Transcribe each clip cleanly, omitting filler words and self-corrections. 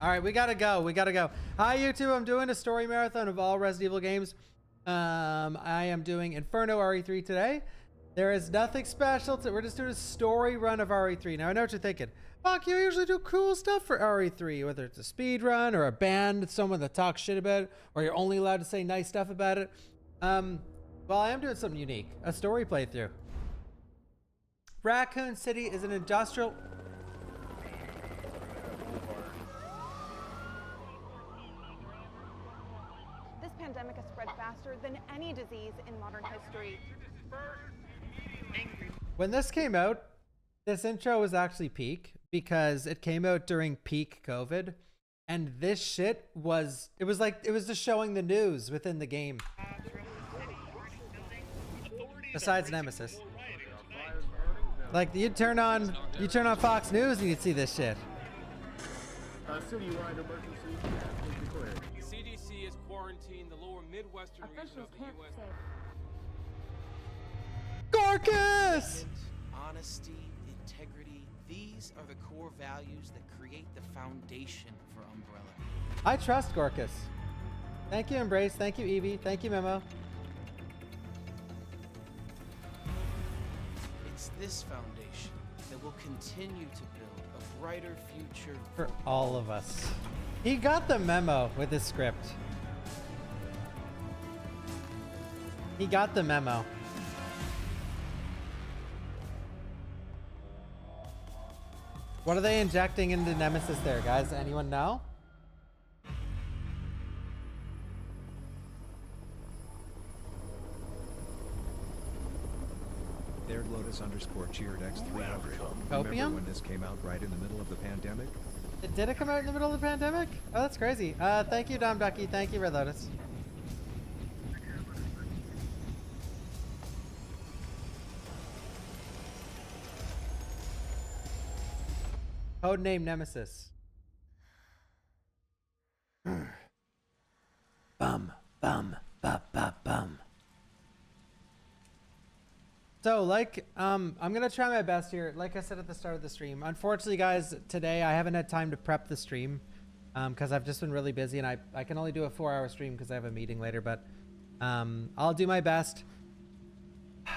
All right, we gotta go. We gotta go. Hi, YouTube. I'm doing a story marathon of all Resident Evil games. I am doing Inferno RE3 today. There is nothing special. We're just doing a story run of RE3. Now, I know what you're thinking. Fuck, you usually do cool stuff for RE3, whether it's a speed run or a band, someone that talks shit about it, or you're only allowed to say nice stuff about it. Well, I am doing something unique. A story playthrough. Raccoon City is an industrial... This pandemic has spread faster than any disease in modern history. When this came out, this intro was actually peak because it came out during peak COVID, and this shit was, it was just showing the news within the game. Besides Nemesis. Like you turn on Fox News and you'd see this shit. Citywide emergency has been declared. The CDC has quarantined the lower Midwestern region of the U.S. Gorkus! Honesty, integrity, these are the core values that create the foundation for Umbrella. I trust Gorkus. Thank you, Embrace. Thank you, Evie. Thank you, Memo. It's this foundation that will continue to build a brighter future For all of us. He got the memo with his script. He got the memo. What are they injecting into Nemesis there, guys? Anyone know? There Lotus_cheered X300. Copium? Remember when this came out right in the middle of the pandemic? Did it come out in the middle of the pandemic? Oh, that's crazy. Thank you, Dom Ducky. Thank you, Red Lotus. Codename Nemesis. Bum, bum, bum, bum, bum. So, like, I'm gonna try my best here. Like I said at the start of the stream, unfortunately, guys, today I haven't had time to prep the stream because I've just been really busy, and I can only do a 4-hour stream because I have a meeting later. But I'll do my best.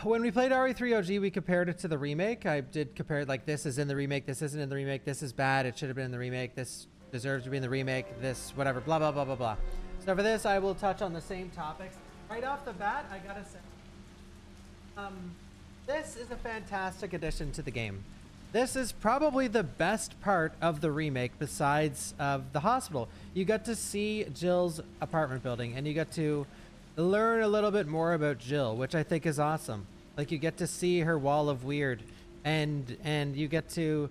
When we played RE3 OG, we compared it to the remake. I did compare it like this is in the remake, this isn't in the remake, this is bad, it should have been in the remake, this deserves to be in the remake, this whatever, blah, blah, blah, blah, blah. So for this, I will touch on the same topics. Right off the bat, I gotta say, this is a fantastic addition to the game. This is probably the best part of the remake besides of the hospital. You got to see Jill's apartment building, and you got to learn a little bit more about Jill, which I think is awesome. Like you get to see her wall of weird, and you get to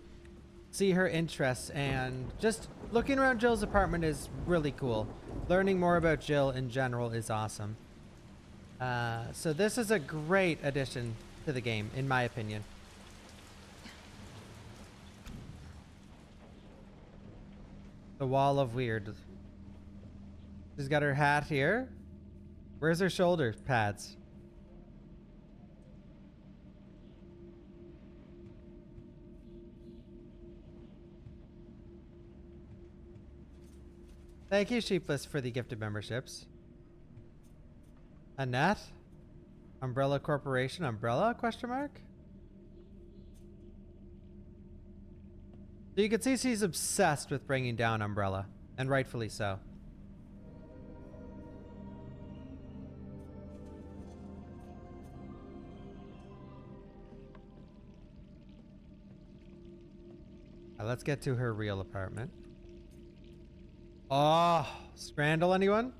see her interests, and just looking around Jill's apartment is really cool. Learning more about Jill in general is awesome. So this is a great addition to the game, in my opinion. The wall of weird. She's got her hat here. Where's her shoulder pads? Thank you, Sheepless, for the gifted memberships. Annette? Umbrella Corporation? Umbrella? Question mark? So you can see she's obsessed with bringing down Umbrella, and rightfully so. Let's get to her real apartment. Oh, Scrandal, anyone?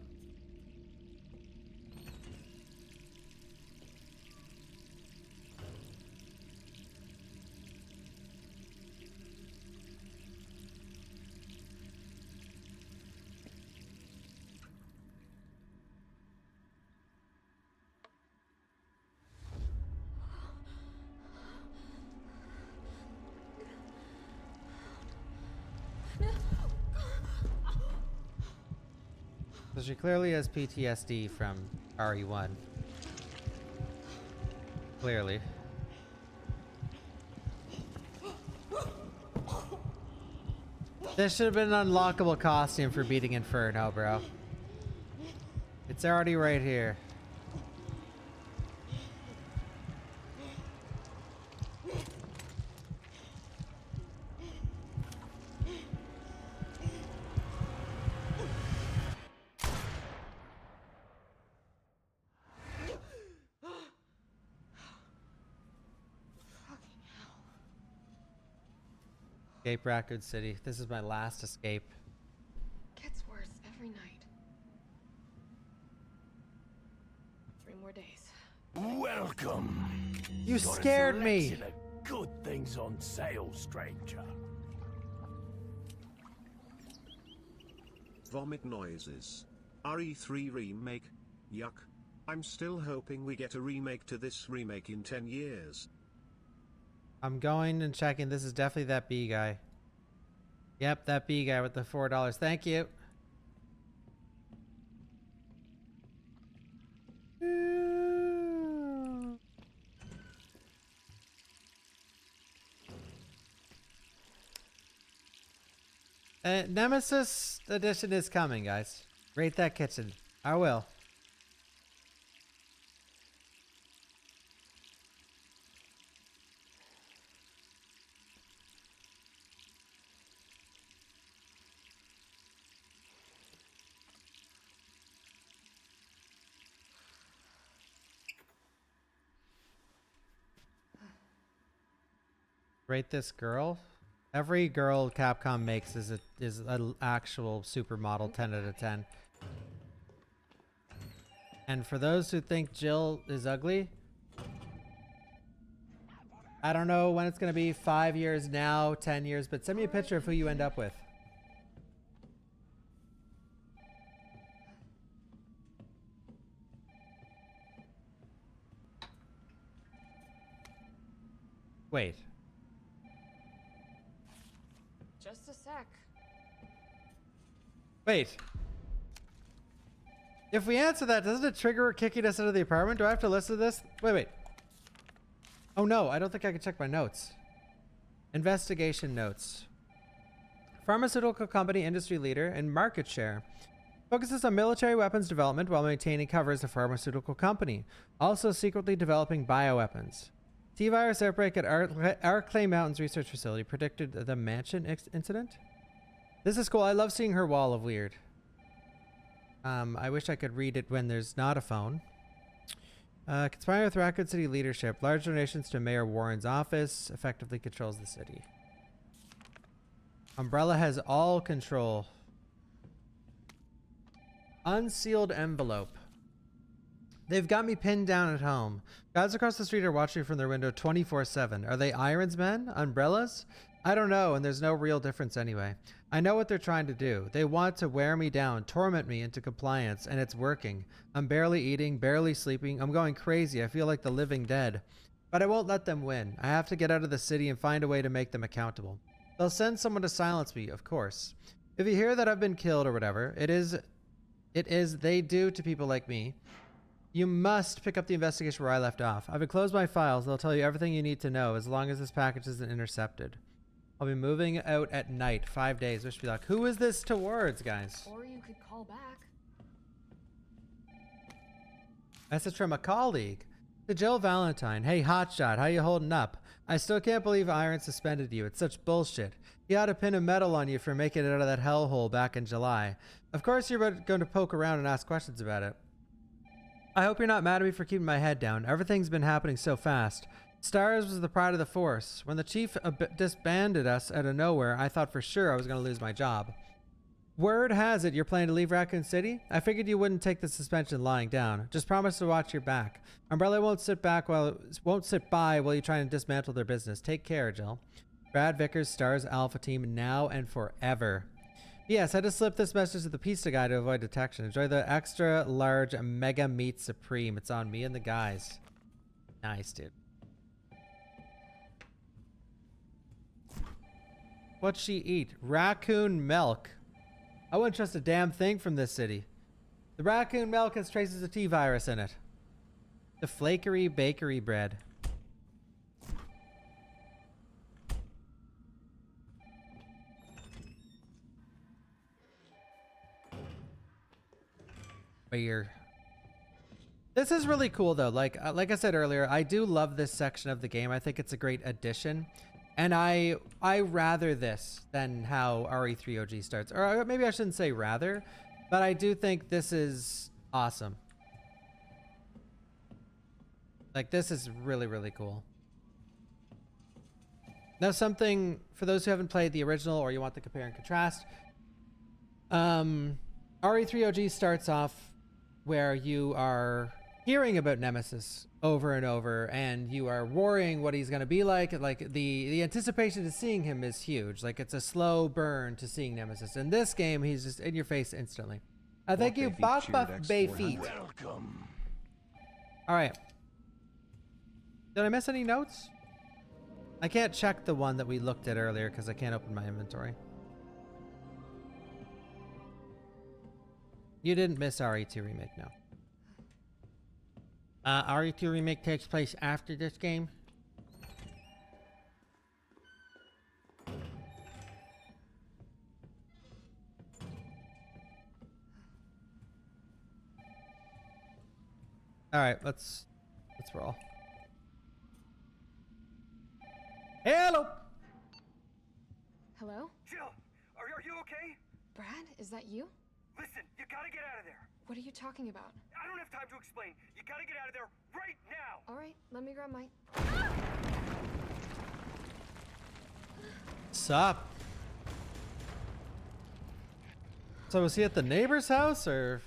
So she clearly has PTSD from RE1. Clearly. This should have been an unlockable costume for beating Inferno, bro. It's already right here. Escape Raccoon City. This is my last escape. Gets worse every night. 3 more days. Welcome. You scared me. Got a selection of good things on sale, stranger. Vomit noises. RE3 remake. Yuck. I'm still hoping we get a remake to this remake in 10 years. I'm going and checking. This is definitely that B guy. Yep, that B guy with the $4. Thank you. Nemesis edition is coming, guys. Rate that kitchen. I will. Rate this girl. Every girl Capcom makes is an actual supermodel 10 out of 10. And for those who think Jill is ugly, I don't know when it's going to be, 5 years now, 10 years, but send me a picture of who you end up with. Wait. Just a sec. Wait. If we answer that, doesn't it trigger her kicking us out of the apartment? Do I have to listen to this? Wait. Oh no, I don't think I can check my notes. Investigation notes. Pharmaceutical company industry leader and market share. Focuses on military weapons development while maintaining cover as a pharmaceutical company. Also secretly developing bioweapons. T-virus outbreak at Arclay Mountains Research Facility. Predicted the mansion incident? This is cool. I love seeing her wall of weird. I wish I could read it when there's not a phone. Conspiring with Raccoon City leadership. Large donations to Mayor Warren's office. Effectively controls the city. Umbrella has all control. Unsealed envelope. They've got me pinned down at home. Guys across the street are watching from their window 24/7. Are they Irons Men? Umbrellas? I don't know, and there's no real difference anyway. I know what they're trying to do. They want to wear me down, torment me into compliance, and it's working. I'm barely eating, barely sleeping. I'm going crazy. I feel like the living dead. But I won't let them win. I have to get out of the city and find a way to make them accountable. They'll send someone to silence me, of course. If you hear that I've been killed or whatever, it is they do to people like me. You must pick up the investigation where I left off. I've enclosed my files. They'll tell you everything you need to know as long as this package isn't intercepted. I'll be moving out at night. 5 days. Wish me luck. Who is this towards, guys? Or you could call back. Message from a colleague. To Jill Valentine. Hey, hotshot. How you holding up? I still can't believe Iron suspended you. It's such bullshit. He ought to pin a medal on you for making it out of that hellhole back in July. Of course you're going to poke around and ask questions about it. I hope you're not mad at me for keeping my head down. Everything's been happening so fast. Stars was the pride of the force. When the chief disbanded us out of nowhere, I thought for sure I was going to lose my job. Word has it you're planning to leave Raccoon City? I figured you wouldn't take the suspension lying down. Just promise to watch your back. Umbrella won't sit by while you try and dismantle their business. Take care, Jill. Brad Vickers, Stars Alpha Team, now and forever. Yes, I just slipped this message to the pizza guy to avoid detection. Enjoy the extra large mega meat supreme. It's on me and the guys. Nice, dude. What'd she eat? Raccoon milk. I wouldn't trust a damn thing from this city. The raccoon milk has traces of T-virus in it. The flakery bakery bread. right here. This is really cool though. Like I said earlier, I do love this section of the game. I think it's a great addition, and I rather this than how RE3 OG starts. Or maybe I shouldn't say rather, but I do think this is awesome. Like, this is really, really cool. Now, something for those who haven't played the original or you want to compare and contrast, RE3 OG starts off where you are hearing about Nemesis over and over, and you are worrying what he's going to be like. Like, the anticipation to seeing him is huge. Like, it's a slow burn to seeing Nemesis. In this game, he's just in your face instantly. Thank you, Bawkbasoup. Welcome. All right. Did I miss any notes? I can't check the one that we looked at earlier because I can't open my inventory. You didn't miss RE2 Remake, no. RE2 Remake takes place after this game. All right, let's roll. Hello. Hello? Jill, are you okay? Brad, is that you? Listen, you gotta get out of there. What are you talking about? I don't have time to explain. You gotta get out of there right now. All right, let me grab my... Sup? So was he at the neighbor's house or?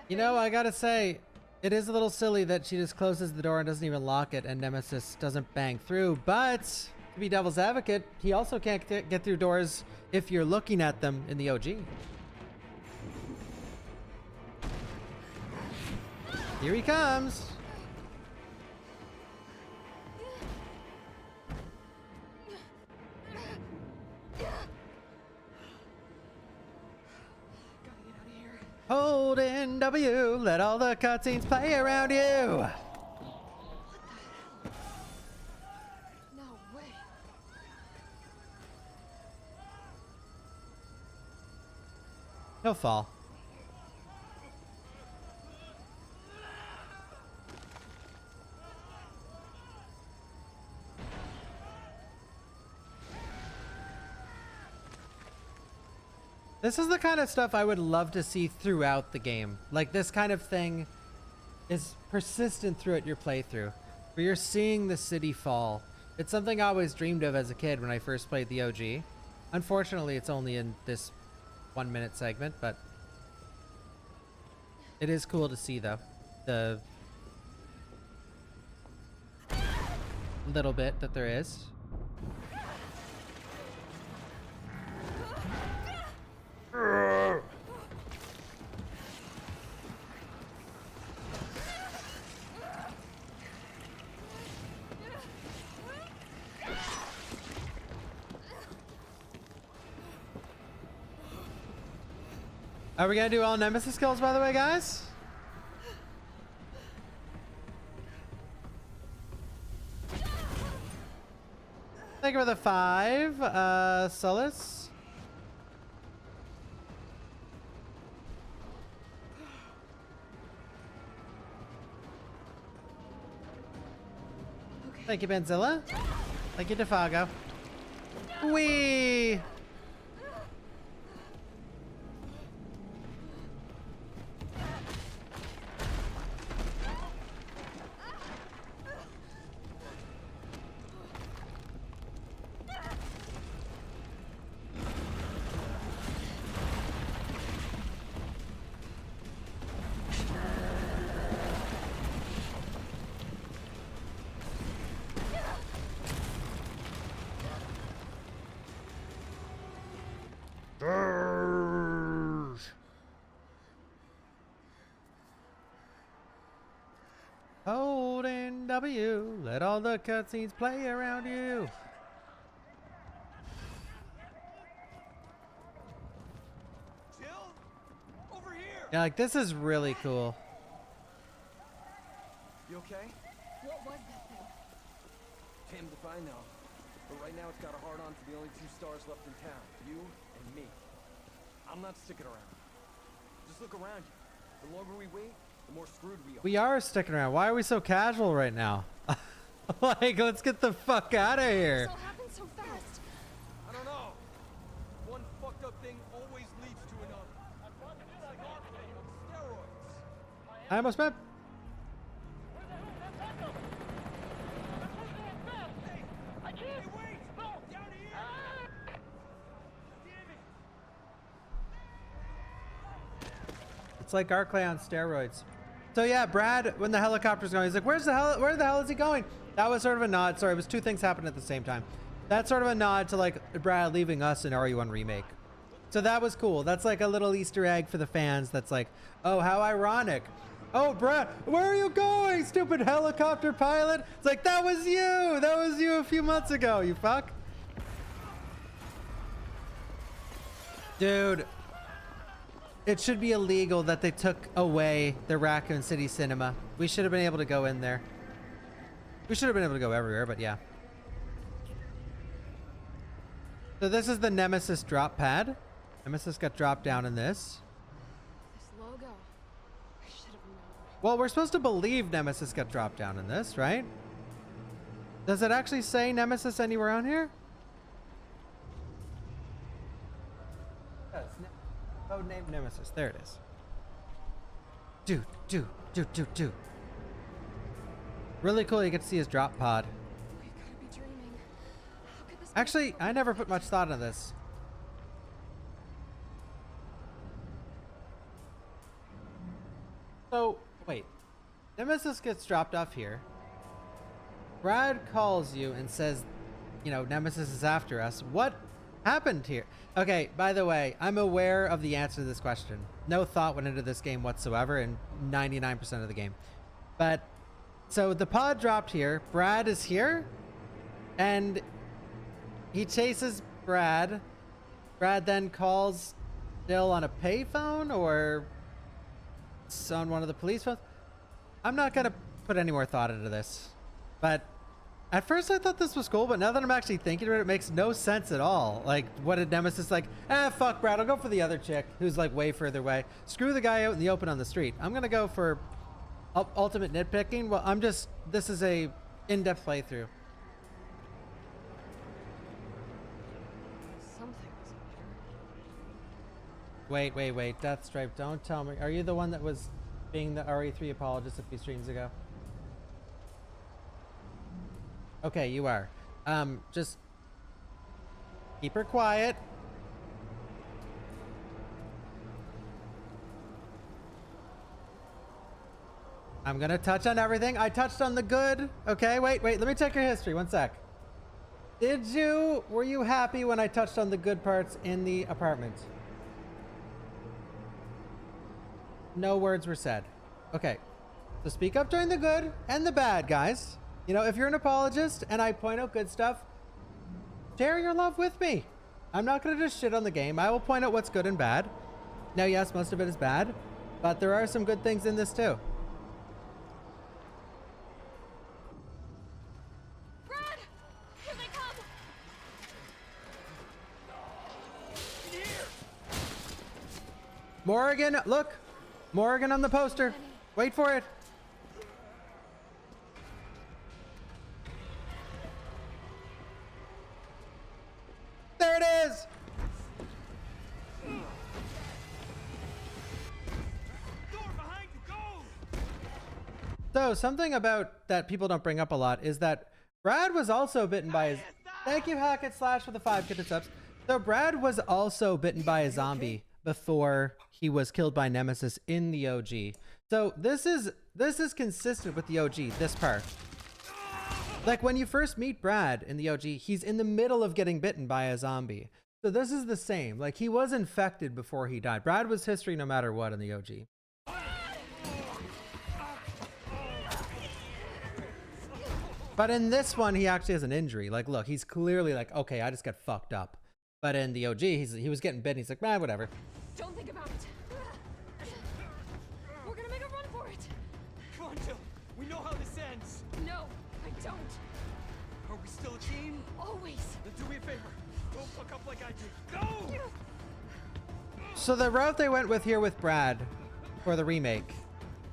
You know, I gotta say, it is a little silly that she just closes the door and doesn't even lock it, and Nemesis doesn't bang through. But to be devil's advocate, he also can't get through doors if you're looking at them in the OG. Here he comes. Hold in W, let all the cutscenes play around you. No way. He'll fall. This is the kind of stuff I would love to see throughout the game. Like, this kind of thing is persistent throughout your playthrough, where you're seeing the city fall. It's something I always dreamed of as a kid when I first played the OG. Unfortunately, it's only in this 1 minute segment, but it is cool to see, though. The little bit that there is. Are we gonna do all Nemesis kills, by the way, guys? Thank you for the 5, Solace. Okay. Thank you, Benzilla. Thank you, Defago. Wee. golden W. Let all the cutscenes play around you. Jill? Over here! Yeah, like this is really cool. You okay? What was that thing? Damned if I know. But right now it's got a hard on for the only 2 stars left in town. You and me. I'm not sticking around. Just look around you. The longer we wait, the more screwed we are. We are sticking around. Why are we so casual right now? Like, let's get the fuck out of here. This all happened so fast. I don't know. One fucked up thing always leads to another. It's like our thing on steroids. I almost met. Hey, wait! Down here! Damn it! It's like Arclay on steroids. So yeah, Brad, when the helicopter's going, he's like, where the hell is he going? That was sort of a nod. Sorry, it was 2 things happening at the same time. That's sort of a nod to like Brad leaving us in RE1 Remake. So that was cool. That's like a little Easter egg for the fans. That's like, oh, how ironic. Oh, Brad, where are you going, stupid helicopter pilot? It's like, that was you. That was you a few months ago, you fuck. Dude, it should be illegal that they took away the Raccoon City cinema. We should have been able to go in there. We should have been able to go everywhere, but yeah. So this is the Nemesis drop pad. Nemesis got dropped down in this. This logo. I should have known. Well, we're supposed to believe Nemesis got dropped down in this, right? Does it actually say Nemesis anywhere on here? Code name Nemesis. There it is. Do. Really cool. You get to see his drop pod. We gotta be dreaming. How could this be Actually, I never put much thought into this. So, wait. Nemesis gets dropped off here. Brad calls you and says, you know, Nemesis is after us. What happened here? Okay, by the way, I'm aware of the answer to this question. No thought went into this game whatsoever in 99% of the game. But, so the pod dropped here. Brad is here. And he chases Brad. Brad then calls Jill on a payphone or on one of the police phones. I'm not going to put any more thought into this. But at first I thought this was cool, but now that I'm actually thinking about it, it makes no sense at all. Like, what did Nemesis like? Fuck Brad, I'll go for the other chick who's like way further away. Screw the guy out in the open on the street. I'm going to go for ultimate nitpicking. Well, this is a in-depth playthrough. something was up here? Wait. Deathstripe, don't tell me. Are you the one that was being the RE3 apologist a few streams ago? Okay, you are. Just keep her quiet. I'm gonna touch on everything. I touched on the good. Okay, wait. Let me check your history. 1 sec. Were you happy when I touched on the good parts in the apartment? No words were said. Okay. So speak up during the good and the bad, guys. You know, if you're an apologist and I point out good stuff, share your love with me. I'm not going to just shit on the game. I will point out what's good and bad. Now, yes, most of it is bad, but there are some good things in this too. Brad! Here they come! Morrigan, look. Morrigan on the poster. Wait for it. There it is. Door behind you, go! So something about that people don't bring up a lot is that Brad was also bitten by his... Thank you, Hackett Slash, for the 5 gifted subs. So Brad was also bitten by a zombie before he was killed by Nemesis in the OG. So this is consistent with the OG, this part. Like when you first meet Brad in the OG, he's in the middle of getting bitten by a zombie. So this is the same. Like he was infected before he died. Brad was history no matter what in the OG. But in this one, he actually has an injury. Like, look, he's clearly like, okay, I just got fucked up. But in the OG, he was getting bitten. He's like, man, whatever. Don't think about it. We're gonna make a run for it. Come on, Jill. We know how this ends. No, I don't. Are we still a team? Always. Then do me a favor. Don't fuck up like I did. Go! So the route they went with here with Brad for the remake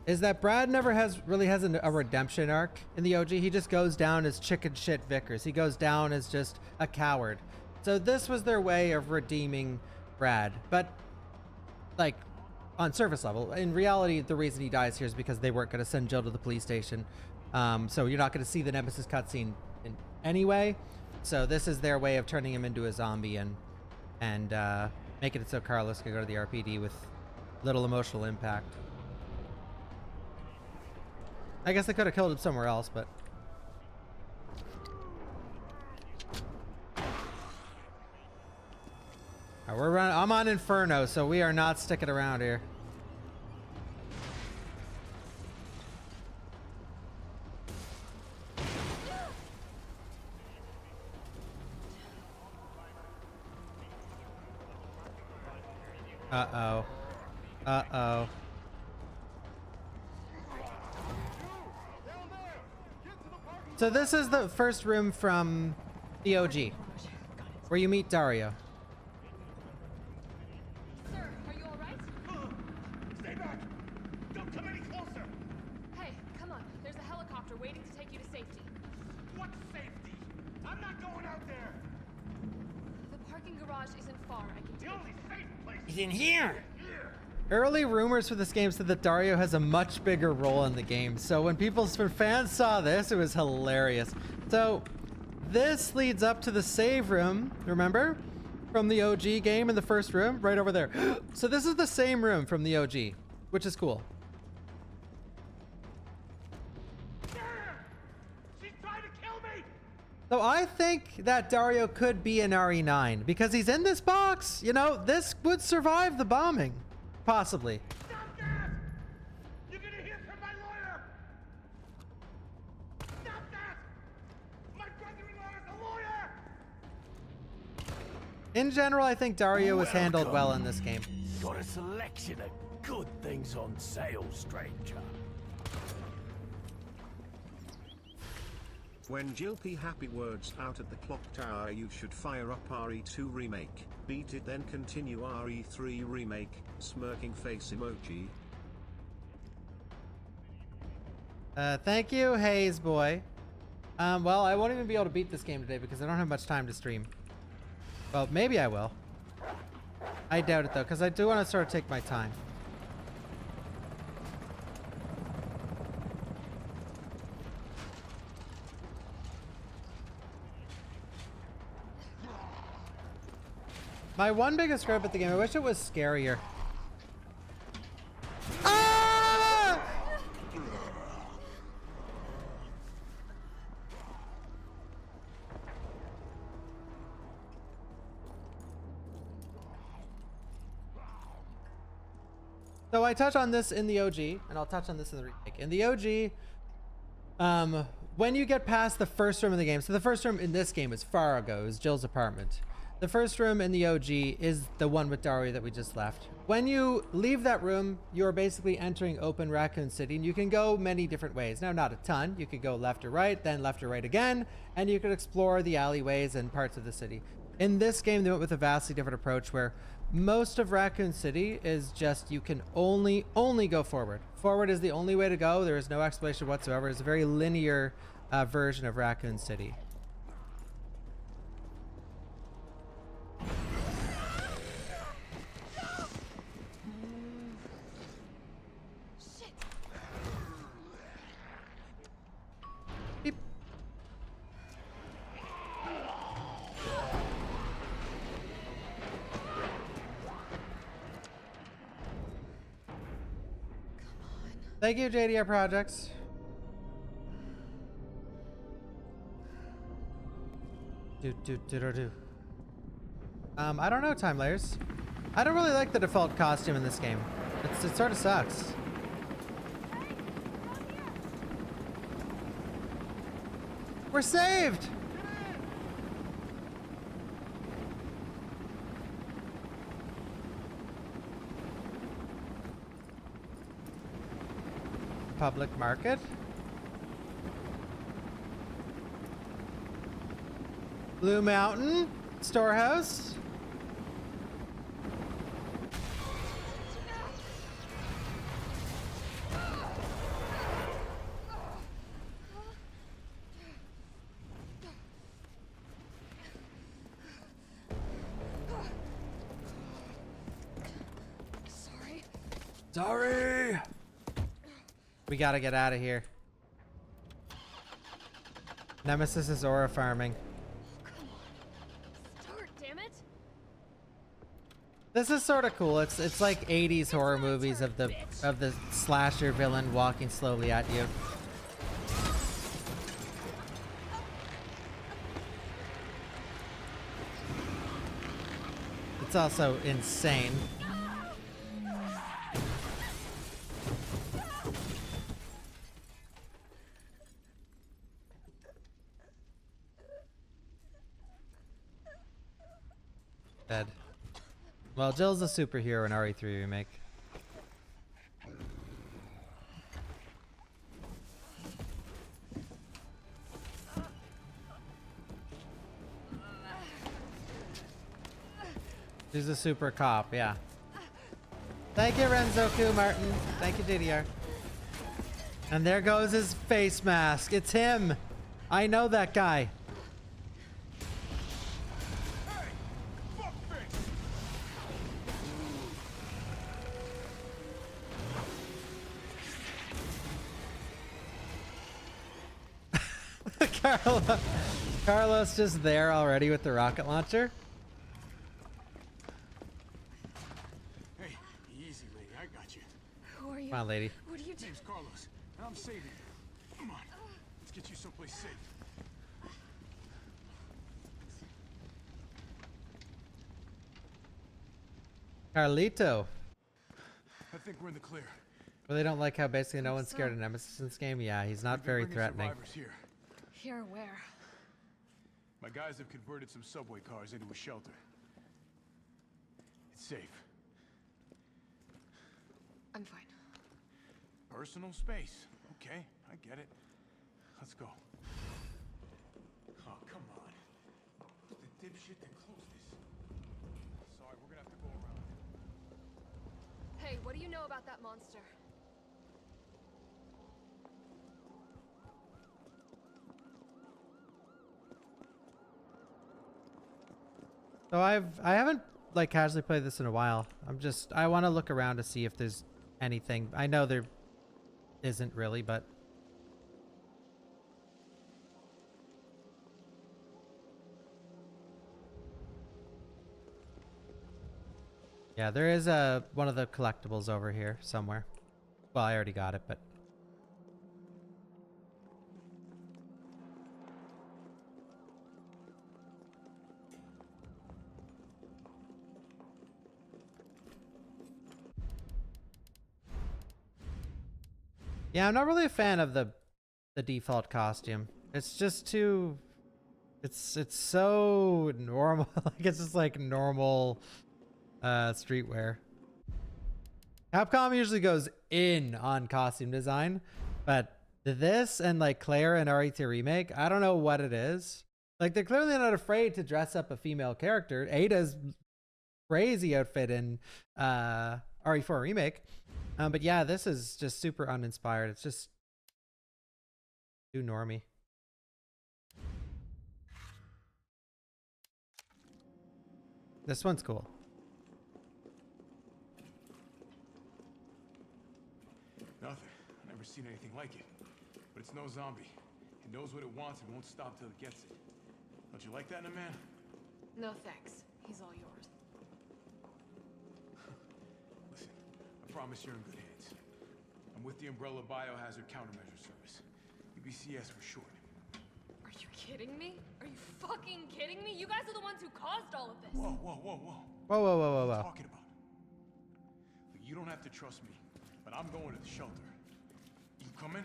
is that Brad never really has a redemption arc in the OG. He just goes down as chicken shit Vickers. He goes down as just a coward. So this was their way of redeeming Brad. But like on surface level, in reality, the reason he dies here is because they weren't going to send Jill to the police station. So you're not going to see the Nemesis cutscene in any way. So this is their way of turning him into a zombie and making it so Carlos could go to the RPD with little emotional impact. I guess they could have killed him somewhere else, but... Alright, we're running. I'm on Inferno, so we are not sticking around here. Uh-oh. Uh-oh. So this is the first room from the OG, where you meet Dario. Sir, are you all right? Stay back! Don't come any closer! Hey, come on. There's a helicopter waiting to take you to safety. What safety? I'm not going out there! The parking garage isn't far. I can The take only safe place He's in here! here! Early rumors for this game said that Dario has a much bigger role in the game. So when fans saw this, it was hilarious. So this leads up to the save room, remember? From the OG game in the first room, right over there. So this is the same room from the OG, which is cool. She's trying to kill me! So I think that Dario could be an RE9 because he's in this box. You know, this would survive the bombing. Possibly. Stop that! You're gonna hear from my lawyer! Stop that! My brother-in-law is a lawyer! In general, I think Dario was handled well in this game. Got a selection of good things on sale, stranger. When Jill P happy words out at the clock tower, you should fire up RE2 remake. Beat it, then continue RE3 remake. Smirking face emoji. Thank you, Hayes boy. Well, I won't even be able to beat this game today because I don't have much time to stream. Well, maybe I will. I doubt it though, because I do want to sort of take my time. My one biggest gripe at the game, I wish it was scarier. Ah! So I touch on this in the OG, and I'll touch on this in the remake. In the OG, when you get past the first room in the game, so the first room in this game is Fargo, is Jill's apartment. The first room in the OG is the one with Dario that we just left. When you leave that room, you're basically entering open Raccoon City, and you can go many different ways. Now, not a ton. You could go left or right, then left or right again, and you could explore the alleyways and parts of the city. In this game, they went with a vastly different approach where most of Raccoon City is just you can only go forward. Forward is the only way to go. There is no exploration whatsoever. It's a very linear version of Raccoon City. Beep. Thank you, JDR Projects. I don't know, Time Layers. I don't really like the default costume in this game. It sort of sucks. We're saved! Public market? Blue Mountain? Storehouse? Sorry! We gotta get out of here. Nemesis is aura farming. Come on. Start, damn it. This is sort of cool. It's like 80s horror movies of the slasher villain walking slowly at you. It's also insane. Dead. Well, Jill's a superhero in RE3 Remake. She's a super cop, yeah. Thank you, Renzoku Martin. Thank you, DDR. And there goes his face mask. It's him. I know that guy. Carlos just there already with the rocket launcher. Hey, easy, lady. I got you. Who are you? Come on, lady. What are you doing? Name's Carlos, and I'm saving you. Come on, let's get you someplace safe. Carlito. I think we're in the clear. Well, they don't like how basically no one's scared of Nemesis in this game. Yeah, he's not very threatening. Here. Here where? My guys have converted some subway cars into a shelter. It's safe. I'm fine. Personal space. Okay, I get it. Let's go. Oh, come on. Who's the dipshit that closed this? Sorry, we're gonna have to go around. Hey, what do you know about that monster? So I haven't like casually played this in a while. I want to look around to see if there's anything. I know there isn't really, but yeah, there is one of the collectibles over here somewhere. Well, I already got it, but yeah, I'm not really a fan of the default costume. It's just too it's so normal. Like it's just like normal streetwear. Capcom usually goes in on costume design, but this and like Claire and RE3 Remake, I don't know what it is. Like they're clearly not afraid to dress up a female character. Ada's crazy outfit in RE4 Remake. But yeah, this is just super uninspired. It's just too normie. This one's cool. Nothing. I've never seen anything like it. But it's no zombie. It knows what it wants and won't stop till it gets it. Don't you like that in a man? No thanks. He's all yours. Listen, I promise you're in good hands. I'm with the Umbrella Biohazard Countermeasure Service. UBCS for short. Are you kidding me? Are you fucking kidding me? You guys are the ones who caused all of this. Whoa, whoa, whoa, whoa. Whoa, whoa, whoa, whoa, What are whoa. you talking about? Look, you don't have to trust me, but I'm going to the shelter. You coming?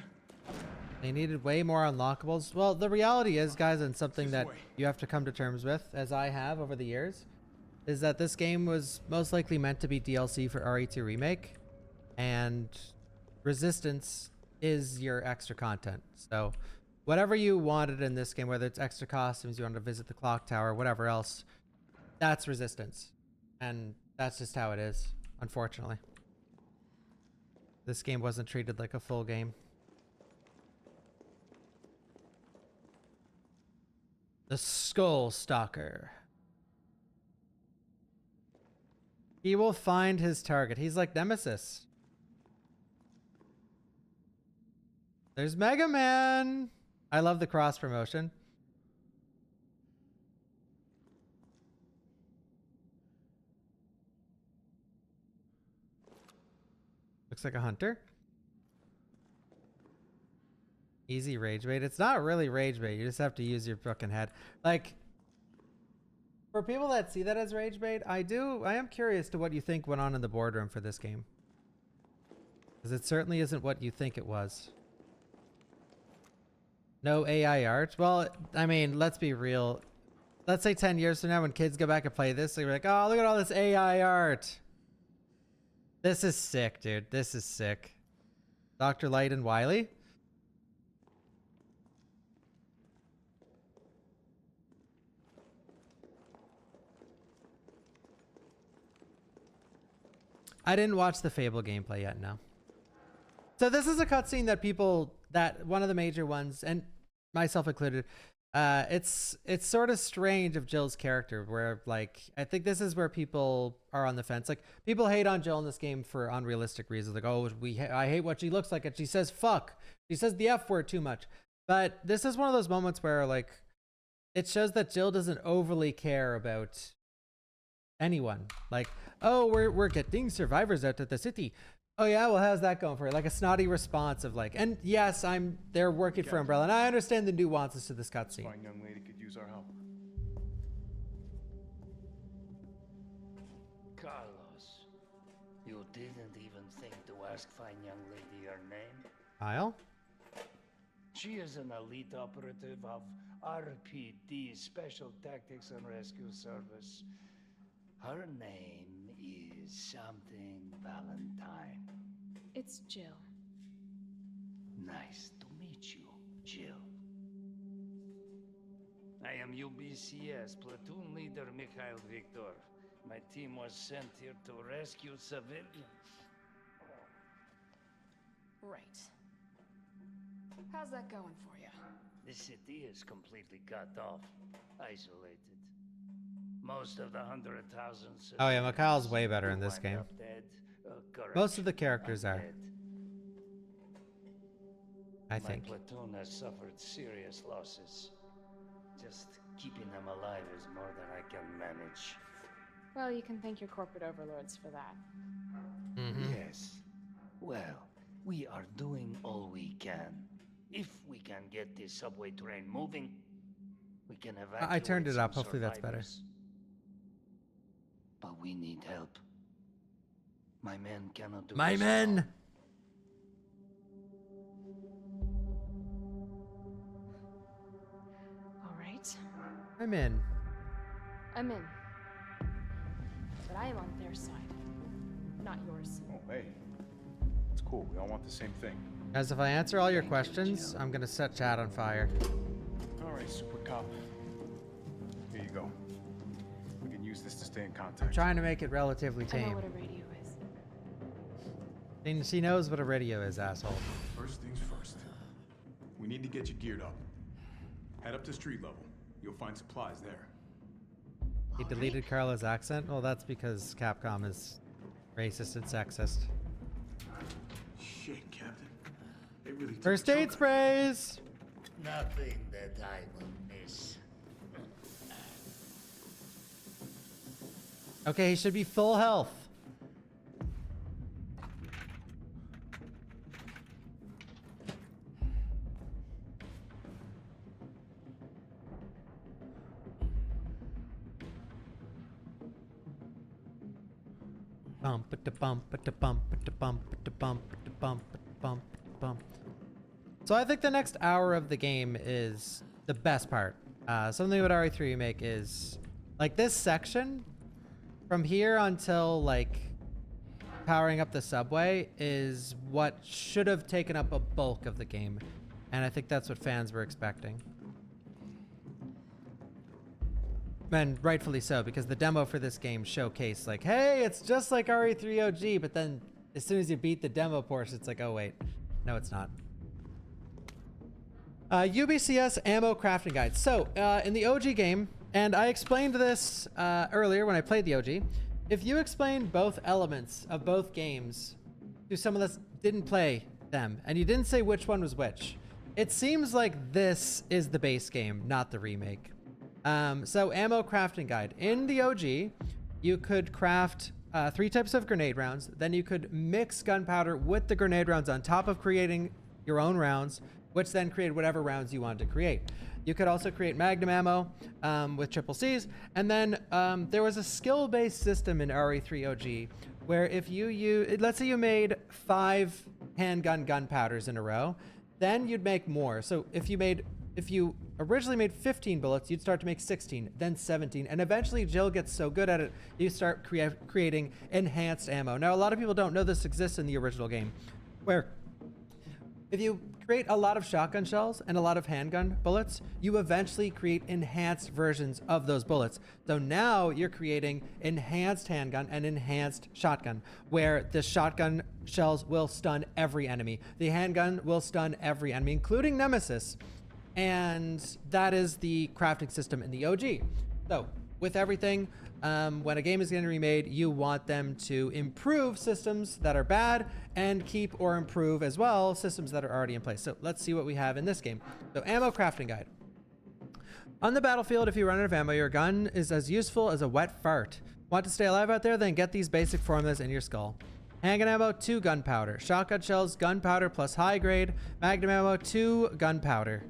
They needed way more unlockables. Well, the reality is, guys, and something that you have to come to terms with, as I have over the years, is that this game was most likely meant to be DLC for RE2 Remake, and Resistance is your extra content. So whatever you wanted in this game, whether it's extra costumes, you wanted to visit the clock tower, whatever else, that's Resistance. And that's just how it is, unfortunately. This game wasn't treated like a full game. The Skull Stalker. He will find his target. He's like Nemesis. There's Mega Man. I love the cross promotion. Looks like a hunter. Easy rage bait. It's not really rage bait. You just have to use your fucking head. Like, for people that see that as rage bait, I am curious to what you think went on in the boardroom for this game. Because it certainly isn't what you think it was. No AI art. Well, I mean, let's be real. Let's say 10 years from now when kids go back and play this, they're like, oh, look at all this AI art. This is sick, dude. This is sick. Dr. Light and Wily. I didn't watch the Fable gameplay yet, no. So this is a cutscene that one of the major ones, and myself included, it's sort of strange of Jill's character, where like, I think this is where people are on the fence. Like, people hate on Jill in this game for unrealistic reasons. Like, oh, I hate what she looks like, and she says fuck. She says the F word too much. But this is one of those moments where like, it shows that Jill doesn't overly care about anyone. Like, oh, we're getting survivors out of the city. Oh yeah, well, how's that going for you? Like a snotty response of like, and yes, they're working for Umbrella, and I understand the nuances to this cutscene. Fine young lady could use our help. Carlos, you didn't even think to ask fine young lady her name? Kyle? She is an elite operative of RPD, Special Tactics and Rescue Service. Her name is something Valentine. It's Jill. Nice to meet you, Jill. I am UBCS Platoon Leader Mikhail Victor. My team was sent here to rescue civilians. Right. How's that going for you? The city is completely cut off, isolated. Most of the 100,000. Oh yeah, Mikhail's way better in this game. Most of the characters are. I think. My platoon has suffered serious losses. Just keeping them alive is more than I can manage. Well, you can thank your corporate overlords for that. Mm-hmm. Yes. Well, we are doing all we can. If we can get this subway train moving, we can evacuate. I turned it up. some Hopefully that's better. survivors. But we need help. My men cannot do My this men! alone. All right. I'm in. I'm in. But I am on their side, not yours. Oh, hey. It's cool. We all want the same thing. Guys, if I answer all your questions, I'm gonna set chat on fire. All right, Super Cop. Here you go. We can use this to stay in I'm contact. trying to make it relatively I know tame. what a radio is. And she knows what a radio is, asshole. First things first. We need to get you geared up. Head up to street level. You'll find supplies there. He deleted Carla's accent? Well, that's because Capcom is racist and sexist. Shit, Captain. They really took First a aid chunk sprays! Nothing that I will miss. Okay, he should be full health. Bump it, bump it, bump it, bump it, bump it, bump it, bump it, bump. So I think the next hour of the game is the best part. Something with RE3 Remake is like this section from here until like powering up the subway is what should have taken up a bulk of the game. And I think that's what fans were expecting. And rightfully so, because the demo for this game showcased like, hey, it's just like RE3 OG, but then as soon as you beat the demo portion, it's like, oh wait, no, it's not. UBCS ammo crafting guide. So in the OG game, and I explained this earlier when I played the OG, if you explain both elements of both games to someone that didn't play them, and you didn't say which one was which, it seems like this is the base game, not the remake. So ammo crafting guide. In the OG, you could craft 3 types of grenade rounds. Then you could mix gunpowder with the grenade rounds on top of creating your own rounds, which then created whatever rounds you wanted to create. You could also create magnum ammo with triple C's. And then there was a skill-based system in RE3 OG where if let's say you made 5 handgun gunpowders in a row, then you'd make more. So if you originally made 15 bullets, you'd start to make 16, then 17, and eventually Jill gets so good at it, you start creating enhanced ammo. Now, a lot of people don't know this exists in the original game, where if you create a lot of shotgun shells and a lot of handgun bullets, you eventually create enhanced versions of those bullets. So now you're creating enhanced handgun and enhanced shotgun, where the shotgun shells will stun every enemy. The handgun will stun every enemy, including Nemesis. And that is the crafting system in the OG. So with everything, when a game is getting remade, you want them to improve systems that are bad and keep or improve as well systems that are already in place. So let's see what we have in this game. So ammo crafting guide. On the battlefield, if you run out of ammo, your gun is as useful as a wet fart. Want to stay alive out there? Then get these basic formulas in your skull. Handgun ammo, 2 gunpowder. Shotgun shells, gunpowder plus high grade. Magnum ammo, 2 gunpowder.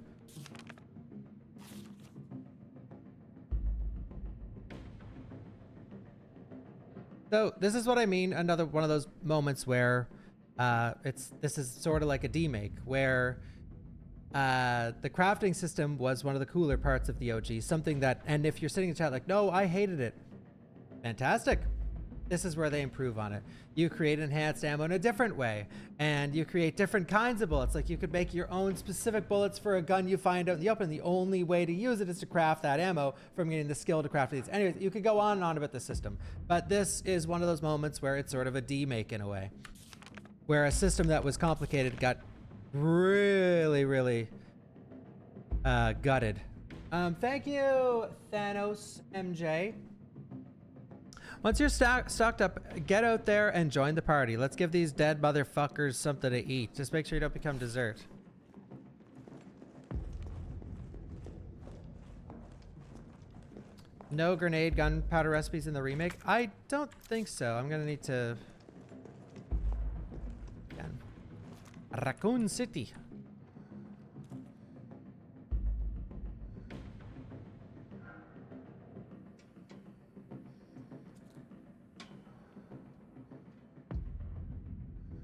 So this is what I mean. Another one of those moments where this is sort of like a demake, where the crafting system was one of the cooler parts of the OG. Something that, and if you're sitting in chat like, no, I hated it. Fantastic. This is where they improve on it. You create enhanced ammo in a different way, and you create different kinds of bullets. Like you could make your own specific bullets for a gun you find out in the open. The only way to use it is to craft that ammo from getting the skill to craft these. Anyways, you could go on and on about the system, but this is one of those moments where it's sort of a demake in a way, where a system that was complicated got really, really gutted. Thank you, Thanos MJ. Once you're stocked up, get out there and join the party. Let's give these dead motherfuckers something to eat. Just make sure you don't become dessert. No grenade gunpowder recipes in the remake? I don't think so. I'm gonna need to... Again. Raccoon City.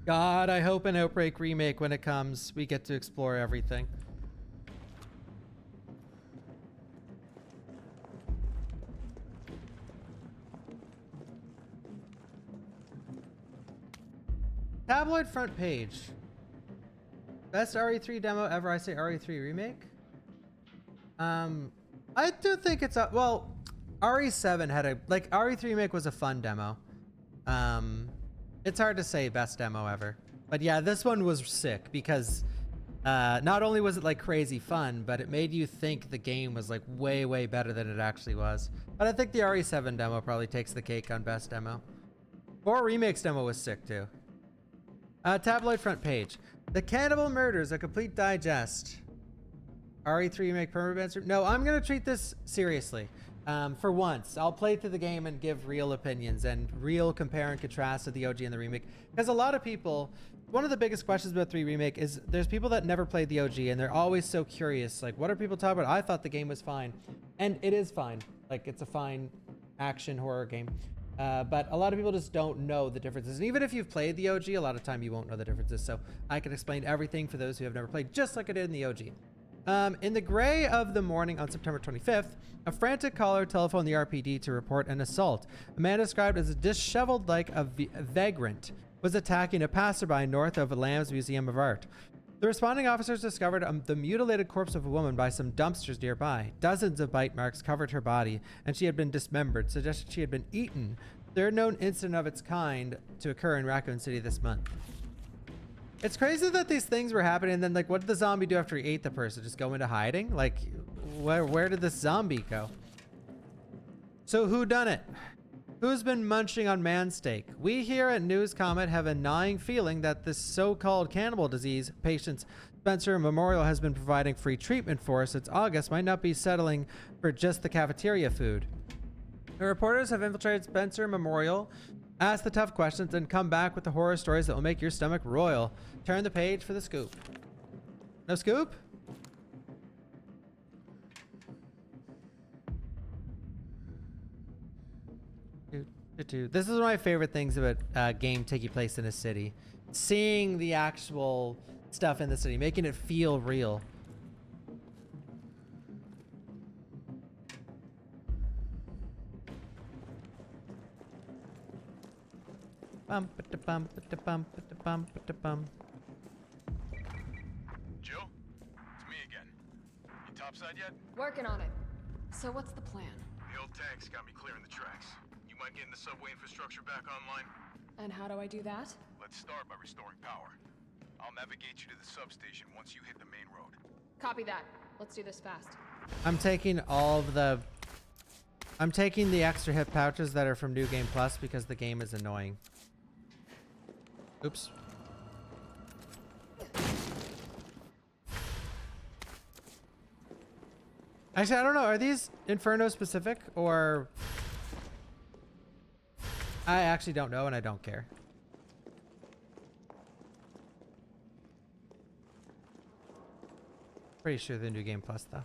God, I hope an Outbreak remake, when it comes, we get to explore everything. Tabloid front page. Best RE3 demo ever. I say RE3 remake. I do think it's a, well, RE7 had a, like, RE3 remake was a fun demo. It's hard to say best demo ever, but yeah, this one was sick because not only was it like crazy fun, but it made you think the game was like way better than it actually was. But I think the RE7 demo probably takes the cake on best demo. Or Remake's demo was sick too. Tabloid front page. The Cannibal Murders, a complete digest. RE3 Remake permabancer. No, I'm gonna treat this seriously. For once, I'll play through the game and give real opinions and real compare and contrast to the OG and the remake. Because a lot of people, one of the biggest questions about 3 Remake is there's people that never played the OG and they're always so curious. Like, what are people talking about? I thought the game was fine. And it is fine. Like, it's a fine action horror game. But a lot of people just don't know the differences. And even if you've played the OG, a lot of time you won't know the differences. So I can explain everything for those who have never played, just like I did in the OG. In the gray of the morning on September 25th, a frantic caller telephoned the RPD to report an assault. A man described as disheveled like a vagrant was attacking a passerby north of Lamb's Museum of Art. The responding officers discovered the mutilated corpse of a woman by some dumpsters nearby. Dozens of bite marks covered her body, and she had been dismembered, suggesting she had been eaten. Third known incident of its kind to occur in Raccoon City this month. It's crazy that these things were happening, and then, like, what did the zombie do after he ate the person? Just go into hiding? Like, where did this zombie go? So who done it? Who's been munching on man steak? We here at News Comet have a gnawing feeling that this so-called cannibal disease patient's Spencer Memorial has been providing free treatment for since August might not be settling for just the cafeteria food. The reporters have infiltrated Spencer Memorial, asked the tough questions, and come back with the horror stories that will make your stomach roil. Turn the page for the scoop. No scoop? This is one of my favorite things about a game taking place in a city. Seeing the actual stuff in the city, making it feel real. Bum ba bum ba bum ba bum ba bum. Jill? It's me again. You topside yet? Working on it. So what's the plan? The old tanks got me clearing the tracks. You mind getting the subway infrastructure back online? And how do I do that? Let's start by restoring power. I'll navigate you to the substation once you hit the main road. Copy that. Let's do this fast. I'm taking the extra hip pouches that are from New Game Plus because the game is annoying. Oops. Actually, I don't know. Are these Inferno specific or... I actually don't know and I don't care. Pretty sure the New Game Plus though.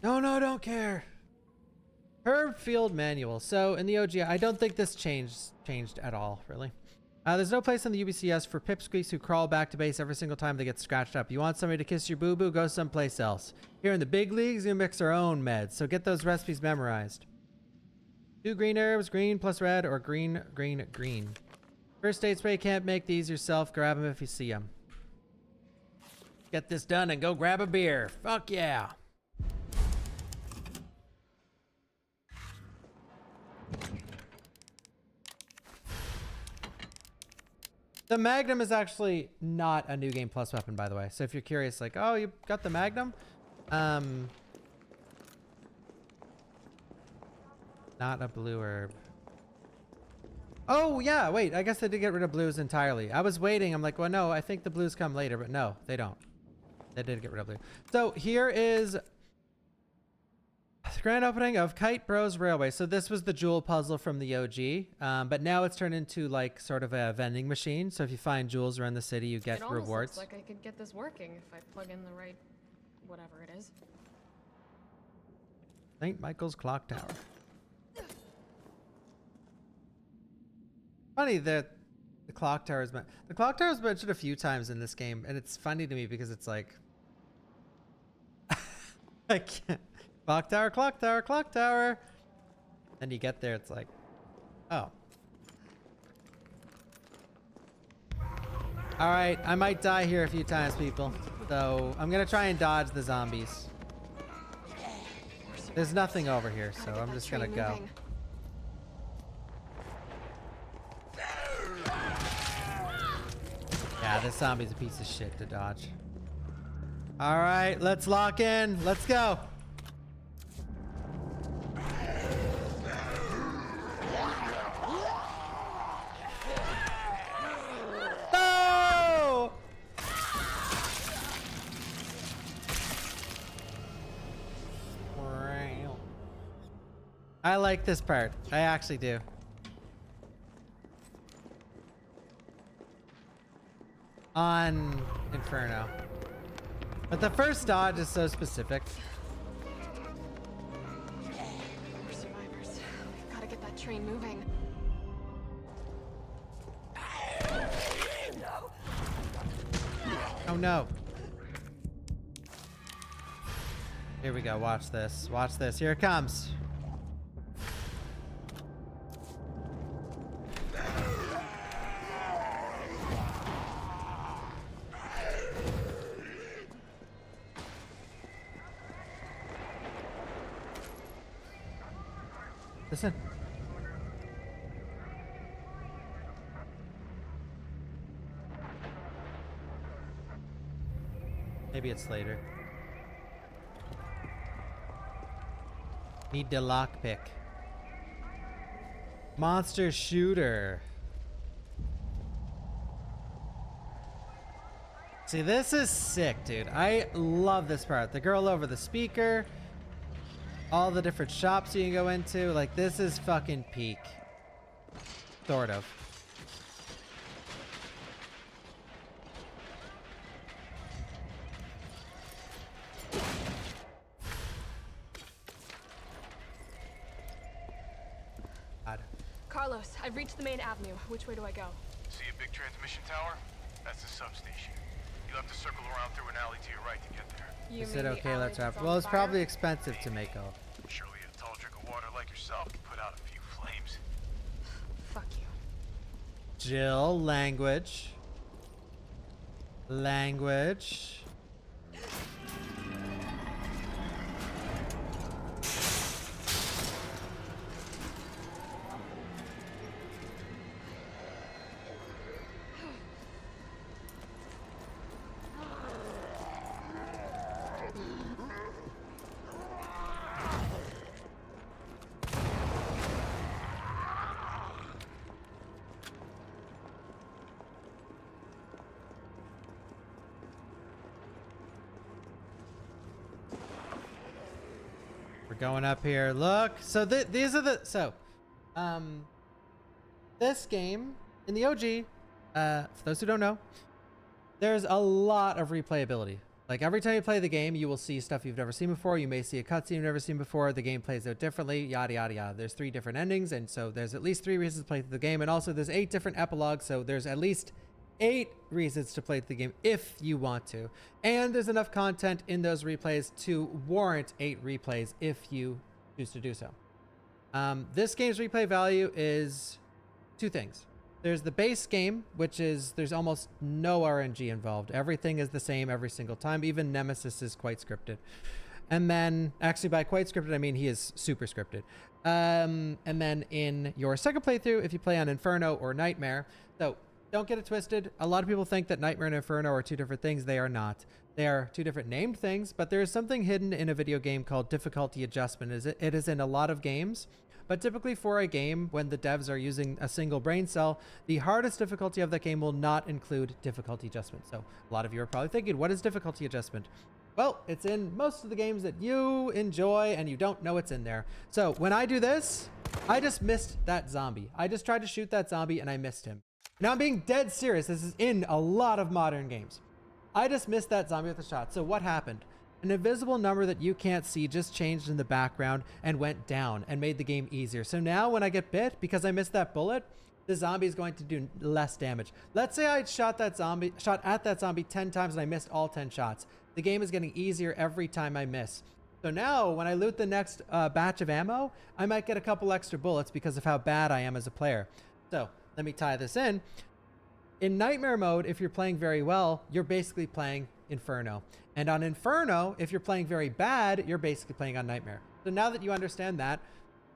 No, don't care. Herb Field Manual. So in the OG, I don't think this changed at all, really. There's no place on the UBCS for pipsqueaks who crawl back to base every single time they get scratched up. You want somebody to kiss your boo-boo, go someplace else. Here in the big leagues, we mix our own meds, so get those recipes memorized. 2 green herbs, green plus red, or green, green, green. First aid spray, can't make these yourself. Grab them if you see them. Get this done and go grab a beer. Fuck yeah. The Magnum is actually not a New Game Plus weapon, by the way. So if you're curious, like, oh, you got the Magnum? Not a blue herb. Oh, yeah, wait. I guess they did get rid of blues entirely. I was waiting. I'm like, well, no, I think the blues come later. But no, they don't. They did get rid of blue. So here is the grand opening of Kite Bros Railway. So this was the jewel puzzle from the OG. But now it's turned into like sort of a vending machine. So if you find jewels around the city, you get rewards. It almost looks like I could get this working if I plug in the right whatever it is. St. Michael's Clock Tower. Funny that the clock tower is mentioned a few times in this game, and it's funny to me because it's like I can't. Clock tower, clock tower, clock tower. And you get there, it's like, oh. All right, I might die here a few times, people. So I'm gonna try and dodge the zombies. There's nothing over here, so I'm just gonna go. Yeah, this zombie's a piece of shit to dodge. All right, let's lock in. Let's go. No! I like this part. I actually do. On Inferno. But the first dodge is so specific. We're survivors. train moving. Oh no. Here we go. Watch this. Watch this. Here it comes. Listen. Maybe it's later. Need the lockpick. Monster shooter. See, this is sick, dude. I love this part. The girl over the speaker. All the different shops you can go into. Like, this is fucking peak. Sort of. Carlos, I've reached the main avenue. Which way do I go? See a big transmission tower? That's the substation. You'll have to circle around through an alley to your right to get there. You Is it mean the okay? alley Let's wrap. that's on Well, it's fire? probably expensive to make all. Surely a tall drink of water like yourself can put out a few flames. Fuck you. Jill, language. Language. We're going up here. Look. So these are the this game in the OG, for those who don't know, there's a lot of replayability. Like every time you play the game, you will see stuff you've never seen before. You may see a cutscene you've never seen before. The game plays out differently, yada, yada, yada. There's 3 different endings. And so there's at least 3 reasons to play through the game. And also there's 8 different epilogues. So there's at least 8 reasons to play through the game if you want to. And there's enough content in those replays to warrant 8 replays if you choose to do so. This game's replay value is 2 things. There's the base game, which is there's almost no RNG involved. Everything is the same every single time. Even Nemesis is quite scripted. And then, actually by quite scripted, I mean he is super scripted. And then in your second playthrough, if you play on Inferno or Nightmare, so don't get it twisted. A lot of people think that Nightmare and Inferno are 2 different things. They are not. They are 2 different named things, but there is something hidden in a video game called difficulty adjustment. It is in a lot of games. But typically for a game, when the devs are using a single brain cell, the hardest difficulty of that game will not include difficulty adjustment. So a lot of you are probably thinking, what is difficulty adjustment? Well, it's in most of the games that you enjoy and you don't know it's in there. So when I do this, I just missed that zombie. I just tried to shoot that zombie and I missed him. Now I'm being dead serious. This is in a lot of modern games. I just missed that zombie with a shot. So what happened? An invisible number that you can't see just changed in the background and went down and made the game easier. So now when I get bit, because I missed that bullet, the zombie is going to do less damage. Let's say I shot at that zombie 10 times and I missed all 10 shots. The game is getting easier every time I miss. So now when I loot the next batch of ammo, I might get a couple extra bullets because of how bad I am as a player. So let me tie this in. In Nightmare mode, if you're playing very well, you're basically playing Inferno. And on Inferno, if you're playing very bad, you're basically playing on Nightmare. So now that you understand that,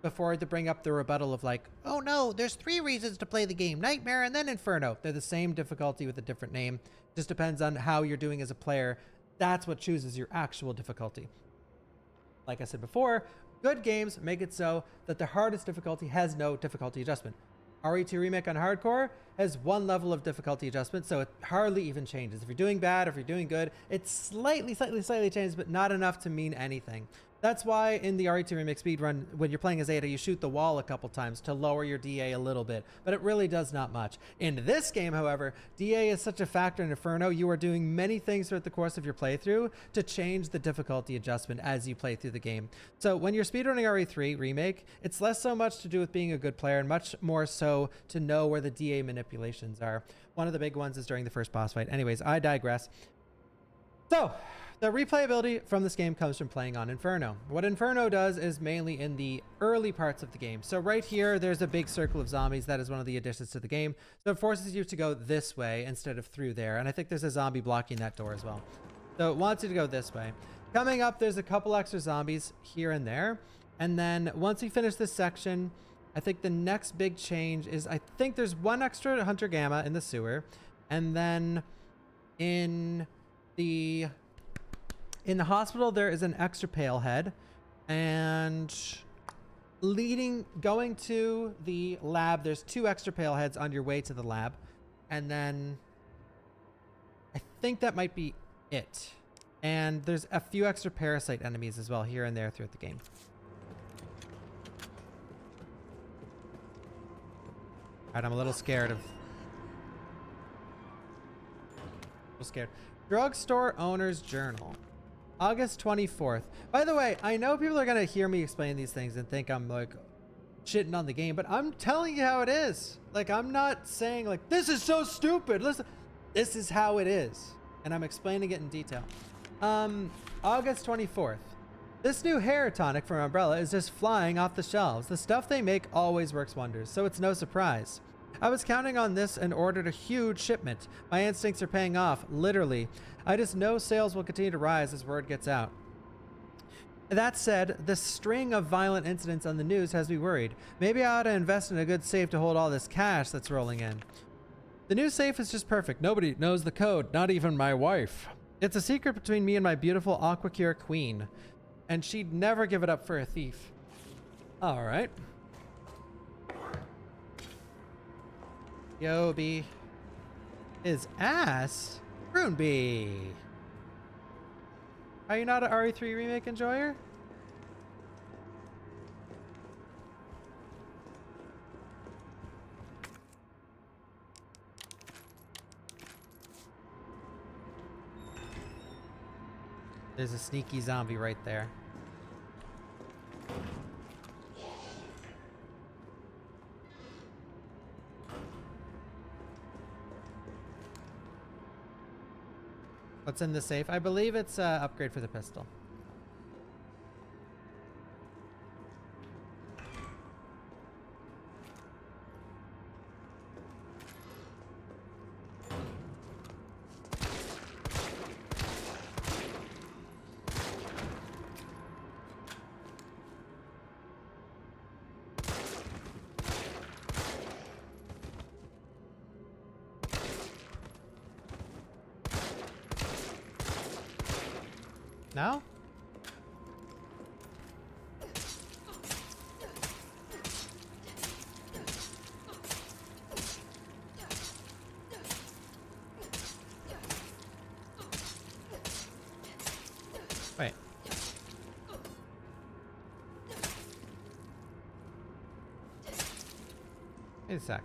before to bring up the rebuttal of like, oh no, there's 3 reasons to play the game, Nightmare and then Inferno. They're the same difficulty with a different name. Just depends on how you're doing as a player. That's what chooses your actual difficulty. Like I said before, good games make it so that the hardest difficulty has no difficulty adjustment. RE3 Remake on hardcore, has one level of difficulty adjustment, so it hardly even changes. If you're doing bad, or if you're doing good, it slightly changes, but not enough to mean anything. That's why in the RE2 Remake speedrun, when you're playing as Ada, you shoot the wall a couple times to lower your DA a little bit, but it really does not much. In this game, however, DA is such a factor in Inferno. You are doing many things throughout the course of your playthrough to change the difficulty adjustment as you play through the game. So when you're speedrunning RE3 Remake, it's less so much to do with being a good player and much more so to know where the DA manipulations are. One of the big ones is during the first boss fight. Anyways, I digress. So, the replayability from this game comes from playing on Inferno. What Inferno does is mainly in the early parts of the game. So right here, there's a big circle of zombies. That is one of the additions to the game. So it forces you to go this way instead of through there. And I think there's a zombie blocking that door as well. So it wants you to go this way. Coming up, there's a couple extra zombies here and there. And then once you finish this section, I think the next big change is, I think there's one extra Hunter Gamma in the sewer. And then in the hospital, there is an extra pale head, and going to the lab, there's 2 extra pale heads on your way to the lab. And then I think that might be it. And there's a few extra parasite enemies as well here and there throughout the game. All right, I'm a little scared of... Drugstore owner's journal. August 24th. By the way, I know people are going to hear me explain these things and think I'm like shitting on the game, but I'm telling you how it is. Like, I'm not saying like, this is so stupid. Listen, this is how it is. And I'm explaining it in detail. August 24th. This new hair tonic from Umbrella is just flying off the shelves. The stuff they make always works wonders, so it's no surprise. I was counting on this and ordered a huge shipment. My instincts are paying off, literally. I just know sales will continue to rise as word gets out. That said, the string of violent incidents on the news has me worried. Maybe I ought to invest in a good safe to hold all this cash that's rolling in. The new safe is just perfect. Nobody knows the code, not even my wife. It's a secret between me and my beautiful Aquacure queen, and she'd never give it up for a thief. All right. Yobi. His ass? Runeby. Are you not an RE3 Remake enjoyer? There's a sneaky zombie right there. What's in the safe? I believe it's an upgrade for the pistol. No? Wait. Wait a sec.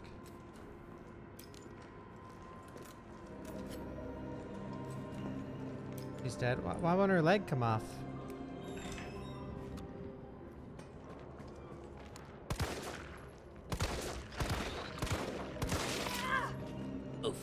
She's dead. Why won't her leg come off? Oof.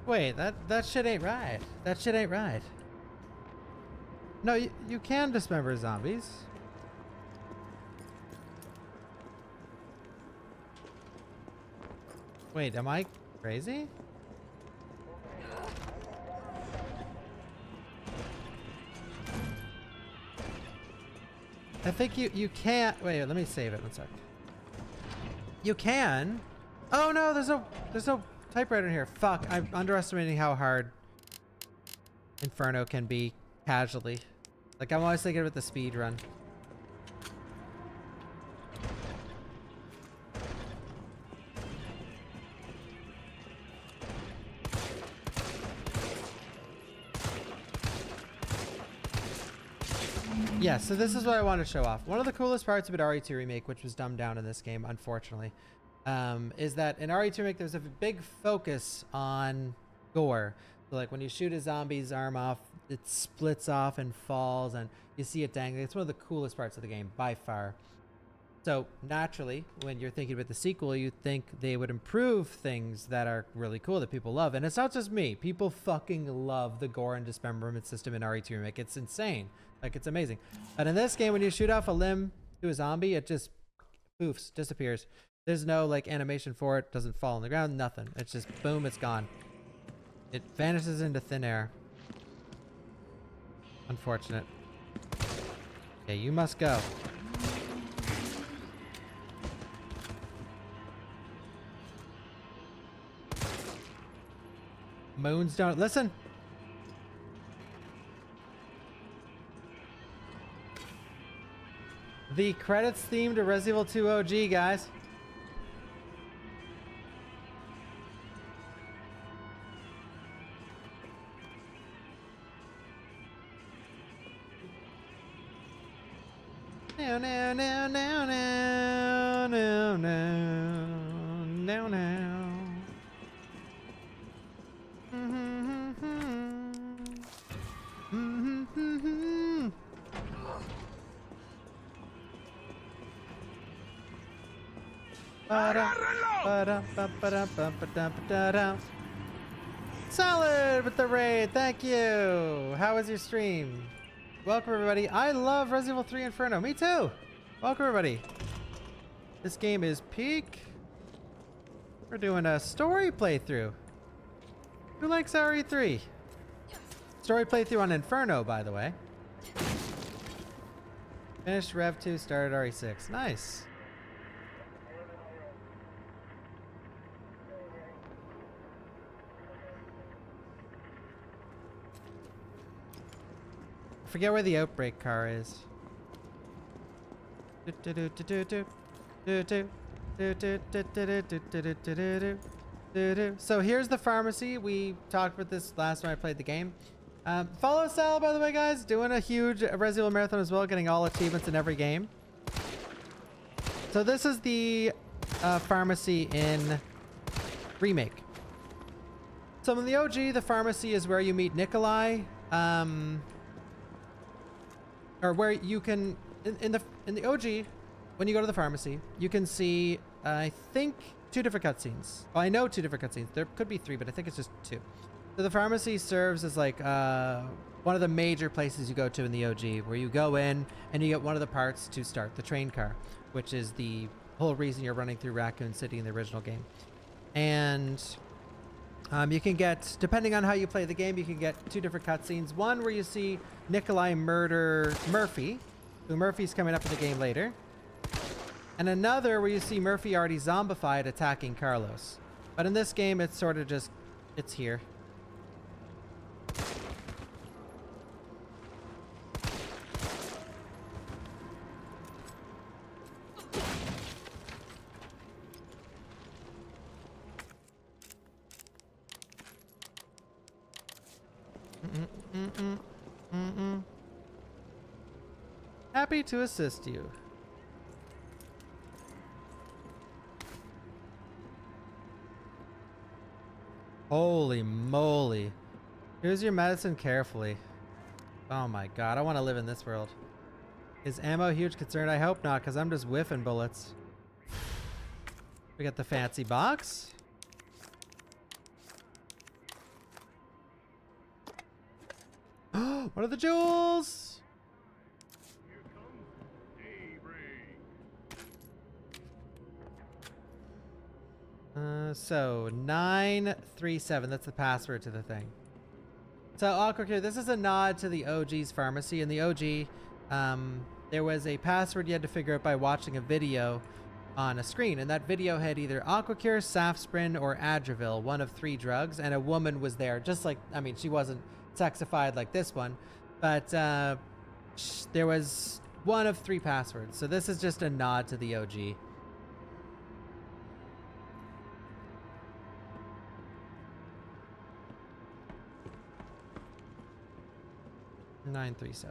Wait, that shit ain't right. That shit ain't right. No, you can dismember zombies. Wait, am I crazy? I think you can't. Wait, let me save it. One sec. You can. Oh no, there's no typewriter in here. Fuck, I'm underestimating how hard Inferno can be casually. Like, I'm always thinking about the speed run. Yeah, so this is what I want to show off. One of the coolest parts about RE2 Remake, which was dumbed down in this game, unfortunately, is that in RE2 Remake, there's a big focus on gore. So, like, when you shoot a zombie's arm off, it splits off and falls, and you see it dangling. It's one of the coolest parts of the game, by far. So, naturally, when you're thinking about the sequel, you think they would improve things that are really cool, that people love. And it's not just me. People fucking love the gore and dismemberment system in RE2 Remake. It's insane. Like, it's amazing. But in this game, when you shoot off a limb to a zombie, it just poofs, disappears. There's no, like, animation for it. Doesn't fall on the ground, nothing. It's just, boom, it's gone. It vanishes into thin air. Unfortunate. Okay, you must go. Moons don't listen. The credits theme to Resident Evil 2 OG, guys. No, no, no, no, no, no, no, no, no. Solid with the raid, thank you. How was your stream? Welcome everybody. I love Resident Evil 3 Inferno. Me too. Welcome everybody. This game is peak. We're doing a story playthrough. Who likes RE3? Story playthrough on Inferno, by the way. Finished Rev 2, started RE6. Nice. I forget where the outbreak car is. So here's the pharmacy. We talked about this last time I played the game. Follow Sal, by the way, guys. Doing a huge Resident Evil marathon as well, getting all achievements in every game. So this is the pharmacy in Remake. So in the OG, the pharmacy is where you meet Nikolai. Or where you can in the OG, when you go to the pharmacy, you can see I think 2 different cutscenes. Well, I know 2 different cutscenes. There could be 3, but I think it's just 2. So the pharmacy serves as like one of the major places you go to in the OG, where you go in and you get one of the parts to start the train car, which is the whole reason you're running through Raccoon City in the original game. And you can get, depending on how you play the game, you can get 2 different cutscenes. One where you see Nikolai murder Murphy, who Murphy's coming up in the game later. And another where you see Murphy already zombified attacking Carlos. But in this game, it's sort of just, it's here. Happy to assist you. Holy moly. Here's your medicine carefully. Oh my god, I want to live in this world. Is ammo a huge concern? I hope not, because I'm just whiffing bullets. We got the fancy box. What are the jewels? So 937, that's the password to the thing. So awkward here, this is a nod to the OG's pharmacy. In the OG, there was a password you had to figure out by watching a video on a screen, and that video had either Aquacure, Safsprin, or Adravil, one of 3 drugs, and a woman was there, just like, I mean, she wasn't sexified like this one, but there was one of 3 passwords. So this is just a nod to the OG. $937.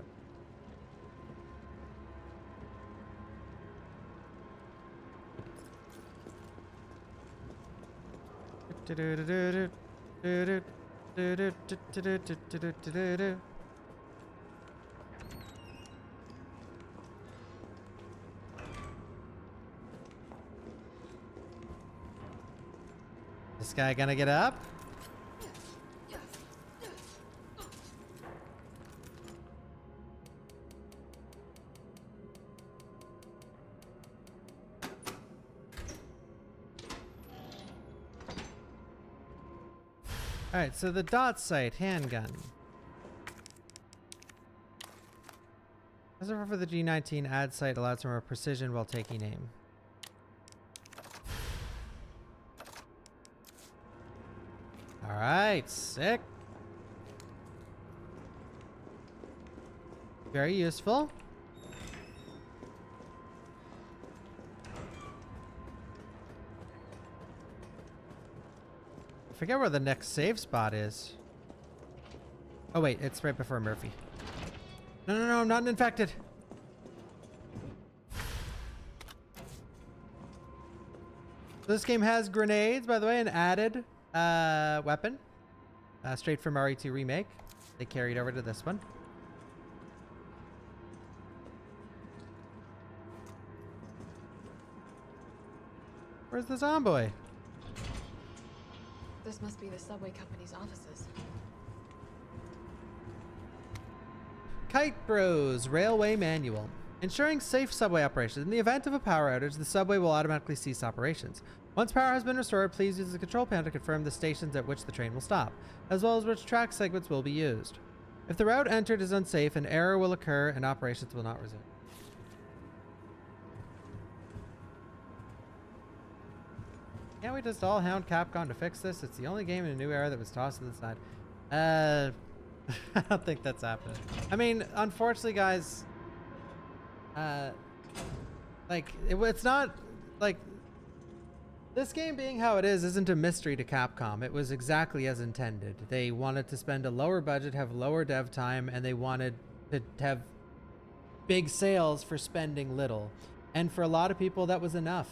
This guy gonna get up? Alright, so the dot sight handgun. As for the G19 ad sight allows for more precision while taking aim. Alright, sick. Very useful. I forget where the next save spot is. Oh wait, it's right before Murphy. No, I'm not infected. This game has grenades, by the way, an added weapon. Straight from RE2 Remake. They carried over to this one. Where's the zombie? This must be the subway company's offices. Kite Bros Railway Manual. Ensuring safe subway operations. In the event of a power outage, the subway will automatically cease operations. Once power has been restored, please use the control panel to confirm the stations at which the train will stop, as well as which track segments will be used. If the route entered is unsafe, an error will occur and operations will not resume. Can't we just all hound Capcom to fix this? It's the only game in a new era that was tossed to the side. I don't think that's happening. I mean, unfortunately, guys, like, it's not, like, this game being how it is isn't a mystery to Capcom. It was exactly as intended. They wanted to spend a lower budget, have lower dev time, and they wanted to have big sales for spending little. And for a lot of people, that was enough.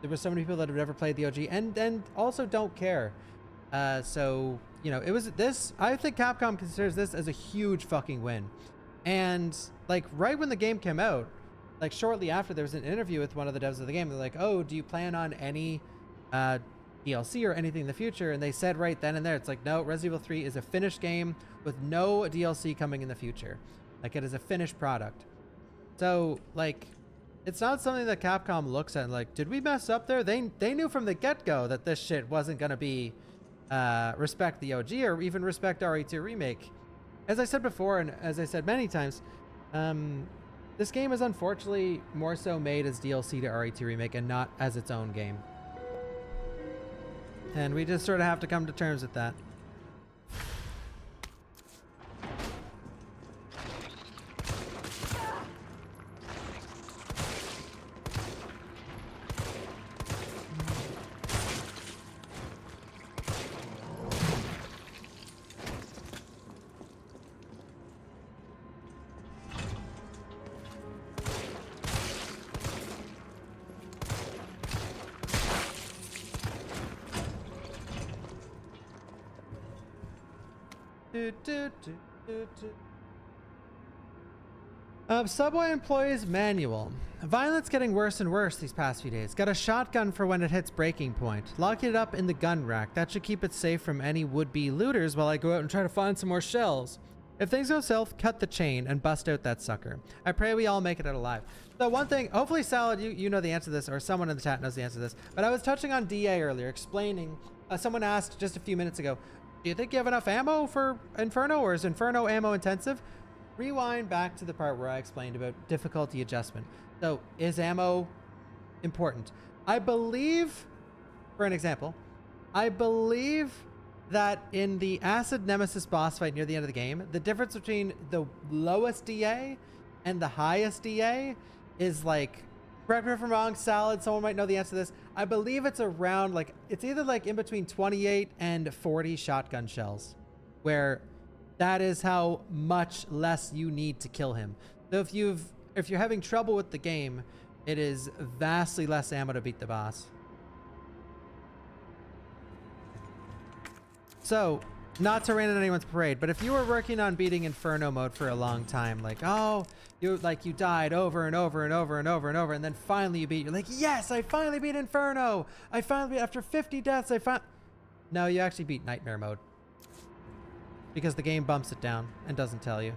There were so many people that have never played the OG and also don't care. So, you know, it was this. I think Capcom considers this as a huge fucking win. And like right when the game came out, like shortly after, there was an interview with one of the devs of the game. They're like, "Oh, do you plan on any DLC or anything in the future?" And they said right then and there, it's like, "No, Resident Evil 3 is a finished game with no DLC coming in the future. Like it is a finished product." So like, it's not something that Capcom looks at and like, did we mess up there? They knew from the get-go that this shit wasn't gonna be respect the OG or even respect RE2 Remake. As I said before, and as I said many times, this game is unfortunately more so made as DLC to RE2 Remake and not as its own game. And we just sort of have to come to terms with that. Subway Employees Manual. Violence getting worse and worse these past few days. Got a shotgun for when it hits breaking point. Locking it up in the gun rack. That should keep it safe from any would-be looters while I go out and try to find some more shells. If things go south, cut the chain and bust out that sucker. I pray we all make it out alive. So one thing, hopefully Salad, you know the answer to this, or someone in the chat knows the answer to this, but I was touching on DA earlier, explaining, someone asked just a few minutes ago, do you think you have enough ammo for Inferno, or is Inferno ammo intensive? rewind back to the part where I explained about difficulty adjustment. So is ammo important? I believe, for an example, I believe that in the Acid Nemesis boss fight near the end of the game, the difference between the lowest DA and the highest DA is like, correct me if I'm wrong, Salad, someone might know the answer to this. I believe it's around like, it's either like in between 28 and 40 shotgun shells, where that is how much less you need to kill him. So if you're having trouble with the game, it is vastly less ammo to beat the boss. So, not to rain on anyone's parade, but if you were working on beating Inferno mode for a long time, like, oh, you died over and over and over and over and over, and then finally you beat, you're like, yes, I finally beat Inferno. I finally beat, after 50 deaths, No, you actually beat Nightmare mode. Because the game bumps it down and doesn't tell you.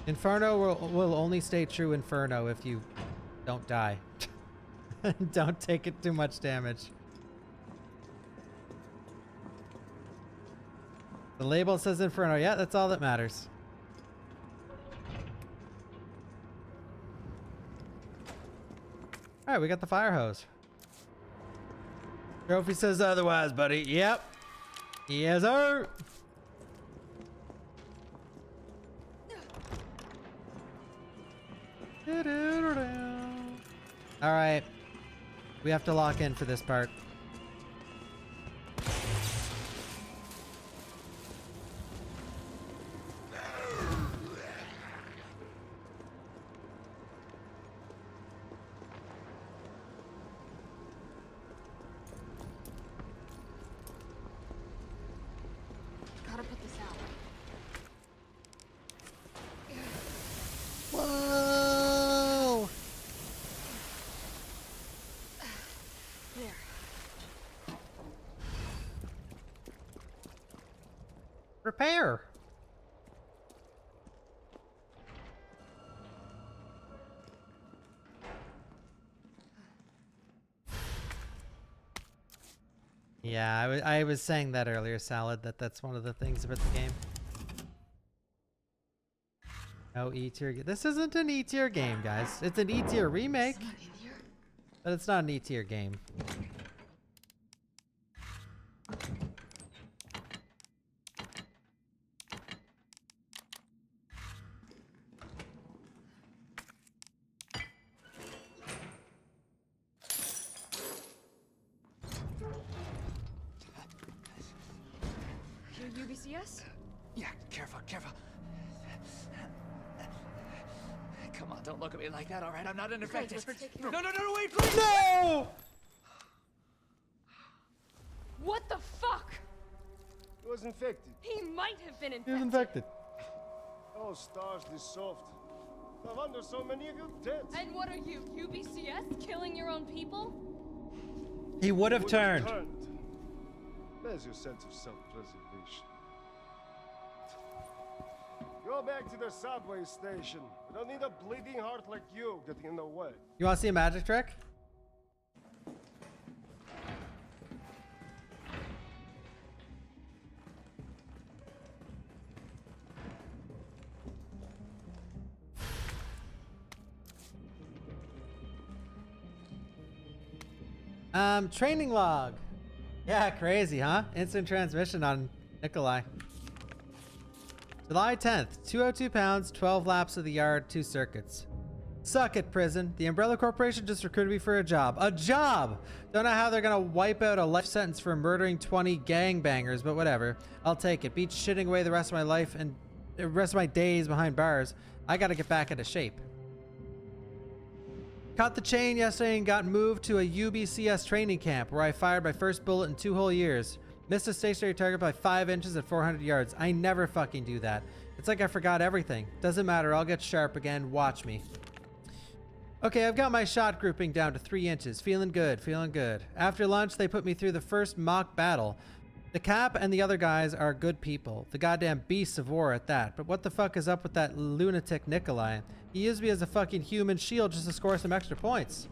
Inferno will only stay true Inferno if you don't die. Don't take it too much damage. The label says Inferno. Yeah, that's all that matters. All right, we got the fire hose. Trophy says otherwise, buddy. Yep. Yes, sir. All right, we have to lock in for this part. Gotta put this out. Whoa! There. Repair. Yeah, I was saying that earlier, Salad, that's one of the things about the game. No E-tier. This isn't an E-tier game, guys. It's an E-tier remake, but it's not an E-tier game. Your UBCS? Yeah, careful, careful. Come on, don't look at me like that, all right? I'm not an infected. No, wait, please! No! What the fuck? He was infected. He might have been He was infected. infected. Oh, stars, this soft. No wonder so many of you dead. And what are you, UBCS? Killing your own people? He would have turned. There's your sense of self-preservation. Go back to the subway station. We don't need a bleeding heart like you getting in the way. You want to see a magic trick? Training log. Yeah, crazy, huh? Instant transmission on Nikolai. July 10th, 202 pounds, 12 laps of the yard, 2 circuits. Suck it, prison. The Umbrella Corporation just recruited me for a job. A job! Don't know how they're gonna wipe out a life sentence for murdering 20 gangbangers, but whatever. I'll take it. Beat shitting away the rest of my life and the rest of my days behind bars. I gotta get back into shape. Caught the chain yesterday and got moved to a UBCS training camp where I fired my first bullet in 2 whole years. Missed a stationary target by 5 inches at 400 yards. I never fucking do that. It's like I forgot everything. Doesn't matter, I'll get sharp again. Watch me. Okay, I've got my shot grouping down to 3 inches. Feeling good, feeling good. After lunch, they put me through the first mock battle. The Cap and the other guys are good people. The goddamn beasts of war at that. But what the fuck is up with that lunatic Nikolai? He used me as a fucking human shield just to score some extra points.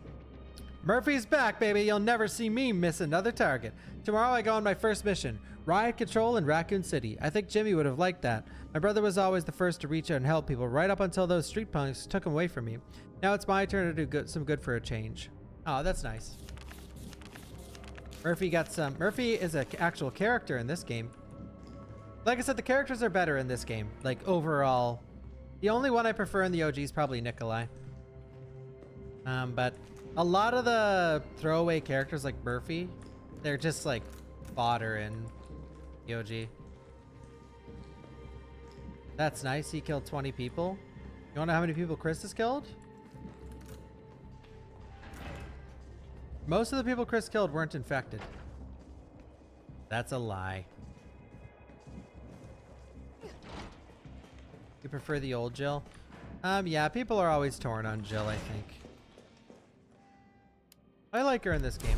Murphy's back, baby. You'll never see me miss another target. Tomorrow I go on my first mission, riot control in Raccoon City. I think Jimmy would have liked that. My brother was always the first to reach out and help people right up until those street punks took him away from me. Now it's my turn to do some good for a change. Oh, that's nice. Murphy got some. Murphy is an actual character in this game. Like I said, the characters are better in this game. Like overall, the only one I prefer in the OG is probably Nikolai. But a lot of the throwaway characters like Murphy, they're just like fodder in the OG. That's nice. He killed 20 people. You want to know how many people Chris has killed? Most of the people Chris killed weren't infected. That's a lie. You prefer the old Jill? Yeah, people are always torn on Jill, I think. I like her in this game.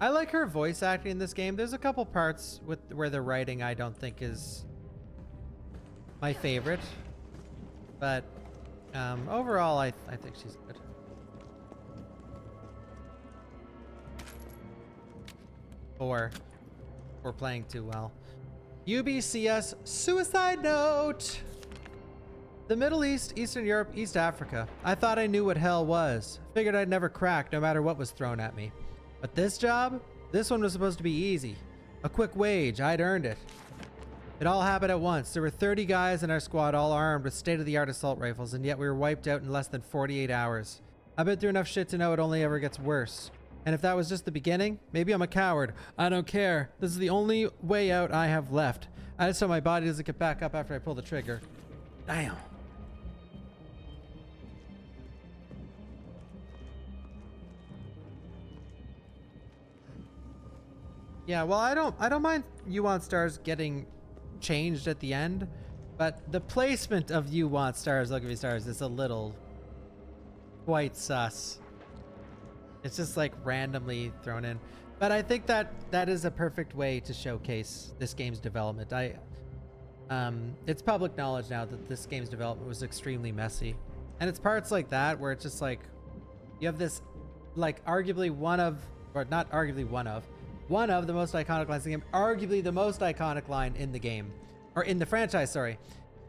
I like her voice acting in this game. There's a couple parts where the writing I don't think is my favorite, but overall I think she's good. Or we're playing too well. UBCS suicide note. The Middle East, Eastern Europe, East Africa. I thought I knew what hell was. Figured I'd never crack no matter what was thrown at me. But this job, this one was supposed to be easy. A quick wage, I'd earned it. It all happened at once. There were 30 guys in our squad all armed with state-of-the-art assault rifles, and yet we were wiped out in less than 48 hours. I've been through enough shit to know it only ever gets worse. And if that was just the beginning, maybe I'm a coward. I don't care. This is the only way out I have left. I just hope my body doesn't get back up after I pull the trigger. Damn. Yeah, well, I don't mind You Want Stars getting changed at the end, but the placement of You Want Stars, Look at Me Stars is a little quite sus. It's just like randomly thrown in. But I think that is a perfect way to showcase this game's development. It's public knowledge now that this game's development was extremely messy. And it's parts like that where it's just like, you have this, like arguably one of the most iconic lines in the game, arguably the most iconic line in the game, or in the franchise, sorry.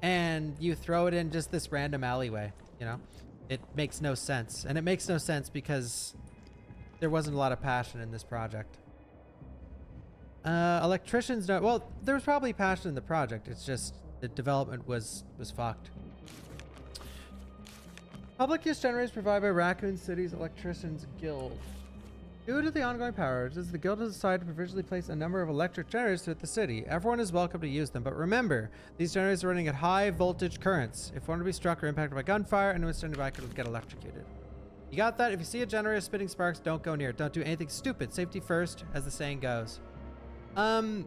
And you throw it in just this random alleyway, you know? It makes no sense. And it makes no sense because there wasn't a lot of passion in this project. Electricians don't, well, there was probably passion in the project. It's just the development was fucked. Public use generators provided by Raccoon City's Electricians Guild. Due to the ongoing power outages, the guild has decided to provisionally place a number of electric generators throughout the city. Everyone is welcome to use them, but remember, these generators are running at high voltage currents. If one were to be struck or impacted by gunfire, anyone standing by could get electrocuted. You got that? If you see a generator spitting sparks, don't go near it. Don't do anything stupid. Safety first, as the saying goes. Your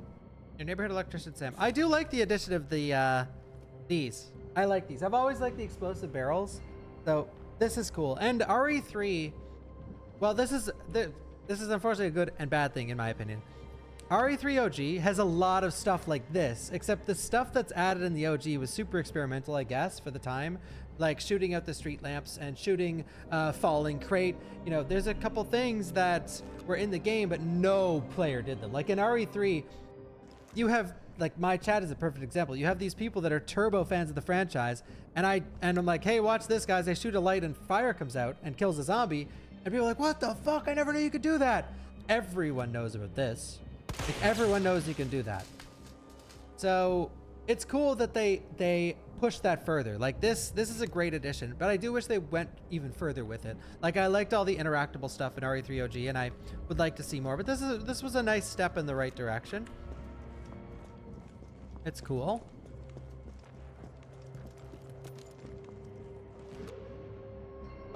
neighborhood electrician Sam. I do like the addition of the these. I like these. I've always liked the explosive barrels, so this is cool. And RE3, well, this is unfortunately a good and bad thing in my opinion. RE3 OG has a lot of stuff like this, except the stuff that's added in the OG was super experimental, I guess, for the time. Like shooting out the street lamps and shooting falling crate. You know, there's a couple things that were in the game, but no player did them. Like in RE3, you have, like my chat is a perfect example. You have these people that are turbo fans of the franchise, and I'm like, hey, watch this, guys. I shoot a light and fire comes out and kills a zombie. And people are like, what the fuck? I never knew you could do that. Everyone knows about this. Like, everyone knows you can do that. So it's cool that they push that further. Like this is a great addition, but I do wish they went even further with it. Like I liked all the interactable stuff in RE3 OG, and I would like to see more, but this was a nice step in the right direction. It's cool.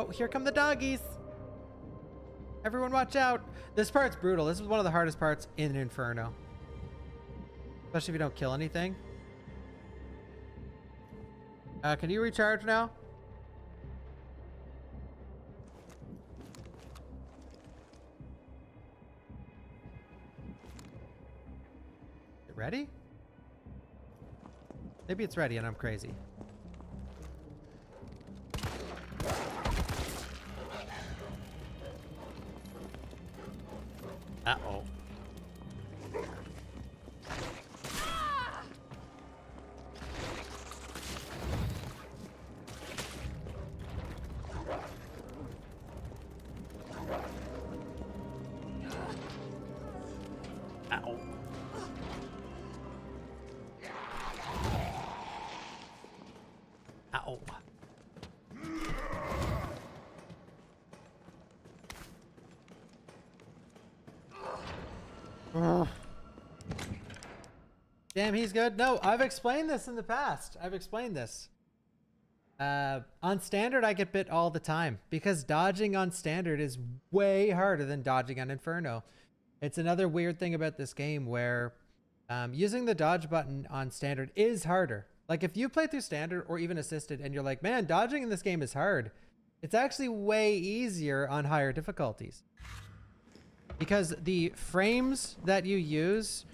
Oh, here come the doggies. Everyone watch out. This part's brutal. This is one of the hardest parts in Inferno. Especially if you don't kill anything. Can you recharge now? You ready? Maybe it's ready and I'm crazy. Uh-oh. Ow. Ow. Ugh. Damn, he's good. No, I've explained this in the past. I've explained this. On standard, I get bit all the time because dodging on standard is way harder than dodging on Inferno. It's another weird thing about this game where using the dodge button on standard is harder. Like if you play through standard or even assisted and you're like, man, dodging in this game is hard. It's actually way easier on higher difficulties. Because the frames that you use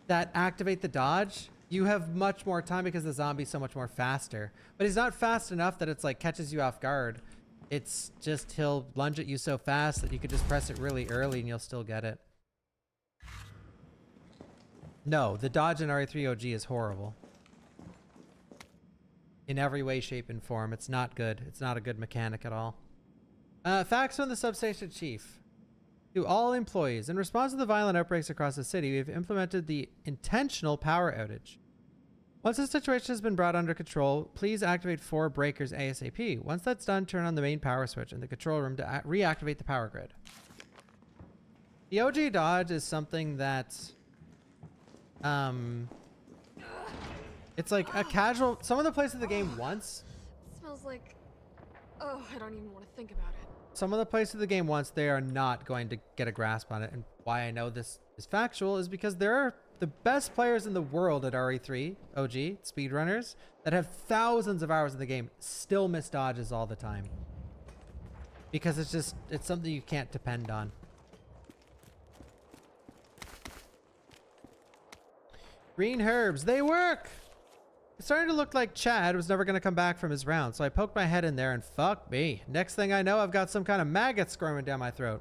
that activate the dodge, you have much more time because the zombie's so much more faster. But he's not fast enough that it's like catches you off guard. It's just he'll lunge at you so fast that you could just press it really early and you'll still get it. No, the dodge in RE3 OG is horrible. In every way, shape, and form. It's not good. It's not a good mechanic at all. Facts from the Substation Chief. To all employees, in response to the violent outbreaks across the city, we've implemented the intentional power outage. Once the situation has been brought under control, please activate 4 breakers ASAP. Once that's done, turn on the main power switch in the control room to reactivate the power grid. The OG dodge is something that it's like a casual, some of the places the game wants. It smells like, oh, I don't even want to think about it. Some of the places the game wants, they are not going to get a grasp on it. And why I know this is factual is because there are the best players in the world at RE3 OG, speedrunners, that have thousands of hours in the game, still miss dodges all the time. Because it's something you can't depend on. Green herbs, they work! It's starting to look like Chad was never going to come back from his round, so I poked my head in there and fuck me. Next thing I know, I've got some kind of maggot squirming down my throat.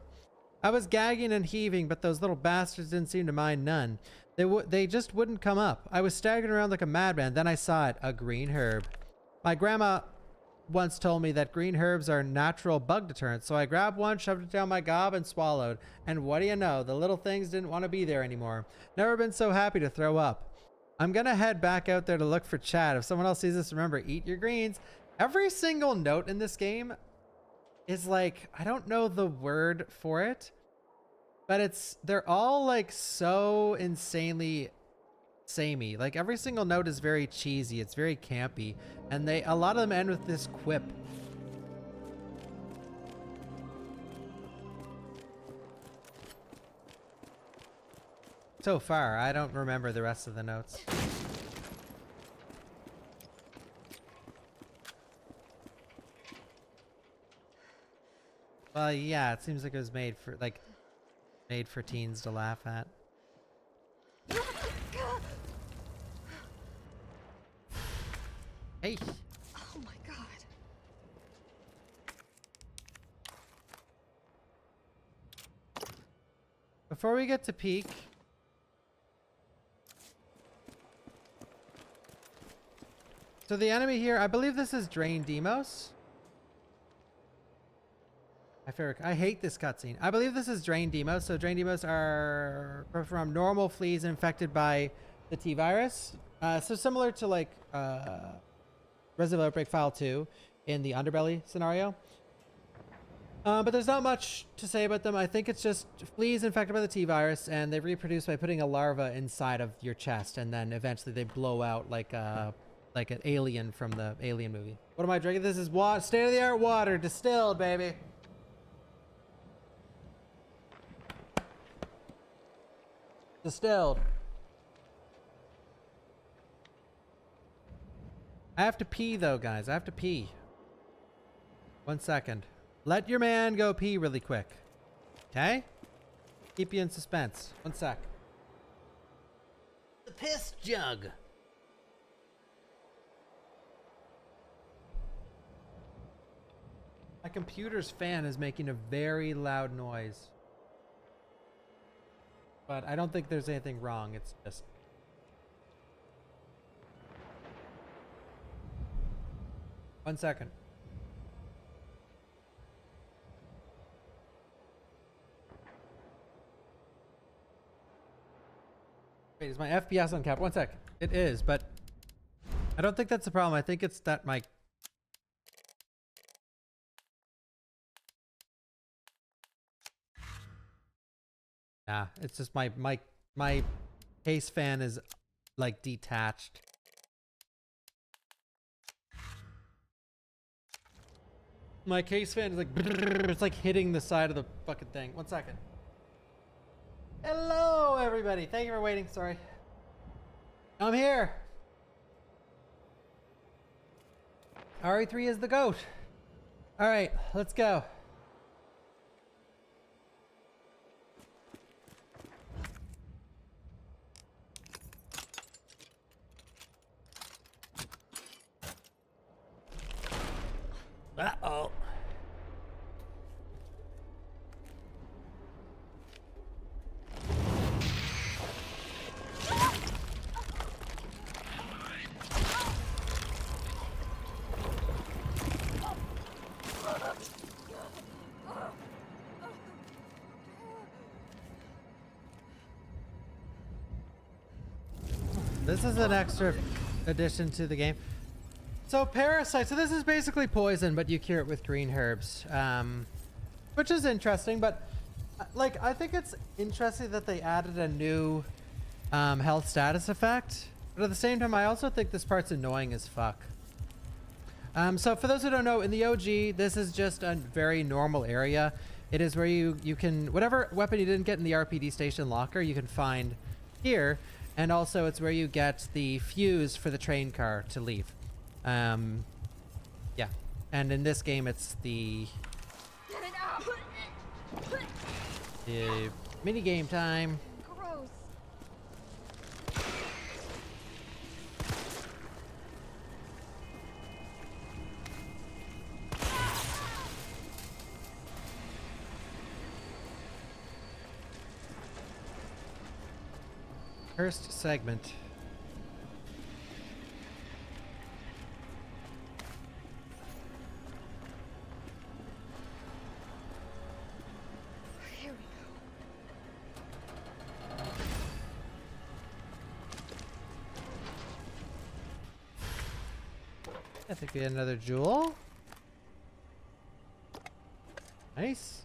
I was gagging and heaving, but those little bastards didn't seem to mind none. They just wouldn't come up. I was staggering around like a madman, then I saw it, a green herb. My grandma once told me that green herbs are natural bug deterrents, so I grabbed one, shoved it down my gob, and swallowed. And what do you know, the little things didn't want to be there anymore. Never been so happy to throw up. I'm gonna head back out there to look for Chad. If someone else sees this, remember, eat your greens. Every single note in this game is like, I don't know the word for it, but they're all like so insanely samey. Like every single note is very cheesy. It's very campy. And a lot of them end with this quip. So far, I don't remember the rest of the notes. Well, yeah, it seems like it was made for teens to laugh at. Hey. Oh my god. Before we get to peak, so the enemy here, I believe this is Drain Demos. I hate this cutscene. I believe this is Drain Demos. So Drain Demos are from normal fleas infected by the T-Virus. So similar to like Resident Evil Outbreak File 2 in the Underbelly scenario. But there's not much to say about them. I think it's just fleas infected by the T-Virus, and they reproduce by putting a larva inside of your chest, and then eventually they blow out like an alien from the Alien movie. What am I drinking? This is state-of-the-art water, distilled, baby. Distilled. I have to pee though, guys. I have to pee. 1 second. Let your man go pee really quick. Okay? Keep you in suspense. 1 sec. The piss jug. My computer's fan is making a very loud noise. But I don't think there's anything wrong. It's just... One second. Wait, is my FPS on cap? One sec. It is, but I don't think that's the problem. I think it's that my... Nah, it's just my case fan is like detached. My case fan is like, it's like hitting the side of the fucking thing. One second. Hello, everybody. Thank you for waiting. Sorry. I'm here. RE3 is the GOAT. All right, let's go. Uh-oh. This is an extra addition to the game. So parasite, so this is basically poison, but you cure it with green herbs, which is interesting, but like, I think it's interesting that they added a new health status effect, but at the same time, I also think this part's annoying as fuck. So for those who don't know, in the OG, this is just a very normal area. It is where you can, whatever weapon you didn't get in the RPD station locker, you can find here, and also it's where you get the fuse for the train car to leave. Yeah, and in this game it's the mini game time. Gross. First segment. Here we go. I think we had another jewel. Nice.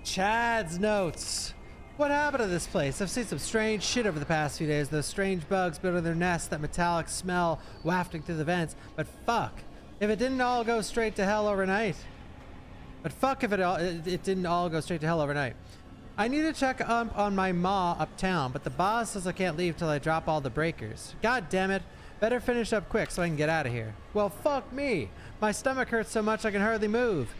Chad's notes. What happened to this place? I've seen some strange shit over the past few days. Those strange bugs building their nests, that metallic smell wafting through the vents. But fuck, if it didn't all go straight to hell overnight. It didn't all go straight to hell overnight. I need to check up on my ma uptown, but the boss says I can't leave till I drop all the breakers. God damn it. Better finish up quick so I can get out of here. Well, fuck me. My stomach hurts so much I can hardly move.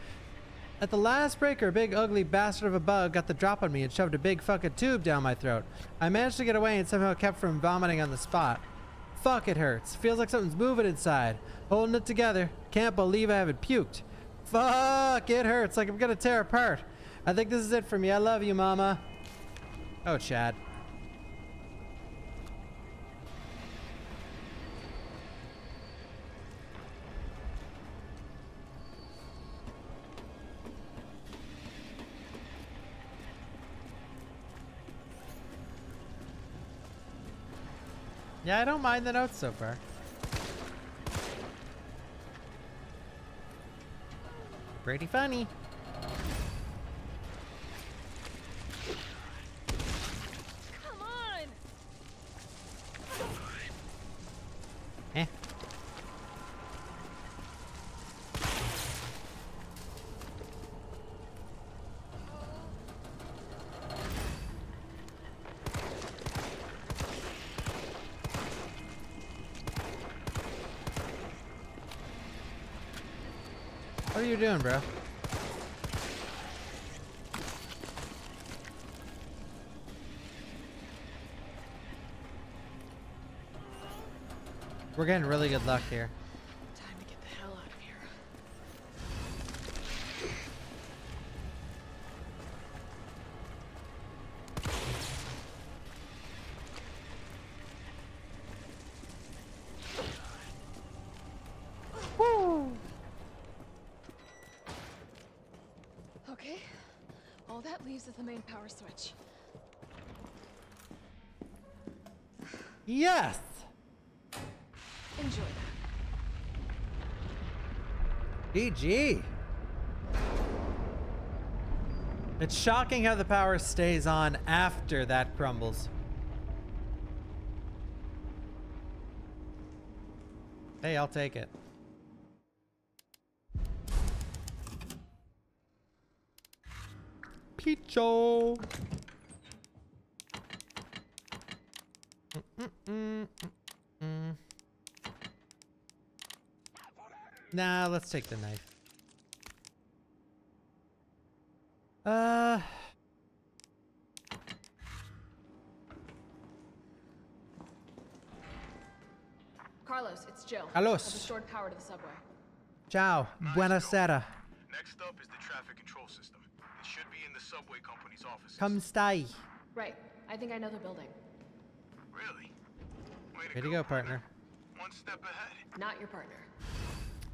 At the last breaker, a big ugly bastard of a bug got the drop on me and shoved a big fucking tube down my throat. I managed to get away and somehow kept from vomiting on the spot. Fuck, it hurts. Feels like something's moving inside. Holding it together. Can't believe I haven't puked. Fuck, it hurts like I'm gonna tear apart. I think this is it for me. I love you, mama. Oh, Chad. Yeah, I don't mind the notes so far. Pretty funny. Come on. Eh. What are you doing, bro? We're getting really good luck here. Time to get the hell out of here. Woo! Okay. All that leaves is the main power switch. Yes! Enjoy that. GG. It's shocking how the power stays on after that crumbles. Hey, I'll take it. Picho. Nah, let's take the knife. Carlos, it's Jill. Carlos. I've restored power to the subway. Ciao. Buonasera. Next up is the traffic control system. It should be in the subway company's offices. Come stai. Right. I think I know the building. Really? Way to go, partner. One step ahead. Not your partner.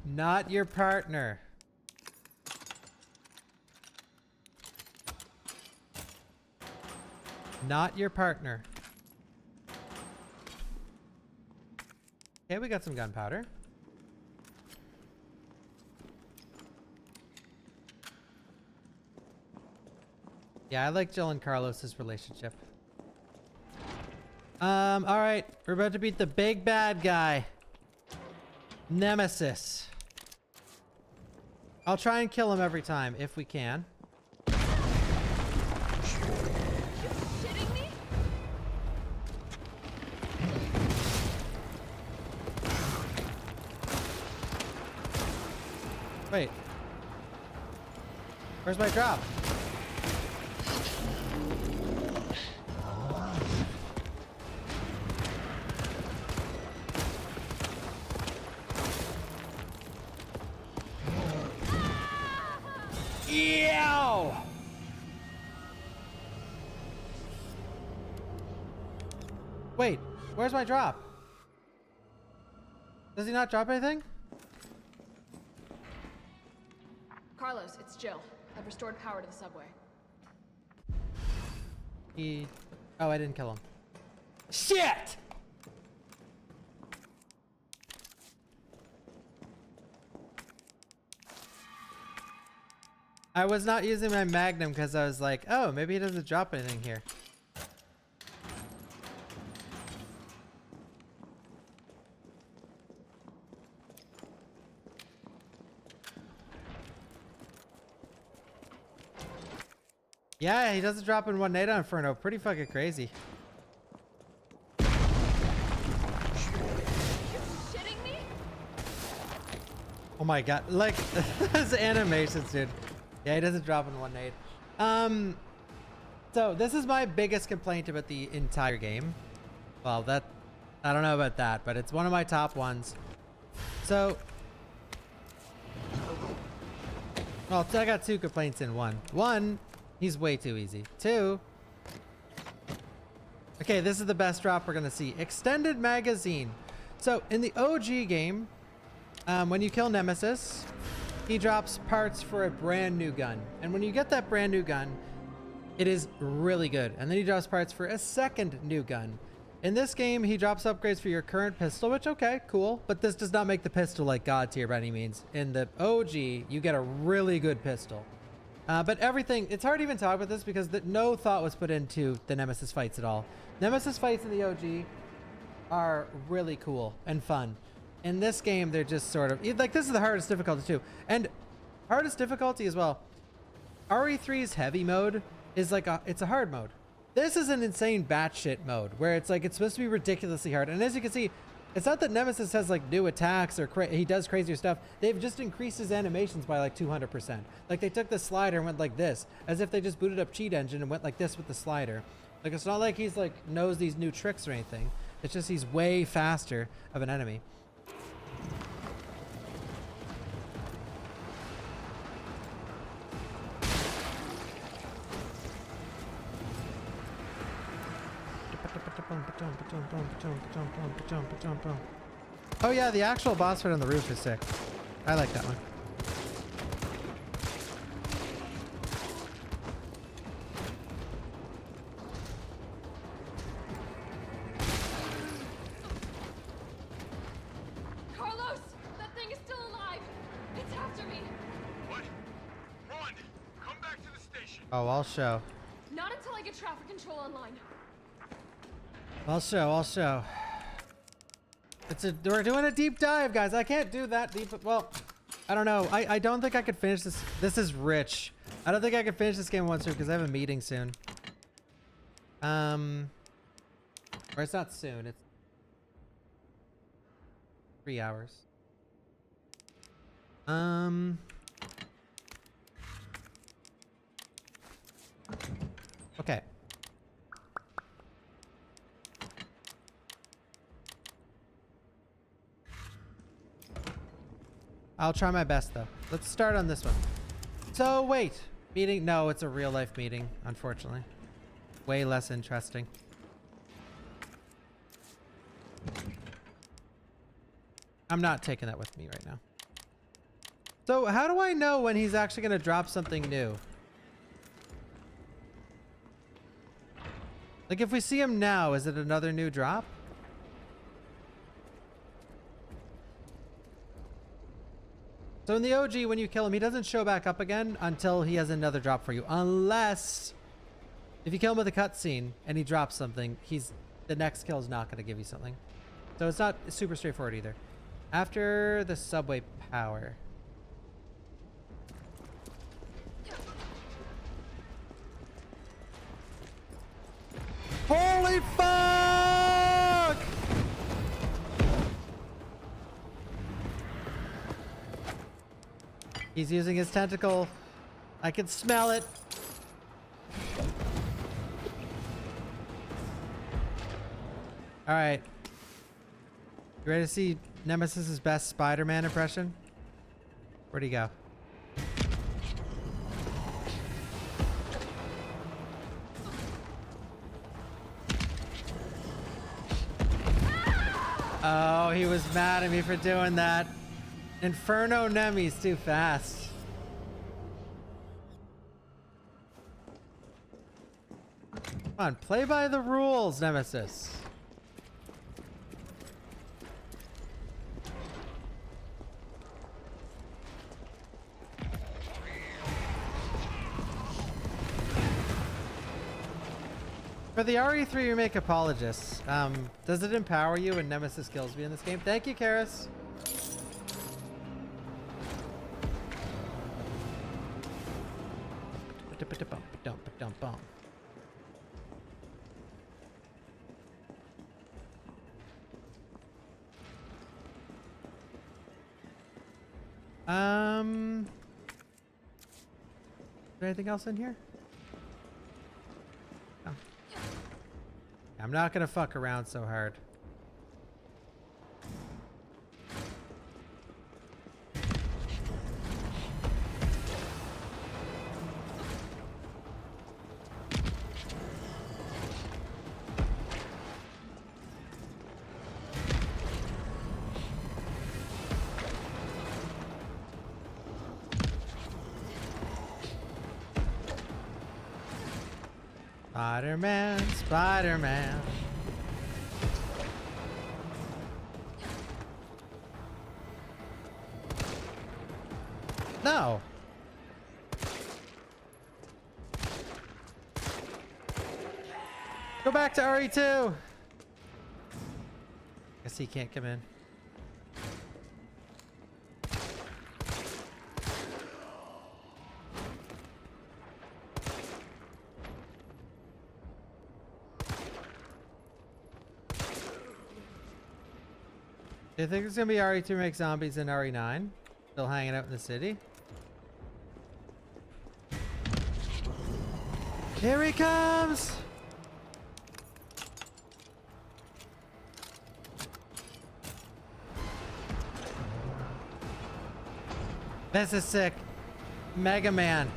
Not your partner. Not your partner. Okay, we got some gunpowder. Yeah, I like Jill and Carlos's relationship. All right, we're about to beat the big bad guy, Nemesis. I'll try and kill him every time if we can. Shitting me? Wait. Where's my drop? Ew! Wait, where's my drop? Does he not drop anything? Carlos, it's Jill. I've restored power to the subway. Oh, I didn't kill him. Shit! I was not using my magnum because I was like, oh, maybe he doesn't drop anything here. Yeah, he doesn't drop in one NATO Inferno. Pretty fucking crazy. Shitting me? Oh my god, like those animations, dude. Yeah, he doesn't drop in one nade. So this is my biggest complaint about the entire game. Well, that I don't know about that, but it's one of my top ones. So, well, I got two complaints in one. One, he's way too easy. Two, okay, this is the best drop we're gonna see. Extended magazine. So in the OG game, when you kill Nemesis, he drops parts for a brand new gun. And when you get that brand new gun, it is really good. And then he drops parts for a second new gun. In this game, he drops upgrades for your current pistol, which, okay, cool. But this does not make the pistol like God tier by any means. In the OG, you get a really good pistol. But everything, it's hard to even talk about this because no thought was put into the Nemesis fights at all. Nemesis fights in the OG are really cool and fun. In this game, they're just sort of like, this is the hardest difficulty too, and hardest difficulty as well. RE3's heavy mode is like it's a hard mode. This is an insane batshit mode where it's like it's supposed to be ridiculously hard, and as you can see, It's not that Nemesis has like new attacks or he does crazier stuff. They've just increased his animations by like 200%. Like they took the slider and went like this, as if they just booted up Cheat Engine and went like this with the slider. Like it's not like he's like knows these new tricks or anything. It's just he's way faster of an enemy. Oh yeah, the actual boss fight on the roof is sick. I like that one. Carlos, that thing is still alive. It's after me. What? Run! Come back to the station. Oh, I'll show. Not until I get traffic control online. I'll show. We're doing a deep dive, guys. I can't do that deep. Well, I don't know. I don't think I could finish this. This is rich. I don't think I could finish this game once because I have a meeting soon. Or it's not soon. It's 3 hours. Okay. I'll try my best though. Let's start on this one. So wait, meeting? No, it's a real life meeting, unfortunately. Way less interesting. I'm not taking that with me right now. So how do I know when he's actually going to drop something new? Like if we see him now, is it another new drop? So in the OG, when you kill him, he doesn't show back up again until he has another drop for you. Unless if you kill him with a cutscene and he drops something, the next kill is not going to give you something. So it's not super straightforward either. After the subway power. Holy fuck! He's using his tentacle. I can smell it. All right. You ready to see Nemesis's best Spider-Man impression? Where'd he go? Oh, he was mad at me for doing that. Inferno Nemi's too fast. Come on, play by the rules, Nemesis. For the RE3 Remake apologists, does it empower you when Nemesis kills me in this game? Thank you, Karis. Is there anything else in here? No. I'm not gonna fuck around so hard. Spider-Man, Spider-Man. No. Go back to RE2. Guess he can't come in. Do you think it's gonna be RE2 Remake Zombies and RE9? Still hanging out in the city? Here he comes! This is sick. Mega Man.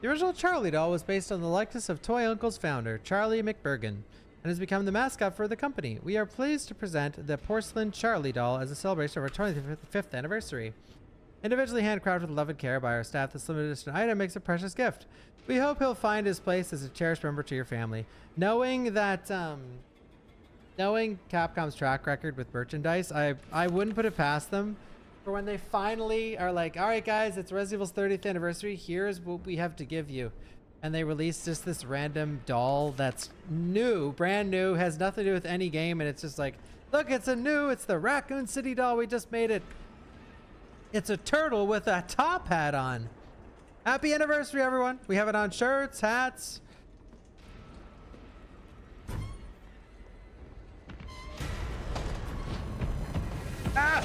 The original Charlie doll was based on the likeness of Toy Uncle's founder, Charlie McBurgan, and has become the mascot for the company. We are pleased to present the porcelain Charlie doll as a celebration of our 25th anniversary. Individually handcrafted with love and care by our staff, this limited edition item makes a precious gift. We hope he'll find his place as a cherished member to your family. Knowing that, knowing Capcom's track record with merchandise, I wouldn't put it past them for when they finally are like, all right, guys, it's Resident Evil's 30th anniversary. Here's what we have to give you. And they release just this random doll that's new, brand new, has nothing to do with any game. And it's just like, look, it's the Raccoon City doll. We just made it. It's a turtle with a top hat on. Happy anniversary, everyone. We have it on shirts, hats. Ah!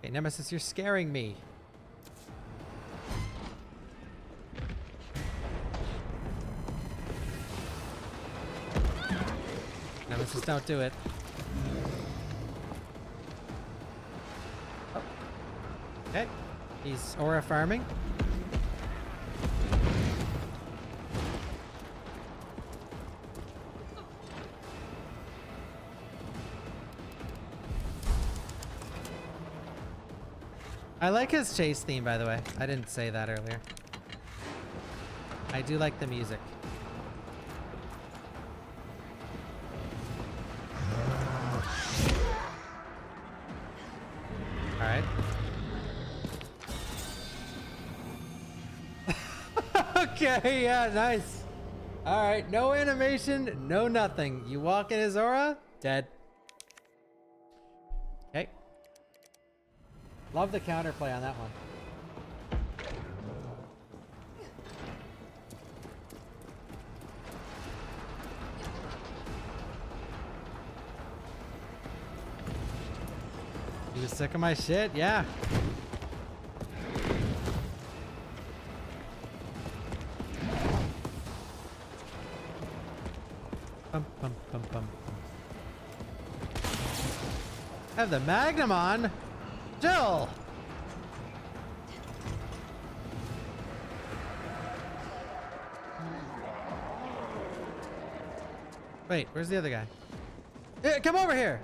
Okay, Nemesis, you're scaring me. Nemesis, don't do it. Oh. Okay, he's aura farming. I like his chase theme, by the way. I didn't say that earlier. I do like the music. All right. Okay, yeah, nice. All right, no animation, no nothing. You walk in his aura, dead. Okay. Love the counterplay on that one. You was sick of my shit? Yeah. Bum, bum, bum, bum. Have the Magnum on. Jill! Wait, where's the other guy? Hey, come over here!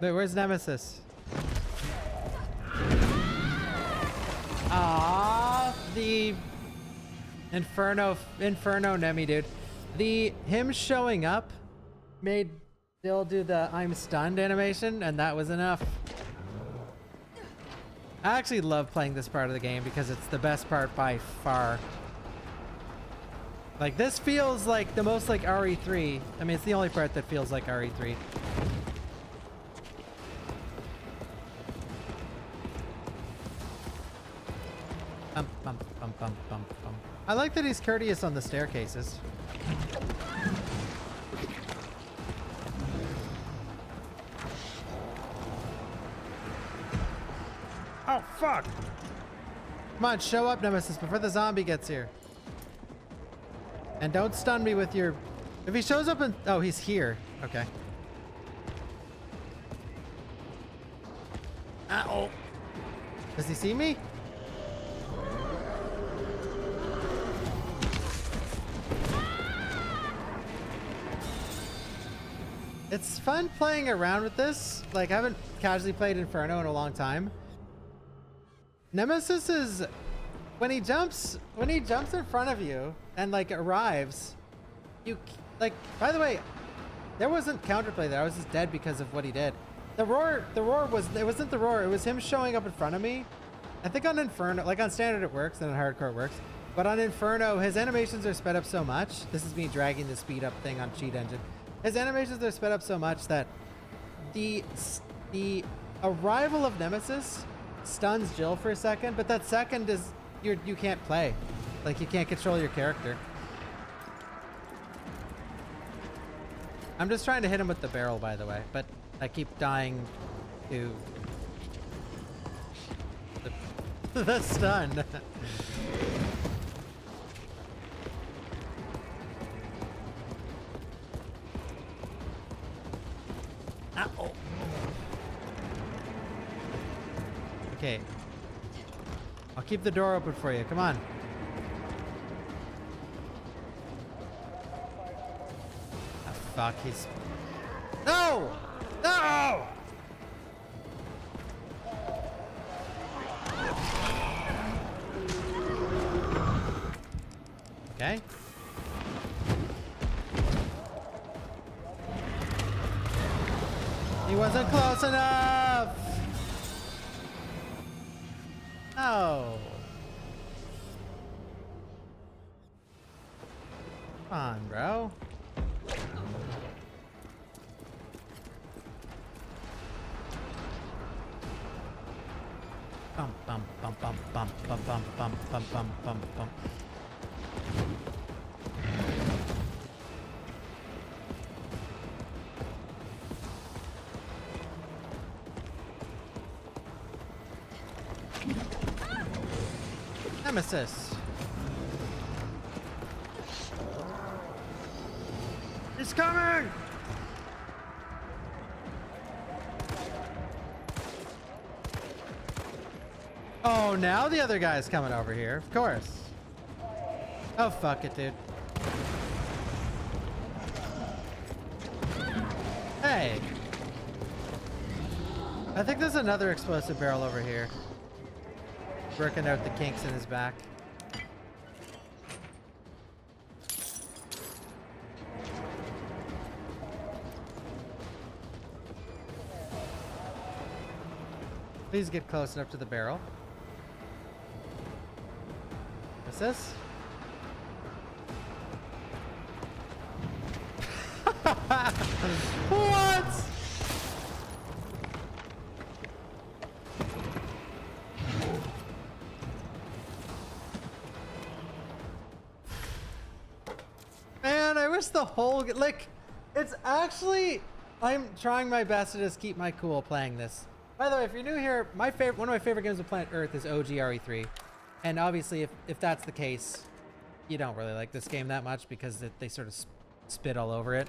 Wait, where's Nemesis? Ah, the Inferno Nemi, dude. Him showing up made Dill do the I'm stunned animation, and that was enough. I actually love playing this part of the game because it's the best part by far. Like, this feels like the most like RE3. I mean, it's the only part that feels like RE3. Bum, bum, bum, bum, bum, bum. I like that he's courteous on the staircases. Oh, fuck! Come on, show up, Nemesis, before the zombie gets here. And don't stun me with your... If he shows up and... Oh, he's here. Okay. Uh-oh. Does he see me? It's fun playing around with this. Like, I haven't casually played Inferno in a long time. Nemesis is... When he jumps in front of you and, like, arrives, you... Like, by the way, there wasn't counterplay there. I was just dead because of what he did. The roar was... It wasn't the roar. It was him showing up in front of me. I think on Inferno... Like, on Standard it works and on Hardcore it works. But on Inferno, his animations are sped up so much. This is me dragging the speed up thing on Cheat Engine. His animations are sped up so much that the arrival of Nemesis stuns Jill for a second, but that second is you can't play. Like, you can't control your character. I'm just trying to hit him with the barrel, by the way, but I keep dying to the stun. Ow. Okay. I'll keep the door open for you. Come on. Ah, fuck, he's... No! No! Okay. He wasn't close enough! Oh. Come on, bro. Bum bum bum bum bum bum bum bum bum bum bum bum. Nemesis. It's coming! Oh, now the other guy's coming over here. Of course. Oh, fuck it, dude. Hey. I think there's another explosive barrel over here. Working out the kinks in his back. Please get close enough to the barrel. What's this? What? Man, I wish the whole like it's actually I'm trying my best to just keep my cool playing this. By the way, if you're new here, one of my favorite games of Planet Earth is OG RE3. And obviously if that's the case, you don't really like this game that much because they sort of spit all over it.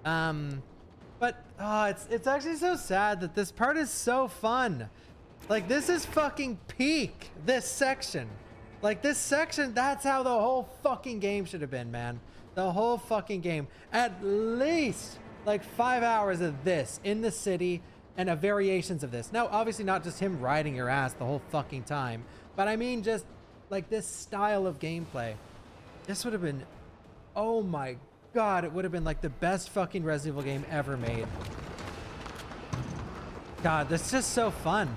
But it's actually so sad that this part is so fun. Like, this is fucking peak, this section. Like, this section, that's how the whole fucking game should have been, man. The whole fucking game. At least, like, 5 hours of this in the city and variations of this. Now, obviously not just him riding your ass the whole fucking time, but I mean just, like, this style of gameplay. This would have been, oh my God, it would have been like the best fucking Resident Evil game ever made. God, this is just so fun.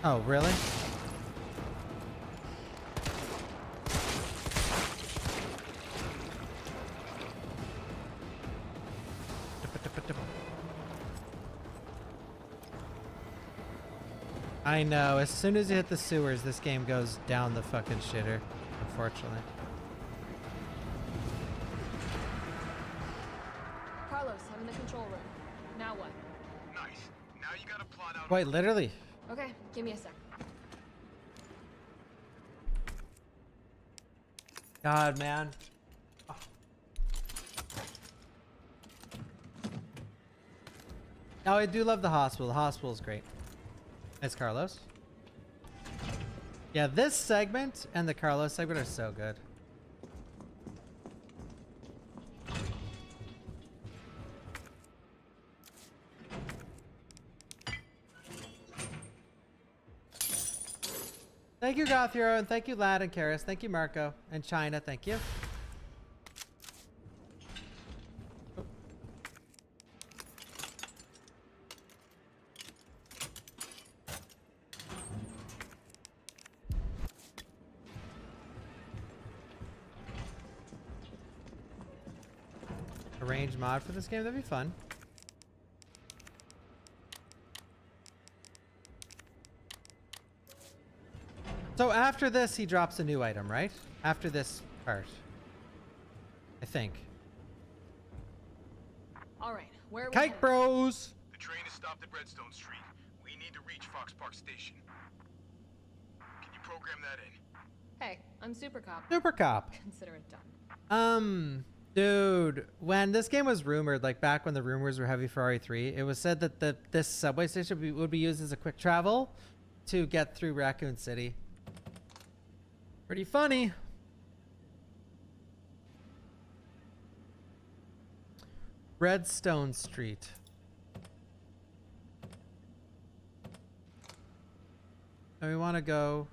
Oh, really? I know, as soon as you hit the sewers, this game goes down the fucking shitter, unfortunately. Carlos, I'm in the control room. Now what? Nice. Now you gotta plot out. Wait, literally. Okay, give me a sec. God, man. Oh. Oh, I do love the hospital. The hospital is great. It's Carlos. Yeah, this segment and the Carlos segment are so good. Thank you, Goth Hero, and thank you, Lad and Karis. Thank you, Marco and China. Thank you. Arrange mod for this game, that'd be fun. So after this, he drops a new item, right? After this part. I think. All right, where are we Kite headed? Bros! The train is stopped at Redstone Street. We need to reach Fox Park Station. Can you program that in? Hey, I'm Super Cop. Super Cop. Consider it done. Dude, when this game was rumored, like back when the rumors were heavy for RE3, it was said that this subway station would be used as a quick travel to get through Raccoon City. Pretty funny. Redstone Street. And we want to go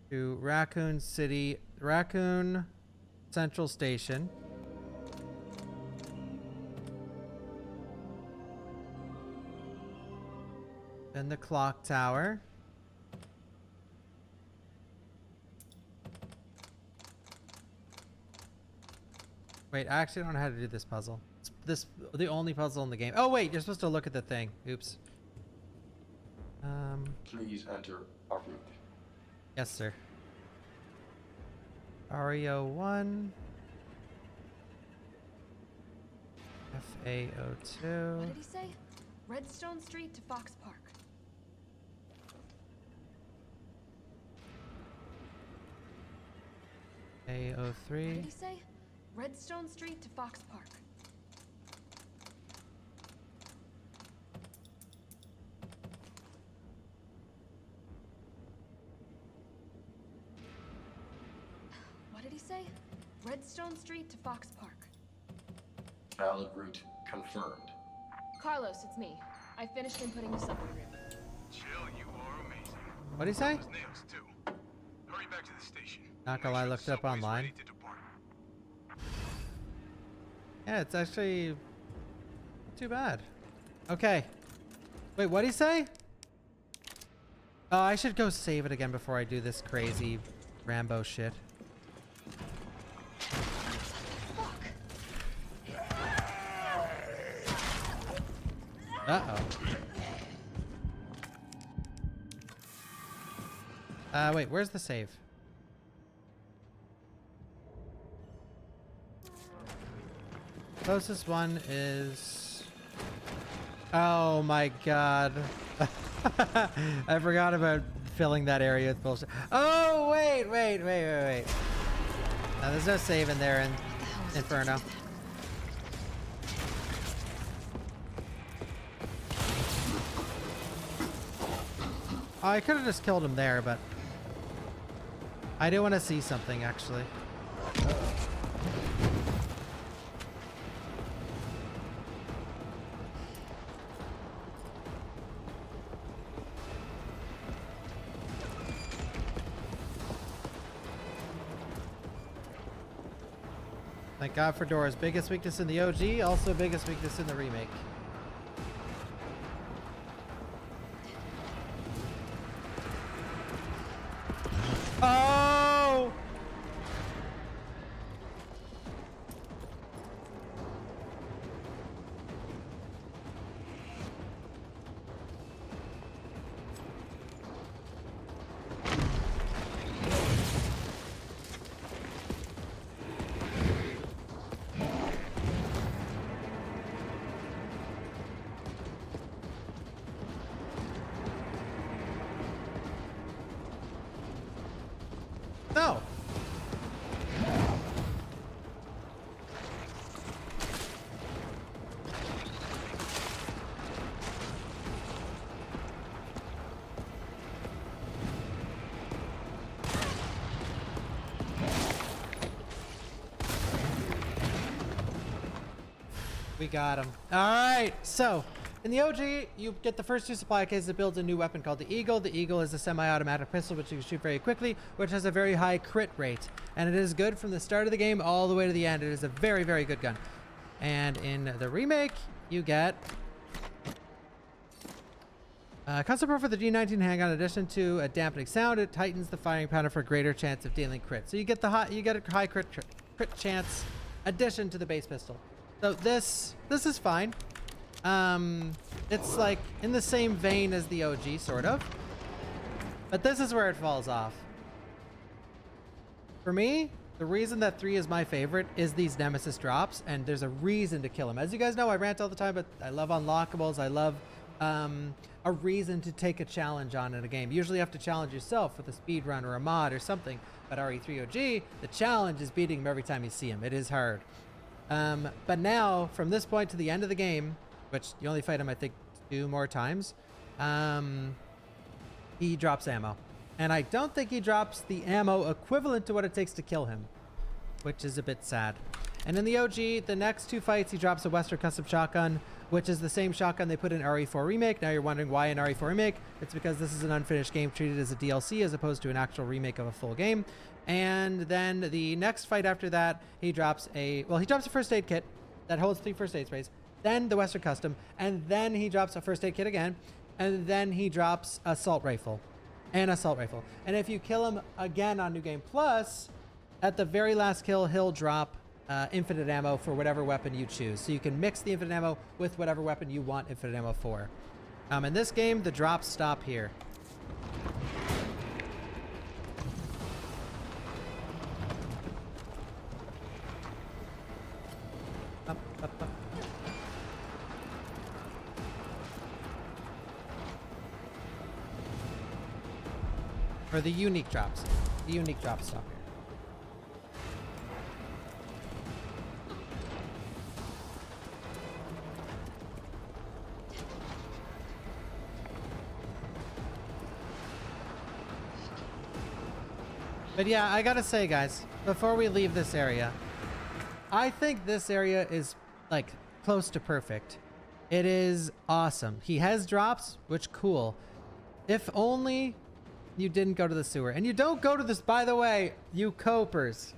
to Raccoon City, Raccoon Central Station. Then the clock tower. Wait, I actually don't know how to do this puzzle. It's the only puzzle in the game. Oh wait, you're supposed to look at the thing. Oops. Please enter a route. Yes, sir. REO1. FAO2. What did he say? Redstone Street to Fox Park. AO3. What did he say? Redstone Street to Fox Park. What did he say? Redstone Street to Fox Park. Valid route confirmed. Carlos, it's me. I finished inputting the subway route. Chill, you are amazing. What'd he say? That was nails, too. Hurry back to the station. Not gonna lie, I looked it up Subway's online. ready to depart. Yeah, it's actually not too bad. Okay. Wait, what'd he say? Oh, I should go save it again before I do this crazy Rambo shit. Uh-oh. Wait, where's the save? Closest one is... Oh my god. I forgot about filling that area with bullshit. Oh, wait. No, there's no save in there in Inferno. Oh, I could have just killed him there, but I do want to see something, actually. Thank God for doors. Biggest weakness in the OG, also biggest weakness in the remake. Oh! No. We got him. All right, so in the OG, you get the first two supply cases that builds a new weapon called the Eagle. The Eagle is a semi-automatic pistol which you can shoot very quickly, which has a very high crit rate. And it is good from the start of the game all the way to the end. It is a very, very good gun. And in the remake, you get custom pro for the G19 handgun. In addition to a dampening sound, it tightens the firing pattern for a greater chance of dealing crit. So you get a high crit chance addition to the base pistol. So this is fine. It's like in the same vein as the OG, sort of. But this is where it falls off. For me, the reason that 3 is my favorite is these Nemesis drops, and there's a reason to kill them. As you guys know, I rant all the time, but I love unlockables. I love a reason to take a challenge on in a game. Usually you have to challenge yourself with a speed run or a mod or something. But RE3 OG, the challenge is beating him every time you see him. It is hard. But now, from this point to the end of the game, which you only fight him, I think, 2 more times, he drops ammo. And I don't think he drops the ammo equivalent to what it takes to kill him, which is a bit sad. And in the OG, the next 2 fights, he drops a Western Custom Shotgun, which is the same shotgun they put in RE4 Remake. Now you're wondering why in RE4 Remake? It's because this is an unfinished game treated as a DLC as opposed to an actual remake of a full game. And then the next fight after that, he drops a first aid kit that holds 3 first aid sprays, then the Western Custom, and then he drops a first aid kit again, and then he drops assault rifle. And assault rifle. And if you kill him again on New Game Plus, at the very last kill, he'll drop infinite ammo for whatever weapon you choose. So you can mix the infinite ammo with whatever weapon you want infinite ammo for. In this game, the drops stop here. Up, up, up. Or the unique drops. The unique drops stop here. But yeah, I gotta say, guys, before we leave this area, I think this area is like close to perfect. It is awesome. He has drops, which cool. If only you didn't go to the sewer. And you don't go to this, by the way, you copers.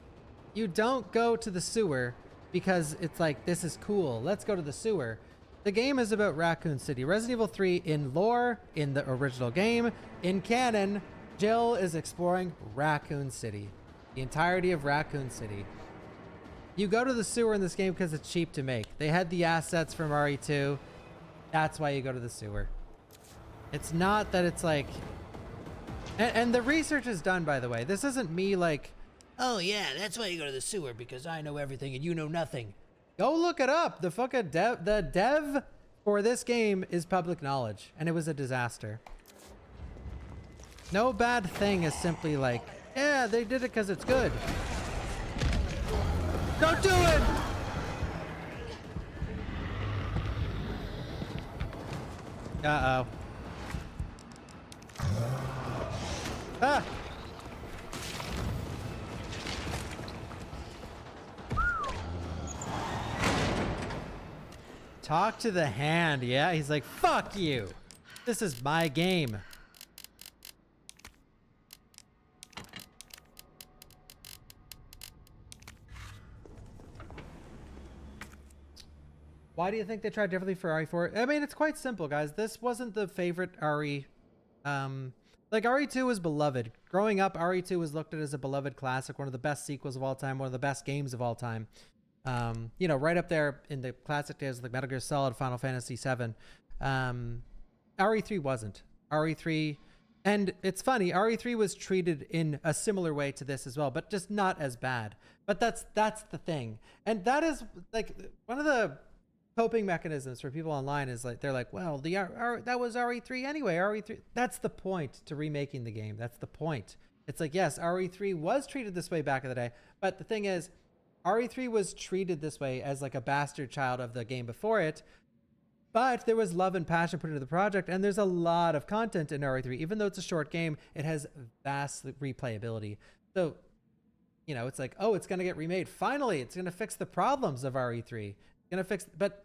You don't go to the sewer because it's like, this is cool. Let's go to the sewer. The game is about Raccoon City. Resident Evil 3 in lore, in the original game, in canon, Jill is exploring Raccoon City. The entirety of Raccoon City. You go to the sewer in this game because it's cheap to make. They had the assets from RE2. That's why you go to the sewer. It's not that it's like... And the research is done, by the way. This isn't me like, oh yeah, that's why you go to the sewer, because I know everything and you know nothing. Go look it up. The fucking dev for this game is public knowledge, and it was a disaster. No bad thing is simply like, yeah, they did it because it's good. Don't do it! Uh-oh. Ah! Talk to the hand, yeah? He's like, fuck you! This is my game. Why do you think they tried differently for RE4? I mean, it's quite simple, guys. This wasn't the favorite RE. Like, RE2 was beloved. Growing up, RE2 was looked at as a beloved classic, one of the best sequels of all time, one of the best games of all time. You know, right up there in the classic days of like Metal Gear Solid, Final Fantasy VII. RE3 wasn't. RE3, and it's funny, RE3 was treated in a similar way to this as well, but just not as bad. But that's the thing. And that is like one of the coping mechanisms for people online is like, they're like, well, that was RE3 anyway. RE3, that's the point to remaking the game. That's the point. It's like, yes, RE3 was treated this way back in the day, but the thing is, RE3 was treated this way as like a bastard child of the game before it, but there was love and passion put into the project, and there's a lot of content in RE3. Even though it's a short game, it has vast replayability. So, you know, it's like, oh, it's going to get remade. Finally, it's going to fix the problems of RE3. But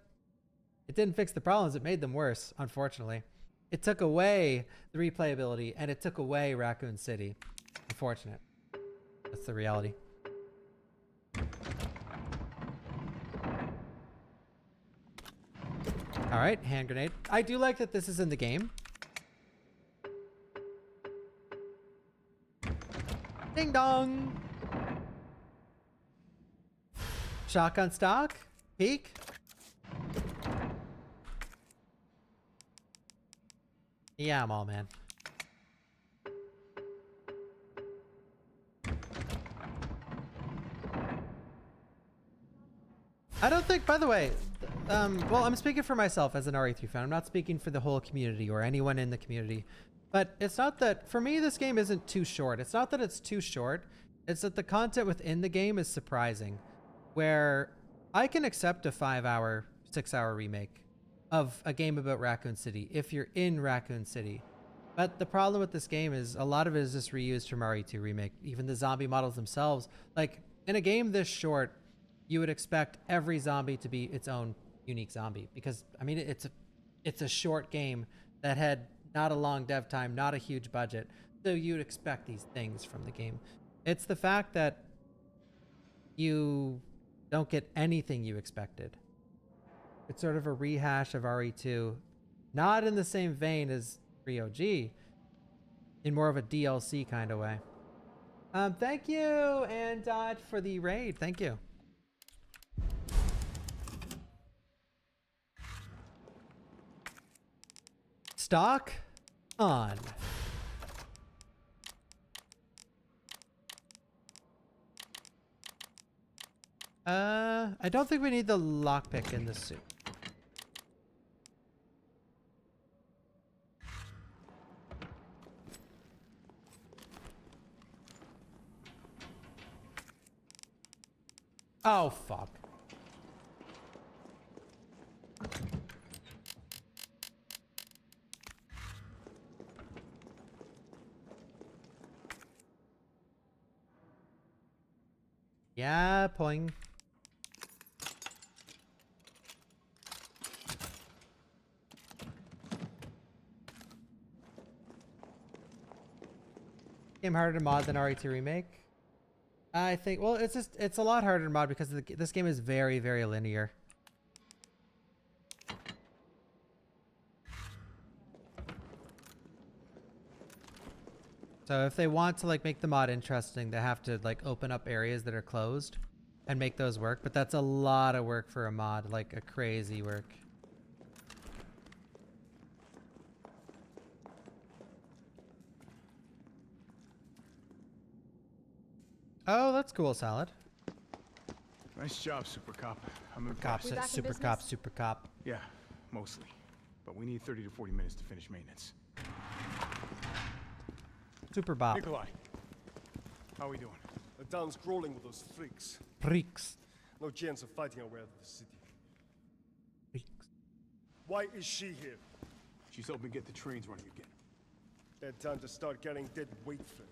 it didn't fix the problems. It made them worse, unfortunately. It took away the replayability, and it took away Raccoon City. Unfortunate. That's the reality. All right, hand grenade. I do like that this is in the game. Ding dong. Shotgun stock. Peek. Yeah, I'm all man. I don't think, by the way, well, I'm speaking for myself as an RE3 fan. I'm not speaking for the whole community or anyone in the community. But it's not that, for me, this game isn't too short. It's not that it's too short. It's that the content within the game is surprising. Where I can accept a 5-hour, 6-hour remake of a game about Raccoon City if you're in Raccoon City. But the problem with this game is a lot of it is just reused from RE2 Remake. Even the zombie models themselves. Like, in a game this short, you would expect every zombie to be its own unique zombie. Because, I mean, it's a short game that had not a long dev time, not a huge budget. So you'd expect these things from the game. It's the fact that you don't get anything you expected. It's sort of a rehash of RE2, not in the same vein as 3OG, in more of a DLC kind of way. Thank you, and Dodge, for the raid. Thank you. Stock on. I don't think we need the lockpick in this suit. Oh, fuck. Yeah, poing. Game harder to mod than RE2 Remake. I think, well, it's a lot harder to mod because this game is very, very linear. So if they want to like make the mod interesting, they have to like open up areas that are closed and make those work. But that's a lot of work for a mod, like a crazy work. Oh, that's cool, Salad. Nice job, Super Cop. I'm Cop, impressed. Super Cop, Super Cop. Yeah, mostly. But we need 30 to 40 minutes to finish maintenance. Super Bob. Nikolai, how are we doing? The town's crawling with those freaks. Freaks. No chance of fighting our way out of the city. Freaks. Why is she here? She's helping get the trains running again. Bad time to start carrying dead weight for her.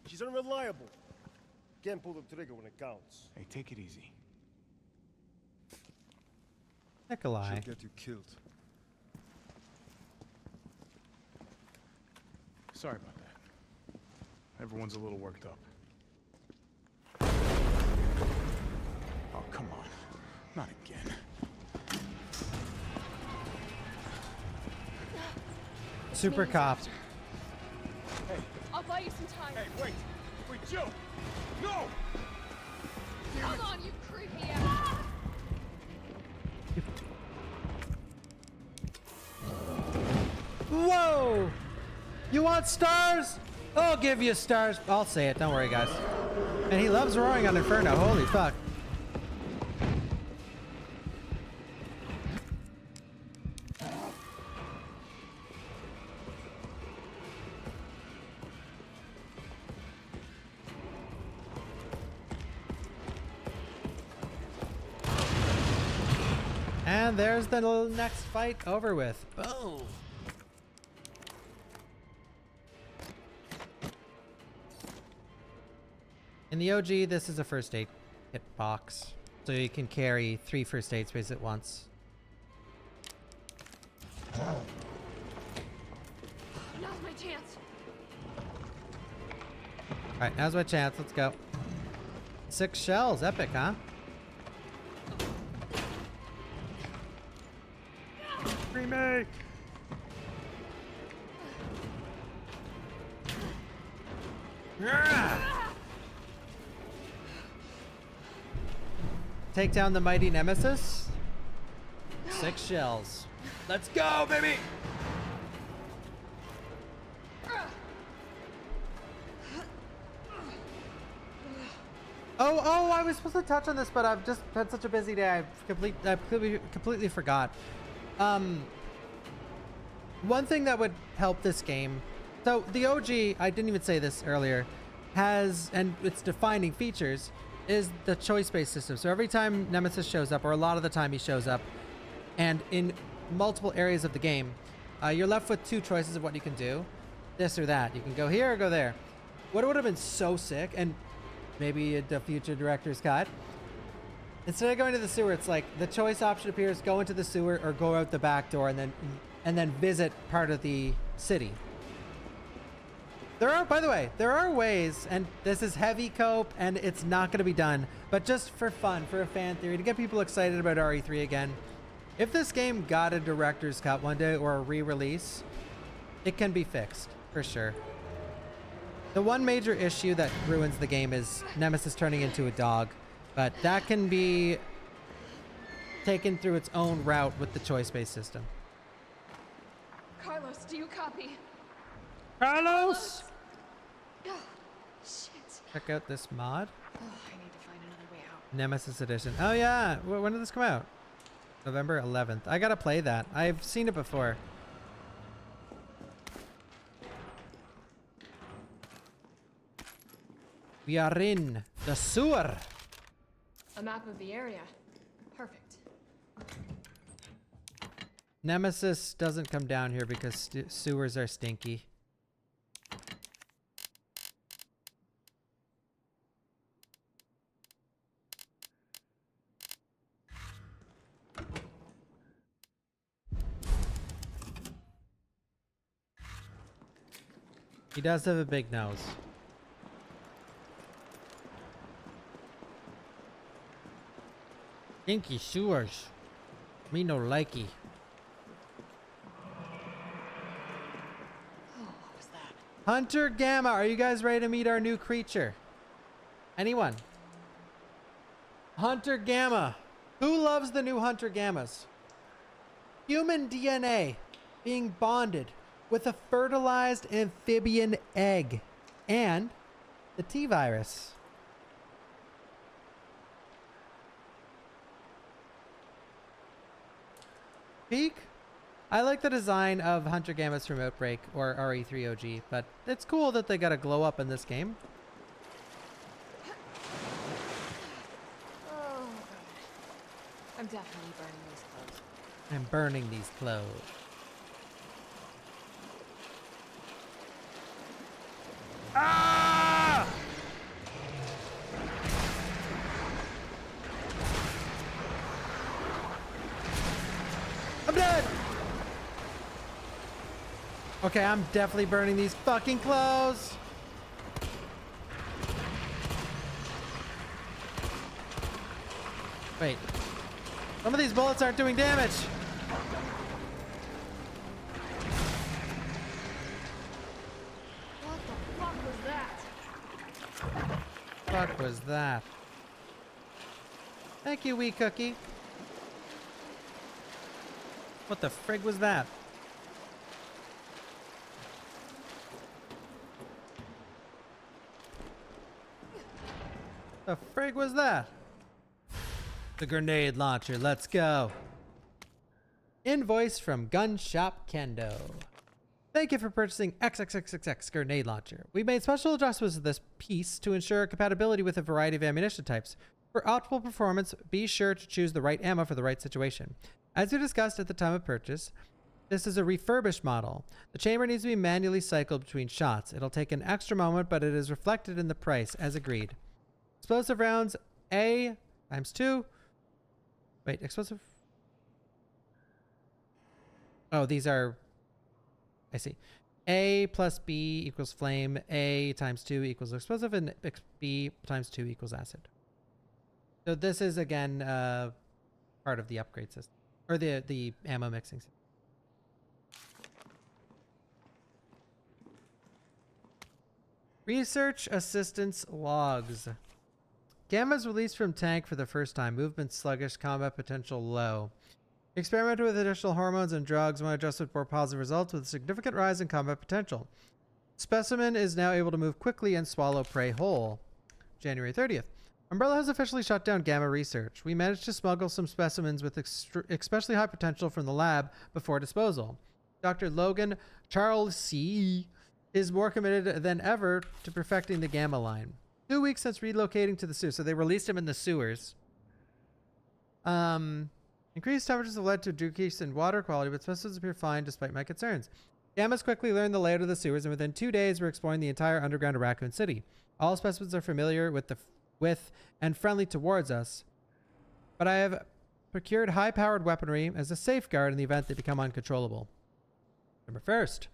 She's unreliable. Can't pull the trigger when it counts. Hey, take it easy. Nikolai. She'll get you killed. Sorry about that. Everyone's a little worked up. Oh, come on. Not again. Super Cop. Hey. I'll buy you some time. Hey, wait! Wait, Jill! No! Hold on, you creepy ass. Whoa! You want stars? I'll give you stars. I'll say it. Don't worry, guys. And he loves roaring on Inferno. Holy fuck. And there's the next fight over with. Boom. In the OG, this is a first aid kit box. So you can carry 3 first aid sprays at once. Now's my chance. Alright, now's my chance. Let's go. 6 shells. Epic, huh? Remake! Take down the mighty Nemesis. 6 shells. Let's go, baby! Oh, I was supposed to touch on this, but I've just had such a busy day. I completely forgot. One thing that would help this game. So the OG, I didn't even say this earlier, has, and its defining features is the choice-based system. So every time Nemesis shows up, or a lot of the time he shows up, and in multiple areas of the game, you're left with two choices of what you can do. This or that. You can go here or go there. What would have been so sick, and maybe the future director's cut, instead of going to the sewer, it's like the choice option appears: go into the sewer or go out the back door and then visit part of the city. There are, by the way, there are ways, and this is heavy cope and it's not going to be done, but just for fun, for a fan theory, to get people excited about RE3 again. If this game got a director's cut one day or a re-release, it can be fixed for sure. The one major issue that ruins the game is Nemesis turning into a dog, but that can be taken through its own route with the choice-based system. Carlos, do you copy? Carlos! Oh, shit. Check out this mod. Oh, I need to find another way out. Nemesis Edition. Oh yeah, when did this come out? November 11th. I gotta play that. I've seen it before. We are in the sewer. A map of the area. Perfect. Nemesis doesn't come down here because sewers are stinky. He does have a big nose. Stinky sewers. Me no likey. Oh, what was that? Hunter Gamma, are you guys ready to meet our new creature? Anyone? Hunter Gamma. Who loves the new Hunter Gammas? Human DNA being bonded with a fertilized amphibian egg and the T-virus. Peak? I like the design of Hunter Gammas from Outbreak or RE3 OG, but it's cool that they got a glow up in this game. Oh, God. I'm definitely burning these clothes. I'm burning these clothes. Ah! I'm dead! Okay, I'm definitely burning these fucking clothes. Wait. Some of these bullets aren't doing damage. What the fuck was that? Fuck was that? Thank you, wee cookie. What the frig was that? The frig was that? The grenade launcher, let's go. Invoice from Gun Shop Kendo. Thank you for purchasing XXXXX grenade launcher. We made special adjustments to this piece to ensure compatibility with a variety of ammunition types. For optimal performance, be sure to choose the right ammo for the right situation. As we discussed at the time of purchase, this is a refurbished model. The chamber needs to be manually cycled between shots. It'll take an extra moment, but it is reflected in the price, as agreed. Explosive rounds A times 2. Wait, explosive? Oh, these are... I see. A plus B equals flame. A times 2 equals explosive, and B times 2 equals acid. So this is, again, part of the upgrade system. Or the ammo mixing system. Research assistance logs. Gamma's released from tank for the first time. Movement sluggish, combat potential low. Experimented with additional hormones and drugs when adjusted for positive results with a significant rise in combat potential. Specimen is now able to move quickly and swallow prey whole. January 30th. Umbrella has officially shut down Gamma research. We managed to smuggle some specimens with especially high potential from the lab before disposal. Dr. Logan Charles C. is more committed than ever to perfecting the Gamma line. 2 weeks since relocating to the sewer, so they released him in the sewers. Increased temperatures have led to a decrease in water quality, but specimens appear fine despite my concerns. Gamma's quickly learned the layout of the sewers, and within 2 days, we're exploring the entire underground of Raccoon City. All specimens are familiar with and friendly towards us, but I have procured high-powered weaponry as a safeguard in the event they become uncontrollable. Number 1st.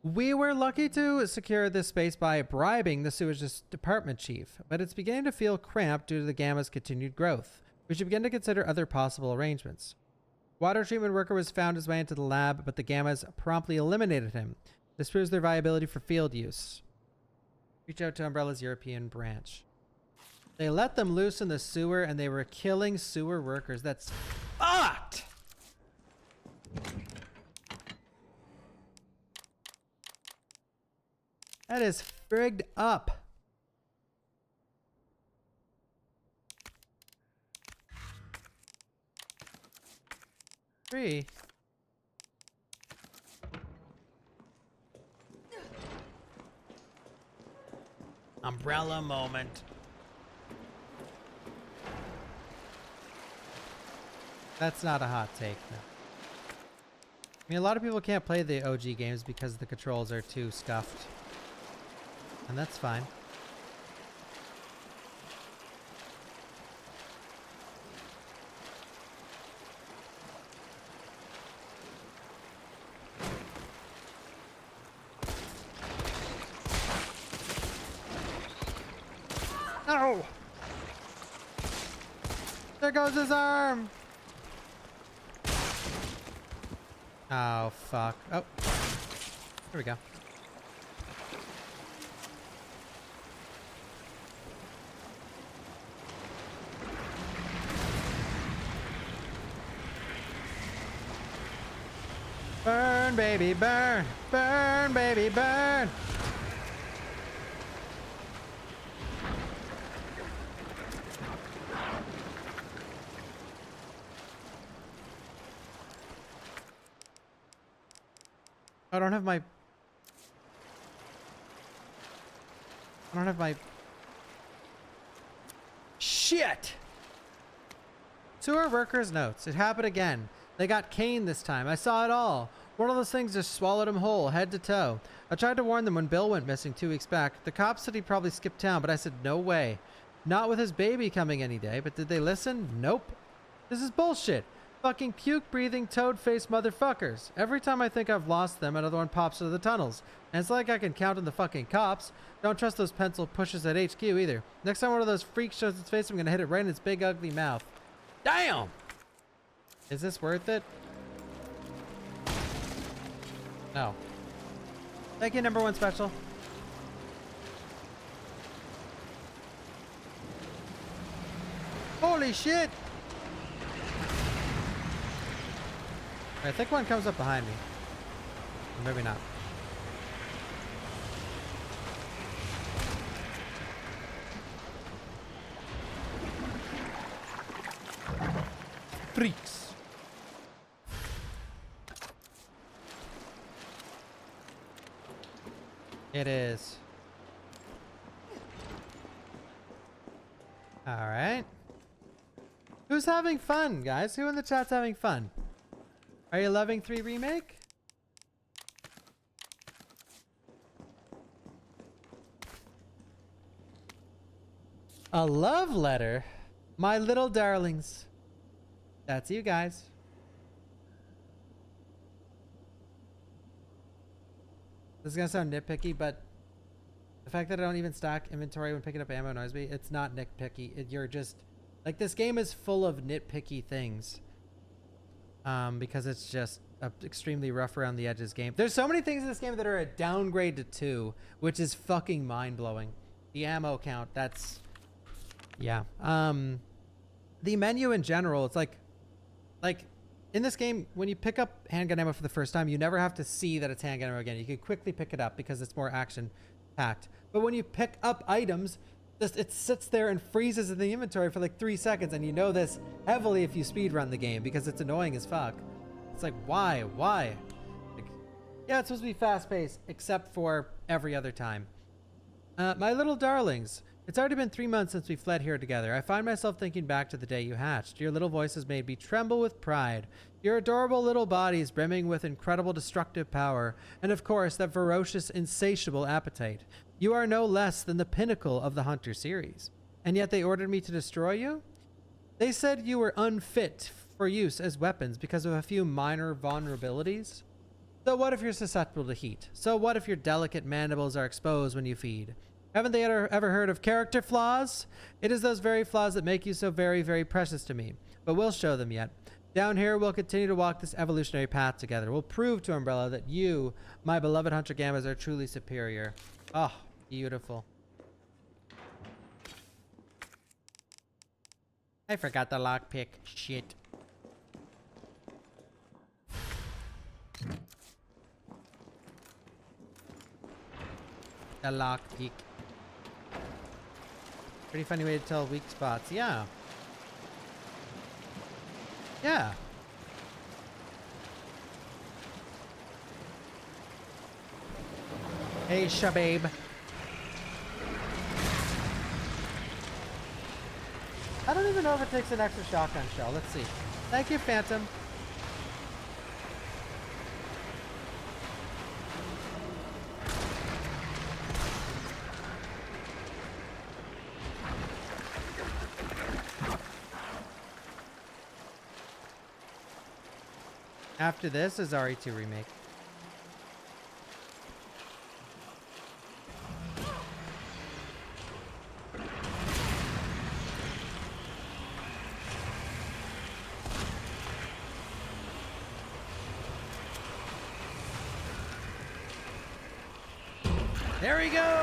We were lucky to secure this space by bribing the sewage department chief, but it's beginning to feel cramped due to the Gamma's continued growth. We should begin to consider other possible arrangements. Water treatment worker was found his way into the lab, but the Gammas promptly eliminated him. This proves their viability for field use. Reach out to Umbrella's European branch. They let them loose in the sewer and they were killing sewer workers. That's fucked! That is frigged up. Three. Umbrella moment. That's not a hot take, no. I mean, a lot of people can't play the OG games because the controls are too scuffed. And that's fine. No! There goes his arm! Oh, fuck. Oh. Here we go. Burn, baby, burn! Burn, baby, burn! I don't have my... Shit! Sewer workers' notes. It happened again. They got caned this time. I saw it all. One of those things just swallowed him whole, head to toe. I tried to warn them when Bill went missing 2 weeks back. The cops said he probably skipped town, but I said no way. Not with his baby coming any day, but did they listen? Nope. This is bullshit. Fucking puke-breathing, toad-faced motherfuckers. Every time I think I've lost them, another one pops into the tunnels. And it's like I can count on the fucking cops. Don't trust those pencil pushes at HQ either. Next time one of those freaks shows its face, I'm gonna hit it right in its big ugly mouth. Damn! Is this worth it? No. Thank you, number 1 special. Holy shit! I think one comes up behind me. Or maybe not. Freaks. It is. All right. Who's having fun, guys? Who in the chat's having fun? Are you loving 3 Remake? A love letter? My little darlings. That's you guys. This is gonna sound nitpicky, but the fact that I don't even stack inventory when picking up ammo annoys me. It's not nitpicky. You're just... Like, this game is full of nitpicky things. Because it's just a extremely rough around the edges game. There's so many things in this game that are a downgrade to 2, which is fucking mind-blowing. The ammo count, that's... Yeah. The menu in general, it's like in this game, when you pick up handgun ammo for the first time, you never have to see that it's handgun ammo again. You can quickly pick it up because it's more action-packed. But when you pick up items, Just it sits there and freezes in the inventory for like 3 seconds, and you know this heavily if you speed run the game because it's annoying as fuck. It's like, why? Like, yeah, it's supposed to be fast paced, except for every other time. My little darlings, it's already been 3 months since we fled here together. I find myself thinking back to the day you hatched. Your little voices made me tremble with pride. Your adorable little bodies brimming with incredible destructive power, and of course, that ferocious, insatiable appetite. You are no less than the pinnacle of the Hunter series. And yet they ordered me to destroy you? They said you were unfit for use as weapons because of a few minor vulnerabilities. So what if you're susceptible to heat? So what if your delicate mandibles are exposed when you feed? Haven't they ever heard of character flaws? It is those very flaws that make you so very, very precious to me. But we'll show them yet. Down here, we'll continue to walk this evolutionary path together. We'll prove to Umbrella that you, my beloved Hunter Gammas, are truly superior. Oh, beautiful. I forgot the lockpick. Shit. The lockpick. Pretty funny way to tell weak spots. Yeah. Yeah. Hey, Shababe. I don't even know if it takes an extra shotgun shell. Let's see. Thank you, Phantom. After this is RE2 Remake. There we go!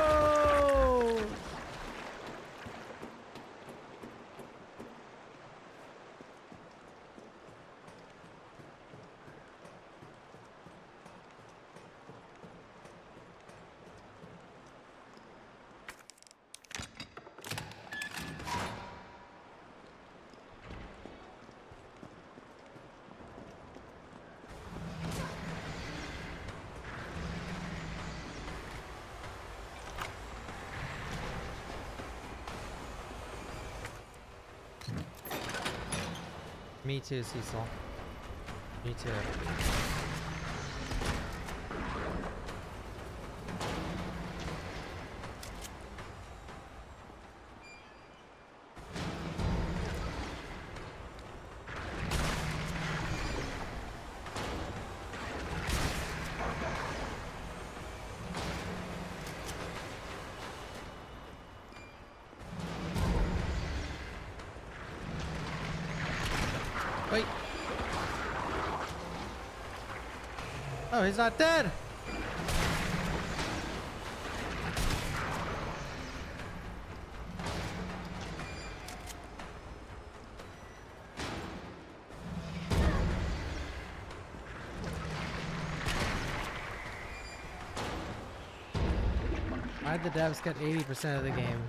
Me too, Cecil. Me too. Wait. Oh, he's not dead. Why'd the devs cut 80% of the game?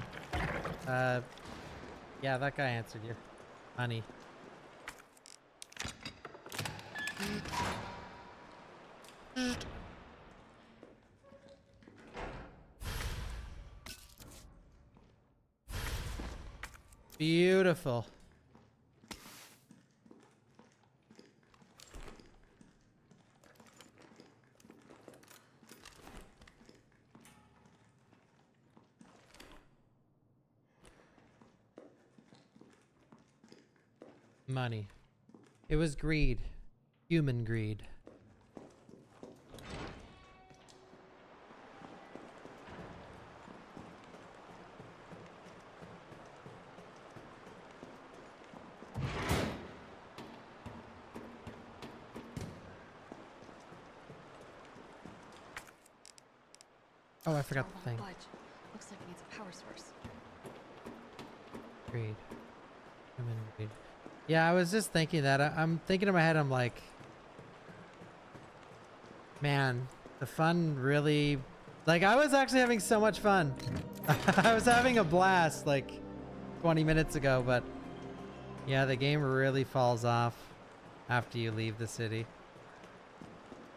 Yeah, that guy answered you. Money. Beautiful. Money. It was greed. Human greed. Oh, I forgot the thing. Looks like it needs a power source. Greed. Human greed. Yeah, I was just thinking that. I'm thinking in my head, I'm like, man, the fun really, like, I was actually having so much fun. I was having a blast like 20 minutes ago, but yeah, the game really falls off after you leave the city.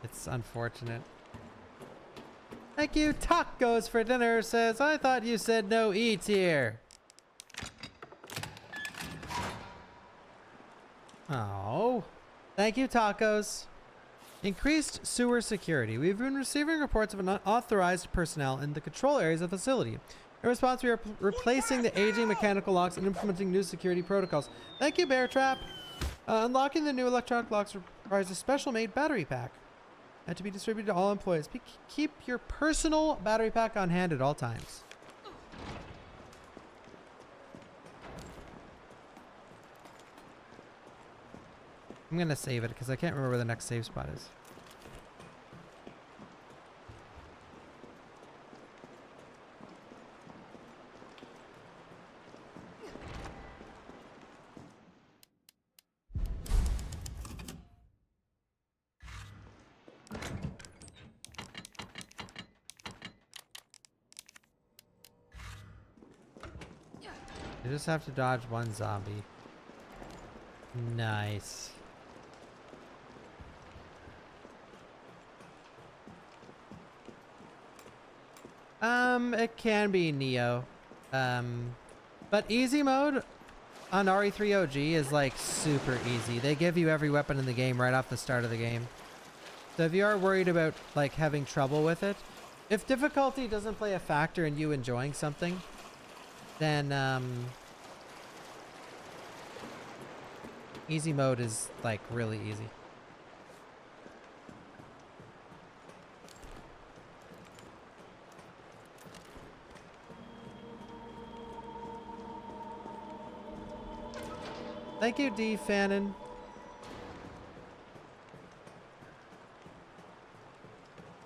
It's unfortunate. Thank you. Tacos for dinner says, I thought you said no eats here. Oh, thank you, tacos. Increased sewer security. We've been receiving reports of unauthorized personnel in the control areas of the facility. In response, we are replacing the aging mechanical locks and implementing new security protocols. Thank you, Bear Trap. Unlocking the new electronic locks requires a special-made battery pack to be distributed to all employees. Keep your personal battery pack on hand at all times. I'm gonna save it because I can't remember where the next save spot is. You just have to dodge one zombie. Nice. It can be Neo. But easy mode on RE3 OG is like super easy. They give you every weapon in the game right off the start of the game. So if you are worried about like having trouble with it, if difficulty doesn't play a factor in you enjoying something, then easy mode is like really easy. Thank you, D. Fannin.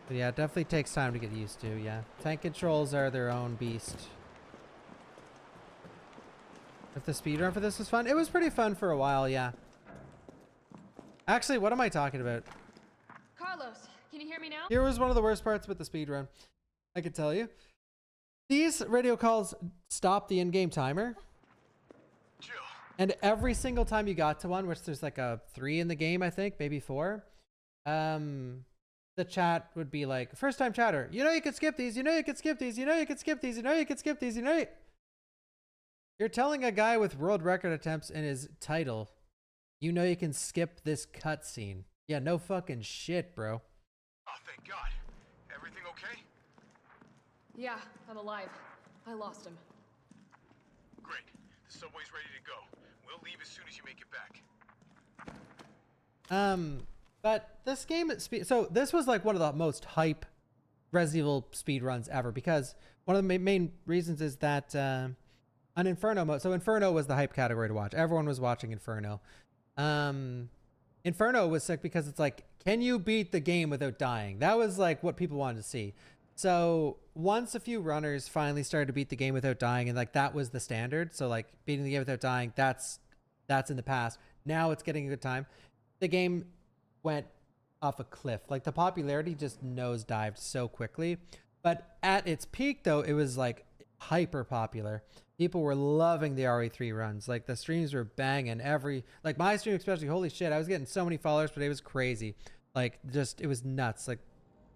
But yeah, it definitely takes time to get used to, yeah. Tank controls are their own beast. If the speedrun for this was fun, it was pretty fun for a while, yeah. Actually, what am I talking about? Carlos, can you hear me now? Here was one of the worst parts with the speedrun. I could tell you. These radio calls stop the in-game timer. And every single time you got to one, which there's like a 3 in the game, I think, maybe 4, the chat would be like, first time chatter, you know you could skip these, you know you could skip these, you know you could skip these, you know you could skip these, you know You're telling a guy with world record attempts in his title, you know you can skip this cutscene. Yeah, no fucking shit, bro. Oh, thank God. Everything okay? Yeah, I'm alive. I lost him. Great. The subway's ready to go. We'll leave as soon as you make it back. But this game, so this was like one of the most hype Resident Evil speedruns ever, because one of the main reasons is that on Inferno mode, so Inferno was the hype category to watch. Everyone was watching Inferno. Inferno was sick because it's like, can you beat the game without dying? That was like what people wanted to see. So once a few runners finally started to beat the game without dying, and like that was the standard. So like beating the game without dying, that's in the past. Now it's getting a good time. The game went off a cliff. Like the popularity just nosedived so quickly. But at its peak though, it was like hyper popular. People were loving the RE3 runs. Like the streams were banging like my stream especially, holy shit, I was getting so many followers, but it was crazy. Like just, it was nuts. Like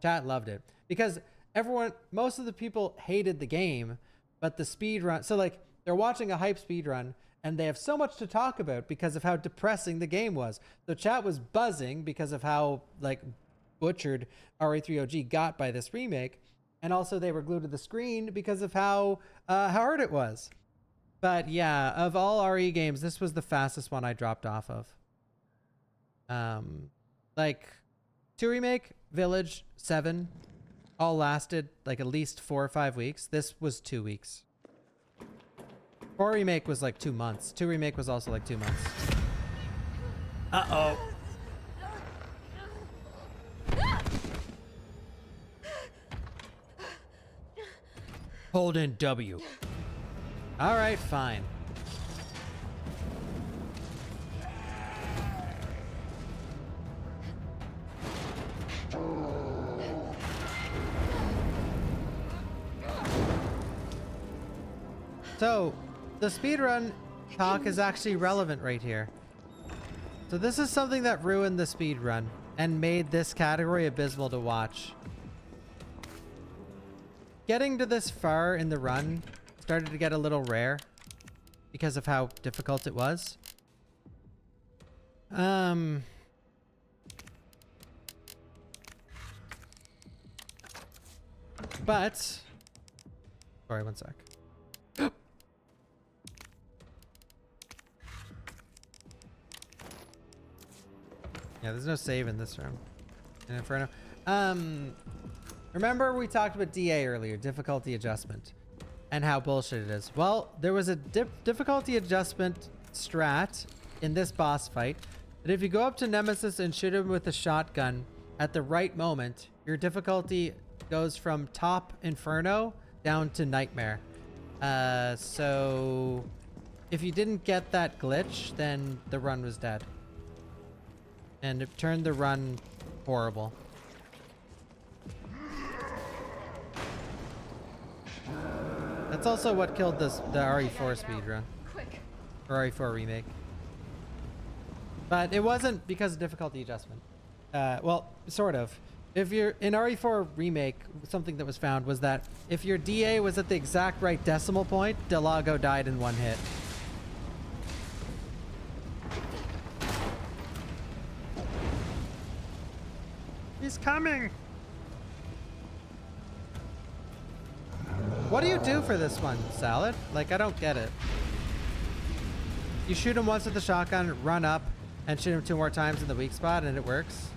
chat loved it because most of the people hated the game, but the speed run, so like they're watching a hype speed run and they have so much to talk about because of how depressing the game was. So chat was buzzing because of how like butchered RE3 OG got by this remake. And also they were glued to the screen because of how hard it was. But yeah, of all RE games, this was the fastest one I dropped off of. Like 2 Remake, Village, 7, all lasted like at least 4 or 5 weeks. This was 2 weeks. 4 Remake was like 2 months. 2 Remake was also like 2 months. Uh-oh. Hold in W. All right, fine. So, the speedrun talk is actually relevant right here. So this is something that ruined the speedrun and made this category abysmal to watch. Getting to this far in the run started to get a little rare because of how difficult it was. But, sorry, one sec. Yeah, there's no save in this room. In Inferno. Remember we talked about DA earlier, difficulty adjustment, and how bullshit it is. Well, there was a difficulty adjustment strat in this boss fight that if you go up to Nemesis and shoot him with a shotgun at the right moment, your difficulty goes from top Inferno down to Nightmare. So if you didn't get that glitch, then the run was dead. And it turned the run horrible. That's also what killed the RE4 speedrun. Quick. Or RE4 remake. But it wasn't because of difficulty adjustment. Well, sort of. If you're in RE4 remake, something that was found was that if your DA was at the exact right decimal point, Delago died in one hit. He's coming. What do you do for this one, Salad? Like, I don't get it. You shoot him once with the shotgun, run up, and shoot him 2 more times in the weak spot, and it works.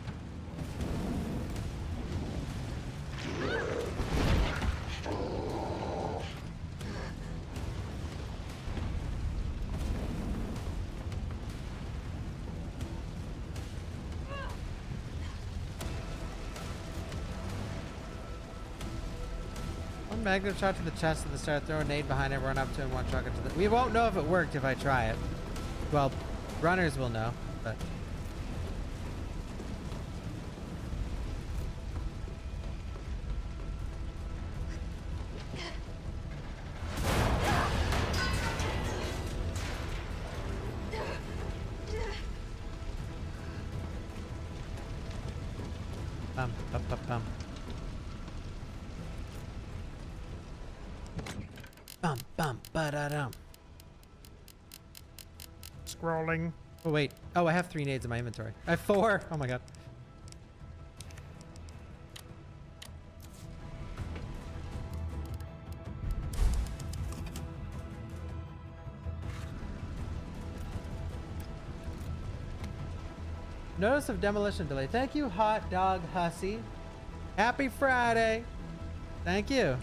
Magnum shot to the chest at the start, throw a nade behind it, run up to him, one shot into the... We won't know if it worked if I try it. Well, runners will know, but... Bum, bum, bum, bum. Bum, bum, ba-da-dum. Scrolling. Oh, wait. Oh, I have 3 nades in my inventory. I have 4. Oh, my God. Notice of demolition delay. Thank you, Hot Dog Hussy. Happy Friday. Thank you.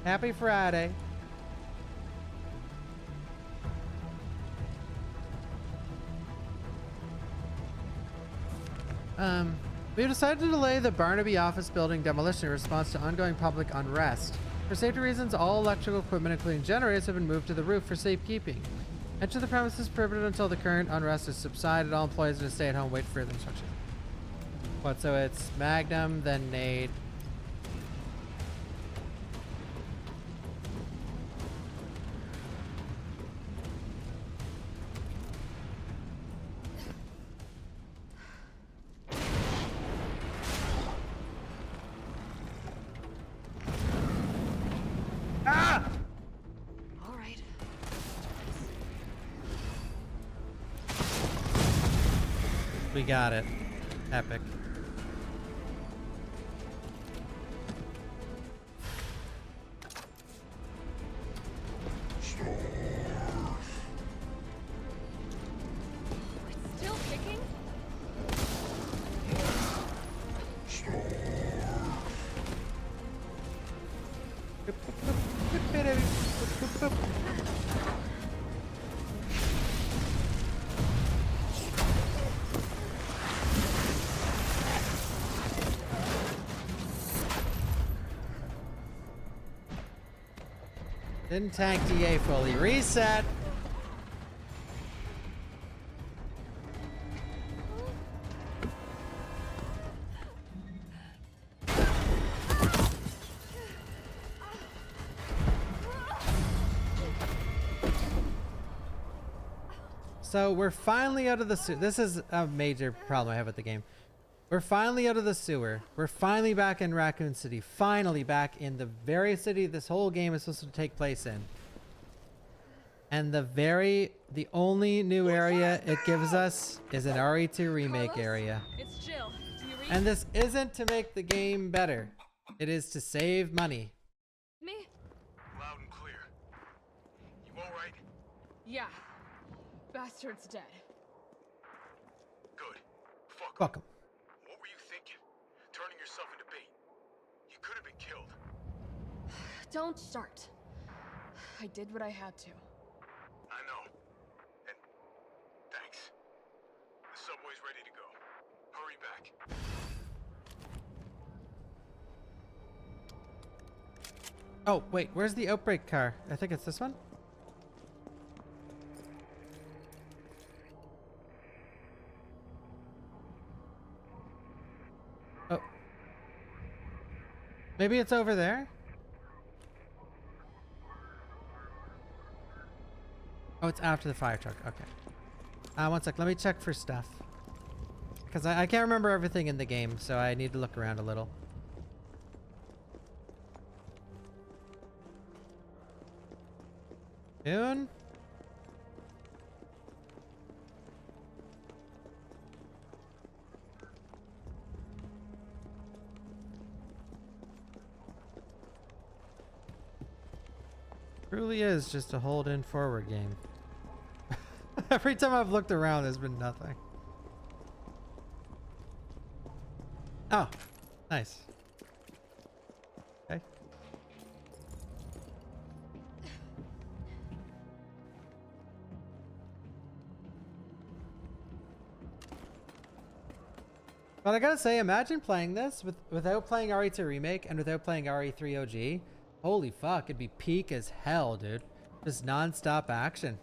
Happy Friday. We've decided to delay the Barnaby office building demolition in response to ongoing public unrest. For safety reasons, all electrical equipment, including generators, have been moved to the roof for safekeeping. Enter the premises prohibited until the current unrest has subsided. All employees are to stay at home, wait for further instructions. What, so it's Magnum, then nade. We got it. Epic. It's still kicking? Didn't tank DA fully. Reset. So we're finally out of the sewer. This is a major problem I have with the game. We're finally out of the sewer. We're finally back in Raccoon City. Finally back in the very city this whole game is supposed to take place in. And the only new area it gives us is an RE2 remake Carlos? area. It's Jill. Do you read And this isn't to make the game better. It is to save money. me? Loud and clear. You all right? Yeah. Bastard's dead. Good. Fuck. Fuck 'em. What were you thinking? Turning yourself into bait. You could have been killed. Don't start. I did what I had to. I know. And thanks. The subway's ready to go. Hurry back. Oh, wait, where's the outbreak car? I think it's this one. Oh. Maybe it's over there? Oh, it's after the fire truck. Okay. One sec. Let me check for stuff. Because I can't remember everything in the game, so I need to look around a little. Moon? Truly is just a hold in forward game. Every time I've looked around, there's been nothing. Oh, nice. Okay. But I gotta say, imagine playing this without playing RE2 Remake and without playing RE3 OG. Holy fuck, it'd be peak as hell, dude. Just non-stop action.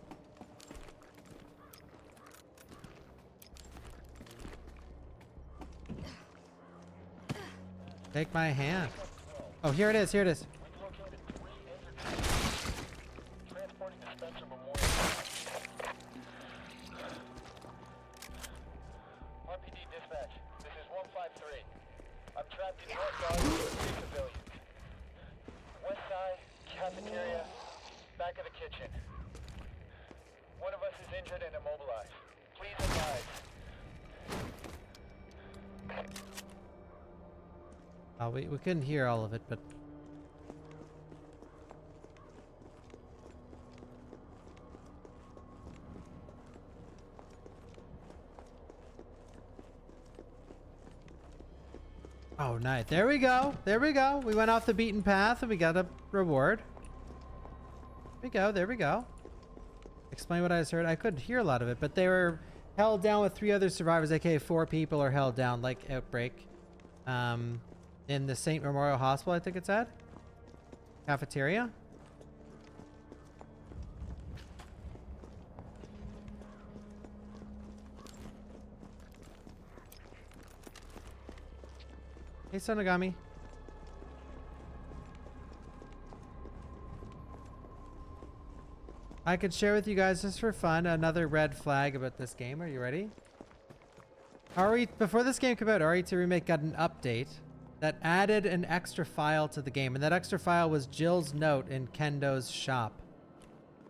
Take my hand. Oh, here it is, here it is. RPD dispatch, this is 153. I'm trapped in North Dodge with 3 civilians. West side, cafeteria, back of the kitchen. One of us is injured and immobilized. Please advise. We couldn't hear all of it, but... Oh, nice. There we go. There we go. We went off the beaten path and we got a reward. There we go. There we go. Explain what I just heard. I couldn't hear a lot of it, but they were held down with 3 other survivors, aka 4 people are held down, like Outbreak. In the St. Memorial Hospital, I think it's at. Cafeteria. Hey, Sonogami. I could share with you guys just for fun another red flag about this game. Are you ready? Before this game came out, RE2 Remake got an update that added an extra file to the game, and that extra file was Jill's note in Kendo's shop.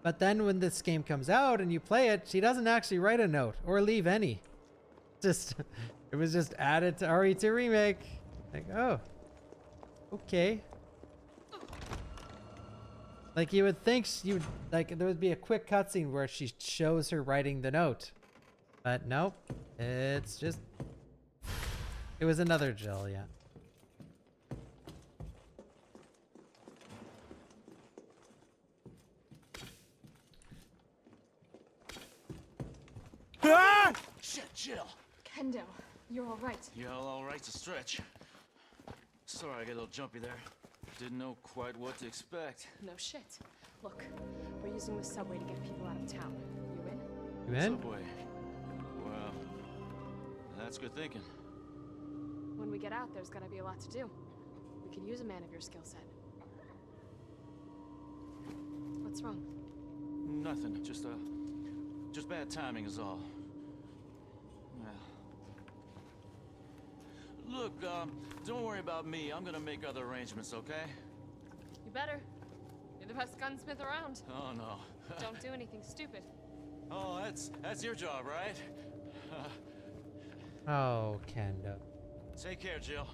But then when this game comes out and you play it, she doesn't actually write a note or leave any. It was just added to RE2 Remake. Like, oh, okay. Like you would think there would be a quick cutscene where she shows her writing the note, but nope. It's just, it was another Jill, yeah. Ah! Shit, Jill. Kendo, you're all right. Yeah, all right to stretch. Sorry, I got a little jumpy there. Didn't know quite what to expect. No shit. Look, we're using the subway to get people out of town. You in? You in? Subway. Well, that's good thinking. When we get out, there's gonna be a lot to do. We could use a man of your skill set. What's wrong? Nothing. Just Just bad timing is all. Well. Look, don't worry about me. I'm gonna make other arrangements, okay? You better. You're the best gunsmith around. Oh, no. Don't do anything stupid. Oh, that's your job, right? Oh, Kendo. Take care, Jill.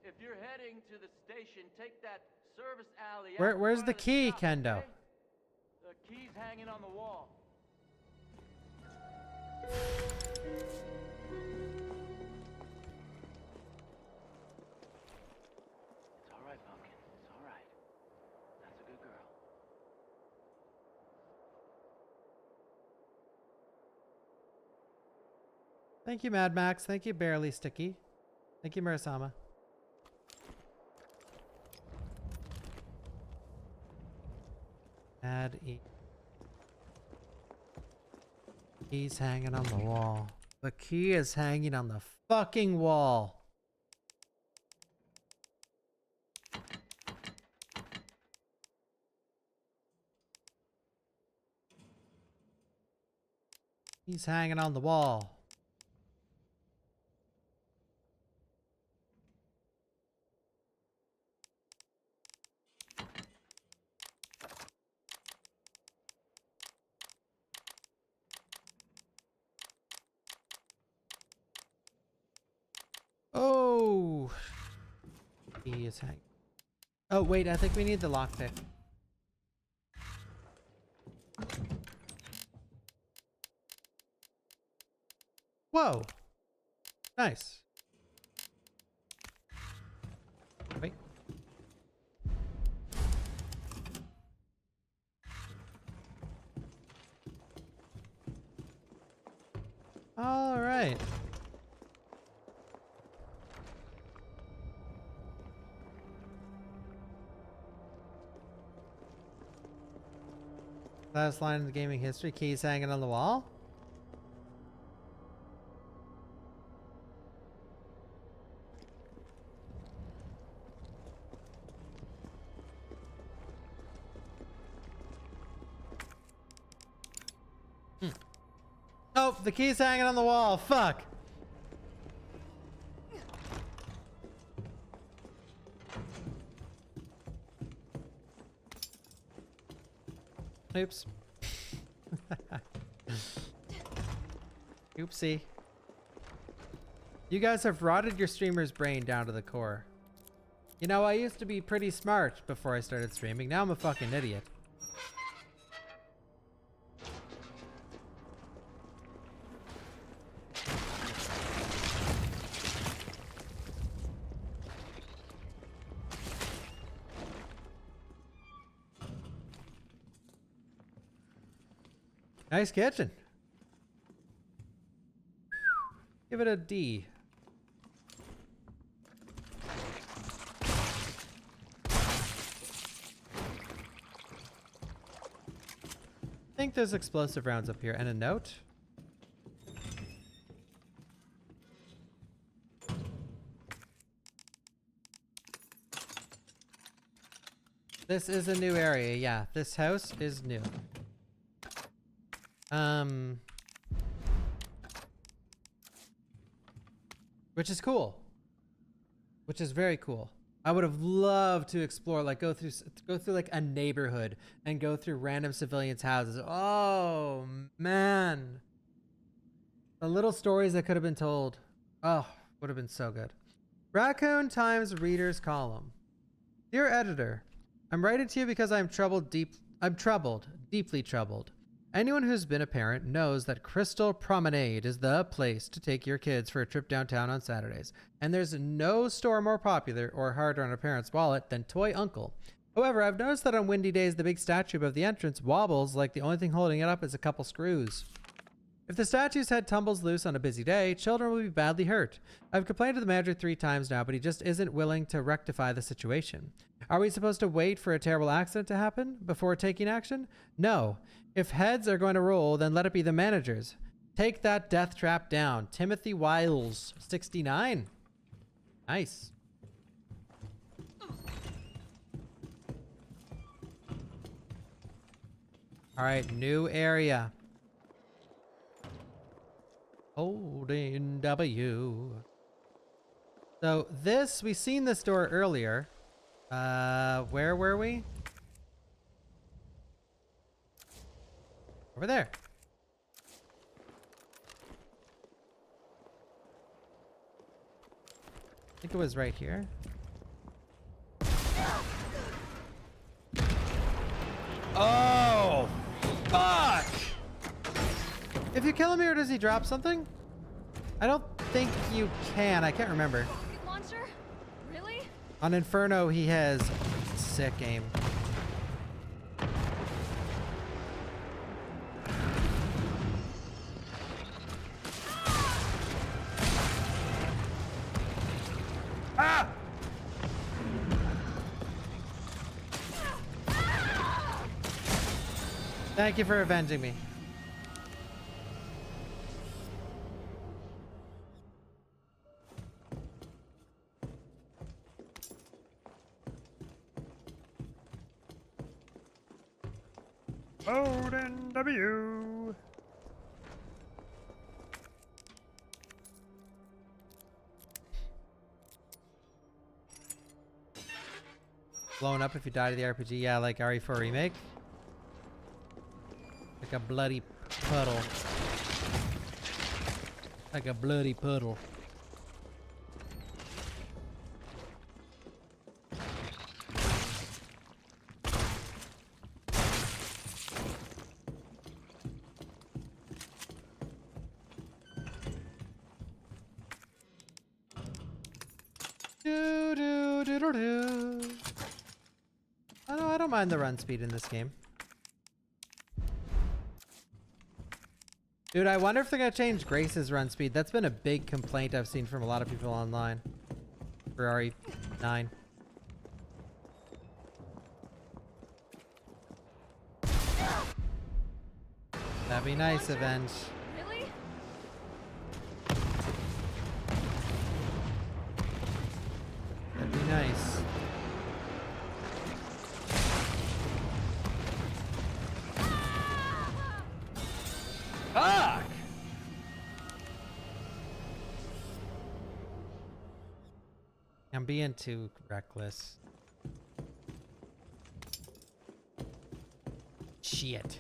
If you're heading to the station, take that service alley. Where's the key, Kendo? The key's hanging on the wall. It's all right, Pumpkin. It's all right. That's a good girl. Thank you, Mad Max. Thank you, Barely Sticky. Thank you, Murasama. Add E. Key's hanging on the wall. The key is hanging on the fucking wall. He's hanging on the wall. Oh, he is hanging. Oh wait, I think we need the lockpick. Whoa, nice. Wait. All right. Last line in the gaming history, keys hanging on the wall. Oh, the key's hanging on the wall. Fuck. Oops. Oopsie. You guys have rotted your streamer's brain down to the core. You know, I used to be pretty smart before I started streaming. Now I'm a fucking idiot. Nice kitchen. Give it a D. I think there's explosive rounds up here and a note. This is a new area. Yeah, this house is new. Which is cool. Which is very cool. I would have loved to explore, like go through like a neighborhood and go through random civilians' houses. Oh man. The little stories that could have been told. Oh, would have been so good. Raccoon Times Readers Column. Dear editor, I'm writing to you because I'm deeply troubled. Anyone who's been a parent knows that Crystal Promenade is the place to take your kids for a trip downtown on Saturdays. And there's no store more popular or harder on a parent's wallet than Toy Uncle. However, I've noticed that on windy days, the big statue above the entrance wobbles like the only thing holding it up is a couple screws. If the statue's head tumbles loose on a busy day, children will be badly hurt. I've complained to the manager 3 times now, but he just isn't willing to rectify the situation. Are we supposed to wait for a terrible accident to happen before taking action? No. If heads are going to roll, then let it be the managers. Take that death trap down. Timothy Wiles, 69. Nice. All right, new area. Holding W. So this, we seen this door earlier. Where were we? Over there. I think it was right here. Oh, fuck! If you kill him here, does he drop something? I don't think you can. I can't remember. Rocket launcher? Really? On Inferno, he has sick aim. Ah! Thank you for avenging me. Odin W. Blown up if you die to the RPG. Yeah, like RE4 Remake. Like a bloody puddle. Like a bloody puddle. Do do do do do. I don't mind the run speed in this game. Dude, I wonder if they're gonna change Grace's run speed. That's been a big complaint I've seen from a lot of people online for RE9. That'd be nice, Avenge. Really? That'd be nice. Fuck! I'm being too reckless. Shit.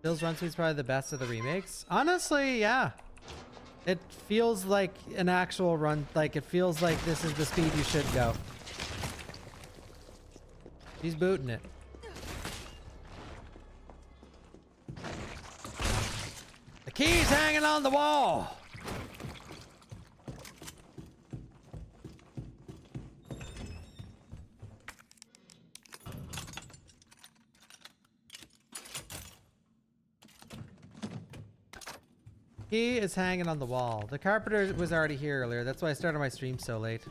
Bill's run speed's probably the best of the remakes. Honestly, yeah. It feels like an actual run. Like, it feels like this is the speed you should go. He's booting it. The key's hanging on the wall. He is hanging on the wall. The carpenter was already here earlier. That's why I started my stream so late.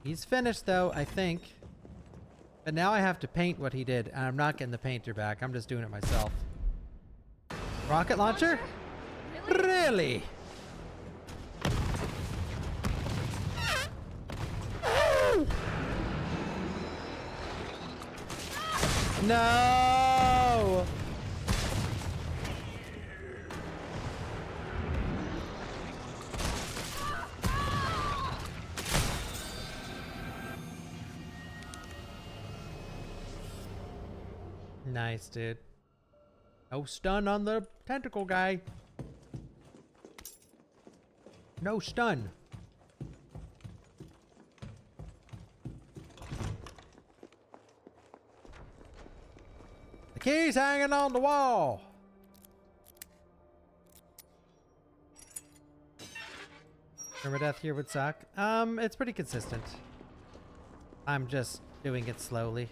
He's finished though, I think. But now I have to paint what he did, and I'm not getting the painter back. I'm just doing it myself. Rocket launcher? Really? No! Nice, dude. No stun on the tentacle guy. No stun. The key's hanging on the wall. Permadeath here would suck. It's pretty consistent. I'm just doing it slowly.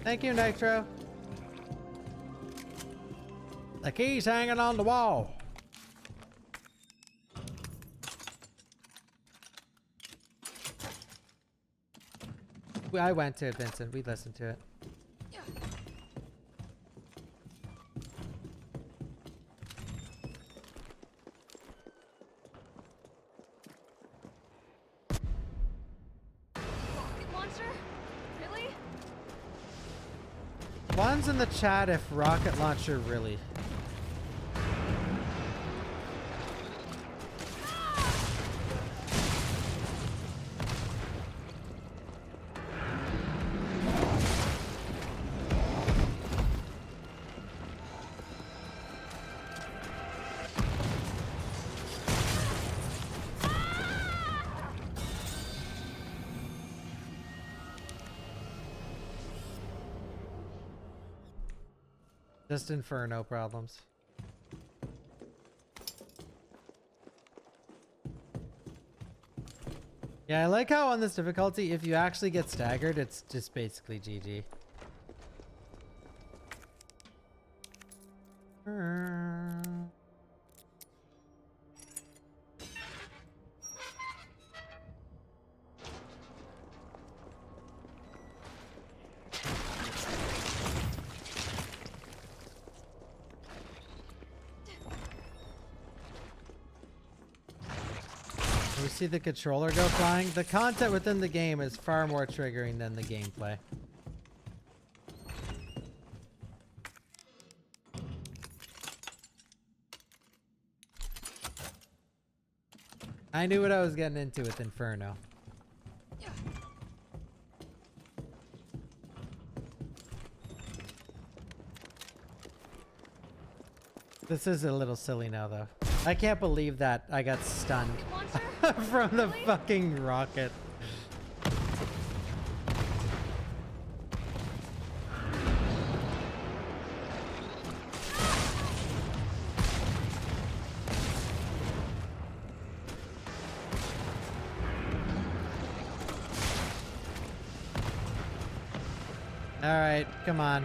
Thank you, Nitro. The key's hanging on the wall. I went to it, Vincent. We listened to it. Rocket launcher? Really? One's in the chat if rocket launcher really. Just Inferno problems. Yeah, I like how on this difficulty, if you actually get staggered, it's just basically GG. We see the controller go flying. The content within the game is far more triggering than the gameplay. I knew what I was getting into with Inferno. This is a little silly now, though. I can't believe that I got stunned from the fucking rocket. All right, come on.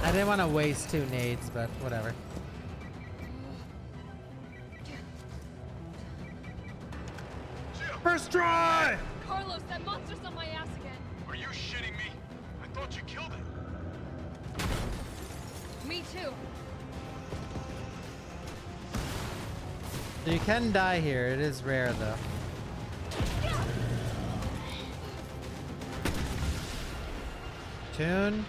I didn't want to waste 2 nades, but whatever. First try! Carlos, that monster's on my ass again. Are you shitting me? I thought you killed it. Me too. So you can die here. It is rare, though. Tune.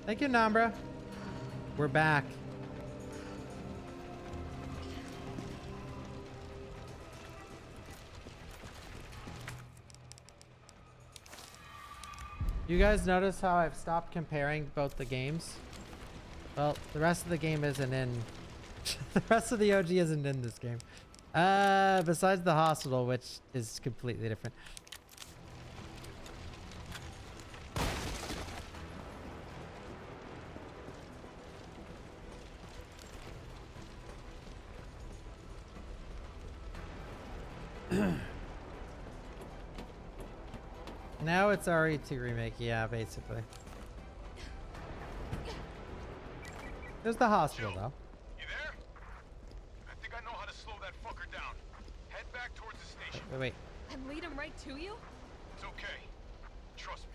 Thank you, Nambra. We're back. You guys notice how I've stopped comparing both the games? Well, the rest of the game isn't in... the rest of the OG isn't in this game. Besides the hospital, which is completely different. Now it's RE2 remake, yeah, basically. There's the hospital, though. You there? I think I know how to slow that fucker down. Head back towards the station. Wait. And lead him right to you? It's okay. Trust me.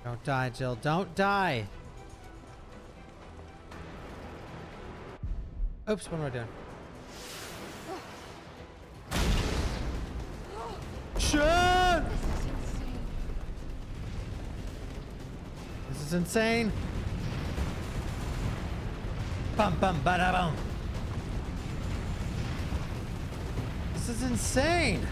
Don't die, Jill. Don't die. Oops, what am I doing? Shit! This is insane. Bum bum bada bum. This is insane.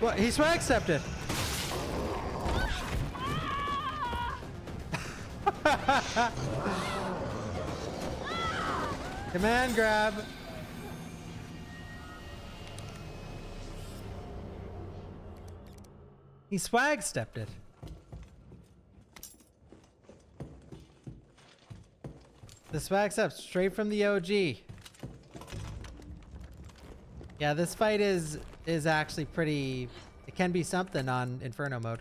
What? He swag accepted. Command grab. He swag stepped it. The swag step straight from the OG. Yeah, this fight is actually pretty. It can be something on Inferno mode.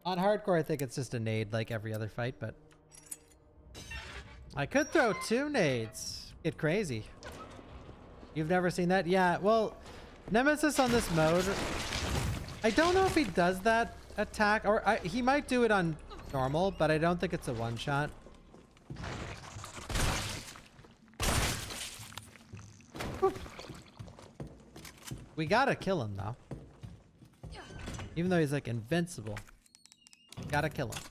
On hardcore, I think it's just a nade like every other fight, but I could throw 2 nades. Get crazy. You've never seen that? Yeah, well, Nemesis on this mode, I don't know if he does that attack, or he might do it on normal, but I don't think it's a one-shot. We gotta kill him, though. Even though he's, like, invincible. Gotta kill him.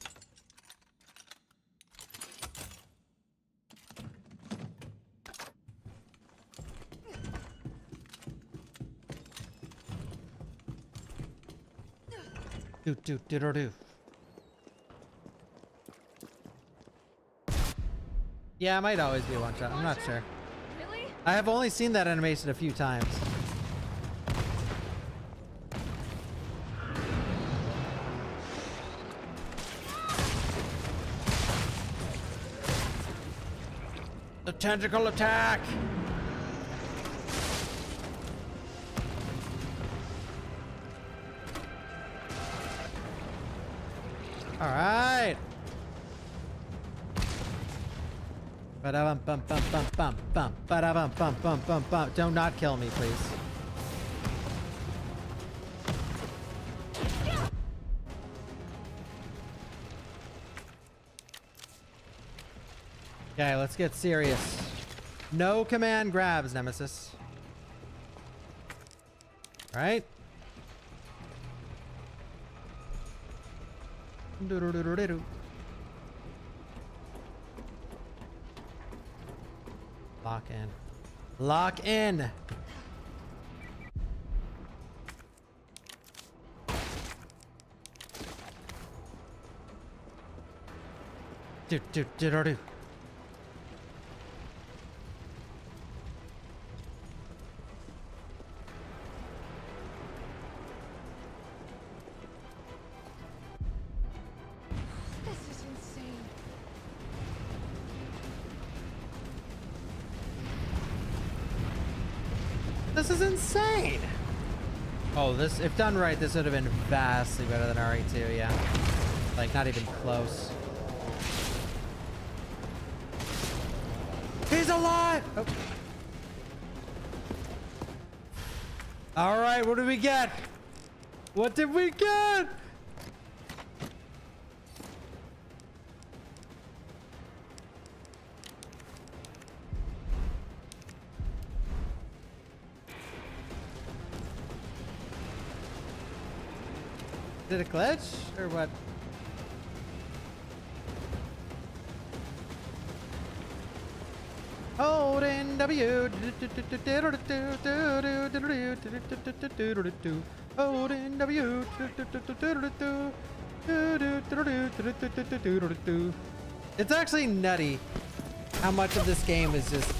Do. Yeah, it might always be a one shot. I'm not sure. Really? I have only seen that animation a few times. The tentacle attack! All right. Ba-da-bum, bum, bum, bum, bum, bum. Ba-da-bum, bum, bum, bum, bum. Do not kill me, please. Okay, let's get serious. No command grabs, Nemesis. All right. Lock in. Lock in. Do. This is insane. Oh, this, if done right, this would have been vastly better than RE2, yeah. Like, not even close. He's alive! Oh. All right, what did we get? What did we get? Did it glitch or what? Holding W. Holding W. It's actually nutty how much of this game is just.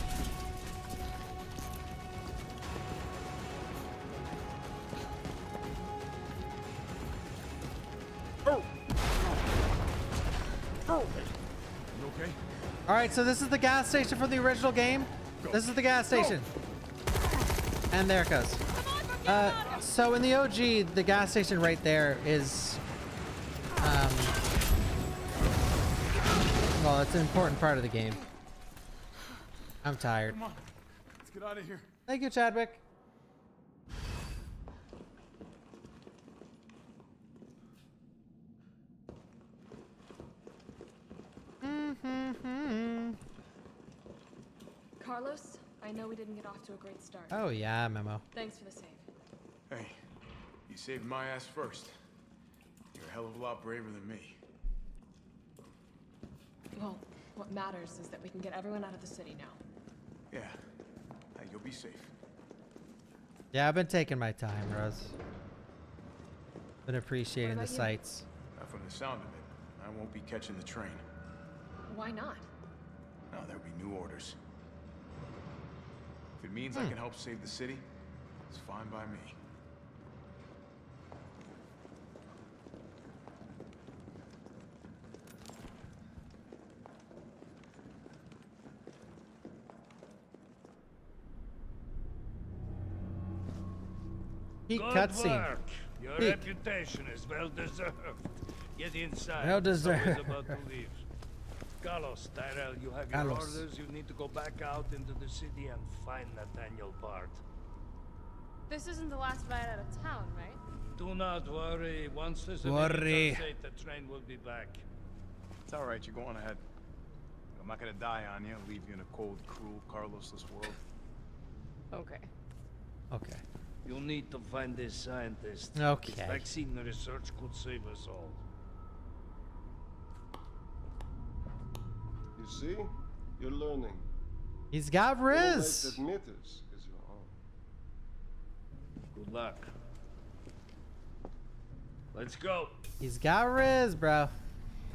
All right, so this is the gas station from the original game. This is the gas station. And there it goes. So in the OG, the gas station right there is, well, it's an important part of the game. I'm tired. Come on, let's get out of here. Thank you, Chadwick. Carlos, I know we didn't get off to a great start. Oh yeah, Memo. Thanks for the save. Hey, you saved my ass first. You're a hell of a lot braver than me. Well, what matters is that we can get everyone out of the city now. Yeah, you'll be safe. Yeah, I've been taking my time, Rose. Been appreciating the about you? sights. From the sound of it, I won't be catching the train. Why not? No, there'll be new orders. If it means I can help save the city, it's fine by me. Peak Good cutscene. work. Your Peak. reputation is well deserved. Get inside. Well deserved. Someone's about to leave. Carlos, Tyrell, you have your Carlos. orders. You need to go back out into the city and find Nathaniel Bard. This isn't the last ride out of town, right? Do not worry. Once the Worry. civilians are safe, the train will be back. It's all right, you're going ahead. I'm not gonna die on you, leave you in a cold, cruel, Carlosless world. Okay. Okay. You need to find this scientist. Okay. This vaccine research could save us all. You see? You're learning. He's got Don't Riz. let admit this, is your own. Good luck. Let's go. He's got Riz, bro.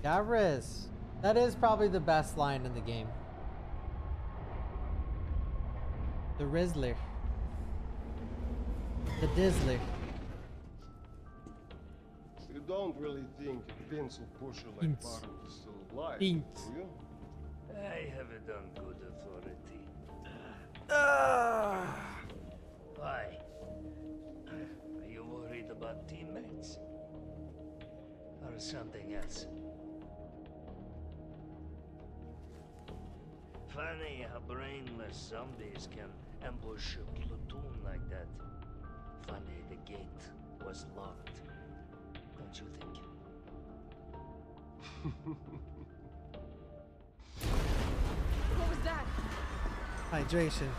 Got Riz. That is probably the best line in the game. The Rizzler. The Dizzler. You don't really think a pencil pusher like Beans. Barton is still alive, Beans. do you? I have it on good authority. Why? Are you worried about teammates? Or something else? Funny how brainless zombies can ambush a platoon like that. Funny the gate was locked. Don't you think? What was that? Hydration.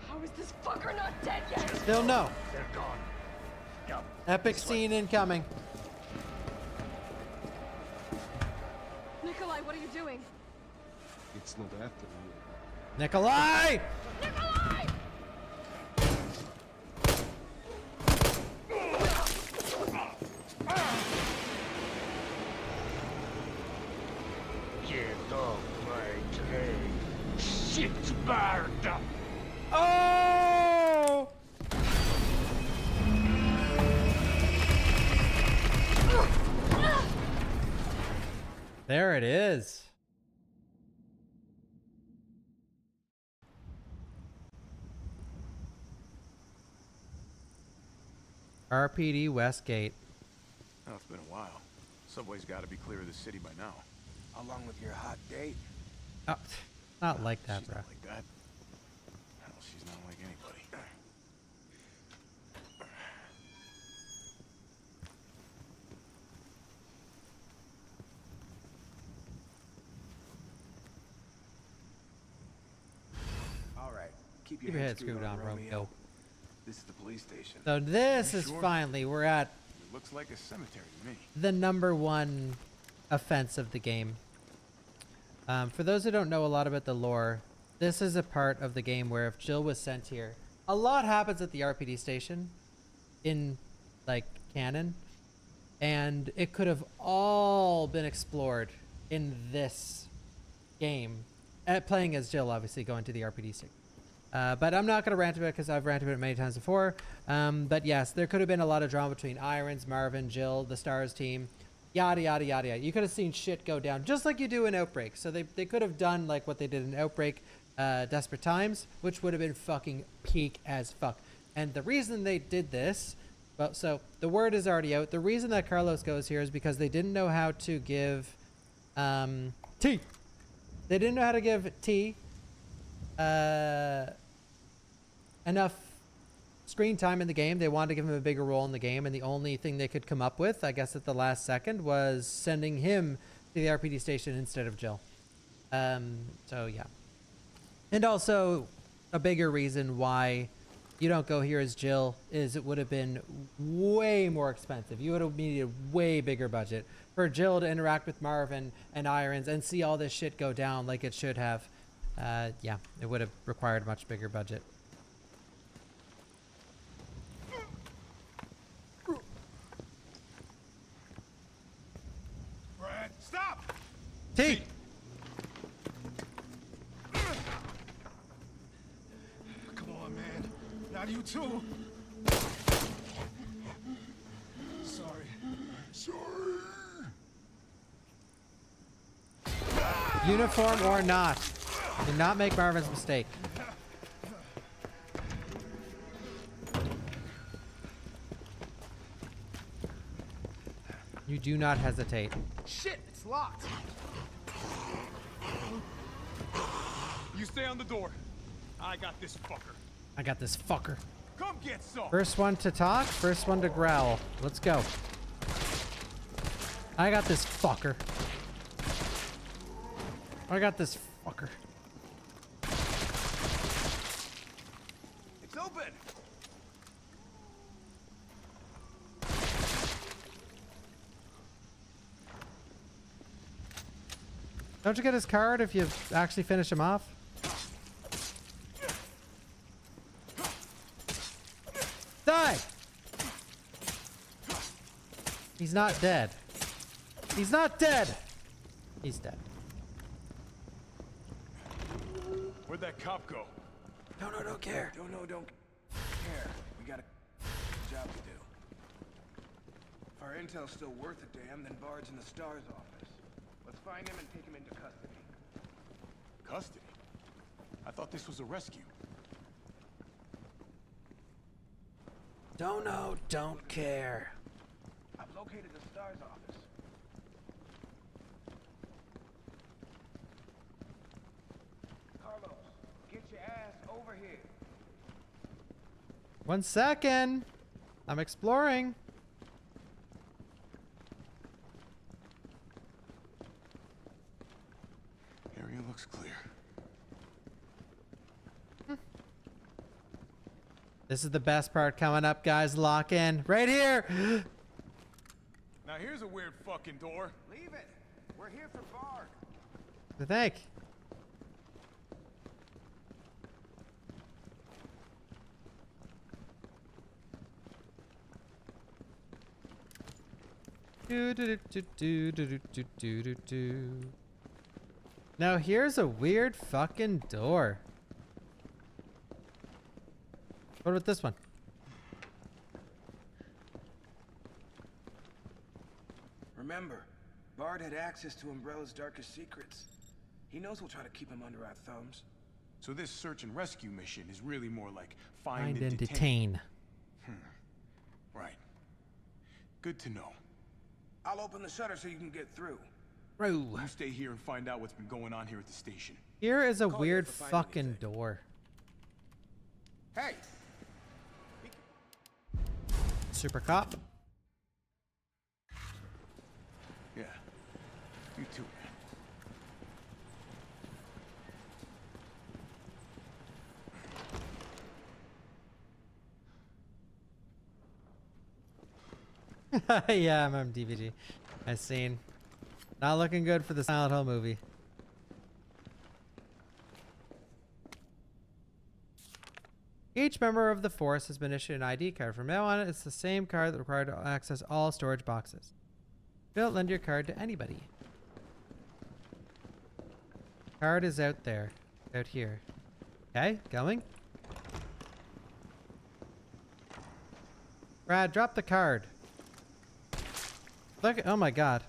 How is this fucker not dead yet? Still no. They're gone. Yep. Epic scene incoming. Nikolai, what are you doing? It's not after you. Nikolai! Nikolai! Get off my train. Shit bird! Oh! There it is. RPD Westgate. Oh, it's been a while. Subway's gotta be clear of the city by now. Along with your hot date. Oh, not like that, She's bro. not like that. Hell, she's not like anybody. All right. Keep your head screwed on, bro. Go. This is the police station. So this You is sure? finally, we're at It looks like a cemetery to me. the #1 offense of the game. For those who don't know a lot about the lore, this is a part of the game where if Jill was sent here, a lot happens at the RPD station in like canon, and it could have all been explored in this game, playing as Jill, obviously going to the RPD station. But I'm not going to rant about it because I've ranted about it many times before. But yes, there could have been a lot of drama between Irons, Marvin, Jill, the Stars team, yada, yada, yada, yada. You could have seen shit go down just like you do in Outbreak. So they could have done like what they did in Outbreak, Desperate Times, which would have been fucking peak as fuck. And the reason they did this, well, so the word is already out. The reason that Carlos goes here is because they didn't know how to give T. They didn't know how to give T enough screen time in the game. They wanted to give him a bigger role in the game, and the only thing they could come up with, I guess at the last second, was sending him to the RPD station instead of Jill. So yeah. And also a bigger reason why you don't go here as Jill is it would have been way more expensive. You would have needed a way bigger budget for Jill to interact with Marvin and Irons and see all this shit go down like it should have. Yeah, it would have required a much bigger budget. Stop! T. Come on, man. Not you too. Sorry. Uniform or not. Do not make Marvin's mistake. You do not hesitate. Shit, it's locked. You stay on the door. I got this fucker. I got this fucker. Come get some. First one to talk, first one to growl. Let's go. I got this fucker. I got this fucker. It's open. Don't you get his card if you actually finish him off? Die! He's not dead. He's not dead! He's dead. Where'd that cop go? Don't care. Don't care. We got a job to do. If our intel's still worth a damn, then Bard's in the STARS office. Let's find him and take him into custody. Custody? I thought this was a rescue. Don't know, don't care. I've located the STARS office. Carlos, get your ass over here. 1 second. I'm exploring. Area looks clear. This is the best part coming up, guys. Lock in. Right here. Now here's a weird fucking door. Leave it. We're here for Bard. Thank. Now here's a weird fucking door. What about this one? Remember, Bard had access to Umbrella's darkest secrets. He knows we'll try to keep him under our thumbs. So this search and rescue mission is really more like find Find and and detain. detain. Right. Good to know. I'll open the shutter so you can get through. Bro. You stay here and find out what's been going on here at the station. Here is a Call you weird if I find fucking anything. door. Hey! Super cop. Yeah. You too, man. Yeah, I'm on DVD. I've seen. Not looking good for the Silent Hill movie. Each member of the force has been issued an ID card. From now on, it's the same card that required to access all storage boxes. Don't lend your card to anybody. Card is out there. Out here. Okay, going. Brad, drop the card. Look, oh my god.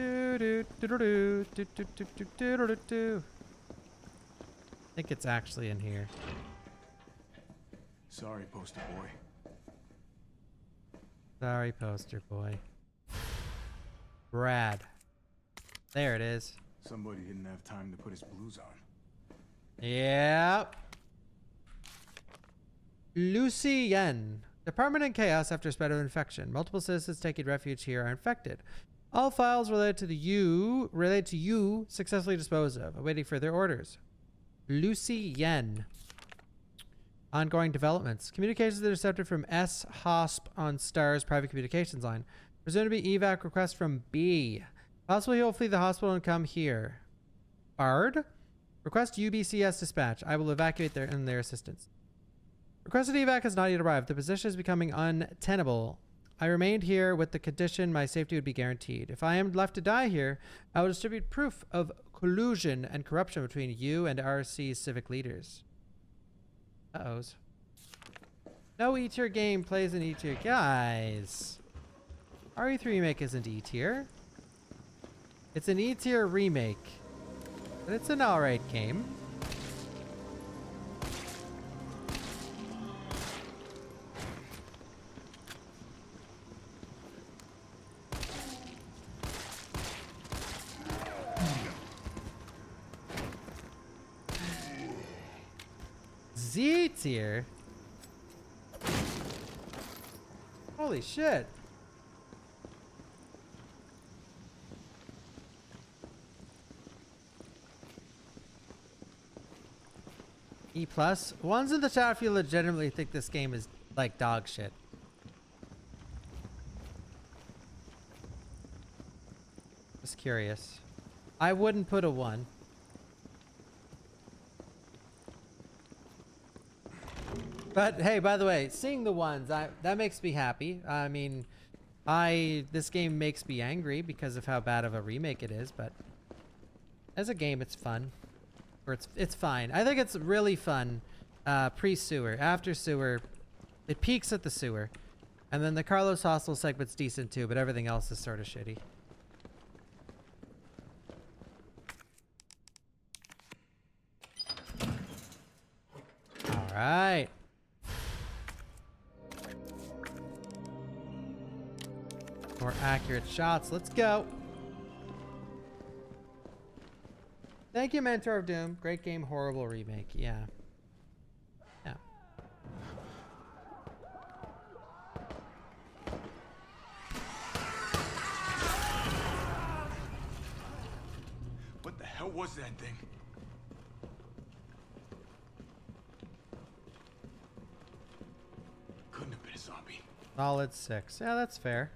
I think it's actually in here. Sorry, poster boy. Sorry, poster boy. Brad. There it is. Somebody didn't have time to put his blues on. Yep. Lucien. Department in chaos after spread of infection. Multiple citizens taking refuge here are infected. All files related to you successfully disposed of. Awaiting further orders. Lucien. Ongoing developments. Communications intercepted from S-HOSP on STAR's private communications line. Presumed to be evac request from B. Possibly he'll flee the hospital and come here. Bard? Request UBCS dispatch. I will evacuate their assistance. Requested evac has not yet arrived. The position is becoming untenable. I remained here with the condition my safety would be guaranteed. If I am left to die here, I will distribute proof of collusion and corruption between you and RC's civic leaders. Uh-ohs. No E-tier game plays in E-tier. Guys. RE3 Remake isn't E-tier. It's an E-tier remake. But it's an alright game. Z-tier? Holy shit. E+. Ones in the chat if you legitimately think this game is like dog shit. Just curious. I wouldn't put a 1. But hey, by the way, seeing the 1s, that makes me happy. I mean, this game makes me angry because of how bad of a remake it is, but as a game, it's fun. Or it's fine. I think it's really fun pre-sewer. After sewer, it peaks at the sewer. And then the Carlos Hostel segment's decent too, but everything else is sort of shitty. All right. More accurate shots. Let's go. Thank you, Mentor of Doom. Great game, horrible remake. Yeah. Yeah. What the hell was that thing? Couldn't have been a zombie. Solid 6. Yeah, that's fair.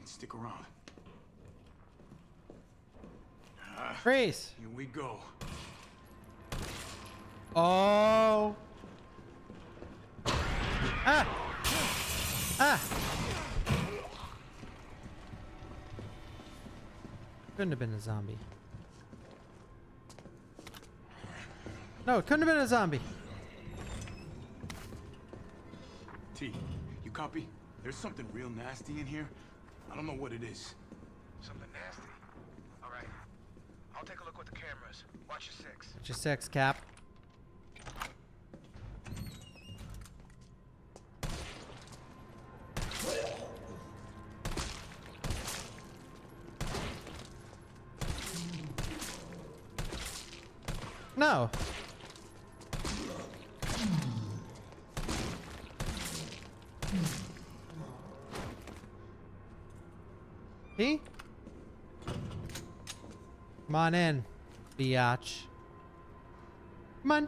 Stick around. Freeze. Here we go. Oh. Ah. Ah. Couldn't have been a zombie. No, it couldn't have been a zombie. T, you copy? There's something real nasty in here. I don't know what it is. Something nasty. All right. I'll take a look with the cameras. Watch your 6. Watch your 6, Cap. No. He? Come on in, biatch. Come on.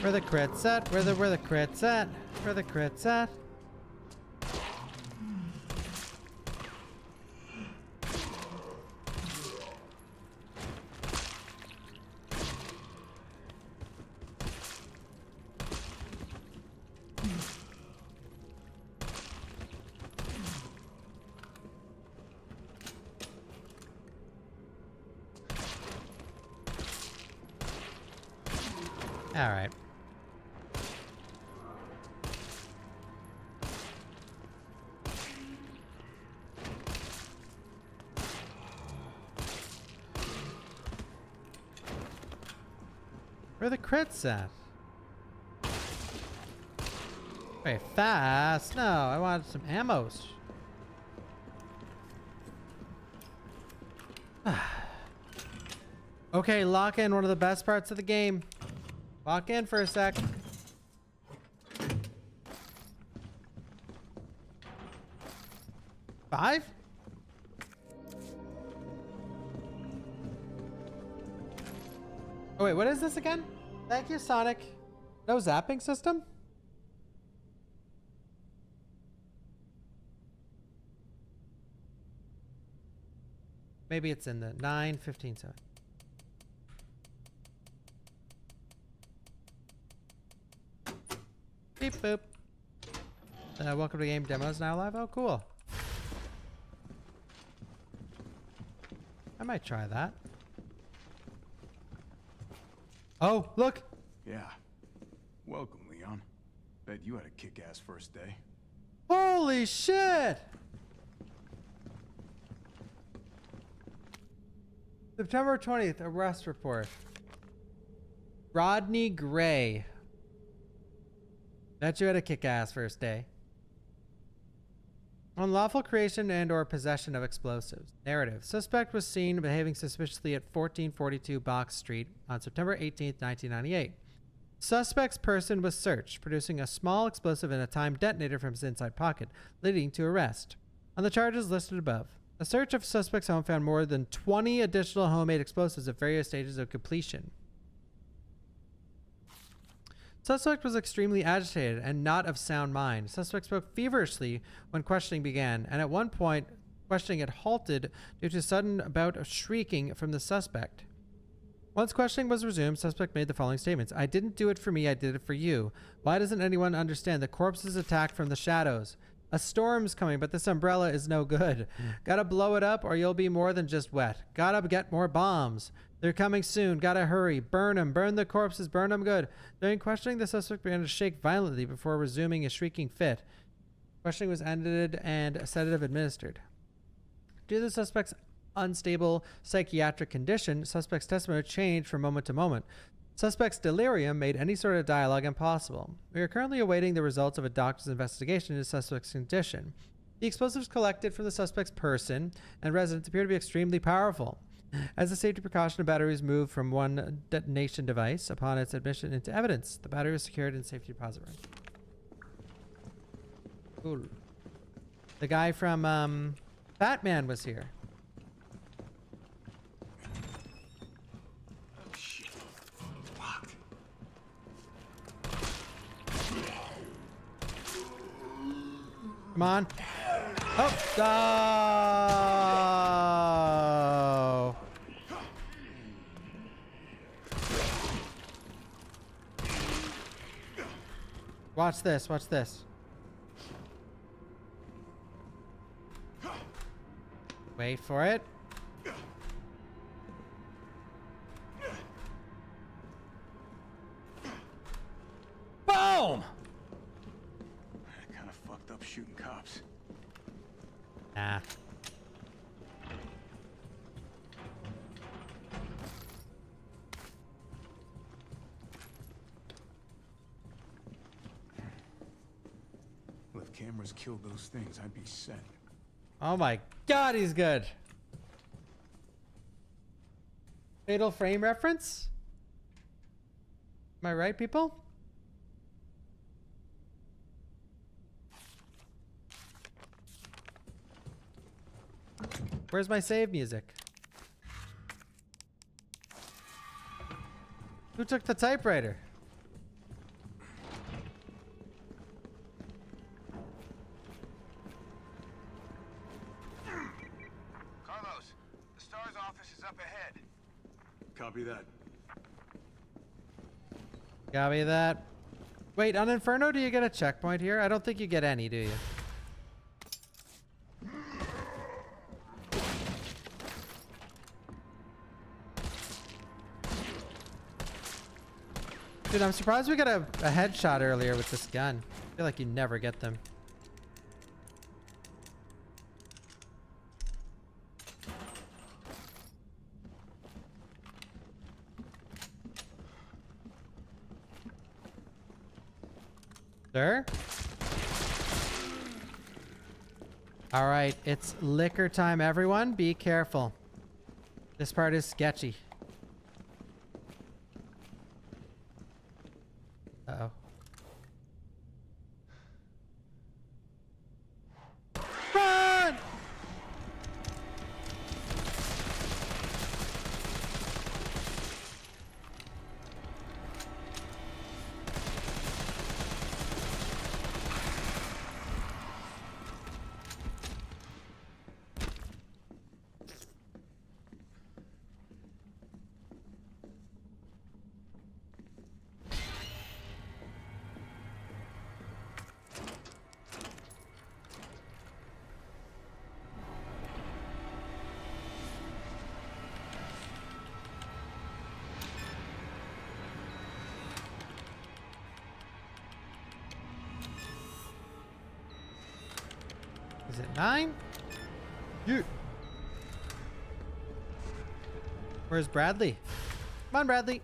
Where the crits at? Where the crits at? Where the crits at? All right. Where the crits at? Very fast. No, I wanted some ammos. Okay, lock in, one of the best parts of the game. Lock in for a sec. Five? Oh wait, what is this again? Thank you, Sonic. No zapping system? Maybe it's in the 9, 15, 7. Beep boop. Welcome to game demos now live. Oh, cool. I might try that. Oh, look. Yeah. Welcome, Leon. Bet you had a kick-ass first day. Holy shit! September 20th, arrest report. Rodney Gray. Bet you had a kick-ass first day. Unlawful creation and or possession of explosives. Narrative. Suspect was seen behaving suspiciously at 1442 Box Street on September 18th, 1998. Suspect's person was searched, producing a small explosive and a timed detonator from his inside pocket, leading to arrest. On the charges listed above, a search of suspect's home found more than 20 additional homemade explosives at various stages of completion. Suspect was extremely agitated and not of sound mind. Suspect spoke feverishly when questioning began, and at one point, questioning had halted due to a sudden bout of shrieking from the suspect. Once questioning was resumed, suspect made the following statements. I didn't do it for me, I did it for you. Why doesn't anyone understand? The corpses attack from the shadows. A storm's coming, but this umbrella is no good. Gotta blow it up or you'll be more than just wet. Gotta get more bombs. They're coming soon. Gotta hurry. Burn them. Burn the corpses. Burn them good. During questioning, the suspect began to shake violently before resuming a shrieking fit. Questioning was ended and a sedative administered. Due to the suspect's unstable psychiatric condition, suspect's testimony changed from moment to moment. Suspect's delirium made any sort of dialogue impossible. We are currently awaiting the results of a doctor's investigation into the suspect's condition. The explosives collected from the suspect's person and residence appear to be extremely powerful. As a safety precaution, a battery is moved from one detonation device upon its admission into evidence. The battery is secured in safety deposit room. Cool. The guy from Batman was here. Oh shit. Locked. Come on. Oh. Oh. Watch this. Watch this. Wait for it. Boom! Kind of fucked up shooting cops. Nah. Well, if cameras killed those things, I'd be set. Oh my god, he's good. Fatal Frame reference? Am I right, people? Where's my save music? Who took the typewriter? Carlos, the STARS office is up ahead. Copy that. Copy that. Wait, on Inferno, do you get a checkpoint here? I don't think you get any, do you? Dude, I'm surprised we got a headshot earlier with this gun. I feel like you never get them. Sir? All right, it's liquor time, everyone. Be careful. This part is sketchy. Uh-oh. Run! Is it 9? You. Where's Bradley? Come on, Bradley.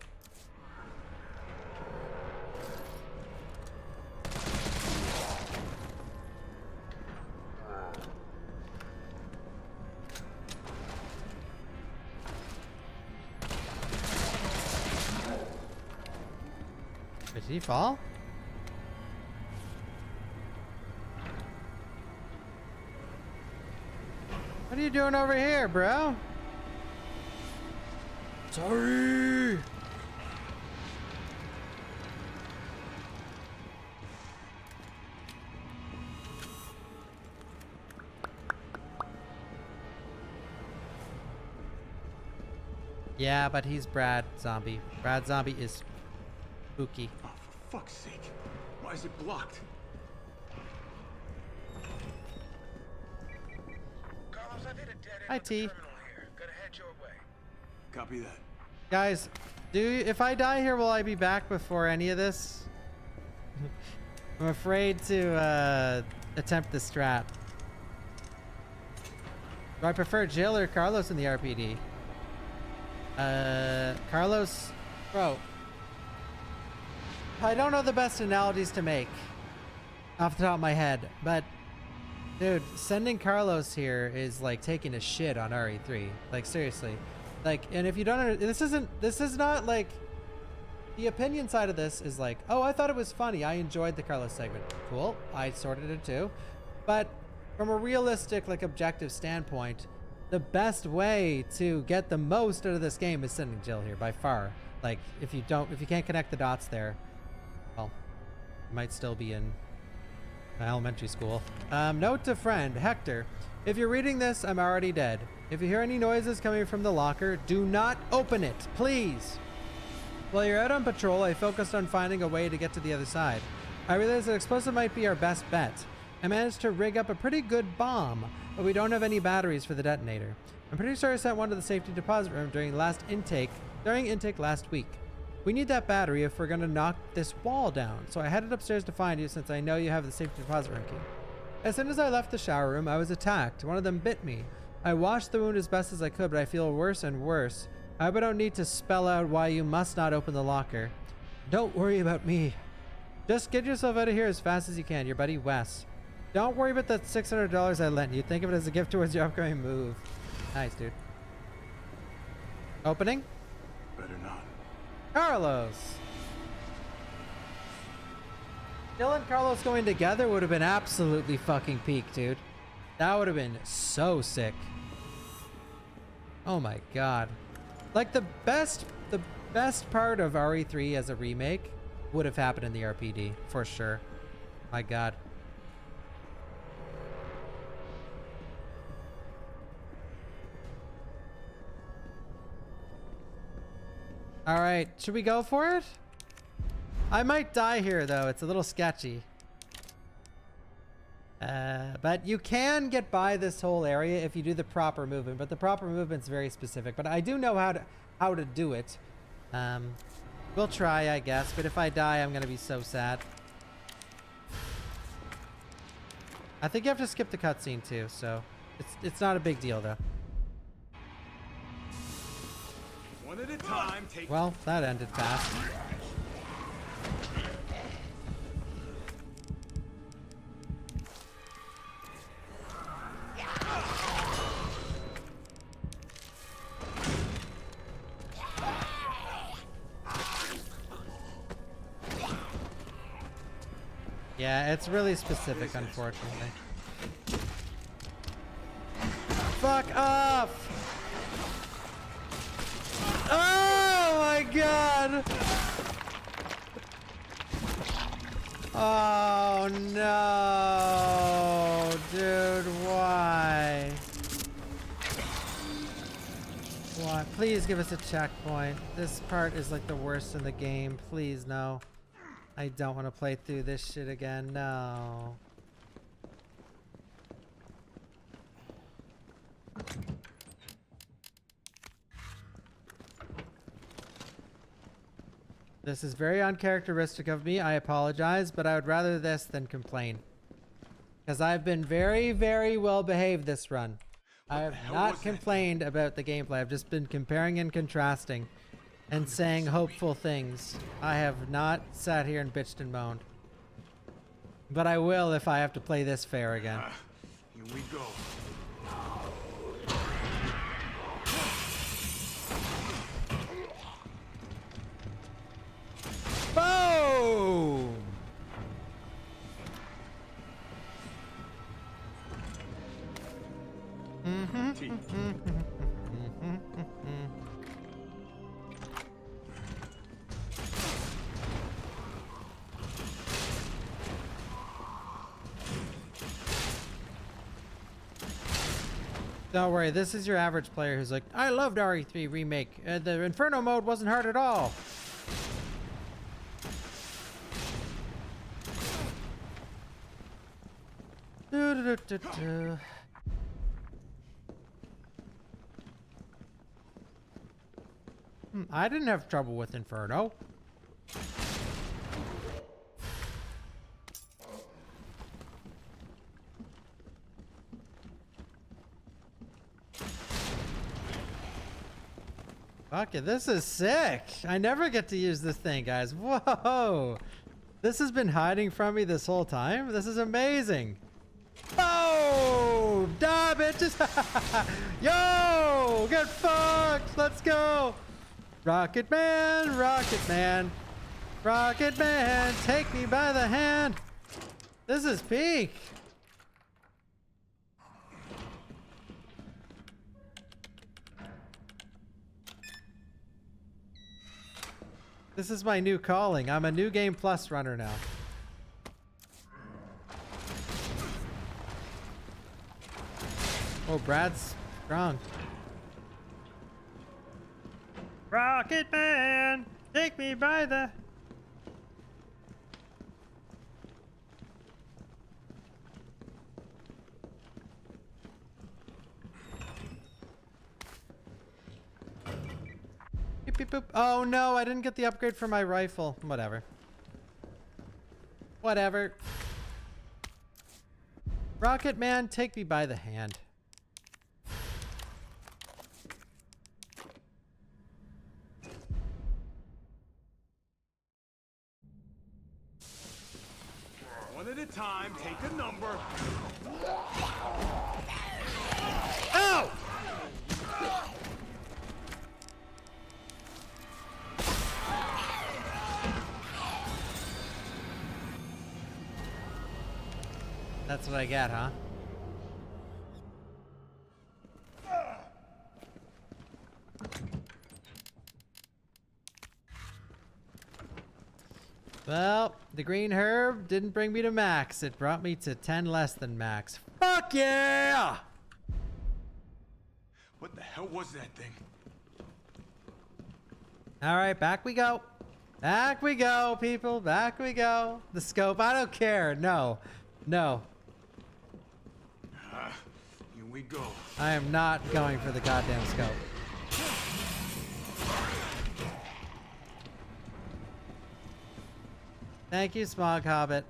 Did he fall? What are you doing over here, bro? Sorry. Yeah, but he's Brad Zombie. Brad Zombie is spooky. Oh, for fuck's sake. Why is it blocked? Hi, T. Copy that. Guys, if I die here, will I be back before any of this? I'm afraid to attempt the strat. Do I prefer Jill or Carlos in the RPD? Carlos, bro. I don't know the best analogies to make off the top of my head, but dude, sending Carlos here is like taking a shit on RE3. Like seriously. Like, and if you don't, this is not like, the opinion side of this is like, oh, I thought it was funny. I enjoyed the Carlos segment. Cool. I sorted it too. But from a realistic, like objective standpoint, the best way to get the most out of this game is sending Jill here by far. Like if you can't connect the dots there, well, you might still be in elementary school. Note to friend, Hector, if you're reading this, I'm already dead. If you hear any noises coming from the locker, do not open it, please. While you're out on patrol, I focused on finding a way to get to the other side. I realized that explosive might be our best bet. I managed to rig up a pretty good bomb, but we don't have any batteries for the detonator. I'm pretty sure I sent one to the safety deposit room during intake last week. We need that battery if we're gonna knock this wall down, so I headed upstairs to find you since I know you have the safety deposit room key. As soon as I left the shower room, I was attacked. One of them bit me. I washed the wound as best as I could, but I feel worse and worse. I hope I don't need to spell out why you must not open the locker. Don't worry about me. Just get yourself out of here as fast as you can. Your buddy Wes. Don't worry about that $600 I lent you. Think of it as a gift towards your upcoming move. Nice, dude. Opening? Better not. Carlos. Jill and Carlos going together would have been absolutely fucking peak, dude. That would have been so sick. Oh my god. Like the best part of RE3 as a remake would have happened in the RPD for sure. My god. All right, should we go for it? I might die here though. It's a little sketchy. But you can get by this whole area if you do the proper movement, but the proper movement's very specific. But I do know how to do it. We'll try, I guess, but if I die, I'm gonna be so sad. I think you have to skip the cutscene too, so it's not a big deal though. One at a time. Well, that ended fast. Yeah, it's really specific, unfortunately. Fuck off! Oh my god! Oh no, dude, why? Why? Please give us a checkpoint. This part is like the worst in the game. Please, no. I don't want to play through this shit again. No. This is very uncharacteristic of me. I apologize, but I would rather this than complain. Because I've been very, very well behaved this run. I have not complained about the gameplay. I've just been comparing and contrasting and saying hopeful things. I have not sat here and bitched and moaned. But I will if I have to play this fair again. Here we go. Boom! Don't worry, this is your average player who's like, I loved RE3 Remake. The Inferno mode wasn't hard at all. I didn't have trouble with Inferno. Fuck it, this is sick. I never get to use this thing, guys. Whoa. This has been hiding from me this whole time. This is amazing. Oh, die, bitches. Yo, get fucked. Let's go. Rocket Man, Rocket Man. Rocket Man, take me by the hand. This is peak. This is my new calling. I'm a New Game Plus runner now. Oh, Brad's strong. Rocket Man, take me by the... Beep, beep, boop. Oh no, I didn't get the upgrade for my rifle. Whatever. Whatever. Rocket Man, take me by the hand. One at a time, take a number. Ow! That's what I get, huh? Well, the green herb didn't bring me to max. It brought me to 10 less than max. Fuck yeah! What the hell was that thing? All right, back we go. Back we go, people. Back we go. The scope, I don't care. No. No. Here we go. I am not going for the goddamn scope. Thank you, Smog Hobbit.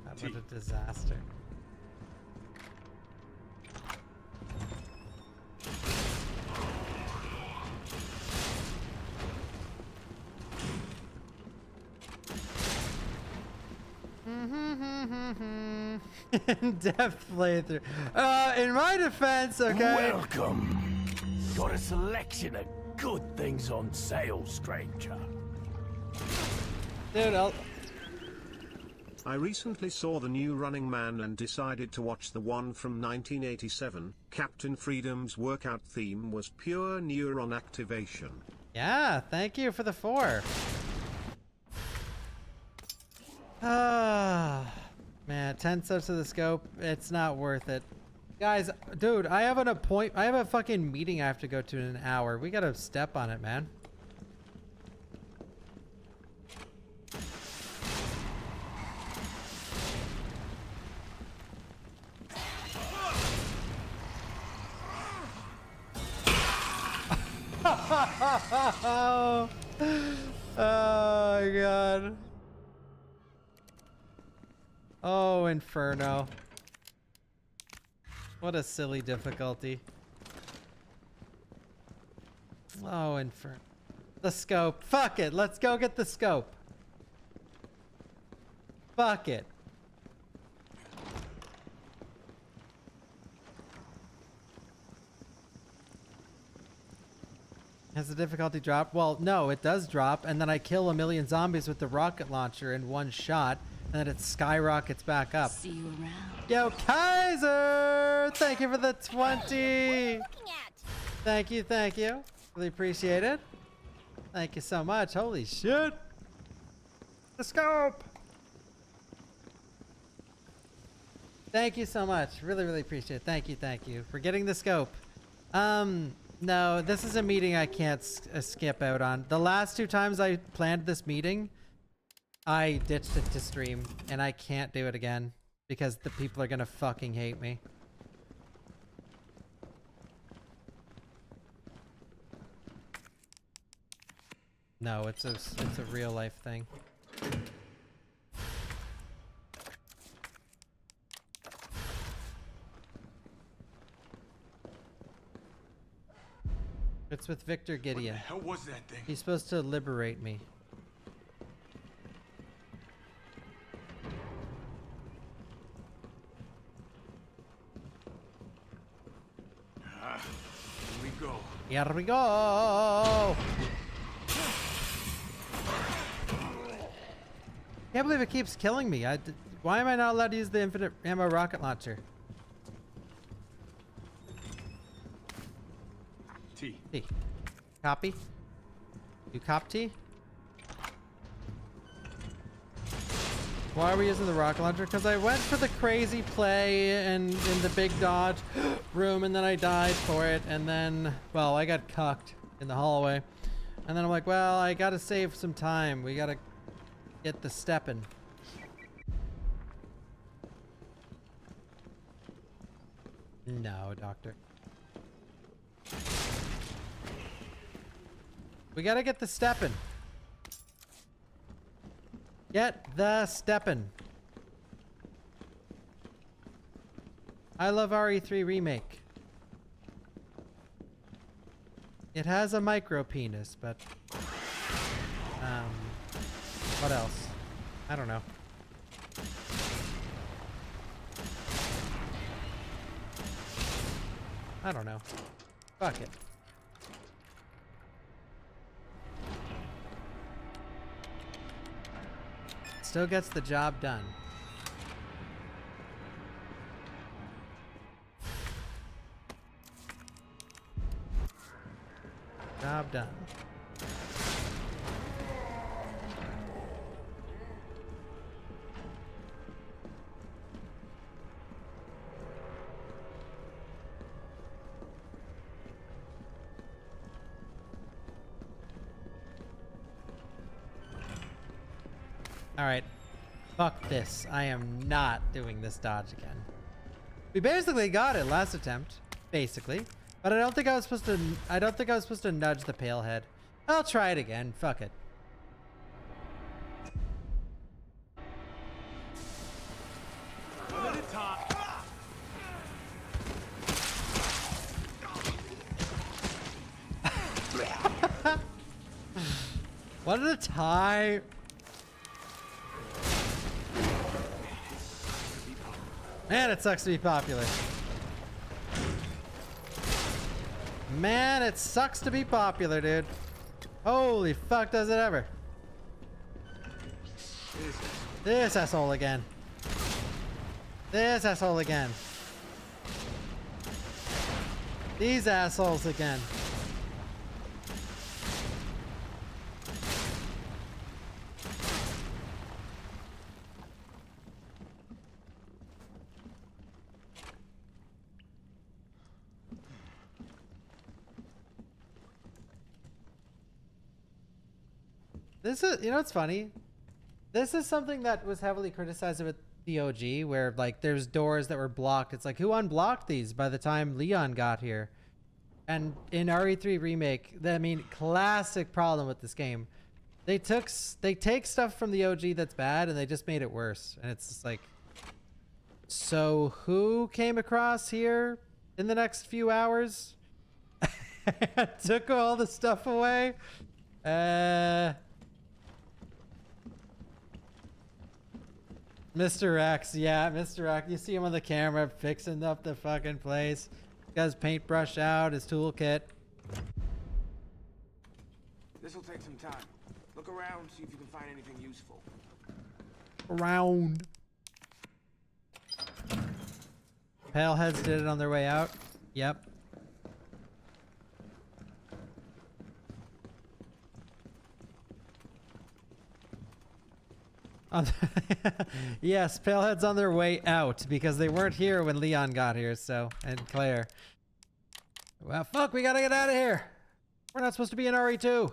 That was a disaster. In-depth playthrough. In my defense, okay. Welcome. Got a selection of good things on sale, stranger. Dude, I recently saw the new Running Man and decided to watch the one from 1987. Captain Freedom's workout theme was pure neuron activation. Yeah, thank you for the 4. Ah, man, 10 subs to the scope. It's not worth it. Guys, dude, I have a fucking meeting I have to go to in an hour. We gotta step on it, man. Oh my god. Oh, Inferno. What a silly difficulty. Oh, Inferno. The scope. Fuck it. Let's go get the scope. Fuck it. Has the difficulty dropped? Well, no, it does drop, and then I kill a million zombies with the rocket launcher in one shot, and then it skyrockets back up. See you around. Yo, Kaiser! Thank you for the 20! Thank you, thank you. Really appreciate it. Thank you so much. Holy shit! The scope! Thank you so much. Really, really appreciate it. Thank you for getting the scope. No, this is a meeting I can't skip out on. The last 2 times I planned this meeting, I ditched it to stream, and I can't do it again because the people are gonna fucking hate me. No, it's a real life thing. It's with Victor Gideon. What the hell was that thing? He's supposed to liberate me. Here we go. Here we go! Can't believe it keeps killing me. Why am I not allowed to use the infinite ammo rocket launcher? T. Copy. You cop T? Why are we using the rocket launcher? Because I went for the crazy play and in the big dodge room, and then I died for it, and then, well, I got cucked in the hallway. And then I'm like, well, I gotta save some time. We gotta get the steppin'. No, doctor. We gotta get the steppin'. Get the steppin'. I love RE3 Remake. It has a micro penis, but what else? I don't know. I don't know. Fuck it. Still gets the job done. Job done. All right, fuck this. I am not doing this dodge again. We basically got it last attempt, basically, but I don't think I was supposed to. I don't think I was supposed to nudge the pale head. I'll try it again. Fuck it. What a tie. Man, it sucks to be popular. Man, it sucks to be popular, dude. Holy fuck, does it ever. This asshole again. This asshole again. These assholes again. This is, you know, it's funny. This is something that was heavily criticized with the OG, where like there's doors that were blocked. It's like, who unblocked these by the time Leon got here? And in RE3 Remake, I mean, classic problem with this game. They take stuff from the OG that's bad and they just made it worse. And it's just like, so who came across here in the next few hours? Took all the stuff away? Mr. X, yeah, Mr. X. You see him on the camera fixing up the fucking place. Got his paintbrush out, his toolkit. This will take some time. Look around, see if you can find anything useful. Around. Paleheads did it on their way out. Yep. Yes, Palehead's on their way out because they weren't here when Leon got here, so, and Claire. Well, fuck, we gotta get out of here. We're not supposed to be in RE2.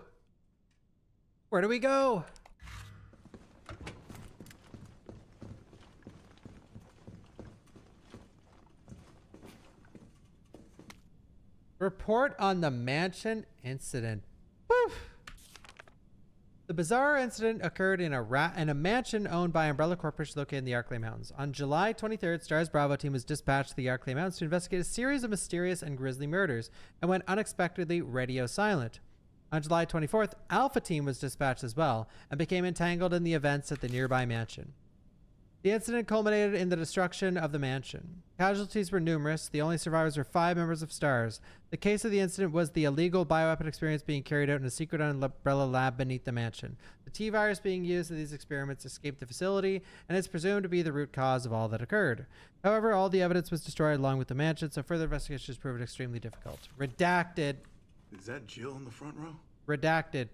Where do we go? Report on the mansion incident. Woof. The bizarre incident occurred in a mansion owned by Umbrella Corporation located in the Arklay Mountains. On July 23rd, Star's Bravo team was dispatched to the Arklay Mountains to investigate a series of mysterious and grisly murders and went unexpectedly radio silent. On July 24th, Alpha team was dispatched as well and became entangled in the events at the nearby mansion. The incident culminated in the destruction of the mansion. Casualties were numerous. The only survivors were 5 members of STARS. The case of the incident was the illegal bioweapon experiments being carried out in a secret Umbrella lab beneath the mansion. The T-virus being used in these experiments escaped the facility and is presumed to be the root cause of all that occurred. However, all the evidence was destroyed along with the mansion, so further investigation has proven extremely difficult. Redacted. Is that Jill in the front row? Redacted.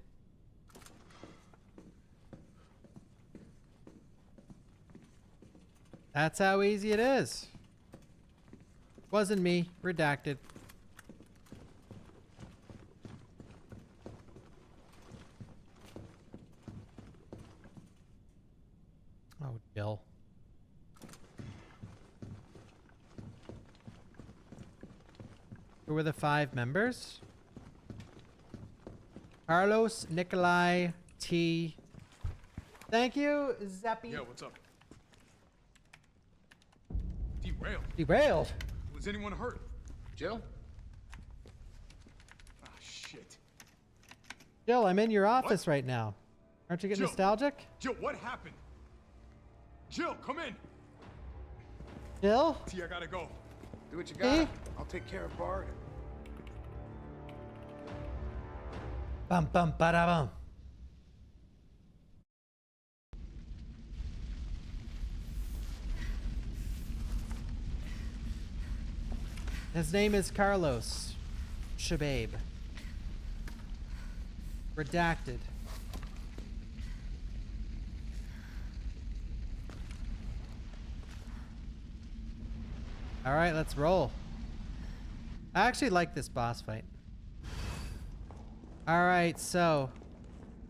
That's how easy it is. Wasn't me. Redacted. Oh, Jill. Who were the 5 members? Carlos, Nikolai, T. Thank you, Zappy. Yeah, what's up? Derailed. Derailed? Was anyone hurt? Jill? Ah, shit. Jill, I'm in your office right now. Aren't you getting nostalgic? Jill, what happened? Jill, come in. Jill? T, I gotta go. Do what you got. I'll take care of Bard. Bum bum bada bum. His name is Carlos Shababe. Redacted. All right, let's roll. I actually like this boss fight. All right, so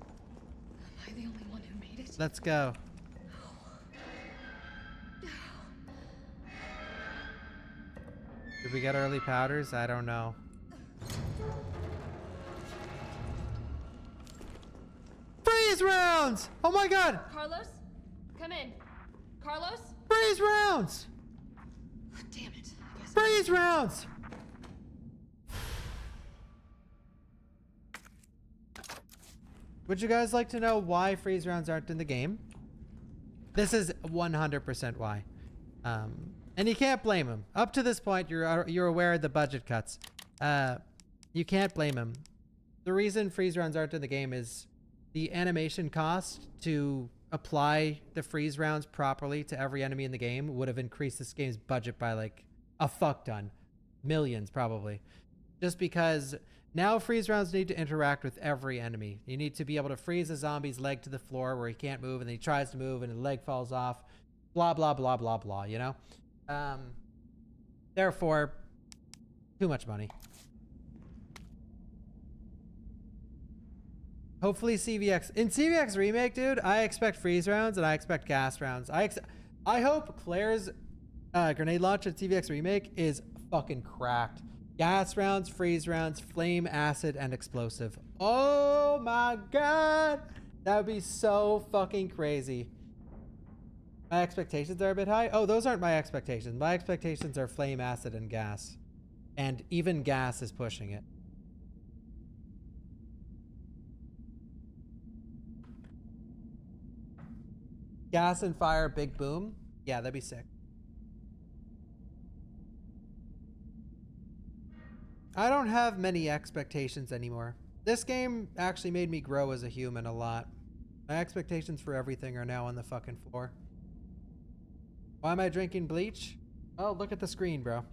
Am I the only one who made it? let's go. Did we get early powders? I don't know. Freeze rounds! Oh my god! Carlos? Come in. Carlos? Freeze rounds! Damn it. Freeze rounds! Would you guys like to know why freeze rounds aren't in the game? This is 100% why. And you can't blame him. Up to this point, you're aware of the budget cuts. You can't blame him. The reason freeze rounds aren't in the game is the animation cost to apply the freeze rounds properly to every enemy in the game would have increased this game's budget by like a fuck ton. Millions, probably. Just because now freeze rounds need to interact with every enemy. You need to be able to freeze a zombie's leg to the floor where he can't move, and then he tries to move and his leg falls off. Blah, blah, blah, blah, blah, you know? Therefore, too much money. Hopefully CVX. In CVX Remake, dude, I expect freeze rounds and I expect gas rounds. I hope Claire's grenade launcher at CVX Remake is fucking cracked. Gas rounds, freeze rounds, flame, acid, and explosive. Oh my god! That would be so fucking crazy. My expectations are a bit high. Oh, those aren't my expectations. My expectations are flame, acid, and gas. And even gas is pushing it. Gas and fire, big boom. Yeah, that'd be sick. I don't have many expectations anymore. This game actually made me grow as a human a lot. My expectations for everything are now on the fucking floor. Why am I drinking bleach? Oh, look at the screen, bro.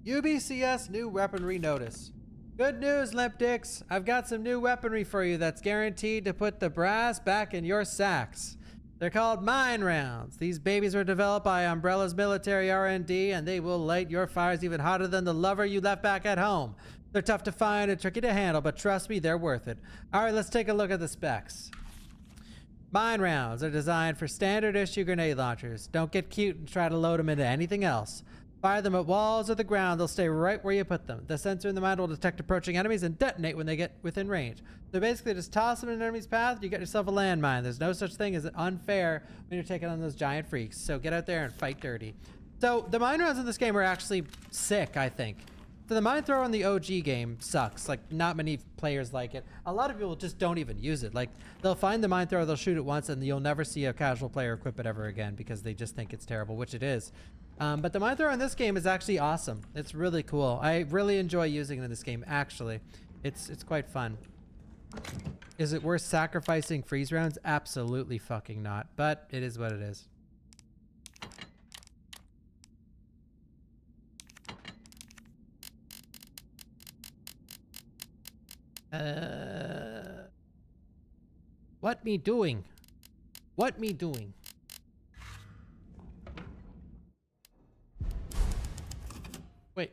UBCS new weaponry notice. Good news, limp dicks. I've got some new weaponry for you that's guaranteed to put the brass back in your sacks. They're called mine rounds. These babies were developed by Umbrella's military R&D, and they will light your fires even hotter than the lover you left back at home. They're tough to find and tricky to handle, but trust me, they're worth it. All right, let's take a look at the specs. Mine rounds are designed for standard issue grenade launchers. Don't get cute and try to load them into anything else. Fire them at walls or the ground, they'll stay right where you put them. The sensor in the mine will detect approaching enemies and detonate when they get within range. So basically just toss them in an enemy's path, you get yourself a landmine. There's no such thing as unfair when you're taking on those giant freaks. So get out there and fight dirty. So the mine rounds in this game are actually sick, I think. So the mine thrower in the OG game sucks. Like, not many players like it. A lot of people just don't even use it. Like, they'll find the mine thrower, they'll shoot it once, and you'll never see a casual player equip it ever again because they just think it's terrible, which it is. But the mine thrower in this game is actually awesome. It's really cool. I really enjoy using it in this game, actually. It's quite fun. Is it worth sacrificing freeze rounds? Absolutely fucking not. But it is what it is. What me doing? What me doing? Wait.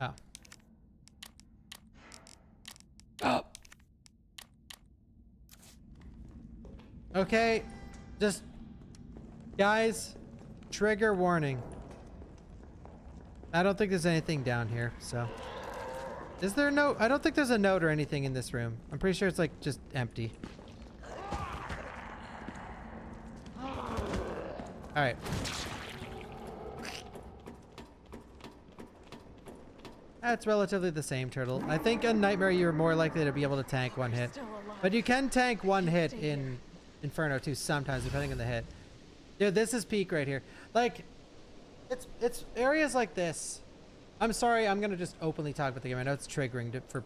Oh. Oh. Okay. Just guys, trigger warning. I don't think there's anything down here, so. Is there a note? I don't think there's a note or anything in this room. I'm pretty sure it's like just empty. Alright. That's relatively the same, Turtle. I think in Nightmare you're more likely to be able to tank one hit. But you can tank one hit in Inferno too sometimes, depending on the hit. Dude, this is peak right here. Like, it's areas like this. I'm sorry, I'm gonna just openly talk about the game. I know it's triggering for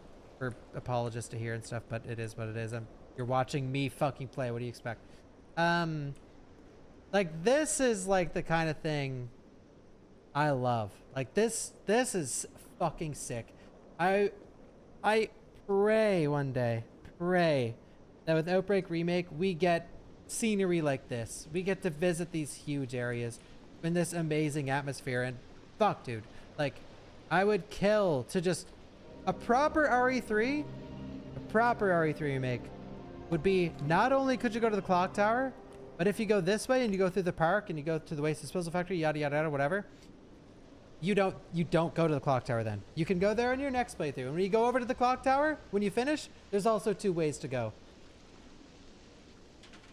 apologists to hear and stuff, but it is what it is. You're watching me fucking play. What do you expect? Like, this is like the kind of thing I love. Like, this is fucking sick. I pray one day, that with Outbreak Remake, we get scenery like this. We get to visit these huge areas in this amazing atmosphere. And fuck, dude, like, I would kill to just a proper RE3 remake would be, not only could you go to the clock tower, but if you go this way and you go through the park and you go to the waste disposal factory, yada yada yada, whatever, you don't go to the clock tower then. You can go there in your next playthrough. And when you go over to the clock tower, when you finish, there's also 2 ways to go.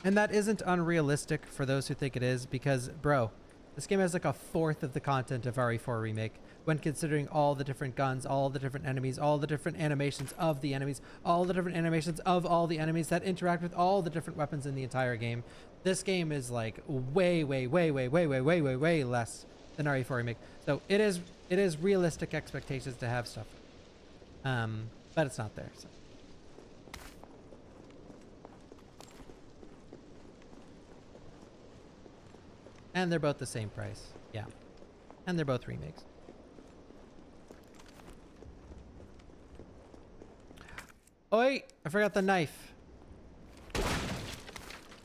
And that isn't unrealistic for those who think it is, because, bro, this game has like a fourth of the content of RE4 Remake when considering all the different guns, all the different enemies, all the different animations of the enemies, all the different animations of all the enemies that interact with all the different weapons in the entire game. This game is like way less than RE4 Remake. So it is it is realistic expectations to have stuff. But it's not there. So. And they're both the same price. Yeah. And they're both remakes. Oi! I forgot the knife.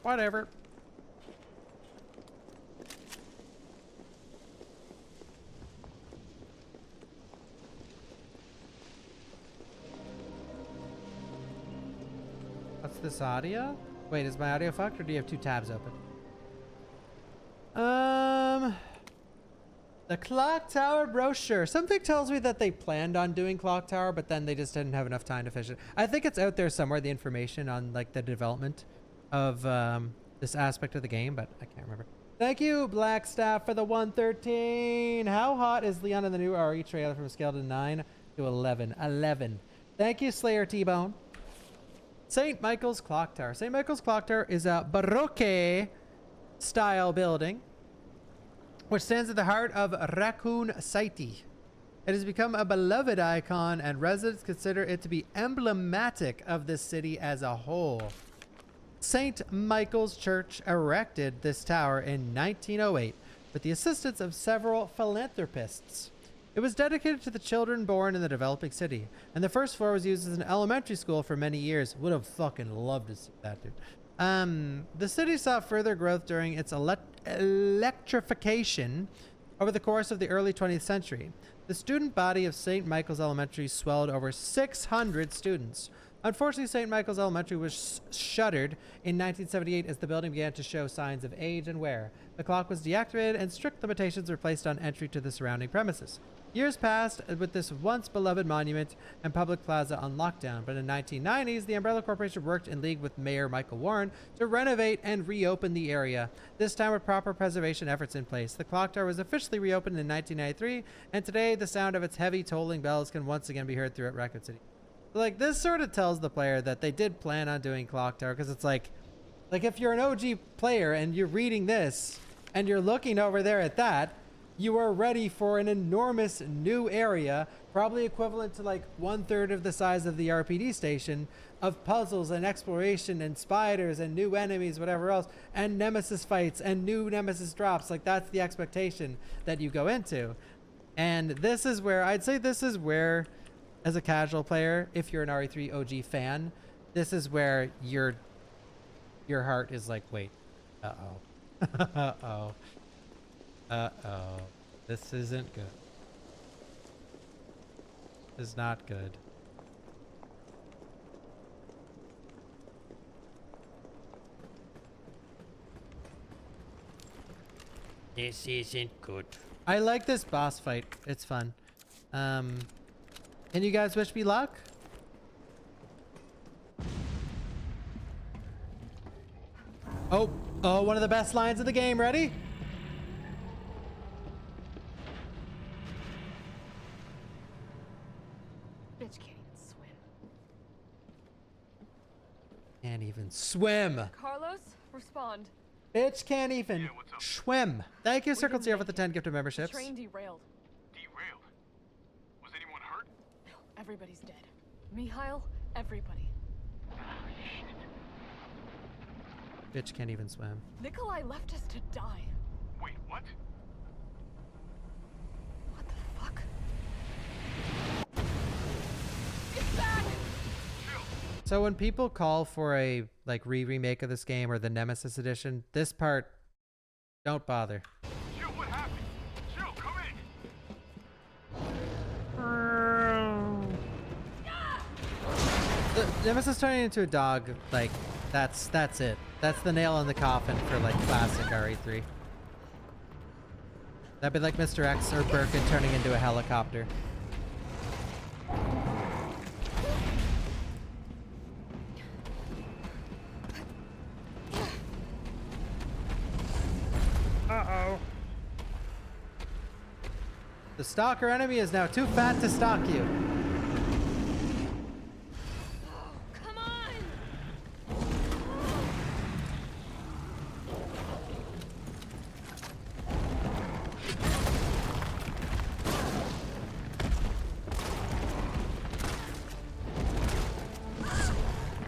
Whatever. What's this audio? Wait, is my audio fucked or do you have two tabs open? The clock tower brochure. Something tells me that they planned on doing clock tower, but then they just didn't have enough time to finish it. I think it's out there somewhere, the information on like the development of this aspect of the game, but I can't remember. Thank you, Blackstaff, for the 113. How hot is Leon in the new RE trailer from a scale to 9 to 11? 11. Thank you, Slayer T-Bone. St. Michael's Clock Tower. St. Michael's Clock Tower is a Baroque style building which stands at the heart of Raccoon City. It has become a beloved icon and residents consider it to be emblematic of the city as a whole. St. Michael's Church erected this tower in 1908 with the assistance of several philanthropists. It was dedicated to the children born in the developing city, and the first floor was used as an elementary school for many years. Would have fucking loved to see that, dude. The city saw further growth during its electrification over the course of the early 20th century. The student body of St. Michael's Elementary swelled over 600 students. Unfortunately, St. Michael's Elementary was shuttered in 1978 as the building began to show signs of age and wear. The clock was deactivated and strict limitations were placed on entry to the surrounding premises. Years passed with this once beloved monument and public plaza on lockdown, but in the 1990s, the Umbrella Corporation worked in league with Mayor Michael Warren to renovate and reopen the area, this time with proper preservation efforts in place. The clock tower was officially reopened in 1993, and today the sound of its heavy tolling bells can once again be heard throughout Raccoon City. Like, this sort of tells the player that they did plan on doing clock tower, because it's like if you're an OG player and you're reading this and you're looking over there at that, you are ready for an enormous new area, probably equivalent to like 1/3 of the size of the RPD station, of puzzles and exploration and spiders and new enemies, whatever else, and Nemesis fights and new Nemesis drops. Like, that's the expectation that you go into. And this is where, I'd say this is where, as a casual player, if you're an RE3 OG fan, this is where your heart is like, wait, uh-oh. Uh-oh. Uh-oh. This isn't good. This is not good. This isn't good. I like this boss fight. It's fun. Can you guys wish me luck? Oh, one of the best lines of the game. Ready? Bitch can't even swim. Can't even swim. Carlos, respond. Bitch can't even swim. Thank you, Circle Zero, for the 10 gifted memberships. Train derailed. Derailed? Was anyone hurt? No, everybody's dead. Mihail, everybody. Bitch can't even swim. Nikolai left us to die. Wait, what? What the fuck? Get back! So when people call for a like remake of this game or the Nemesis edition, this part, don't bother. Jill, what happened? Jill, come in! The Nemesis turning into a dog, like, that's it. That's the nail in the coffin for like classic RE3. That'd be like Mr. X or Birkin turning into a helicopter. Uh-oh. The stalker enemy is now too fat to stalk you. Come on!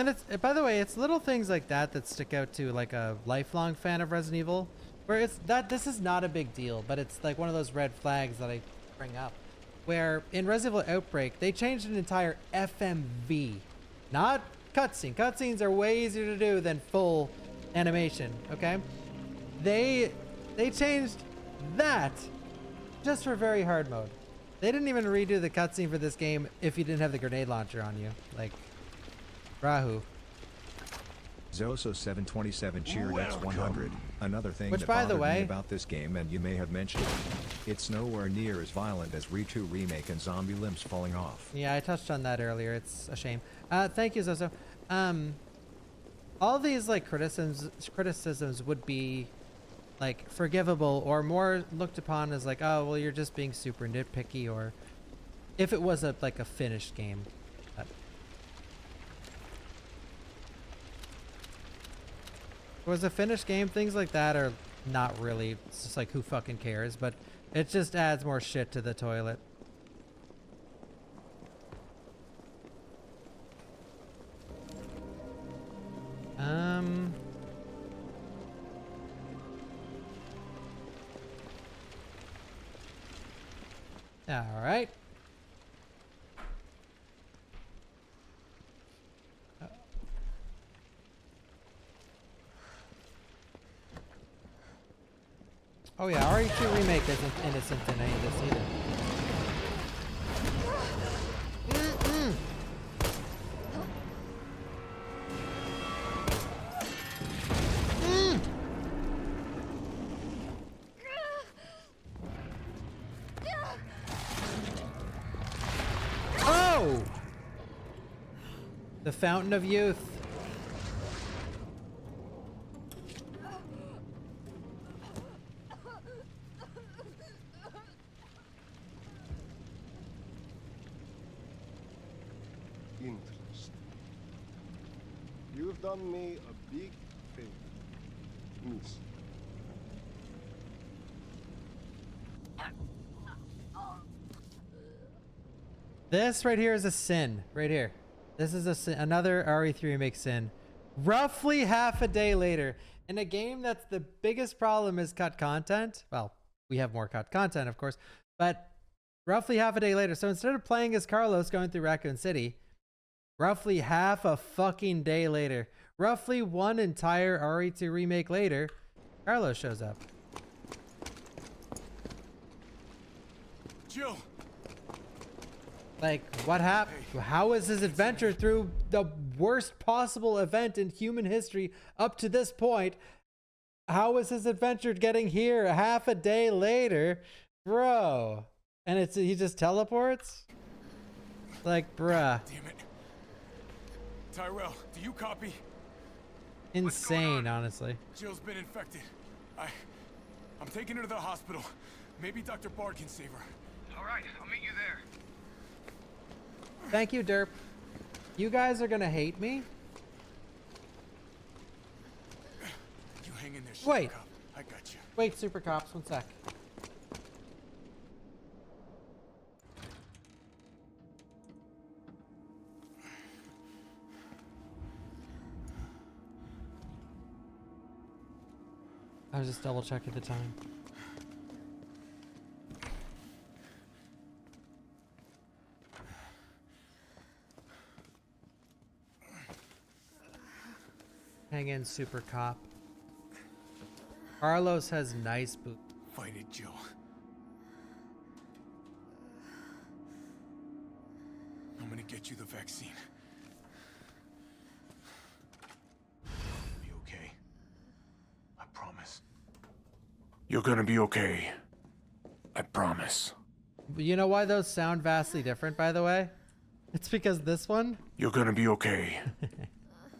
And it's, by the way, it's little things like that that stick out to like a lifelong fan of Resident Evil, where it's that this is not a big deal, but it's like one of those red flags that I bring up, where in Resident Evil Outbreak, they changed an entire FMV, not cutscene. Cutscenes are way easier to do than full animation, okay? They changed that just for very hard mode. They didn't even redo the cutscene for this game if you didn't have the grenade launcher on you. Like, Rahu. Zoso727 cheered X100. Another thing Which, that by the bothered way, me about this game, and you may have mentioned it, it's nowhere near as violent as RE2 Remake and zombie limbs falling off. Yeah, I touched on that earlier. It's a shame. Thank you, Zoso. All these like criticisms would be like forgivable or more looked upon as like, oh well, you're just being super nitpicky, or if it was like a finished game. But if it was a finished game, things like that are not really. It's just like, who fucking cares? But it just adds more shit to the toilet. All right. Oh yeah, RE3 Remake isn't innocent in any of this either. Oh! The Fountain of Youth. Interesting. You've done me a big favor, miss. This right here is a sin. Right here. This is a sin. Another RE3 Remake sin. Roughly half a day later, in a game that's the biggest problem is cut content. Well, we have more cut content, of course, but roughly half a day later. So instead of playing as Carlos going through Raccoon City, roughly half a fucking day later, roughly one entire RE2 Remake later, Carlos shows up. Jill! Like, what happened? How is his adventure through the worst possible event in human history up to this point? How is his adventure getting here half a day later? Bro. And he just teleports? Like, bruh. Damn it. Tyrell, do you copy? Insane, honestly. Jill's been infected. I'm taking her to the hospital. Maybe Dr. Bard can save her. All right, I'll meet you there. Thank you, Derp. You guys are gonna hate me. You hang in there, Super Wait. Cop. I got you. Wait, Super Cops, 1 sec. I was just double checking the time. Hang in, Super Cop. Carlos has nice boots. Fight it, Jill. I'm gonna get you the vaccine. Be okay. I promise. You're gonna be okay. I promise. You know why those sound vastly different, by the way? It's because this one You're gonna be okay.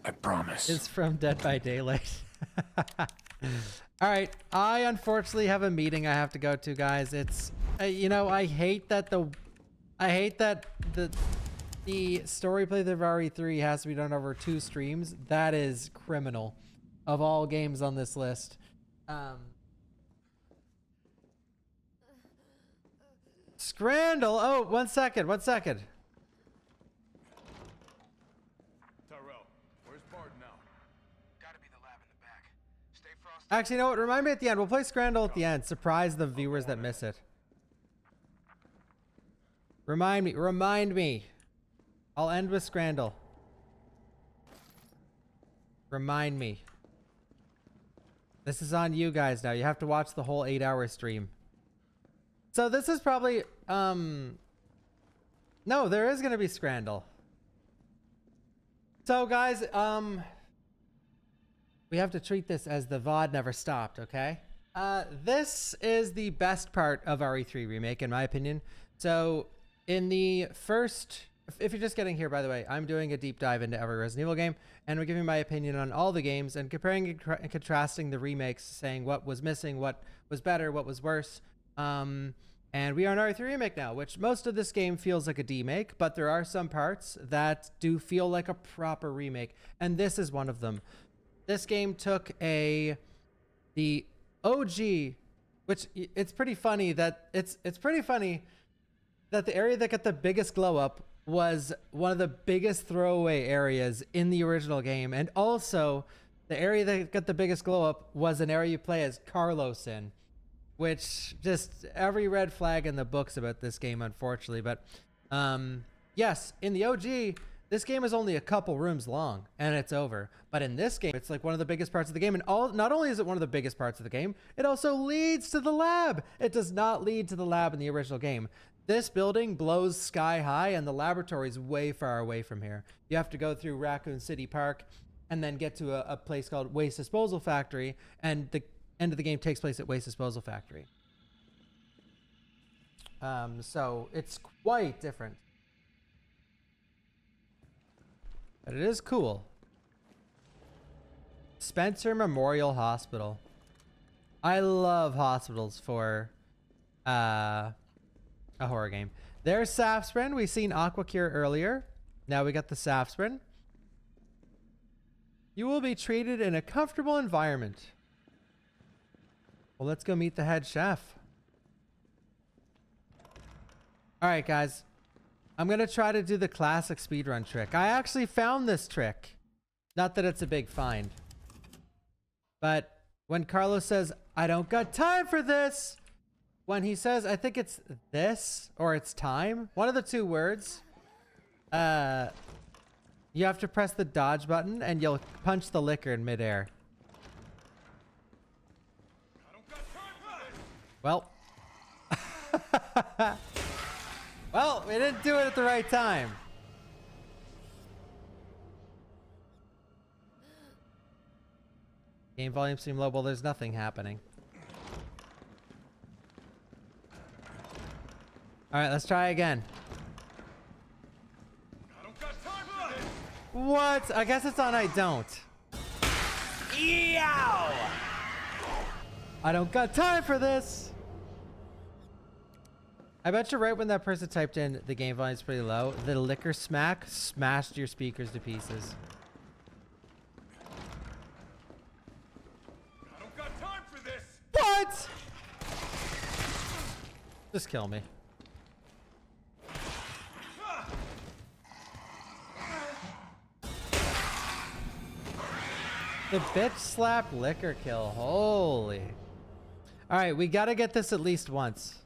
I promise. is from Dead by Daylight. All right, I unfortunately have a meeting I have to go to, guys. It's you know, I hate that the story playthrough of RE3 has to be done over 2 streams. That is criminal of all games on this list. Scrandal. Oh, 1 second. 1 second. Tyrell, Actually, you know what? Remind me at the end. We'll play Scrandle at the end. Surprise the viewers that miss it. Remind me. Remind me. I'll end with Scrandle. Remind me. This is on you guys now. You have to watch the whole 8-hour stream. So this is probably... No, there is going to be Scrandle. So guys, we have to treat this as the VOD never stopped, okay? This is the best part of RE3 Remake, in my opinion. So, in the first... If you're just getting here, by the way, I'm doing a deep dive into every Resident Evil game, and we're giving my opinion on all the games, and comparing and contrasting the remakes, saying what was missing, what was better, what was worse. And we are in RE3 Remake now, which most of this game feels like a demake, but there are some parts that do feel like a proper remake, and this is one of them. This game took the OG, which it's pretty funny that it's pretty funny that the area that got the biggest glow up was one of the biggest throwaway areas in the original game, and also the area that got the biggest glow up was an area you play as Carlos in, which just every red flag in the books about this game, unfortunately. But yes, in the OG, this game is only a couple rooms long and it's over. But in this game, it's like one of the biggest parts of the game. And not only is it one of the biggest parts of the game, it also leads to the lab. It does not lead to the lab in the original game. This building blows sky high and the laboratory is way far away from here. You have to go through Raccoon City Park and then get to a place called Waste Disposal Factory. And the end of the game takes place at Waste Disposal Factory. So it's quite different. But it is cool. Spencer Memorial Hospital. I love hospitals for a horror game. There's Safsprin. We've seen Aquacure earlier. Now we got the Safsprin. You will be treated in a comfortable environment. Well, let's go meet the head chef. All right, guys. I'm going to try to do the classic speedrun trick. I actually found this trick. Not that it's a big find. But when Carlos says, I don't got time for this. When he says, I think it's this or it's time. One of the two words. You have to press the dodge button and you'll punch the liquor in midair. Well. Well, we didn't do it at the right time. Game volume seemed low. Well, there's nothing happening. All right, let's try again. What? I guess it's on I don't. Yow! I don't got time for this. I bet you right when that person typed in the game volume's pretty low, the liquor smack smashed your speakers to pieces. I don't got time for this. What? Just kill me. The bitch slap liquor kill. Holy. All right, we got to get this at least once.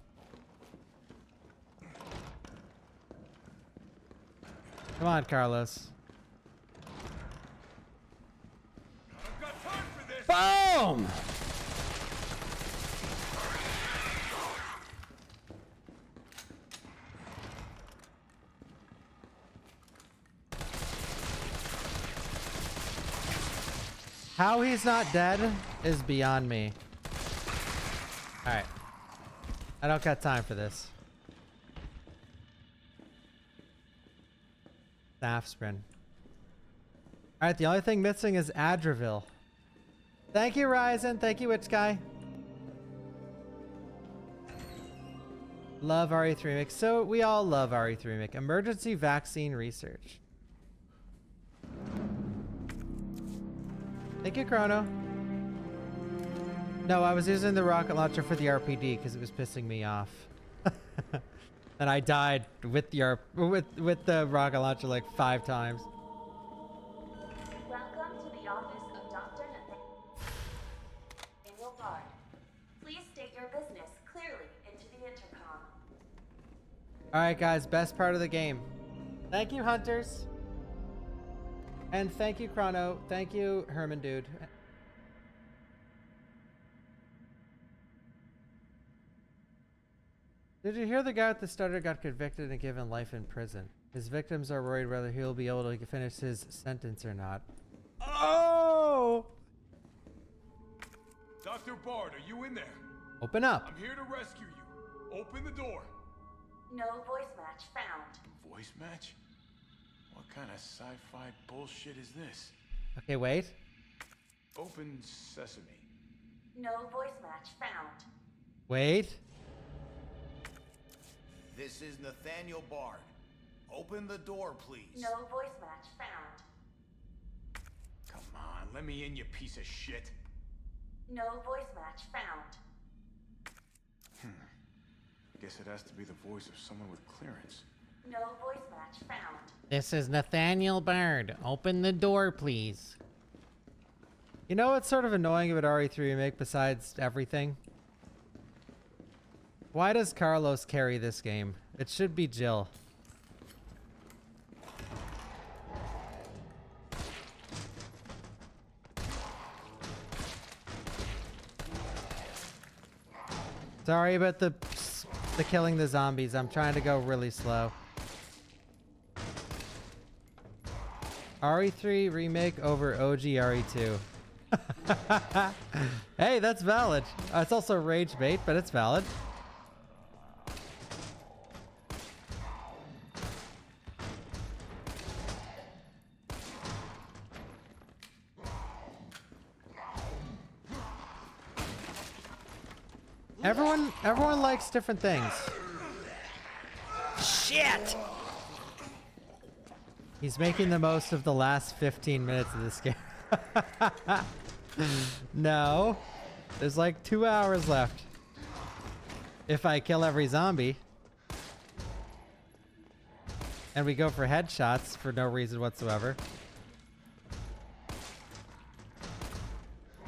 Come on, Carlos. Boom! How he's not dead is beyond me. All right. I don't got time for this. Safsprin. All right, the only thing missing is Adraville. Thank you, Ryzen. Thank you, Witch Guy. Love RE3 Remake. So we all love RE3 Remake. Emergency vaccine research. Thank you, Chrono. No, I was using the rocket launcher for the RPD because it was pissing me off. And I died with the with the rocket launcher like 5 times. Welcome to the office of Dr. All right, guys, best part of the game. Thank you, Hunters. And thank you, Chrono. Thank you, Herman Dude. Did you hear the guy with the stutter got convicted and given life in prison? His victims are worried whether he'll be able to finish his sentence or not. Oh! Dr. Bard, are you in there? Open up. I'm here to rescue you. Open the door. No voice match found. Voice match? What kind of sci-fi bullshit is this? Okay, wait. Open sesame. No voice match found. Wait. This is Nathaniel Bard. Open the door, please. No voice match found. Come on, let me in, you piece of shit. No voice match found. Guess it has to be the voice of someone with clearance. No voice match found. This is Nathaniel Bard. Open the door, please. You know what's sort of annoying about RE3 Remake besides everything? Why does Carlos carry this game? It should be Jill. Sorry about the killing the zombies. I'm trying to go really slow. RE3 Remake over OG RE2. Hey, that's valid. It's also rage bait, but it's valid. Everyone likes different things. Shit! He's making the most of the last 15 minutes of this game. No. There's like 2 hours left. If I kill every zombie. And we go for headshots for no reason whatsoever.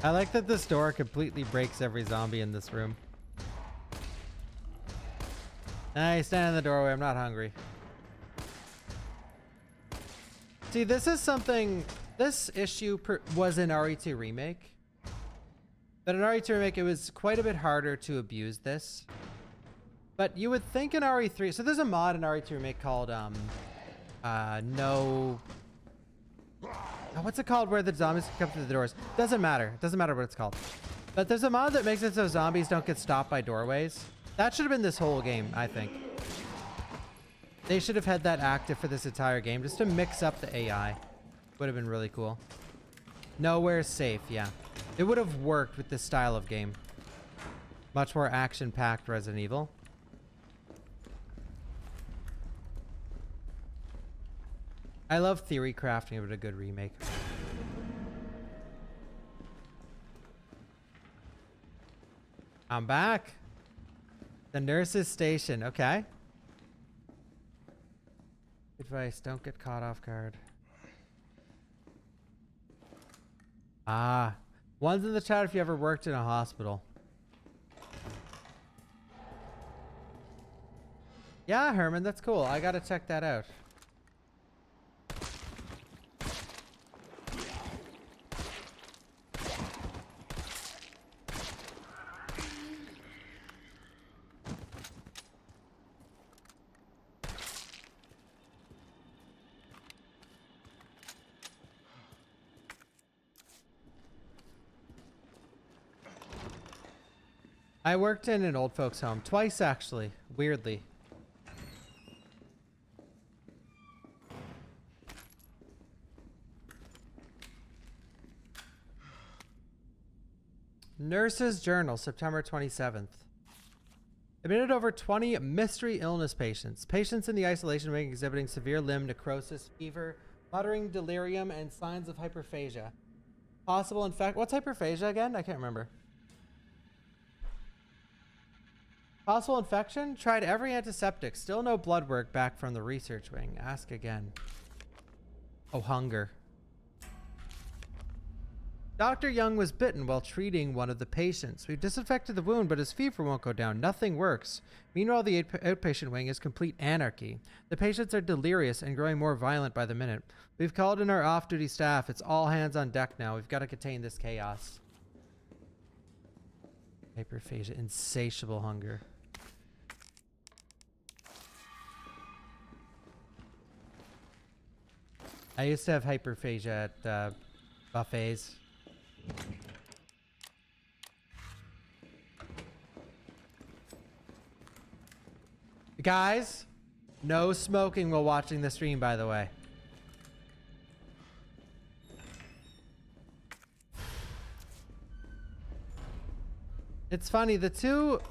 I like that this door completely breaks every zombie in this room. I stand in the doorway. I'm not hungry. See, this is something... This issue was in RE2 Remake. But in RE2 Remake, it was quite a bit harder to abuse this. But you would think in RE3... So there's a mod in RE2 Remake called... No... What's it called where the zombies can come through the doors? Doesn't matter. Doesn't matter what it's called. But there's a mod that makes it so zombies don't get stopped by doorways. That should have been this whole game, I think. They should have had that active for this entire game just to mix up the AI. Would have been really cool. Nowhere's safe, yeah. It would have worked with this style of game. Much more action-packed Resident Evil. I love theory crafting of a good remake. I'm back. The nurse's station. Okay. Advice, don't get caught off guard. Ah. One's in the chat if you ever worked in a hospital. Yeah, Herman, that's cool. I gotta check that out. I worked in an old folks home twice, actually, weirdly. Nurse's Journal, September 27th. Admitted over 20 mystery illness patients. Patients in the isolation wing exhibiting severe limb necrosis, fever, muttering delirium, and signs of hyperphagia. Possible infection. What's hyperphagia again? I can't remember. Possible infection? Tried every antiseptic. Still no blood work back from the research wing. Ask again. Oh, hunger. Dr. Young was bitten while treating one of the patients. We've disinfected the wound, but his fever won't go down. Nothing works. Meanwhile, the outpatient wing is complete anarchy. The patients are delirious and growing more violent by the minute. We've called in our off-duty staff. It's all hands on deck now. We've got to contain this chaos. Hyperphagia, insatiable hunger. I used to have hyperphagia at buffets. Guys, no smoking while watching the stream, by the way. It's funny, the two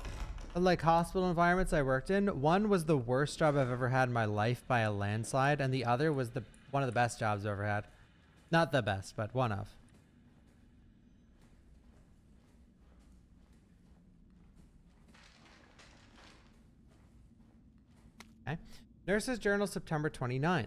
like hospital environments I worked in, one was the worst job I've ever had in my life by a landslide, and the other was one of the best jobs I've ever had. Not the best, but one of. Okay. Nurse's Journal, September 29th.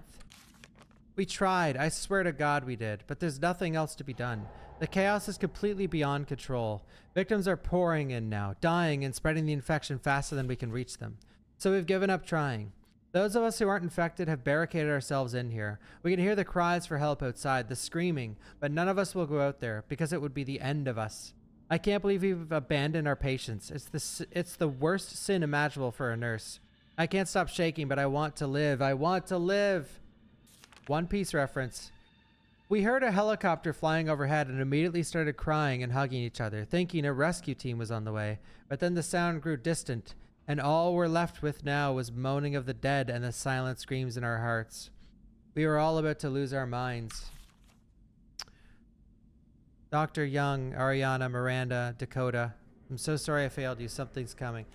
We tried, I swear to God we did, but there's nothing else to be done. The chaos is completely beyond control. Victims are pouring in now, dying and spreading the infection faster than we can reach them. So we've given up trying. Those of us who aren't infected have barricaded ourselves in here. We can hear the cries for help outside, the screaming, but none of us will go out there because it would be the end of us. I can't believe we've abandoned our patients. It's the worst sin imaginable for a nurse. I can't stop shaking, but I want to live. I want to live. One Piece reference. We heard a helicopter flying overhead and immediately started crying and hugging each other, thinking a rescue team was on the way. But then the sound grew distant, and all we're left with now was moaning of the dead and the silent screams in our hearts. We were all about to lose our minds. Dr. Young, Ariana, Miranda, Dakota. I'm so sorry I failed you. Something's coming.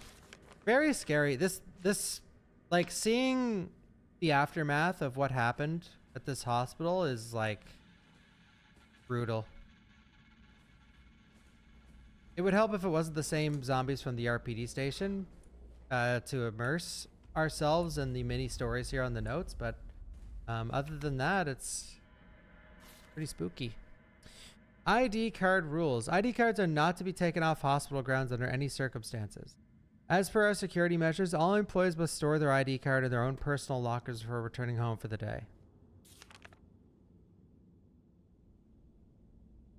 Very scary. This like seeing the aftermath of what happened at this hospital is like brutal. It would help if it wasn't the same zombies from the RPD station to immerse ourselves in the mini stories here on the notes, but other than that, it's pretty spooky. ID card rules. ID cards are not to be taken off hospital grounds under any circumstances. As per our security measures, all employees must store their ID card in their own personal lockers before returning home for the day.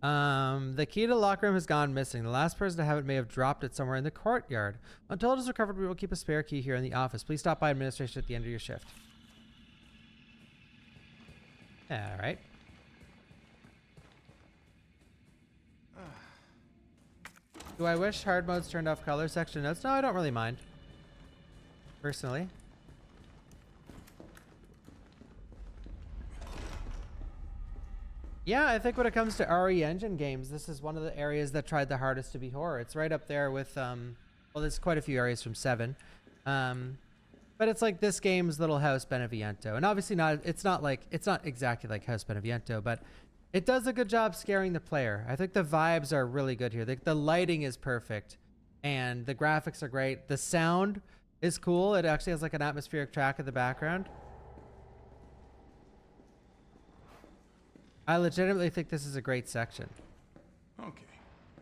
The key to the locker room has gone missing. The last person to have it may have dropped it somewhere in the courtyard. Until it is recovered, we will keep a spare key here in the office. Please stop by administration at the end of your shift. All right. Do I wish hard modes turned off color section notes? No, I don't really mind. Personally. Yeah, I think when it comes to RE Engine games, this is one of the areas that tried the hardest to be horror. It's right up there with, well, there's quite a few areas from 7. But it's like this game's little House Beneviento. And obviously it's not exactly like House Beneviento, but it does a good job scaring the player. I think the vibes are really good here. The lighting is perfect and the graphics are great. The sound is cool. It actually has like an atmospheric track in the background. I legitimately think this is a great section. Okay,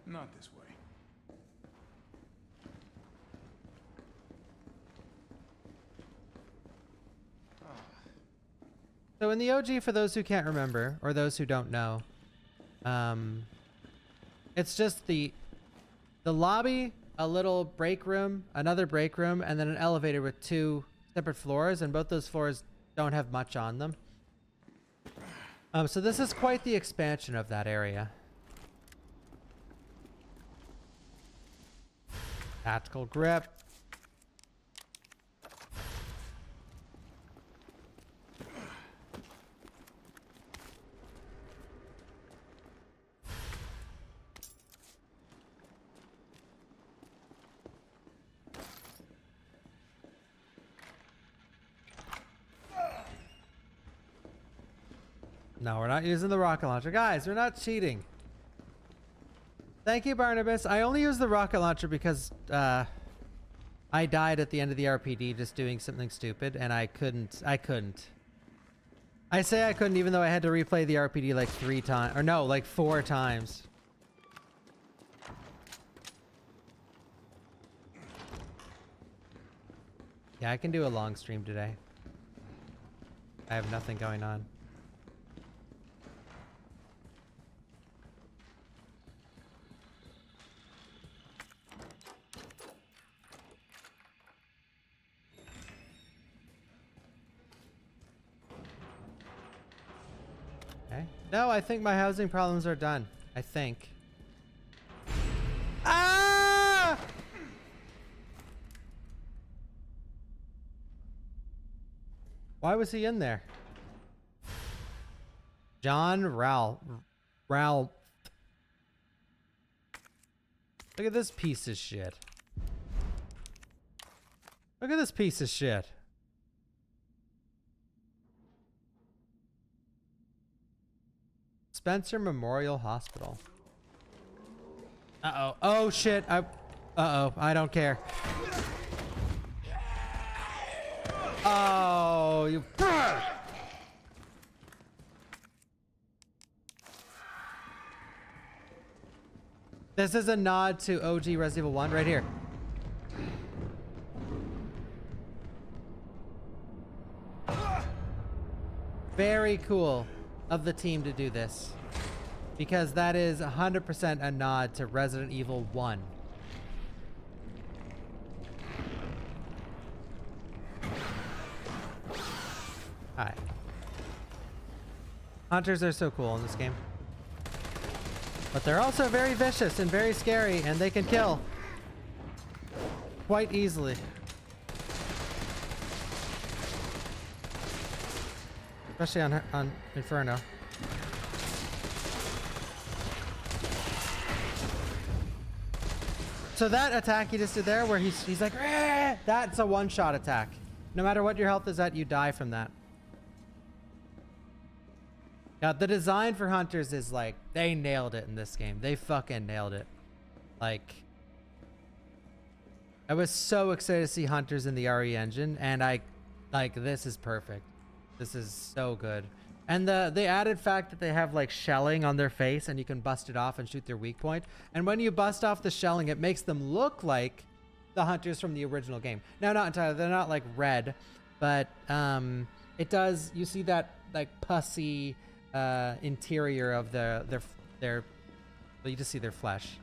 not this way. So in the OG, for those who can't remember, or those who don't know, it's just the lobby, a little break room, another break room, and then an elevator with 2 separate floors, and both those floors don't have much on them. So this is quite the expansion of that area. Tactical grip. No, we're not using the rocket launcher. Guys, we're not cheating. Thank you, Barnabas. I only use the rocket launcher because I died at the end of the RPD just doing something stupid, and I couldn't. I say I couldn't even though I had to replay the RPD like 3 times. Or no, like 4 times. Yeah, I can do a long stream today. I have nothing going on. Okay. No, I think my housing problems are done. I think. Ah! Why was he in there? John Ralph. Look at this piece of shit. Look at this piece of shit. Spencer Memorial Hospital. Uh-oh. Oh, shit. Uh-oh. I don't care. Oh, you... This is a nod to OG Resident Evil 1 right here. Very cool of the team to do this, because that is 100% a nod to Resident Evil 1. Hi. Hunters are so cool in this game. But they're also very vicious and very scary, and they can kill quite easily. Especially on Inferno. So that attack he just did there, where he's like, "Rah!" That's a one-shot attack. No matter what your health is at, you die from that. Yeah, the design for Hunters is like, they nailed it in this game. They fucking nailed it. Like, I was so excited to see Hunters in the RE engine, and this is perfect. This is so good. And the added fact that they have like shelling on their face and you can bust it off and shoot their weak point. And when you bust off the shelling, it makes them look like the Hunters from the original game. Now, not entirely, they're not like red, but it does, you see that like pussy interior of their well, you just see their flesh.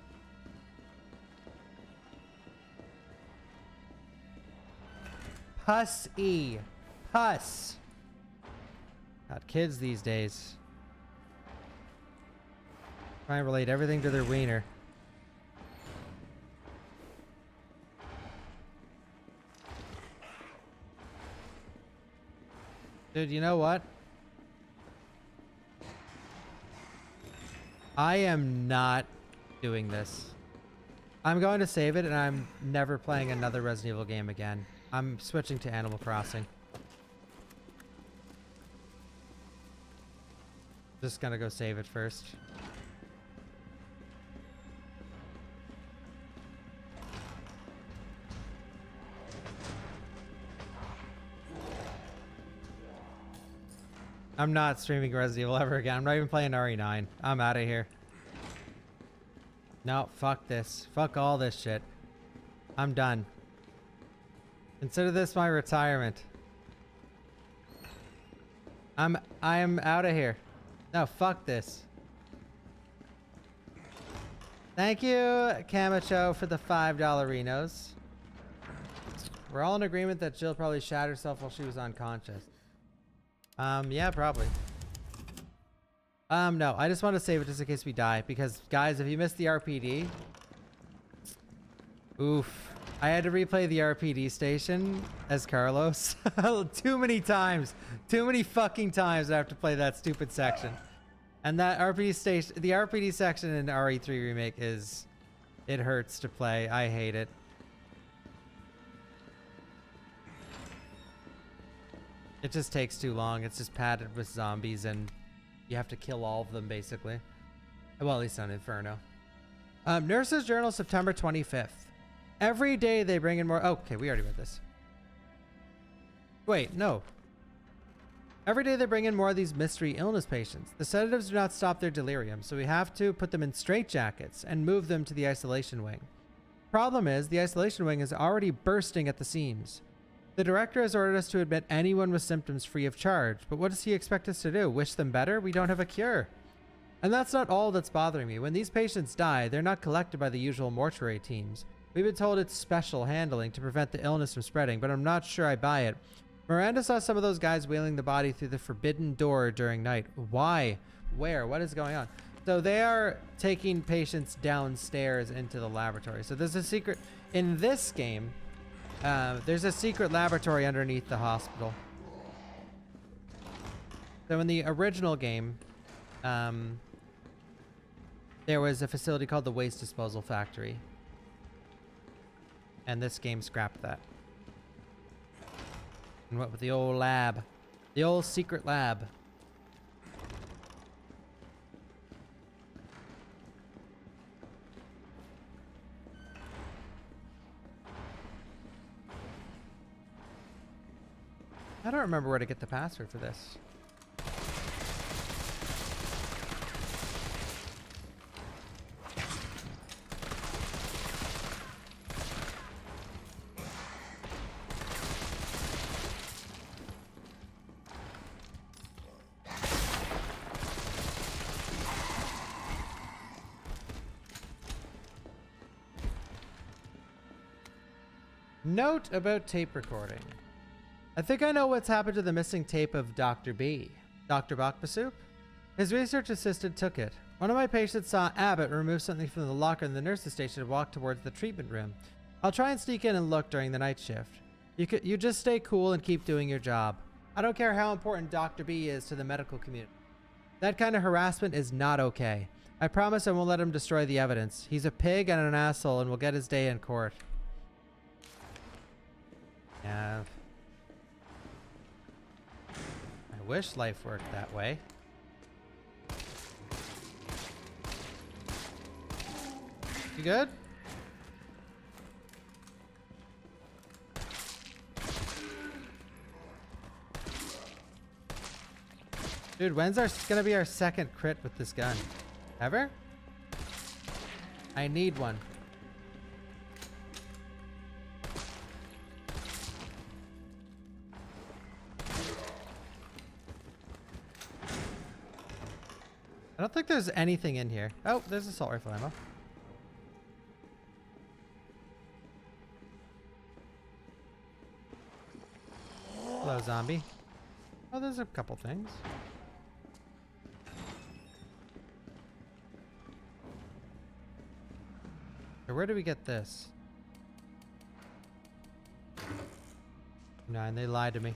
Pussy. Puss. God, kids these days. Try and relate everything to their wiener. Dude, you know what? I am not doing this. I'm going to save it, and I'm never playing another Resident Evil game again. I'm switching to Animal Crossing. Just gonna go save it first. I'm not streaming Resident Evil ever again. I'm not even playing RE9. I'm out of here. No, fuck this. Fuck all this shit. I'm done. Consider this my retirement. I am out of here. No, fuck this. Thank you, Camacho, for the $5 Renos. We're all in agreement that Jill probably shot herself while she was unconscious. Yeah, probably. No, I just want to save it just in case we die, because guys, if you missed the RPD, oof. I had to replay the RPD station as Carlos too many times. Too many fucking times I have to play that stupid section. And that RPD station, the RPD section in RE3 Remake it hurts to play. I hate it. It just takes too long. It's just padded with zombies and you have to kill all of them basically. Well, at least on Inferno. Nurse's Journal, September 25th. Every day they bring in more. Oh, okay, we already read this. Wait, no. Every day they bring in more of these mystery illness patients. The sedatives do not stop their delirium, so we have to put them in straitjackets and move them to the isolation wing. Problem is, the isolation wing is already bursting at the seams. The director has ordered us to admit anyone with symptoms free of charge, but what does he expect us to do? Wish them better? We don't have a cure. And that's not all that's bothering me. When these patients die, they're not collected by the usual mortuary teams. We've been told it's special handling to prevent the illness from spreading, but I'm not sure I buy it. Miranda saw some of those guys wheeling the body through the forbidden door during night. Why? Where? What is going on? So they are taking patients downstairs into the laboratory. So there's a secret in this game. There's a secret laboratory underneath the hospital. So in the original game, there was a facility called the Waste Disposal Factory. And this game scrapped that. And went with the old lab. The old secret lab. I don't remember where to get the password for this. Note about tape recording. I think I know what's happened to the missing tape of Dr. B. Dr. Bawkbasoup? His research assistant took it. One of my patients saw Abbott remove something from the locker in the nurse's station and walk towards the treatment room. I'll try and sneak in and look during the night shift. You just stay cool and keep doing your job. I don't care how important Dr. B is to the medical community. That kind of harassment is not okay. I promise I won't let him destroy the evidence. He's a pig and an asshole and will get his day in court. Yeah. I wish life worked that way. You good? Dude, when's gonna be our second crit with this gun? Ever? I need one. I don't think there's anything in here. Oh, there's assault rifle ammo. Hello, zombie. Oh, there's a couple things. So where do we get this? 9, they lied to me.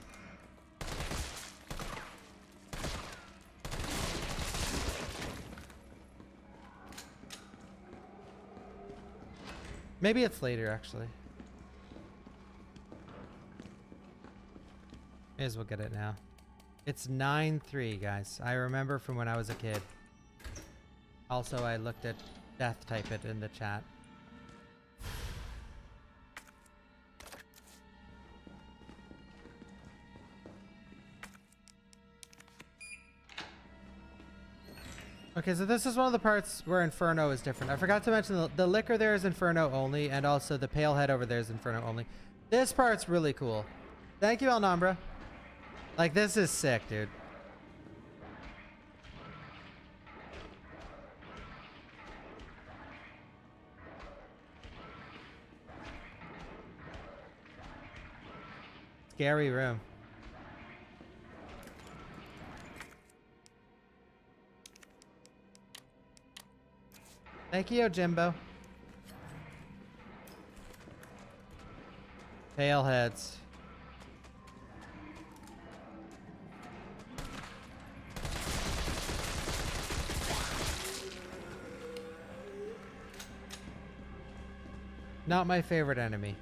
Maybe it's later, actually. May as well get it now. It's 9-3, guys. I remember from when I was a kid. Also, I looked at death type it in the chat. Okay, so this is one of the parts where Inferno is different. I forgot to mention the liquor there is Inferno only, and also the pale head over there is Inferno only. This part's really cool. Thank you, Alnambra. Like, this is sick, dude. Scary room. Thank you, Jimbo. Pale heads. Not my favorite enemy.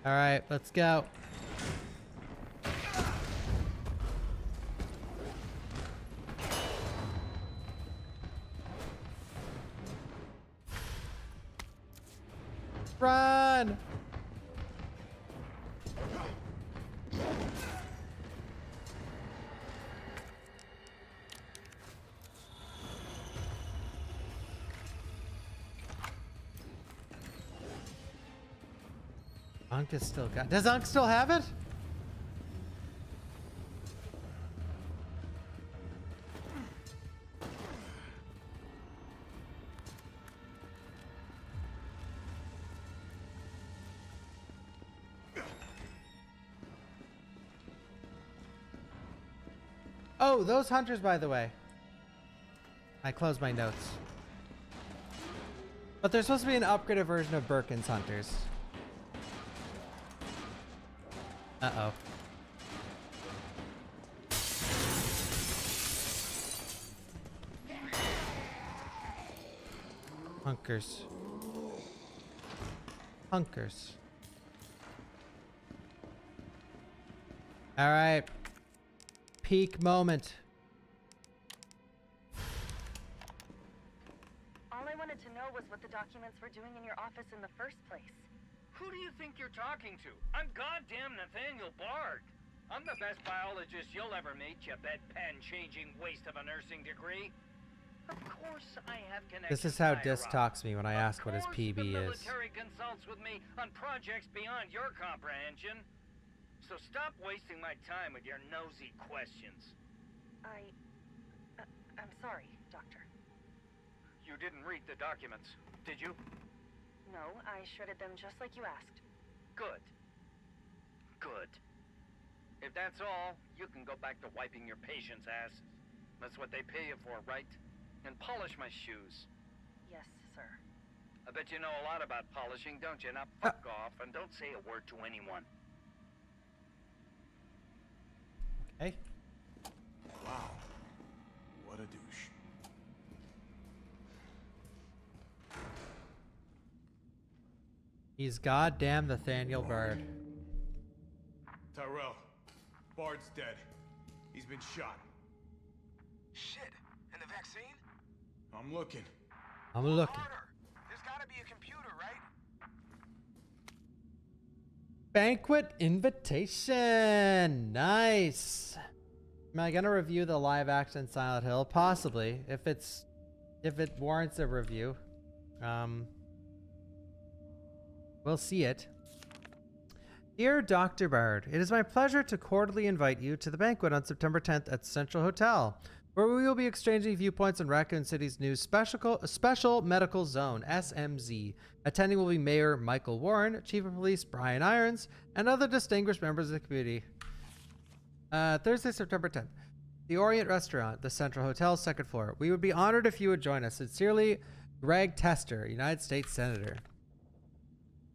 All right, let's go. Run! Unk is still got. Does Unk still have it? Oh, those hunters, by the way. I closed my notes. But there's supposed to be an upgraded version of Birkin's hunters. Uh-oh. Hunkers. Hunkers. All right. Peak moment. All I wanted to know was what the documents were doing in your office in the first place. Who do you think you're talking to? I'm goddamn Nathaniel Bard. I'm the best biologist you'll ever meet, you bedpan-changing waste of a nursing degree. Of course I have connections. This is how higher Dis up. talks to me when I ask what his PB The is. military consults with me on projects beyond your comprehension. So stop wasting my time with your nosy questions. I'm sorry, Doctor. You didn't read the documents, did you? No, I shredded them just like you asked. Good. Good. If that's all, you can go back to wiping your patient's ass. That's what they pay you for, right? And polish my shoes. Yes, sir. I bet you know a lot about polishing, don't you? Now fuck off and don't say a word to anyone. Hey. Wow. What a douche. He's goddamn Nathaniel Bard. Tyrell, Bard's dead. He's been shot. Shit. And the vaccine? I'm looking. I'm looking. There's gotta be a computer, right? Banquet invitation. Nice. Am I gonna review the live action Silent Hill? Possibly, if it warrants a review. We'll see it. Dear Dr. Bard, it is my pleasure to cordially invite you to the banquet on September 10th at Central Hotel, where we will be exchanging viewpoints on Raccoon City's new Special Medical Zone, SMZ. Attending will be Mayor Michael Warren, Chief of Police Brian Irons, and other distinguished members of the community. Thursday, September 10th. The Orient Restaurant, the Central Hotel, second floor. We would be honored if you would join us. Sincerely, Greg Tester, United States Senator.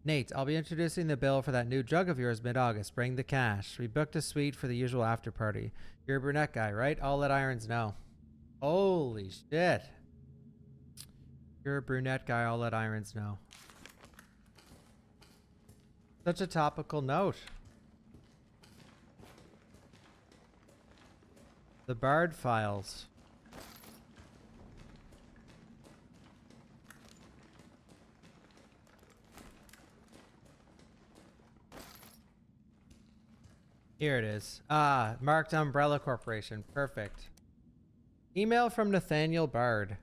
Nate, I'll be introducing the bill for that new drug of yours mid-August. Bring the cash. We booked a suite for the usual after party. You're a brunette guy, right? I'll let Irons know. Holy shit. You're a brunette guy. I'll let Irons know. Such a topical note. The Bard Files. Here it is. Marked Umbrella Corporation. Perfect. Email from Nathaniel Bard.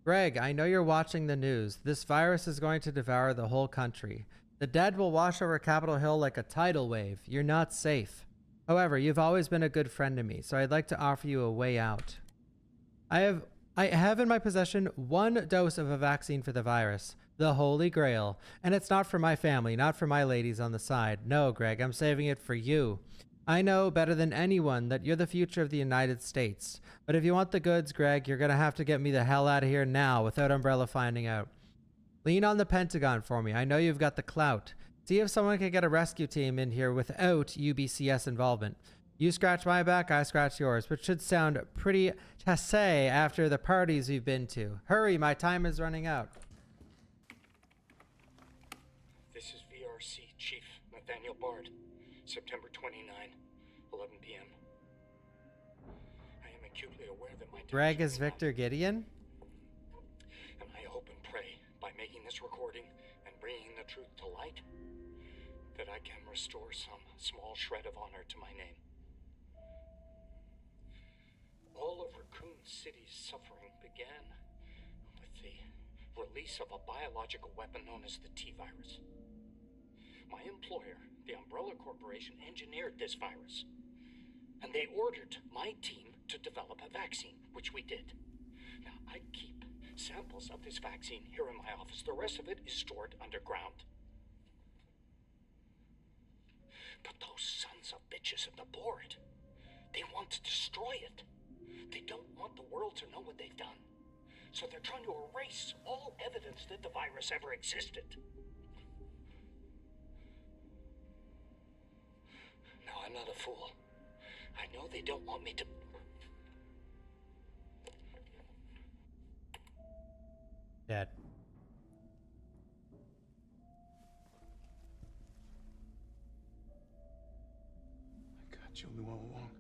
Greg, I know you're watching the news. This virus is going to devour the whole country. The dead will wash over Capitol Hill like a tidal wave. You're not safe. However, you've always been a good friend to me, so I'd like to offer you a way out. I have in my possession 1 dose of a vaccine for the virus, the Holy Grail, and it's not for my family, not for my ladies on the side. No, Greg, I'm saving it for you. I know better than anyone that you're the future of the United States. But if you want the goods, Greg, you're going to have to get me the hell out of here now without Umbrella finding out. Lean on the Pentagon for me. I know you've got the clout. See if someone can get a rescue team in here without UBCS involvement. You scratch my back, I scratch yours, which should sound pretty tassé after the parties we've been to. Hurry, my time is running out. This is VRC Chief Nathaniel Bard. September 29, 11 p.m. I am acutely aware that my Greg is Victor Gideon? And I hope and pray by making this recording and bringing the truth to light that I can restore some small shred of honor to my name. All of Raccoon City's suffering began with the release of a biological weapon known as the T-virus. my employer, the Umbrella Corporation, engineered this virus. And they ordered my team to develop a vaccine, which we did. Now, I keep samples of this vaccine here in my office. The rest of it is stored underground. But those sons of bitches at the board, they want to destroy it. They don't want the world to know what they've done. So they're trying to erase all evidence that the virus ever existed. Now, I'm not a fool. I know they don't want me to... Dead. My God, Jill knew all along.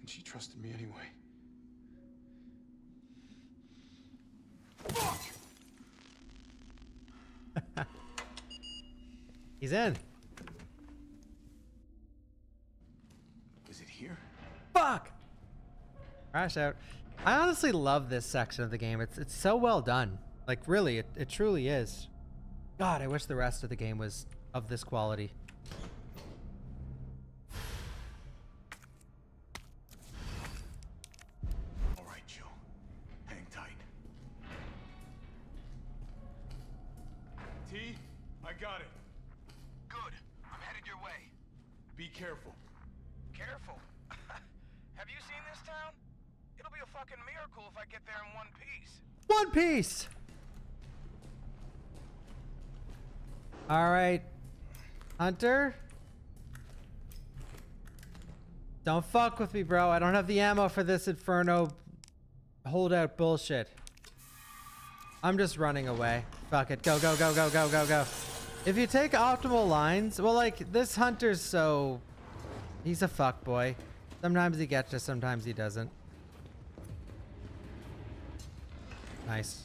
And she trusted me anyway. Fuck! He's in. Is it here? Fuck! Crash out. I honestly love this section of the game. It's so well done. Like, really, it truly is. God, I wish the rest of the game was of this quality. All right, Jill. Hang tight. T, I got it. Good. I'm headed your way. Be careful. Careful. Have you seen this town? It'll be a fucking miracle if I get there in one piece. One Piece! Alright. Hunter? Don't fuck with me, bro. I don't have the ammo for this Inferno holdout bullshit. I'm just running away. Fuck it. Go, go, go, go, go, go, go. If you take optimal lines, well, like, this Hunter's so... He's a fuckboy. Sometimes he gets you, sometimes he doesn't. Nice.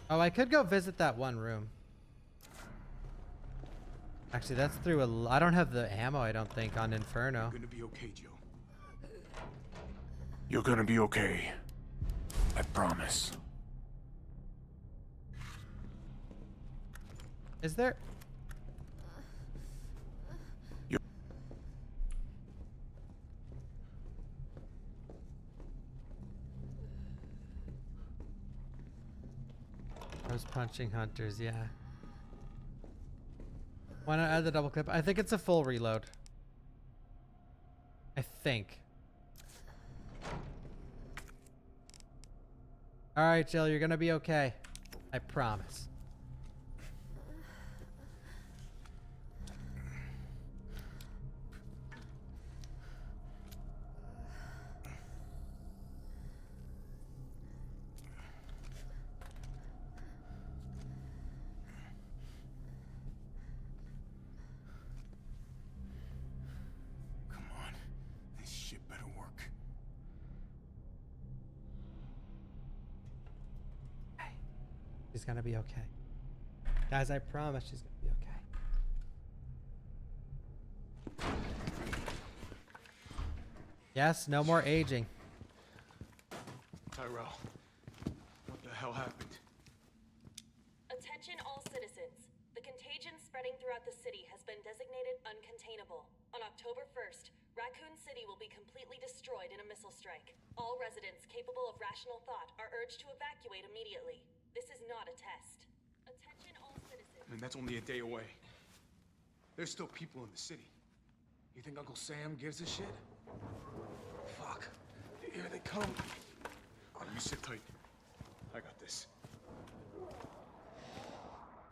Oh, I could go visit that one room. Actually, that's through a... I don't have the ammo, I don't think, on Inferno. You're gonna be okay, Jill. You're gonna be okay. I promise. Is there... I was punching hunters, yeah. Why not add the double clip? I think it's a full reload. I think. Alright, Jill, you're gonna be okay. I promise. She's gonna be okay. Guys, I promise she's gonna be okay. Yes, no more aging. Tyrell, what the hell happened? Attention all citizens. The contagion spreading throughout the city has been designated uncontainable. On October 1st, Raccoon City will be completely destroyed in a missile strike. All residents capable of rational thought are urged to evacuate immediately. This is not a test. Attention all citizens. I mean, that's only a day away. There's still people in the city. You think Uncle Sam gives a shit? Fuck. Here they come. Oh, you sit tight. I got this.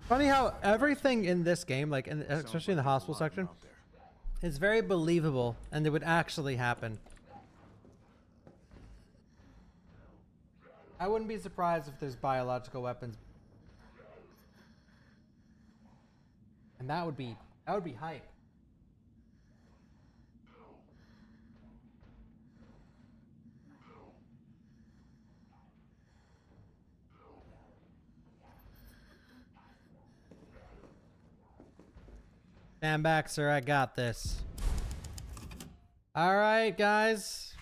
Funny how everything in this game, like, especially in the hospital section, is very believable and it would actually happen. I wouldn't be surprised if there's biological weapons. And that would be hype. Stand back, sir. I got this. All right, guys.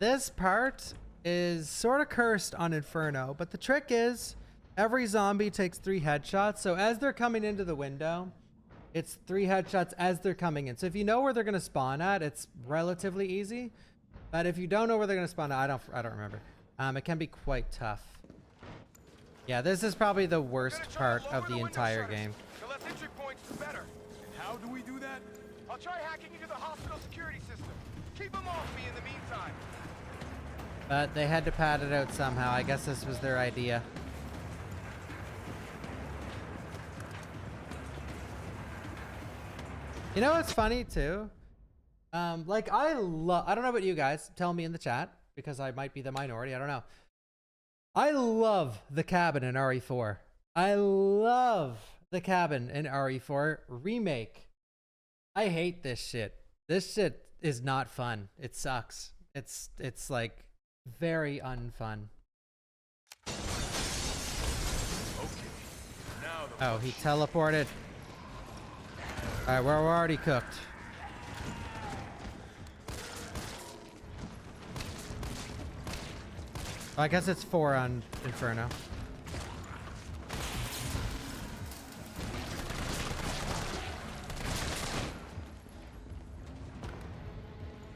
This part is sort of cursed on Inferno, but the trick is every zombie takes 3 headshots. So as they're coming into the window, it's 3 headshots as they're coming in. So if you know where they're going to spawn at, it's relatively easy. But if you don't know where they're going to spawn at, I don't remember. It can be quite tough. Yeah, this is probably the worst part of the entire game. The less entry points, the better. And how do we do that? I'll try hacking into the hospital security system. Keep them off me in the meantime. But they had to pad it out somehow. I guess this was their idea. You know what's funny too? Like I don't know about you guys. Tell me in the chat because I might be the minority. I don't know. I love the cabin in RE4. I love the cabin in RE4 Remake. I hate this shit. This shit is not fun. It sucks. It's like very unfun. Oh, he teleported. All right, we're already cooked. I guess it's 4 on Inferno.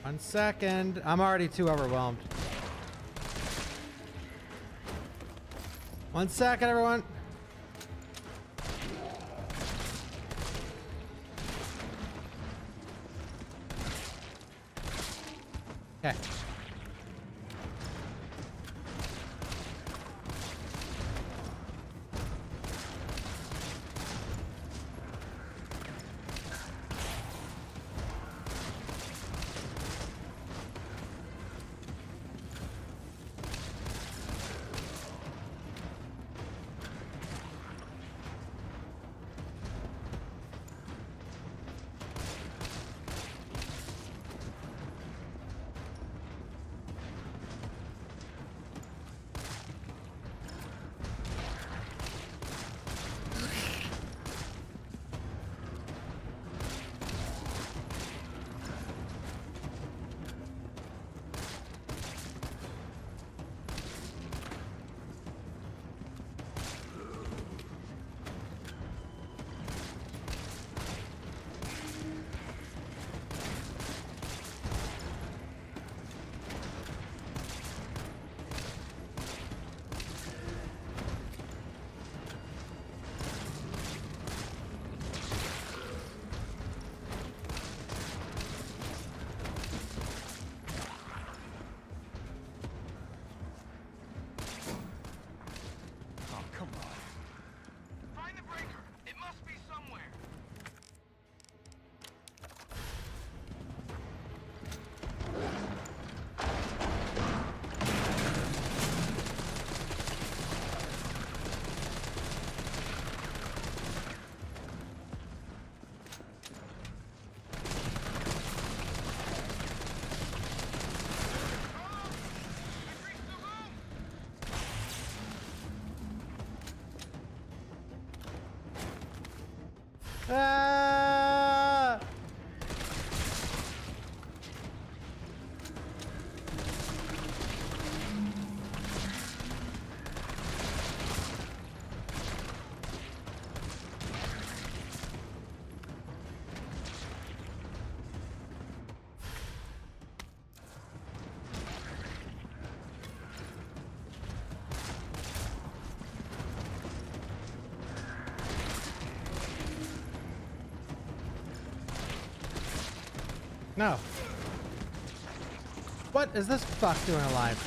One second. I'm already too overwhelmed. 1 second, everyone. Okay. Ah! No. What is this fuck doing alive?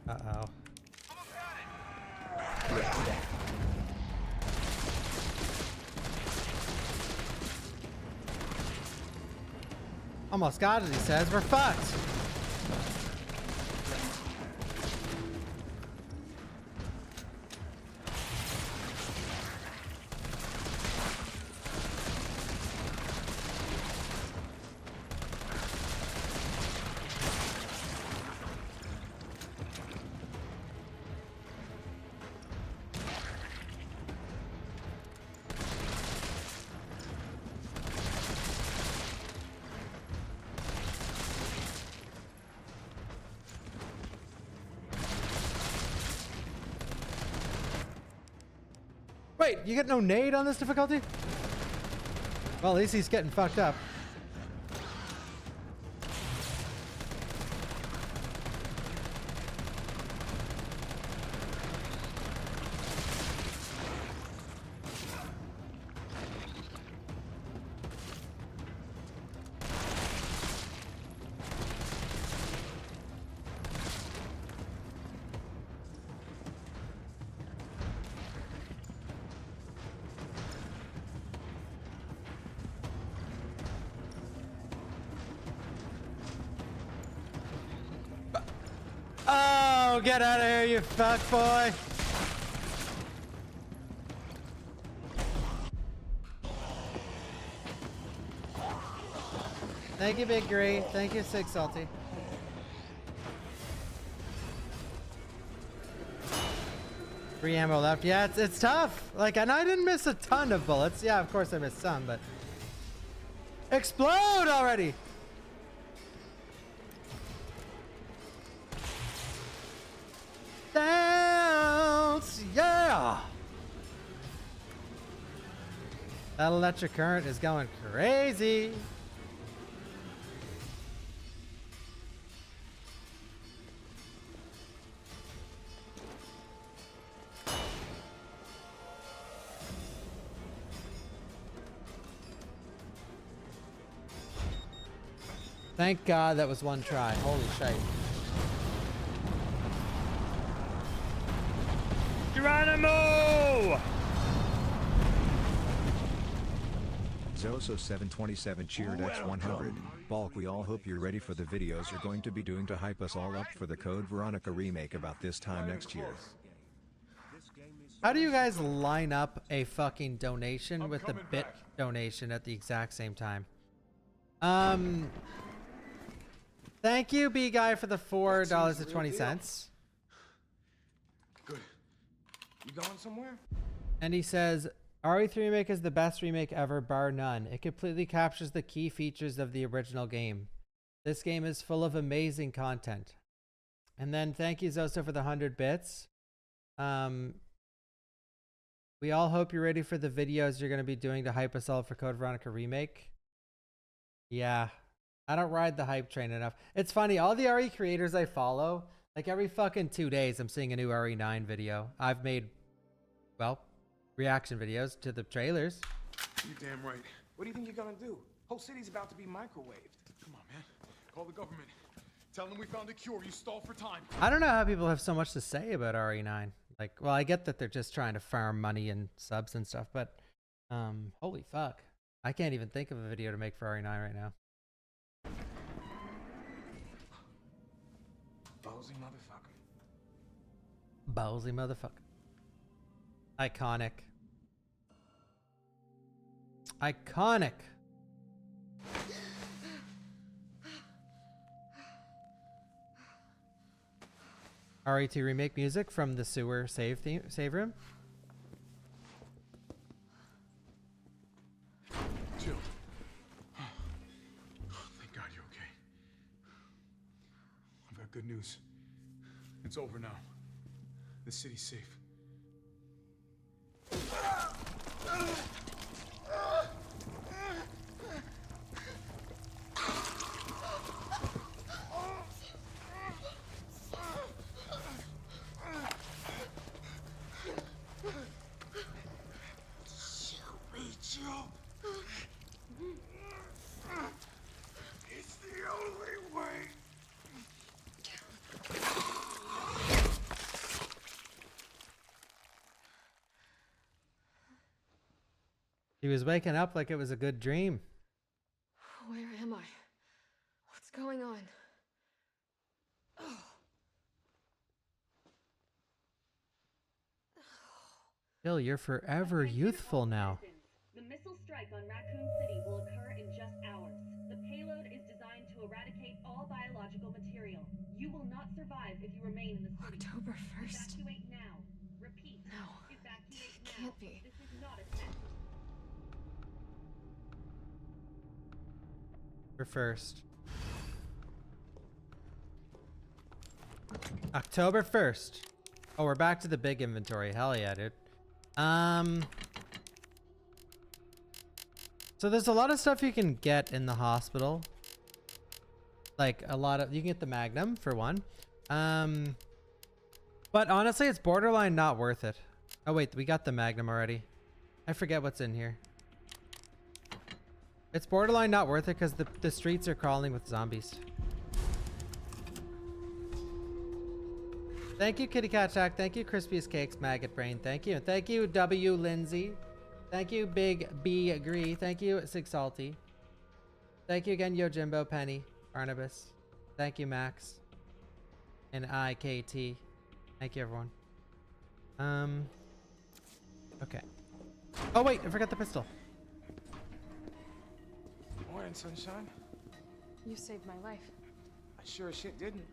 Uh-oh. Almost got it, he says. We're fucked. Wait, you get no nade on this difficulty? Well, at least he's getting fucked up. Oh, get out of here, you fuck boy. Thank you, Big Green. Thank you, Six Salty. Free ammo left. Yeah, it's tough. Like, and I didn't miss a ton of bullets. Yeah, of course I missed some, but explode already. Dance, yeah. That electric current is going crazy. Thank God that was one try. Holy shit. Geronimo! Zoso727 cheered X100. Balk, we all hope you're ready for the videos you're going to be doing to hype us all up for the Code Veronica remake about this time next year. How do you guys line up a fucking donation with the bit donation at the exact same time? Thank you, B guy, for the $4.20. Good. You going somewhere? And he says, RE3 Remake is the best remake ever, bar none. It completely captures the key features of the original game. This game is full of amazing content. And then thank you, Zoso, for the 100 bits. We all hope you're ready for the videos you're going to be doing to hype us all for Code Veronica Remake. Yeah. I don't ride the hype train enough. It's funny, all the RE creators I follow, like every fucking 2 days, I'm seeing a new RE9 video. I've made, well, reaction videos to the trailers. You're damn right. What do you think you're gonna do? Whole city's about to be microwaved. Come on, man. Call the government. Tell them we found a cure. You stall for time. I don't know how people have so much to say about RE9. Like, well, I get that they're just trying to farm money and subs and stuff, but holy fuck. I can't even think of a video to make for RE9 right now. Ballsy motherfucker. Ballsy motherfucker. Iconic. Iconic. RE2 remake music from the sewer save room. Jill. Thank God you're okay. I've got good news. It's over now. The city's safe. It's the only way. He was waking up like it was a good dream. Where am I? What's going on? Bill, you're forever youthful now. The missile strike on Raccoon City will occur in just hours. The payload is designed to eradicate all biological material. You will not survive if you remain in the city. October 1st. Evacuate now. Repeat. No. Evacuate It now. can't be. This is not a test. October 1st. Oh, we're back to the big inventory. Hell yeah, dude. So there's a lot of stuff you can get in the hospital. Like a lot of, you can get the Magnum for one. But honestly, it's borderline not worth it. Oh wait, we got the Magnum already. I forget what's in here. It's borderline not worth it because the streets are crawling with zombies. Thank you, Kitty Cat Shack. Thank you, Crispiest Cakes, Maggot Brain. Thank you. Thank you, W. Lindsay. Thank you, Big B. Agree. Thank you, Sig Salty. Thank you again, Yo Jimbo, Penny, Barnabas. Thank you, Max. And IKT. Thank you, everyone. Okay. Oh, wait, I forgot the pistol. Morning, sunshine. You saved my life. I sure as shit didn't.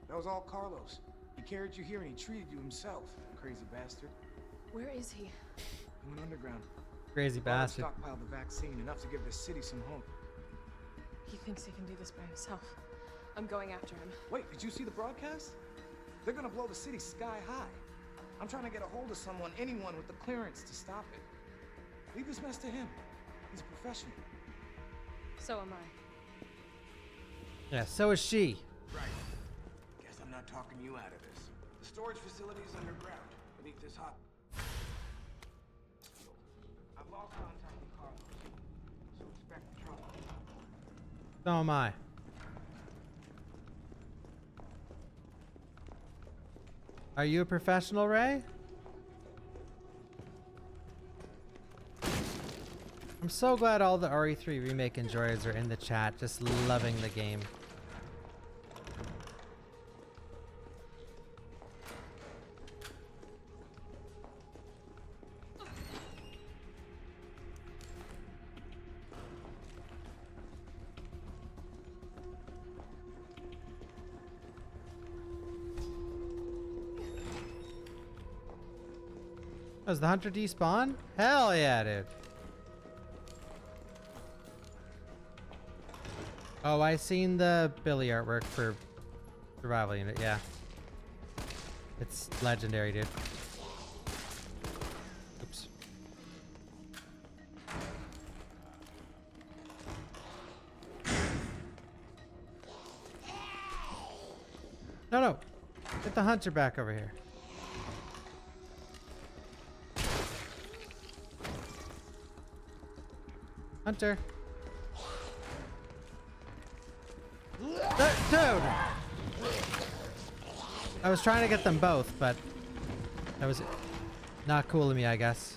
That was all Carlos. He carried you here and he treated you himself, crazy bastard. Where is he? He went underground. Crazy bastard. Stockpiled the vaccine enough to give this city some hope. He thinks he can do this by himself. I'm going after him. Wait, did you see the broadcast? They're gonna blow the city sky high. I'm trying to get a hold of someone, anyone with the clearance to stop it. Leave this mess to him. He's a professional. So am I. Yeah, so is she. Right. Guess I'm not talking you out of this. The storage facility is underground, beneath this hot... I've lost contact with Carlos, so expect trouble. So am I. Are you a professional, Ray? I'm so glad all the RE3 remake enjoyers are in the chat, just loving the game. Does the hunter despawn? Hell yeah, dude. Oh, I seen the Billy artwork for Survival Unit, yeah. It's legendary, dude. Oops. No, no. Get the hunter back over here. Hunter. Dude! I was trying to get them both, but that was not cool of me, I guess.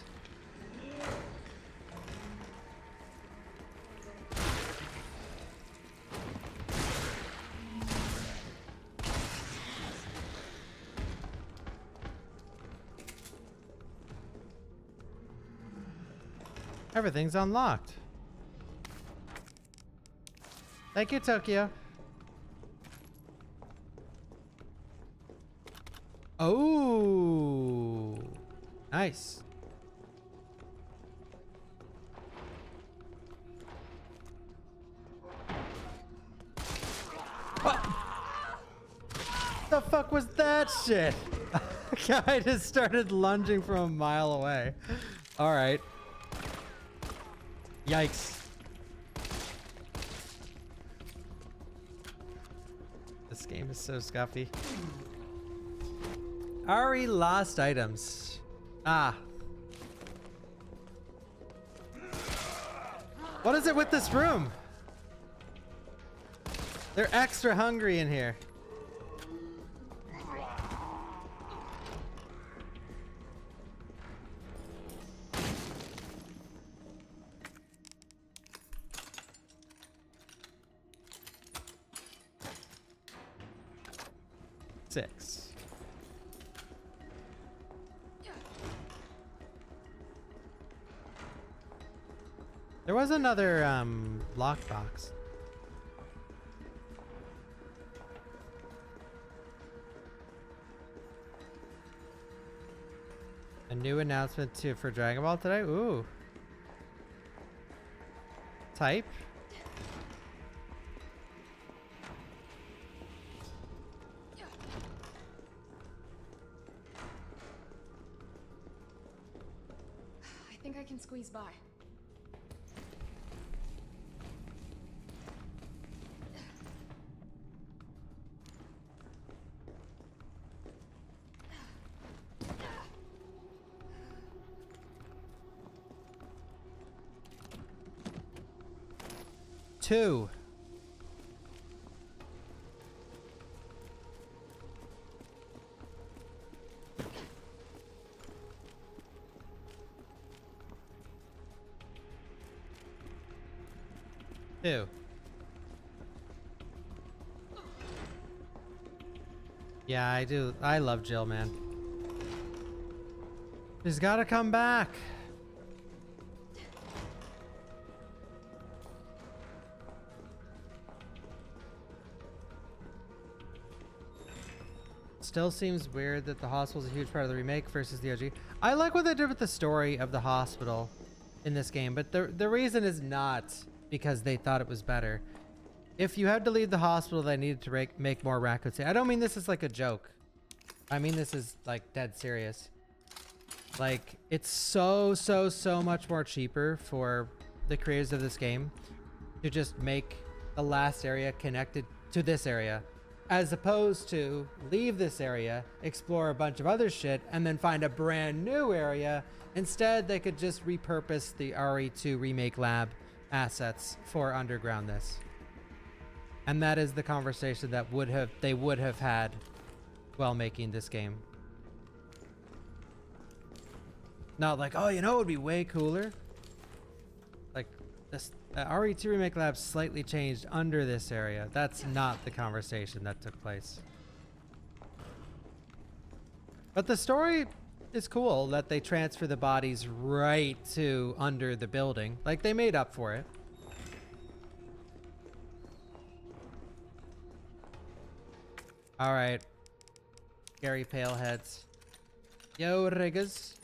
Everything's unlocked. Thank you, Tokyo. Oh, nice. What the fuck was that shit? Guy just started lunging from a mile away. All right. Yikes. This game is so scuffy. RE lost items. Ah. What is it with this room? They're extra hungry in here. Six. There was another lockbox. A new announcement for Dragon Ball today. Ooh. Type. think I can squeeze by. Two. Two. Yeah, I do. I love Jill, man. She's gotta come back. Still seems weird that the hospital is a huge part of the remake versus the OG. I like what they did with the story of the hospital in this game, but the reason is not because they thought it was better. If you had to leave the hospital, they needed to make more Raccoon City. I don't mean this is like a joke. I mean this is like dead serious. Like, it's so much more cheaper for the creators of this game to just make the last area connected to this area, as opposed to leave this area, explore a bunch of other shit, and then find a brand new area. Instead, they could just repurpose the RE2 Remake Lab assets for underground this. And that is the conversation that they would have had while making this game. Not like, oh, you know, it would be way cooler. Like, this RE2 Remake Lab slightly changed under this area. That's not the conversation that took place. But the story is cool that they transfer the bodies right to under the building. Like, they made up for it. All right. Scary pale heads. Yo, Riggers.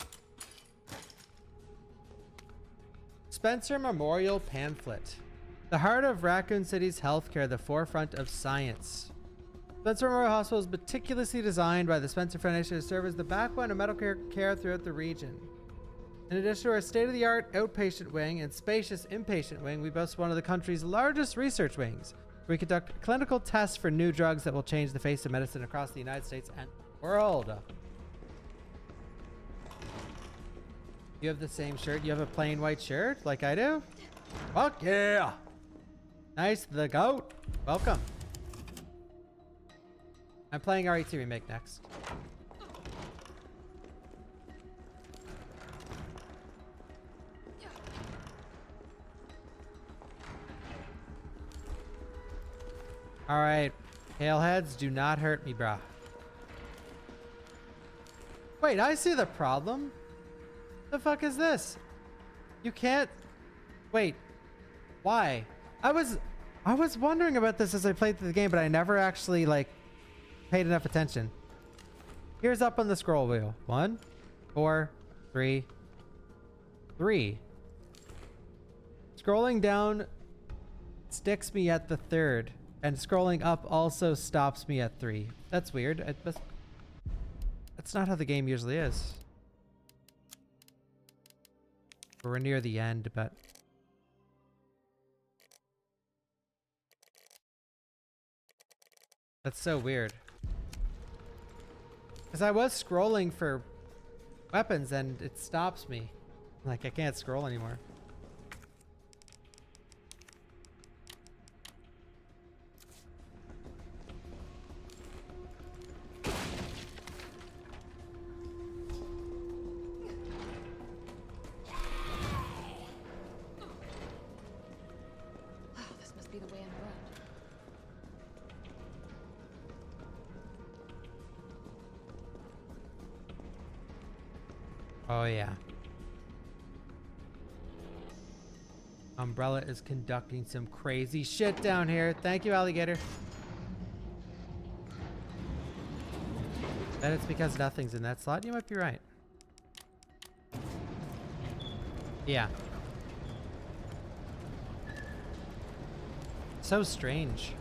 Spencer Memorial Pamphlet. The heart of Raccoon City's healthcare, the forefront of science. Spencer Memorial Hospital is meticulously designed by the Spencer Foundation to serve as the backbone of medical care throughout the region. In addition to our state-of-the-art outpatient wing and spacious inpatient wing, we boast one of the country's largest research wings. We conduct clinical tests for new drugs that will change the face of medicine across the United States and the world. You have the same shirt? You have a plain white shirt like I do? Fuck yeah! Nice, the goat. Welcome. I'm playing RE2 Remake next. Alright. Hailheads, do not hurt me, brah. Wait, I see the problem. The fuck is this? You can't... Wait. Why? I was wondering about this as I played through the game, but I never actually, like, paid enough attention. Here's up on the scroll wheel. 1, 4, 3, 3. Scrolling down sticks me at the 3rd, and scrolling up also stops me at 3. That's weird. That's not how the game usually is. We're near the end, but... That's so weird. Because I was scrolling for weapons and it stops me. Like, I can't scroll anymore. This must be the way I'm around. Oh, yeah. Umbrella is conducting some crazy shit down here. Thank you, alligator. And it's because nothing's in that slot. You might be right. Yeah. So strange.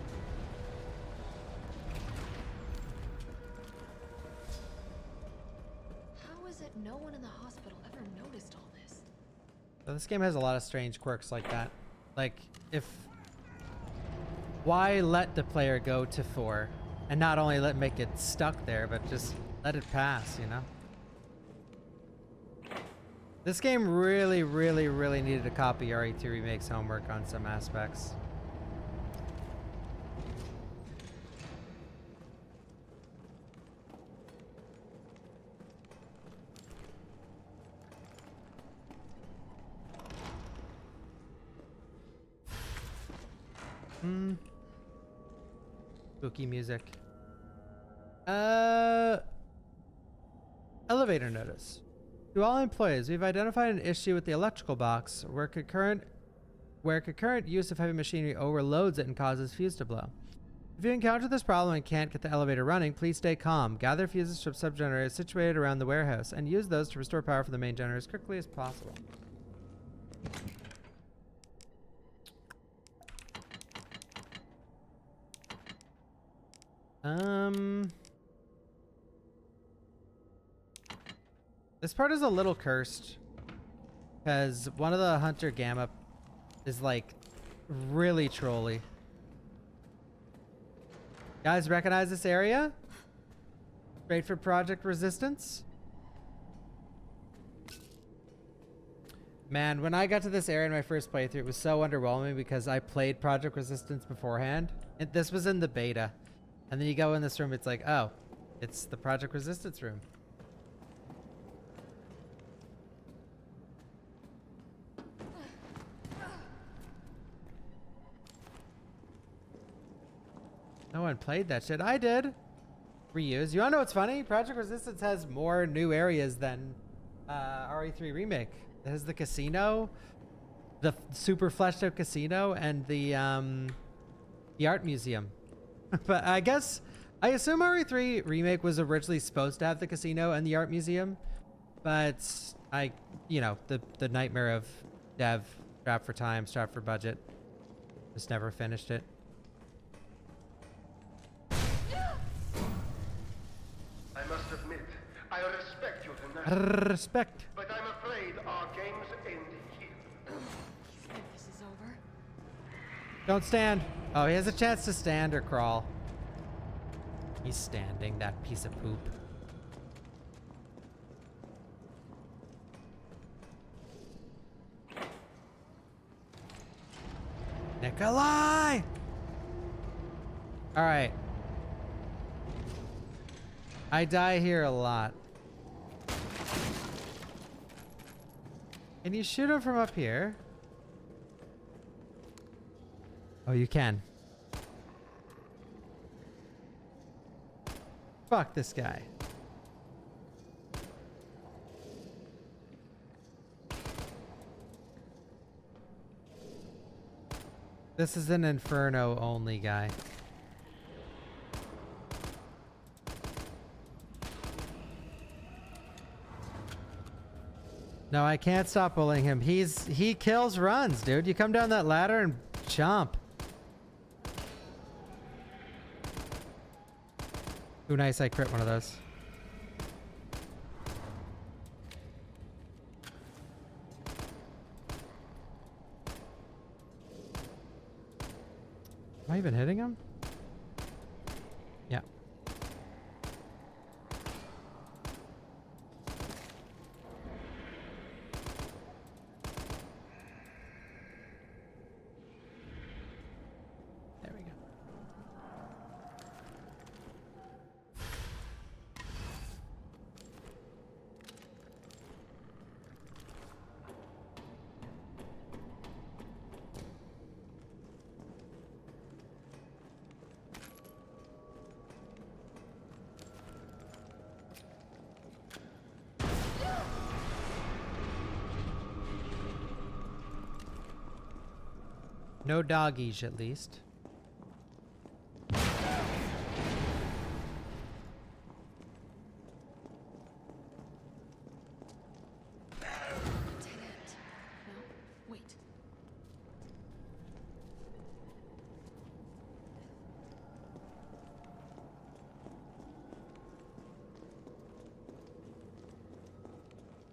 How is it no one in the hospital ever noticed all this? So this game has a lot of strange quirks like that. Like, why let the player go to 4 and not only make it stuck there, but just let it pass, you know? This game really, really, really needed to copy RE3 Remake's homework on some aspects. Spooky music. Elevator notice. To all employees, we've identified an issue with the electrical box where concurrent use of heavy machinery overloads it and causes fuse to blow. If you encounter this problem and can't get the elevator running, please stay calm. Gather fuses from sub-generators situated around the warehouse and use those to restore power for the main generator as quickly as possible. This part is a little cursed because one of the Hunter Gamma is like really trolly. Guys, recognize this area? Great for Project Resistance. Man, when I got to this area in my first playthrough, it was so underwhelming because I played Project Resistance beforehand. This was in the beta. And then you go in this room, it's like, oh, it's the Project Resistance room. No one played that shit. I did. Reuse. You wanna know what's funny? Project Resistance has more new areas than RE3 Remake. It has the casino, the super fleshed out casino, and the art museum. But I assume RE3 Remake was originally supposed to have the casino and the art museum, but the nightmare of dev, strapped for time, strapped for budget, just never finished it. I must admit, I respect your tenacity. Respect. But I'm afraid our games end here. You think this is over? Don't stand. Oh, he has a chance to stand or crawl. He's standing, that piece of poop. Nikolai! All right. I die here a lot. Can you shoot him from up here? Oh, you can. Fuck this guy. This is an Inferno only guy. No, I can't stop bullying him. He kills runs, dude. You come down that ladder and jump. Ooh, nice. I crit one of those. Am I even hitting him? Yeah. There we go. No doggies, at least.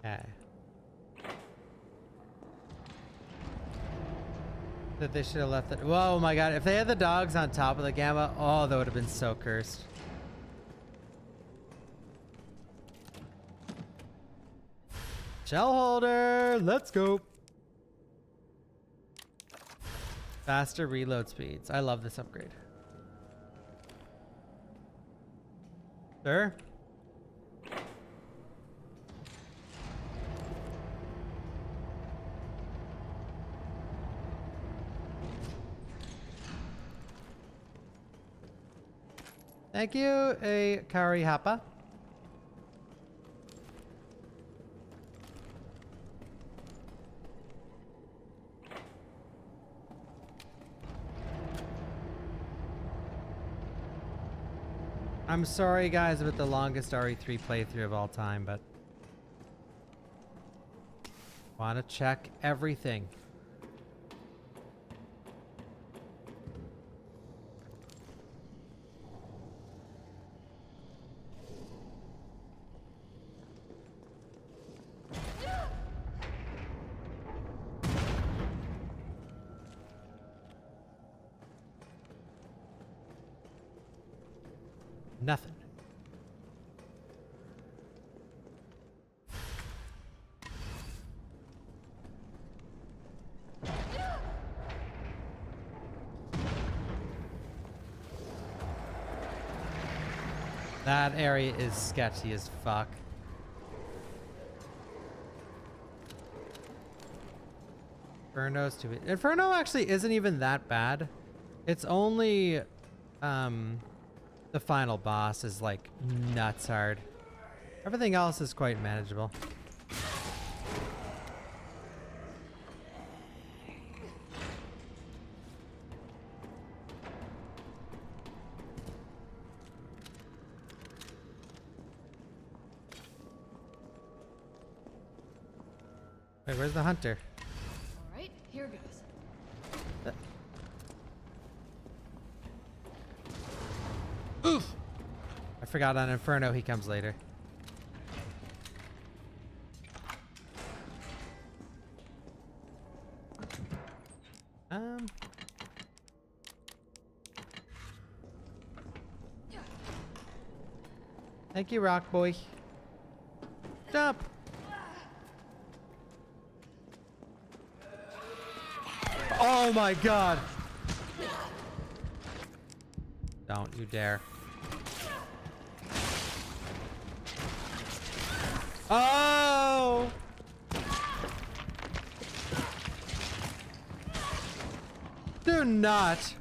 Okay. That they should have left it. Whoa, my god. If they had the dogs on top of the Gamma, oh, that would have been so cursed. Shell holder. Let's go. Faster reload speeds. I love this upgrade. Sir? Thank you, a Kari Hapa. I'm sorry, guys, about the longest RE3 playthrough of all time, but want to check everything. Nothing. That area is sketchy as fuck. Inferno's too big. Inferno actually isn't even that bad. It's only the final boss is like nuts hard. Everything else is quite manageable. Wait, where's the hunter? All right, here goes. Oof! I forgot on Inferno he comes later. Thank you, Rock Boy. Jump! Oh my god! Don't you dare. Oh! Do not.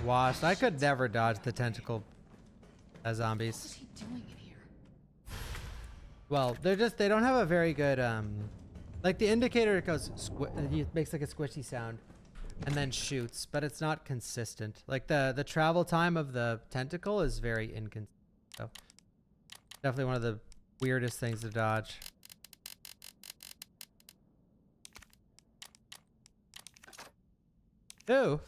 Washed. I could never dodge the tentacle zombies. What's he doing in here? Well, they don't have a very good like the indicator, it goes it makes like a squishy sound and then shoots, but it's not consistent. Like the travel time of the tentacle is very inconsistent. So definitely one of the weirdest things to dodge. Ooh.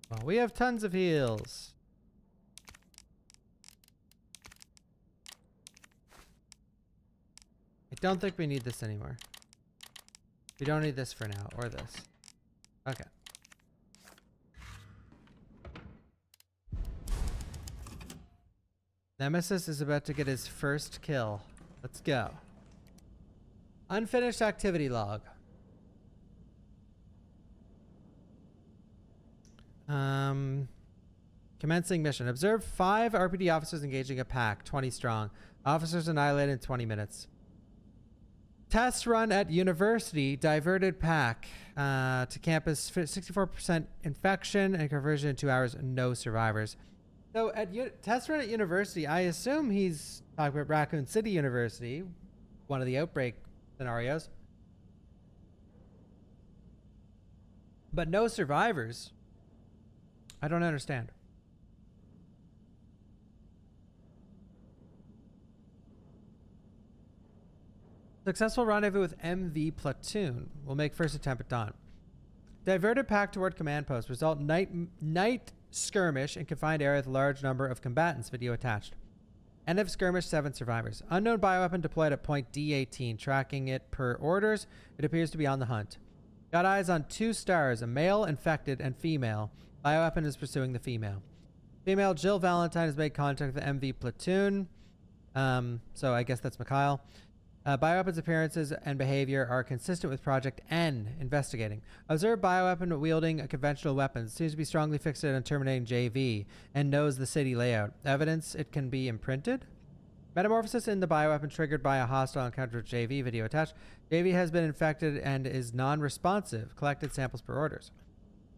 Well, we have tons of heals. I don't think we need this anymore. We don't need this for now, or this. Okay. Nemesis is about to get his first kill. Let's go. Unfinished activity log. Commencing mission. Observe 5 RPD officers engaging a pack, 20 strong. Officers annihilated in 20 minutes. Test run at university. Diverted pack to campus. 64% infection and conversion in 2 hours. No survivors. So at test run at university, I assume he's talking about Raccoon City University, one of the outbreak scenarios. But no survivors. I don't understand. Successful rendezvous with MV platoon. Will make first attempt at dawn. Diverted pack toward command post. Result night skirmish in confined area with a large number of combatants. Video attached. End of skirmish, 7 survivors. Unknown bioweapon deployed at point D18. Tracking it per orders. It appears to be on the hunt. Got eyes on 2 stars, a male infected and female. Bioweapon is pursuing the female. Female Jill Valentine has made contact with the MV platoon. So I guess that's Mikhail. Bioweapons appearances and behavior are consistent with Project N. Investigating. Observe bioweapon wielding a conventional weapon. Seems to be strongly fixated on terminating JV and knows the city layout. Evidence it can be imprinted. Metamorphosis in the bioweapon triggered by a hostile encounter with JV. Video attached. JV has been infected and is non-responsive. Collected samples per orders.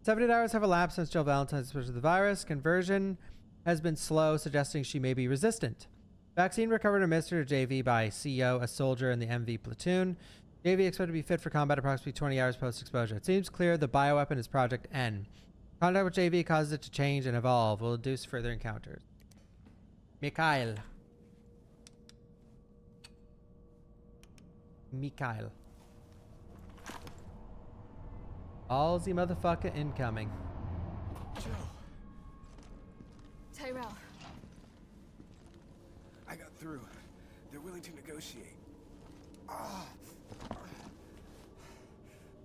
78 hours have elapsed since Jill Valentine's exposure to the virus. Conversion has been slow, suggesting she may be resistant. Vaccine recovered and administered to JV by CEO, a soldier in the MV platoon. JV expected to be fit for combat approximately 20 hours post-exposure. It seems clear the bioweapon is Project N. Contact with JV causes it to change and evolve. Will induce further encounters. Mikhail. Ballsy motherfucker incoming. Tyrell. I got through. They're willing to negotiate.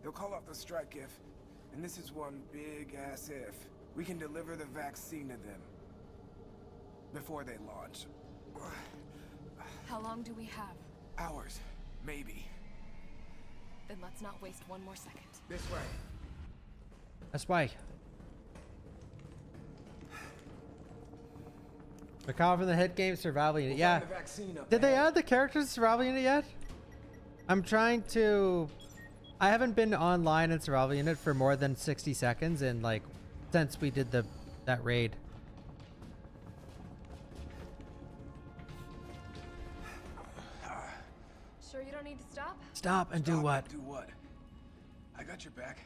They'll call off the strike if, and this is one big ass if, we can deliver the vaccine to them before they launch. How long do we have? Hours, maybe. Then let's not waste one more second. This way. That's why. Mikhail from the hit game Survival Unit. Yeah. Did they add the characters to Survival Unit yet? I'm trying to... I haven't been online in Survival Unit for more than 60 seconds and like since we did that raid. Sure you don't need to stop? Stop and do what? Do what? I got your back.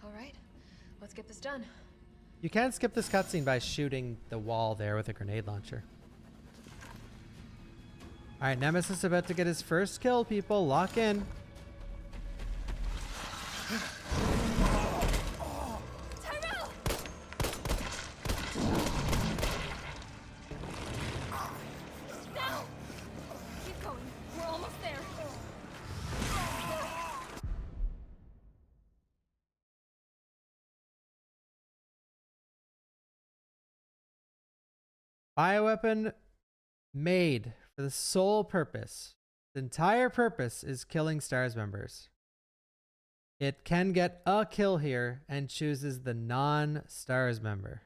All right. Let's get this done. You can skip this cutscene by shooting the wall there with a grenade launcher. Alright, Nemesis is about to get his first kill, people. Lock in. Tyrell! Now! Keep going. We're almost there. Bioweapon made for the sole purpose. The entire purpose is killing STARS members. It can get a kill here and chooses the non-STARS member.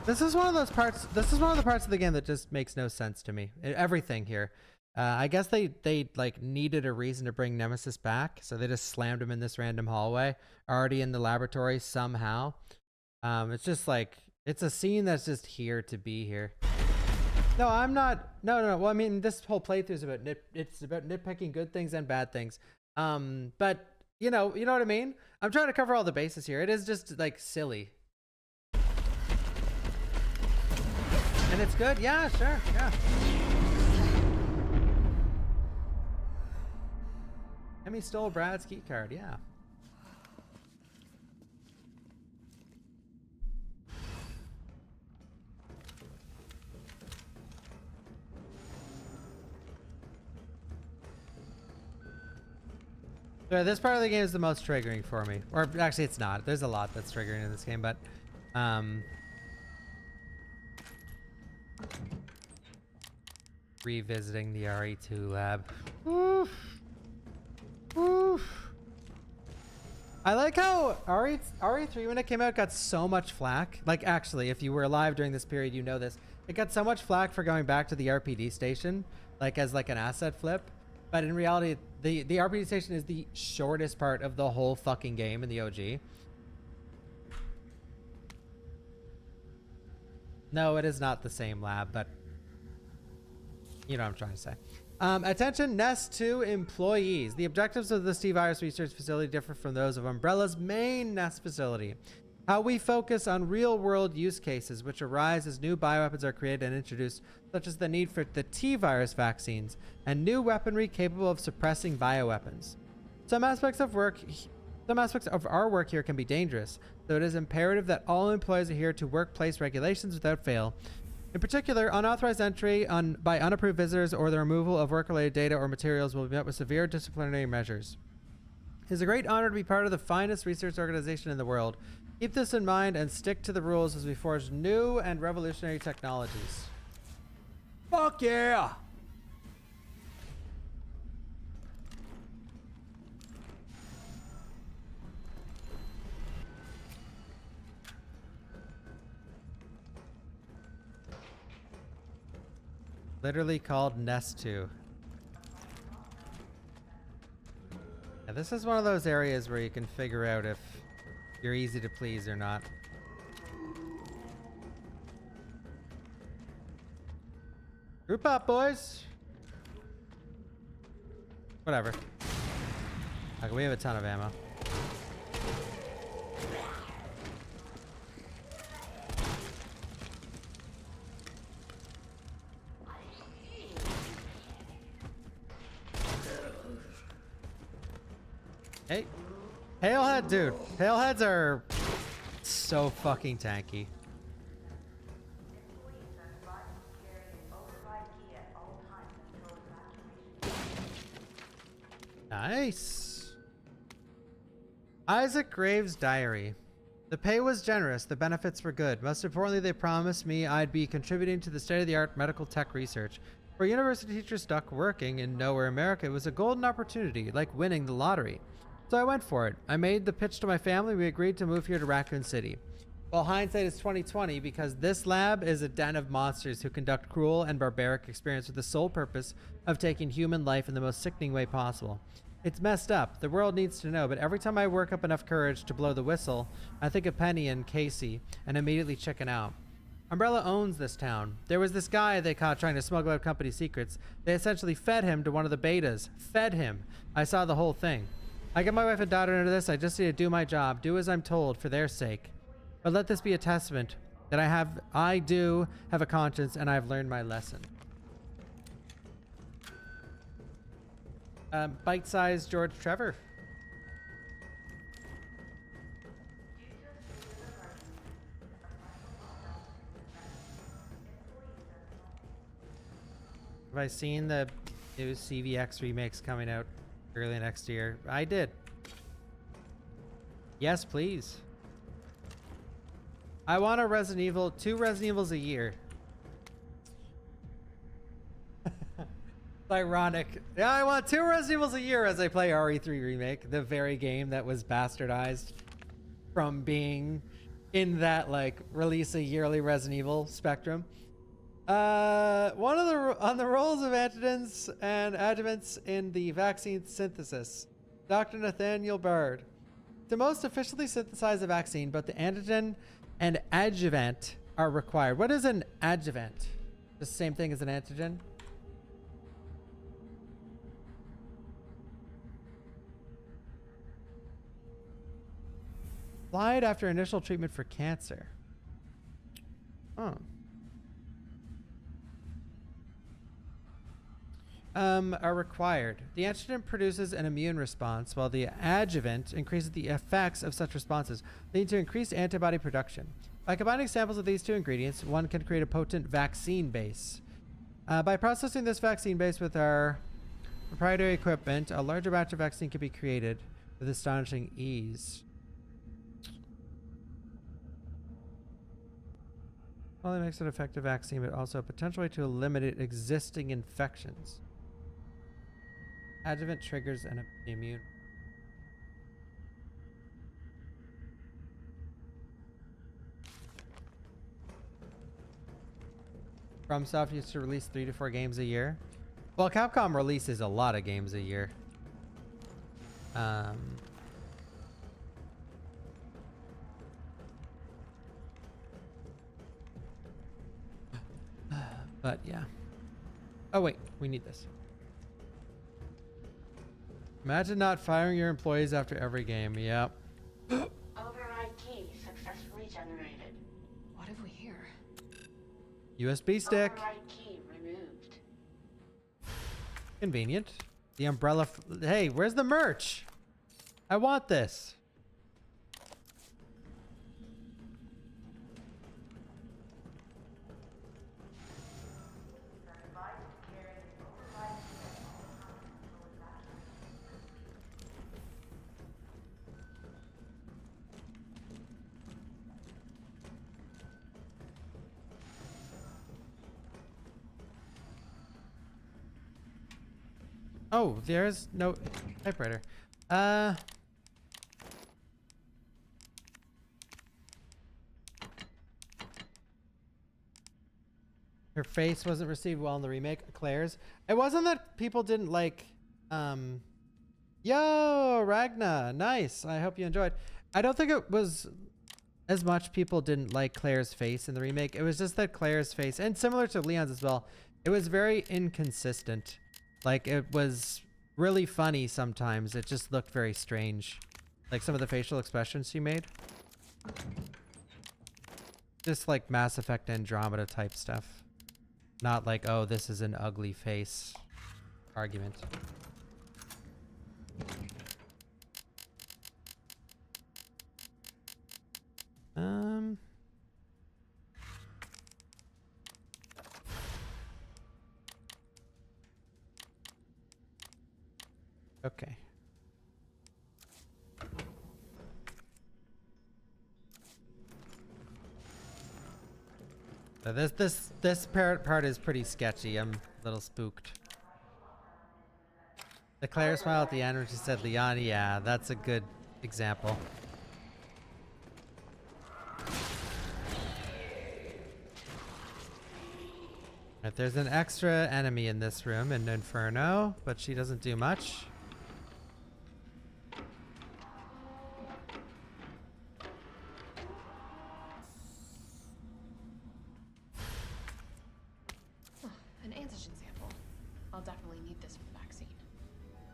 This is one of those parts. This is one of the parts of the game that just makes no sense to me. Everything here. I guess they like needed a reason to bring Nemesis back, so they just slammed him in this random hallway, already in the laboratory somehow. It's just like it's a scene that's just here to be here. No, I'm not. No. Well, I mean, this whole playthrough is about it's about nitpicking good things and bad things. But you know what I mean. I'm trying to cover all the bases here. It is just like silly. And it's good? Yeah, sure, yeah. Emmy stole Brad's key card, yeah. So this part of the game is the most triggering for me. Or actually it's not. There's a lot that's triggering in this game, but revisiting the RE2 lab. Oof. Oof. I like how RE3 when it came out got so much flack. Like actually, if you were alive during this period, you know this. It got so much flack for going back to the RPD station, like as like an asset flip. But in reality, the RPD station is the shortest part of the whole fucking game in the OG. No, it is not the same lab, but you know what I'm trying to say. Attention Nest 2 employees. The objectives of the T-Virus research facility differ from those of Umbrella's main Nest facility. How we focus on real-world use cases which arise as new bioweapons are created and introduced, such as the need for the T-Virus vaccines and new weaponry capable of suppressing bioweapons. Some aspects of our work here can be dangerous, so it is imperative that all employees adhere to workplace regulations without fail. In particular, unauthorized entry by unapproved visitors or the removal of work-related data or materials will be met with severe disciplinary measures. It is a great honor to be part of the finest research organization in the world. Keep this in mind and stick to the rules as we forge new and revolutionary technologies. Fuck yeah! Literally called Nest 2. Yeah, this is one of those areas where you can figure out if you're easy to please or not. Group up, boys. Whatever. Okay, we have a ton of ammo. Hey, Hailhead, dude. Hailheads are so fucking tanky. Nice. Isaac Graves' diary. The pay was generous, the benefits were good. Most importantly, they promised me I'd be contributing to the state-of-the-art medical tech research. For a university teacher stuck working in nowhere America, it was a golden opportunity, like winning the lottery. So I went for it. I made the pitch to my family. We agreed to move here to Raccoon City. Well, hindsight is 2020 because this lab is a den of monsters who conduct cruel and barbaric experiments with the sole purpose of taking human life in the most sickening way possible. It's messed up. The world needs to know, but every time I work up enough courage to blow the whistle, I think of Penny and Casey and immediately chicken out. Umbrella owns this town. There was this guy they caught trying to smuggle out company secrets. They essentially fed him to one of the betas. Fed him. I saw the whole thing. I get my wife and daughter into this. I just need to do my job, do as I'm told for their sake. But let this be a testament that I do have a conscience and I've learned my lesson. Bite-sized George Trevor. Have I seen the new CVX remakes coming out early next year? I did. Yes, please. I want a Resident Evil, 2 Resident Evils a year. It's ironic. Yeah, I want 2 Resident Evils a year as I play RE3 Remake, the very game that was bastardized from being in that like release a yearly Resident Evil spectrum. On the roles of antigens and adjuvants in the vaccine synthesis, Dr. Nathaniel Bard. To most efficiently synthesize a vaccine, both the antigen and adjuvant are required. What is an adjuvant? The same thing as an antigen? Applied after initial treatment for cancer. Oh. Are required. The antigen produces an immune response, while the adjuvant increases the effects of such responses, leading to increased antibody production. By combining samples of these 2 ingredients, one can create a potent vaccine base. By processing this vaccine base with our proprietary equipment, a larger batch of vaccine can be created with astonishing ease. Not only makes it an effective vaccine, but also a potential way to eliminate existing infections. Adjuvant triggers an immune. FromSoft used to release 3 to 4 games a year. Well, Capcom releases a lot of games a year. But yeah. Oh wait, we need this. Imagine not firing your employees after every game. Yep. Override key successfully generated. What have we here? USB stick. Override key removed. Convenient. The umbrella. Hey, where's the merch? I want this. Oh, there's no typewriter. Her face wasn't received well in the remake. Claire's. It wasn't that people didn't like. Yo, Ragna, nice. I hope you enjoyed. I don't think it was as much people didn't like Claire's face in the remake. It was just that Claire's face, and similar to Leon's as well, it was very inconsistent. Like, it was really funny sometimes. It just looked very strange. Like some of the facial expressions she made. Just like Mass Effect Andromeda type stuff. Not like, oh, this is an ugly face argument. Okay. So this part is pretty sketchy. I'm a little spooked. The Claire smile at the end when she said Leon. Yeah, that's a good example. Right, there's an extra enemy in this room in Inferno, but she doesn't do much. An antigen sample. I'll definitely need this for the vaccine.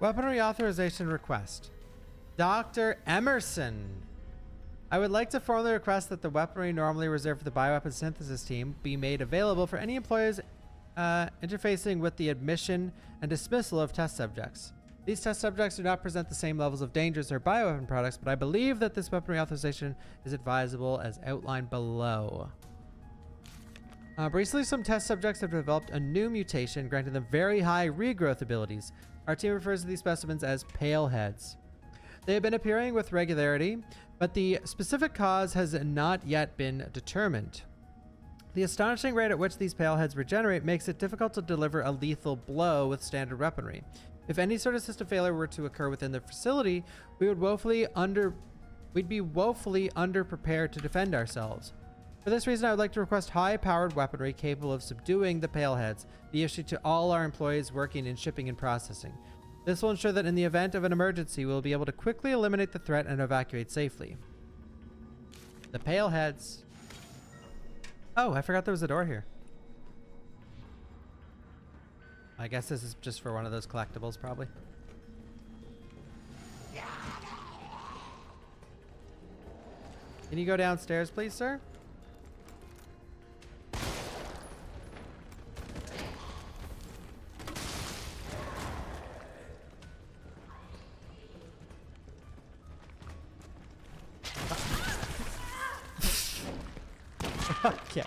Weaponry authorization request. Dr. Emerson. I would like to formally request that the weaponry normally reserved for the bioweapon synthesis team be made available for any employees interfacing with the admission and dismissal of test subjects. These test subjects do not present the same levels of danger as their bioweapon products, but I believe that this weaponry authorization is advisable as outlined below. Recently, some test subjects have developed a new mutation granting them very high regrowth abilities. Our team refers to these specimens as pale heads. They have been appearing with regularity, but the specific cause has not yet been determined. The astonishing rate at which these pale heads regenerate makes it difficult to deliver a lethal blow with standard weaponry. If any sort of system failure were to occur within the facility, we'd be woefully underprepared to defend ourselves. For this reason, I would like to request high-powered weaponry capable of subduing the pale heads be issued to all our employees working in shipping and processing. This will ensure that in the event of an emergency, we will be able to quickly eliminate the threat and evacuate safely. The pale heads. Oh, I forgot there was a door here. I guess this is just for one of those collectibles, probably. Can you go downstairs, please, sir? Okay.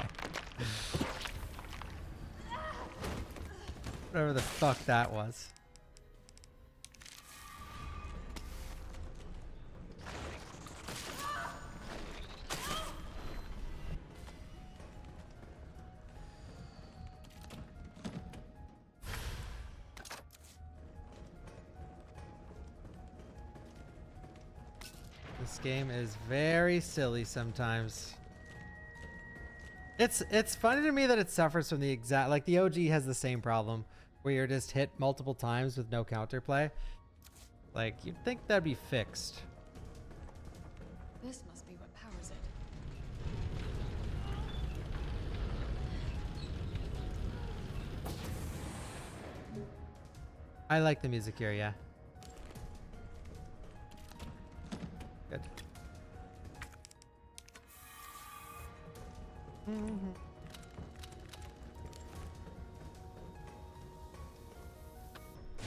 Whatever the fuck that was. This game is very silly sometimes. It's funny to me that it suffers from the exact, like the OG has the same problem where you're just hit multiple times with no counterplay. Like, you'd think that'd be fixed. This must be what powers it. I like the music here, yeah.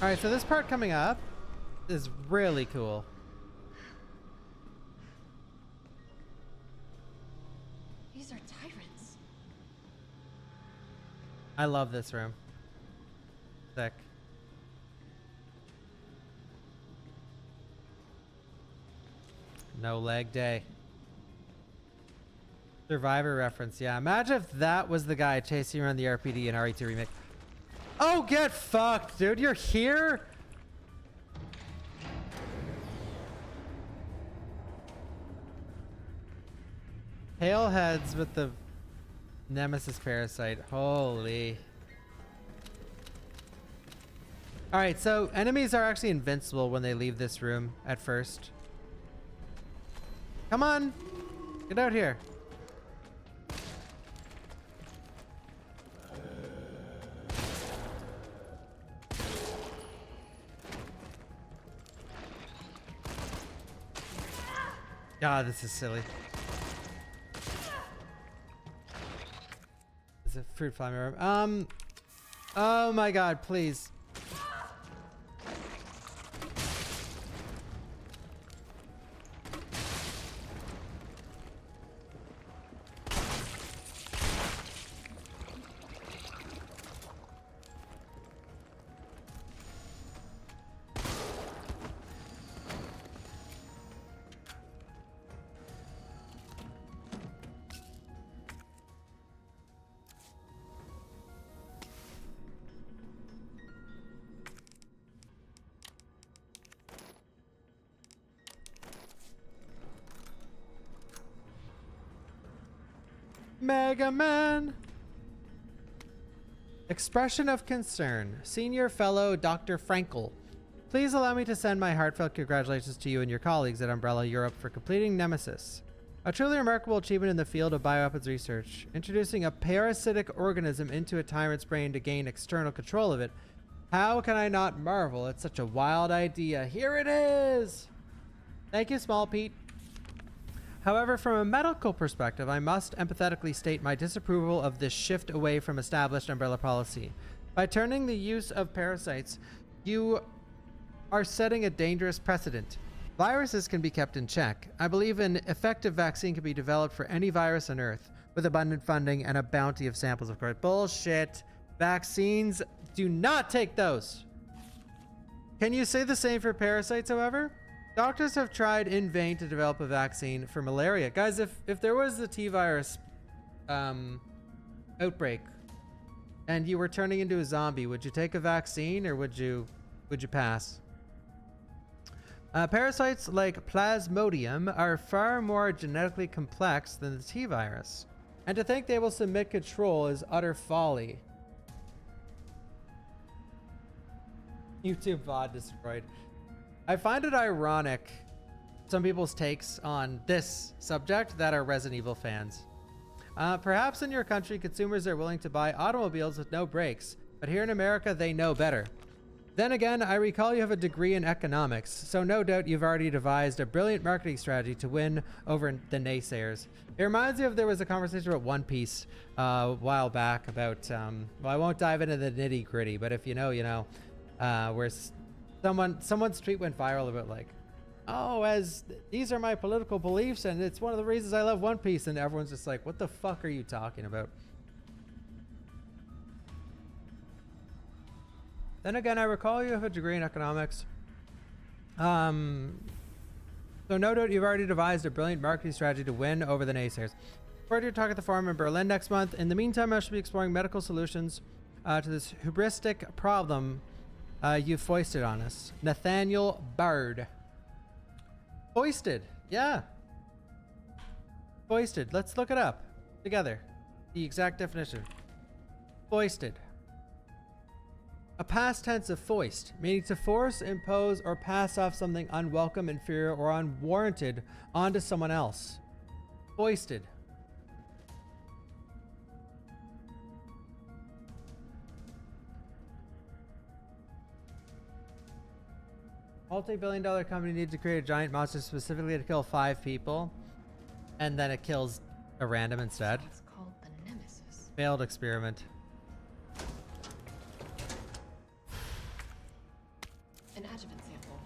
All right, so this part coming up is really cool. These are tyrants. I love this room. Sick. No leg day. Survivor reference, yeah. Imagine if that was the guy chasing around the RPD in RE3 Remake. Oh, get fucked, dude. You're here? Hail heads with the Nemesis parasite. Holy. Alright, so enemies are actually invincible when they leave this room at first. Come on. Get out here. God, this is silly. Is it fruit fly mirror? Oh my God, please. Mega Man. Expression of concern. Senior Fellow Dr. Frankel. Please allow me to send my heartfelt congratulations to you and your colleagues at Umbrella Europe for completing Nemesis. A truly remarkable achievement in the field of bioweapons research. Introducing a parasitic organism into a tyrant's brain to gain external control of it. How can I not marvel at such a wild idea? Here it is! Thank you, Small Pete. However, from a medical perspective, I must empathetically state my disapproval of this shift away from established Umbrella policy. By turning the use of parasites, you are setting a dangerous precedent. Viruses can be kept in check. I believe an effective vaccine can be developed for any virus on Earth, with abundant funding and a bounty of samples, of course. Bullshit. Vaccines, do not take those. Can you say the same for parasites, however? Doctors have tried in vain to develop a vaccine for malaria. Guys, if there was the T-virus outbreak and you were turning into a zombie, would you take a vaccine or would you pass? Parasites like Plasmodium are far more genetically complex than the T-virus. And to think they will submit control is utter folly. YouTube VOD destroyed. I find it ironic, some people's takes on this subject that are Resident Evil fans. Perhaps in your country, consumers are willing to buy automobiles with no brakes, but here in America, they know better. Then again, I recall you have a degree in economics, so no doubt you've already devised a brilliant marketing strategy to win over the naysayers. It reminds me of there was a conversation about One Piece a while back about, well, I won't dive into the nitty gritty, but if you know, you know, where someone's tweet went viral about like, oh, as these are my political beliefs and it's one of the reasons I love One Piece, and everyone's just like, what the fuck are you talking about? Then again, I recall you have a degree in economics. So no doubt you've already devised a brilliant marketing strategy to win over the naysayers. Forward to your talk at the forum in Berlin next month. In the meantime, I shall be exploring medical solutions to this hubristic problem you foisted on us. Nathaniel Bard. Foisted. Yeah. Foisted. Let's look it up together. The exact definition. Foisted. A past tense of foist, meaning to force, impose, or pass off something unwelcome, inferior, or unwarranted onto someone else. Foisted. Multi-billion-dollar company needs to create a giant monster specifically to kill 5 people, and then it kills a random instead. It's called the Failed experiment. An adjuvant sample.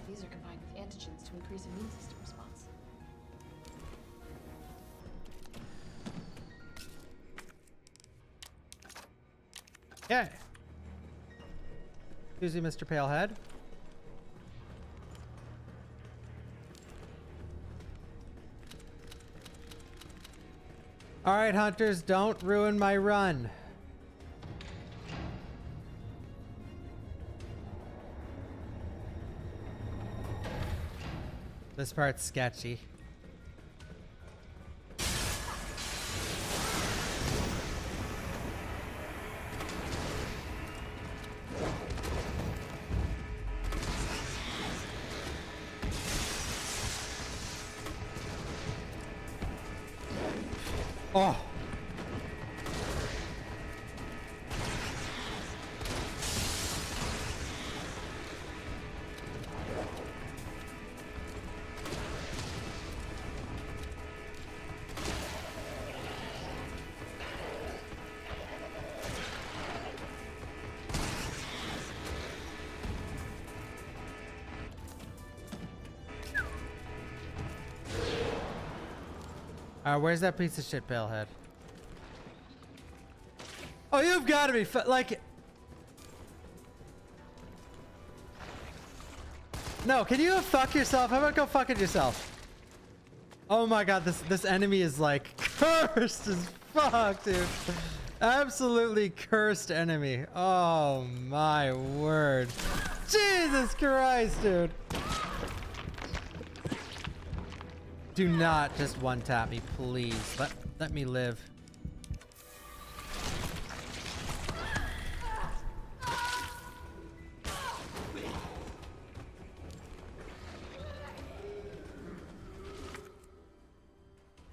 These are combined with antigens to increase immune system response. Okay. Excuse me, Mr. Palehead. All right, hunters, don't ruin my run. This part's sketchy. Oh. Where's that piece of shit Palehead? Oh, you've got to be like. No, can you fuck yourself? How about go fuck it yourself? Oh my god, this enemy is like cursed as fuck, dude. Absolutely cursed enemy. Oh my word. Jesus Christ, dude. Do not just one tap me, please. Let me live.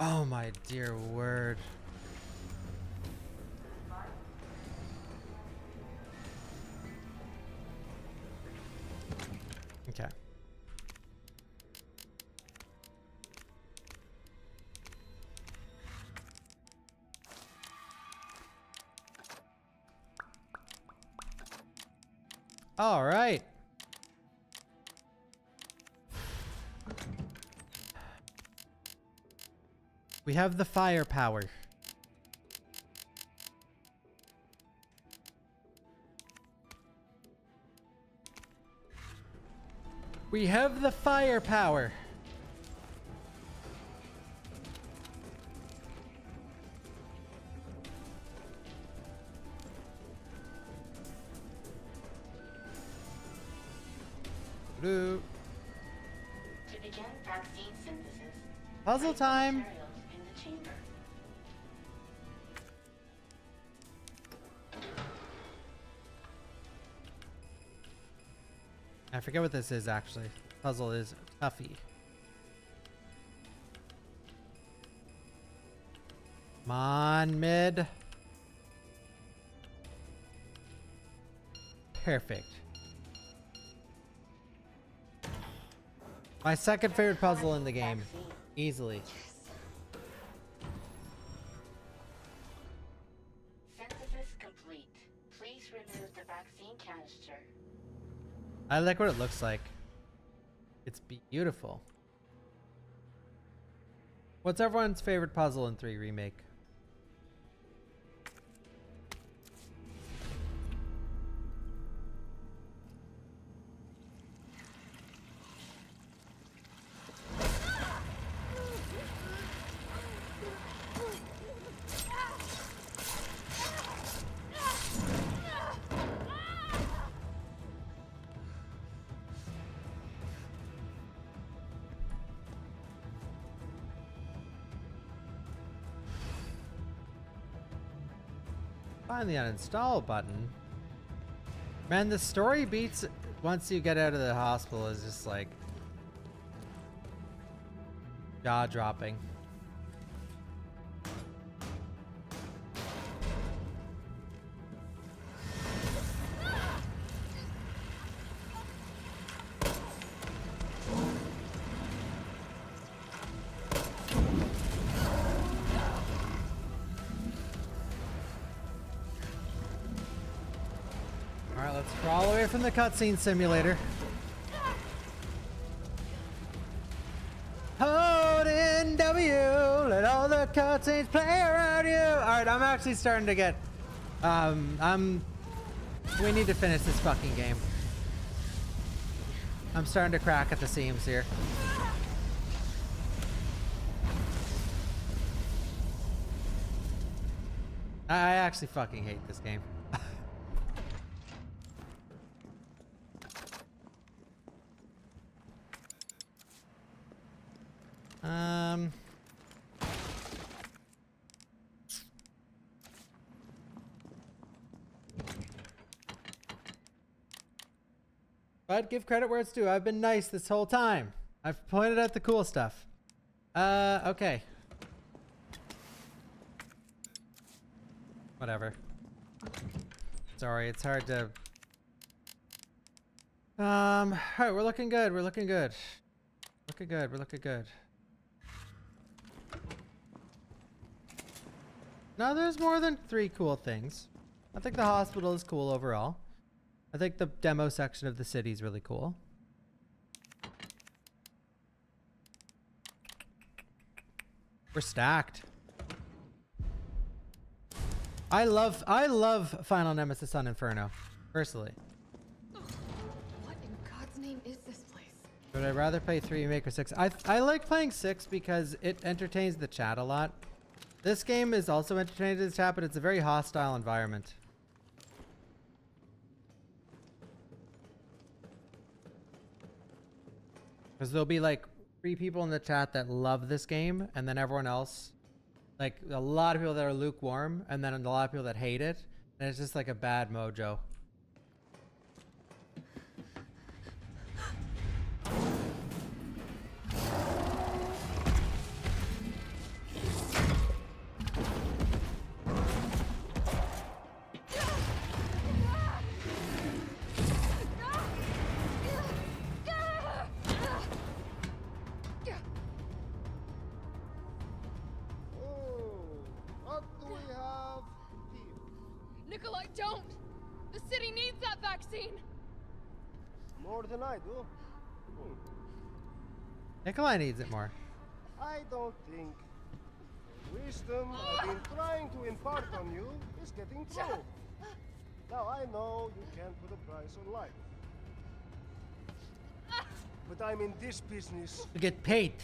Oh my dear word. Okay. All right. We have the firepower. We have the firepower. To begin vaccine synthesis, Puzzle time. materials in the chamber. I forget what this is actually. Puzzle is toughy. Come on, mid. Perfect. My second favorite puzzle in the game. Easily. Synthesis complete. Please remove the vaccine canister. I like what it looks like. It's beautiful. What's everyone's favorite puzzle in 3 Remake? Find the uninstall button. Man, the story beats once you get out of the hospital is just like jaw dropping. let's crawl away from the cutscene simulator. Hold in W, let all the cutscenes play around you. All right, I'm actually starting to get, we need to finish this fucking game. I'm starting to crack at the seams here. I actually fucking hate this game. But give credit where it's due. I've been nice this whole time. I've pointed out the cool stuff. Okay. Whatever. Sorry, it's hard to... Alright, we're looking good. We're looking good. Looking good. We're looking good. No, there's more than 3 cool things. I think the hospital is cool overall. I think the demo section of the city is really cool. We're stacked. I love Final Nemesis on Inferno, personally. What in God's name is this place? But I'd rather play 3, Remake, or 6. I like playing 6 because it entertains the chat a lot. This game is also entertaining to the chat, but it's a very hostile environment. Because there'll be like 3 people in the chat that love this game, and then everyone else, like a lot of people that are lukewarm, and then a lot of people that hate it, and it's just like a bad mojo. Nikolai, don't! The city needs that vaccine! More than I do. Nikolai needs it more. I don't think the wisdom I've been trying to impart on you is getting through. Now I know you can't put a price on life. But I'm in this business To get paid.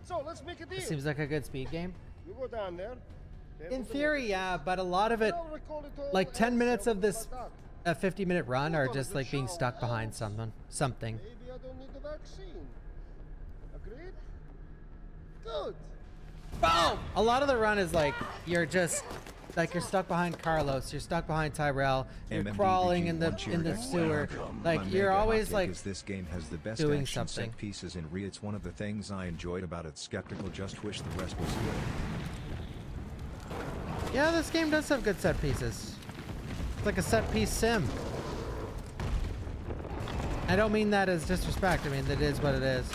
So let's make a deal. Seems like a good speed game. You go down there. In theory, yeah, but a lot of it, like 10 minutes of this a 50-minute run are just like being stuck behind something. Maybe I don't need the vaccine. Agreed? Good. Boom! A lot of the run is like you're just like you're stuck behind Carlos, you're stuck behind Tyrell, you're crawling in the sewer. Like you're always like this game has the best doing action something. set pieces in RE. It's one of the things I enjoyed about it. Skeptical, just wish the rest was good. Yeah, this game does have good set pieces. It's like a set piece sim. I don't mean that as disrespect. I mean, that is what it is.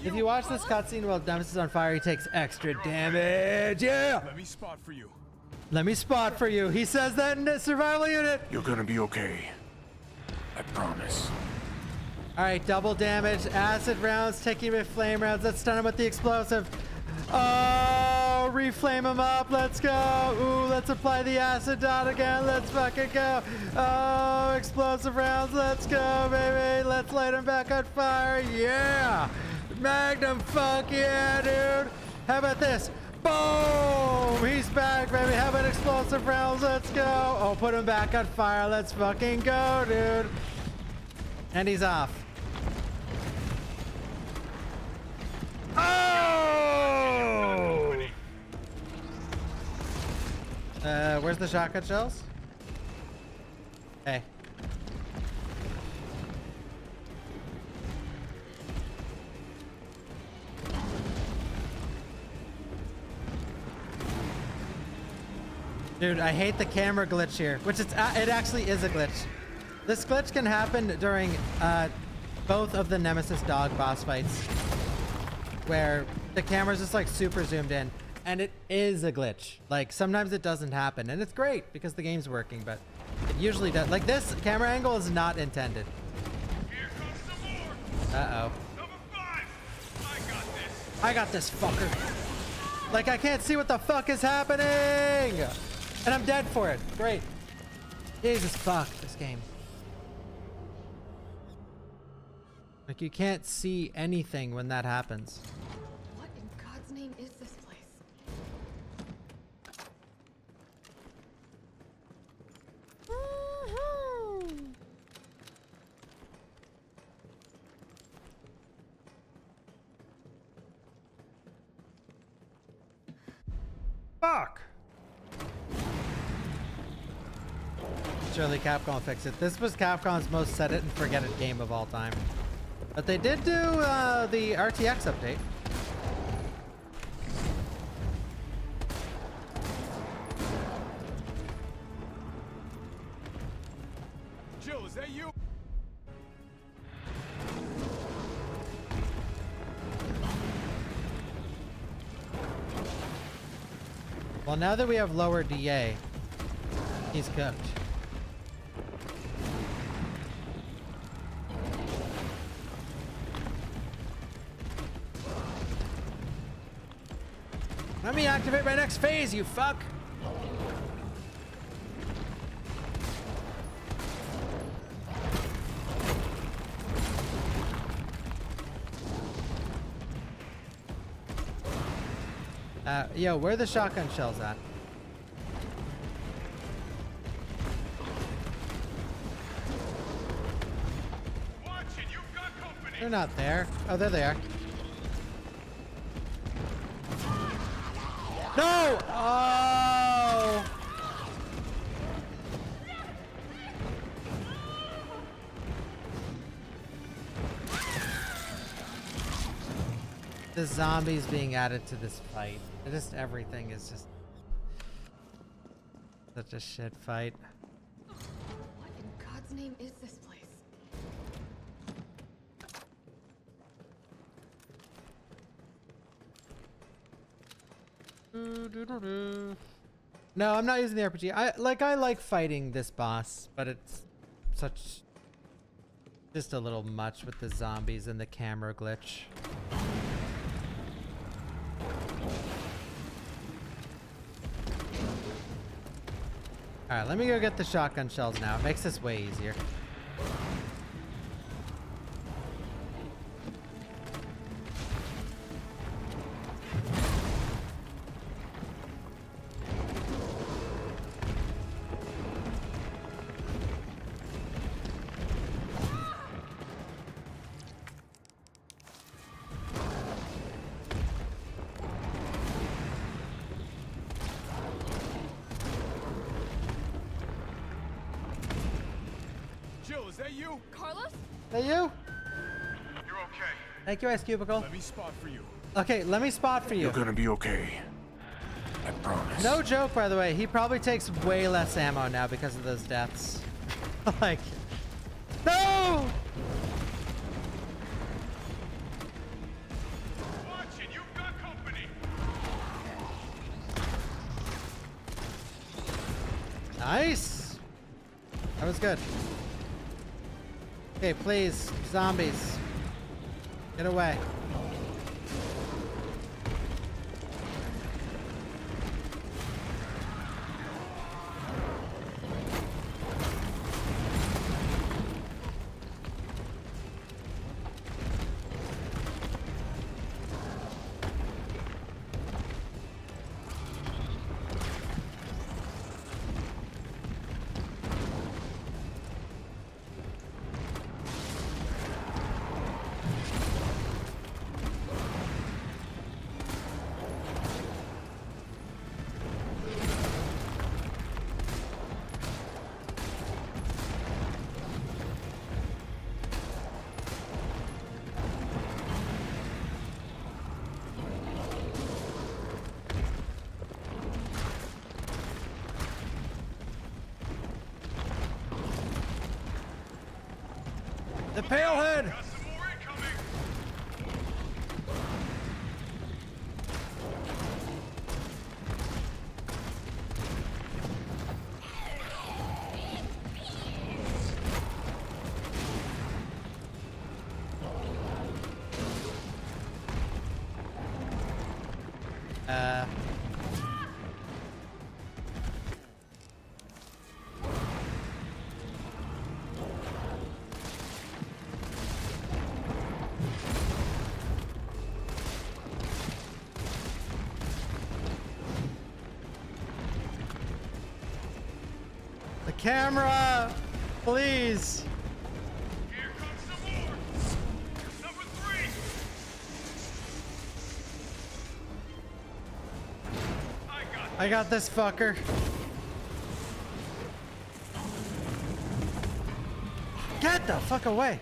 If you watch this cutscene while Nemesis is on fire, he takes extra damage. Yeah! Let me spot for you. Let me spot for you. He says that in the survival unit. You're gonna be okay. I promise. All right, double damage, acid rounds, taking with flame rounds. Let's stun him with the explosive. Oh, reflame him up. Let's go. Ooh, let's apply the acid dot again. Let's fucking go. Oh, explosive rounds. Let's go, baby. Let's light him back on fire. Yeah. Magnum, fuck yeah, dude. How about this? Boom! He's back, baby. How about explosive rounds? Let's go. Oh, put him back on fire. Let's fucking go, dude. And he's off. Oh! Where's the shotgun shells? Hey. Dude, I hate the camera glitch here, which it actually is a glitch. This glitch can happen during both of the Nemesis dog boss fights where the camera's just like super zoomed in, and it is a glitch. Like sometimes it doesn't happen, and it's great because the game's working, but it usually does. Like this camera angle is not intended. Uh-oh. I got this fucker. Like I can't see what the fuck is happening, and I'm dead for it. Great. Jesus fuck this game. Like you can't see anything when that happens. What in God's name is this place? Fuck. Surely Capcom fix it. This was Capcom's most set it and forget it game of all time. But they did do the RTX update. Jill, is that you? Well, now that we have lower DA, he's cooked. Let me activate my next phase, you fuck! Yo, where are the shotgun shells at? They're not there. Oh, there they are. No! Oh! The zombies being added to this fight. Just everything is just such a shit fight. What in God's name is this place? No, I'm not using the RPG. I like fighting this boss, but it's just a little much with the zombies and the camera glitch. All right, let me go get the shotgun shells now. It makes this way easier. Is that you? Carlos? Is that you? You're okay. Thank you, Ice Cubicle. Let me spot for you. Okay, let me spot for you. You're gonna be okay. I promise. No joke, by the way. He probably takes way less ammo now because of those deaths. Like, no! Watch it, you've got company. Nice. That was good. Okay, please, zombies. Get away. The pale head! camera, please. Here comes some more. Number 3. I got this fucker. Get the fuck away.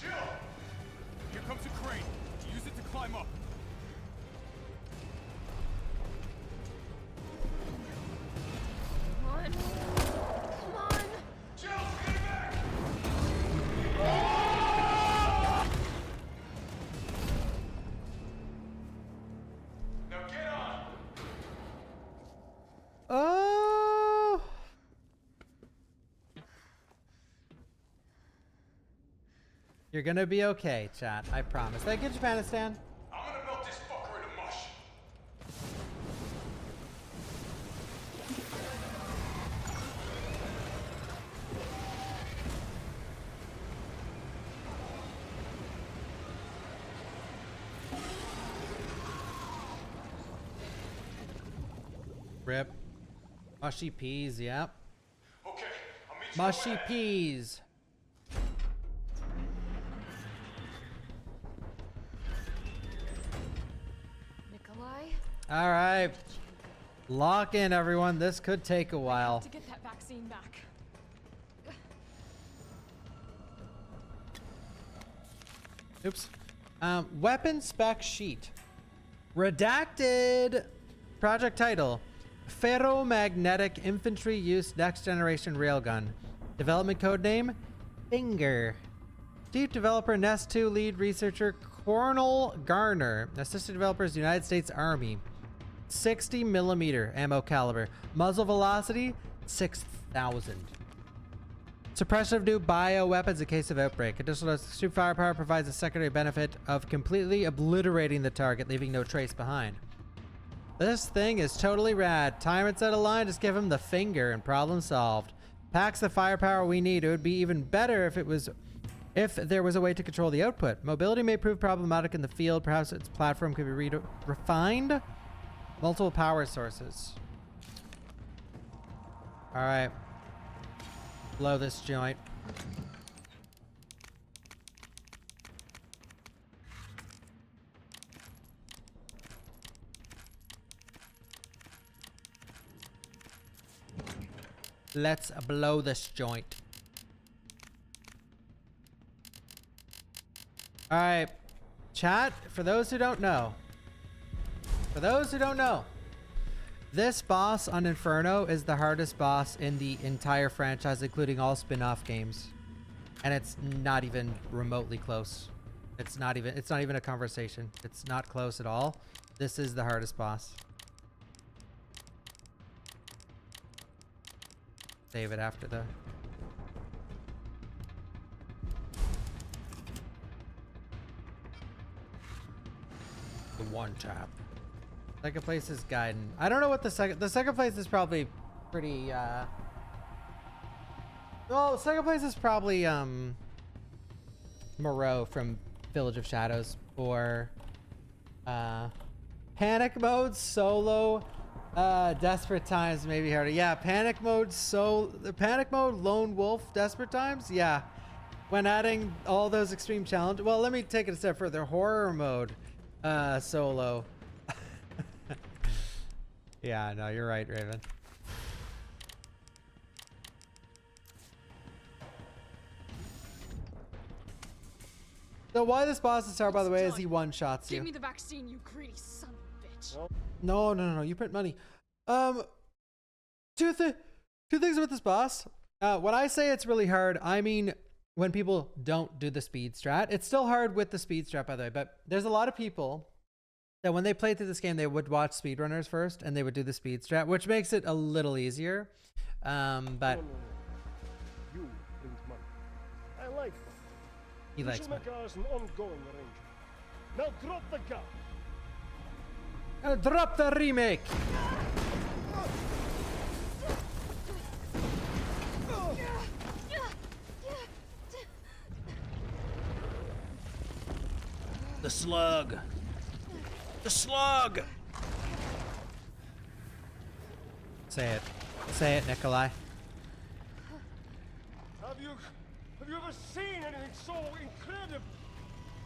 Chill. Here comes a crane. Use it to climb up. Come on. Come on. Chill, get back. Now get on. Oh. You're gonna be okay, chat. I promise. Thank you, Japanistan. I'm gonna melt this fucker into mush. Rip. Mushy peas, yep. Okay, I'll meet you Mushy over there. peas. Nikolai, All right. Lock in, everyone. This could take a while. to get that vaccine back. Oops. Weapon spec sheet. Redacted. Project title. Ferromagnetic Infantry Use Next Generation Railgun. Development code name. Finger. Chief Developer Nest 2 Lead Researcher Cornel Garner. Assistant Developers United States Army. 60 millimeter ammo caliber. Muzzle velocity 6,000. Suppression of new bioweapons in case of outbreak. Additional extreme firepower provides a secondary benefit of completely obliterating the target, leaving no trace behind. This thing is totally rad. Tyrants out of line, just give him the finger and problem solved. Packs the firepower we need. It would be even better if there was a way to control the output. Mobility may prove problematic in the field. Perhaps its platform could be refined. Multiple power sources. All right. Blow this joint. Let's blow this joint. All right, chat, for those who don't know, this boss on Inferno is the hardest boss in the entire franchise, including all spin-off games. And it's not even remotely close. It's not even a conversation. It's not close at all. This is the hardest boss. Save it after the... The one tap. Second place is Gaiden. I don't know what the second place is probably pretty, well, second place is probably, Moreau from Village of Shadows, or, Panic Mode, Solo, Desperate Times, maybe harder. Yeah, Panic Mode, Lone Wolf, Desperate Times, yeah. When adding all those extreme challenges, well, let me take it a step further. Horror Mode, Solo. Yeah, no, you're right, Raven. So why this boss is hard, by the way, is he one-shots you. Give me the vaccine, you greedy son of a bitch. No, you print money. Two things with this boss. When I say it's really hard, I mean when people don't do the speed strat. It's still hard with the speed strat, by the way, but there's a lot of people that when they play through this game, they would watch speedrunners first and they would do the speed strat, which makes it a little easier. But You print money. I like that. he We likes shall money. make ours an ongoing arrangement. Now drop the gun. Drop the remake. The slug. The slug. Say it. Say it, Nikolai. Have you ever seen anything so incredible?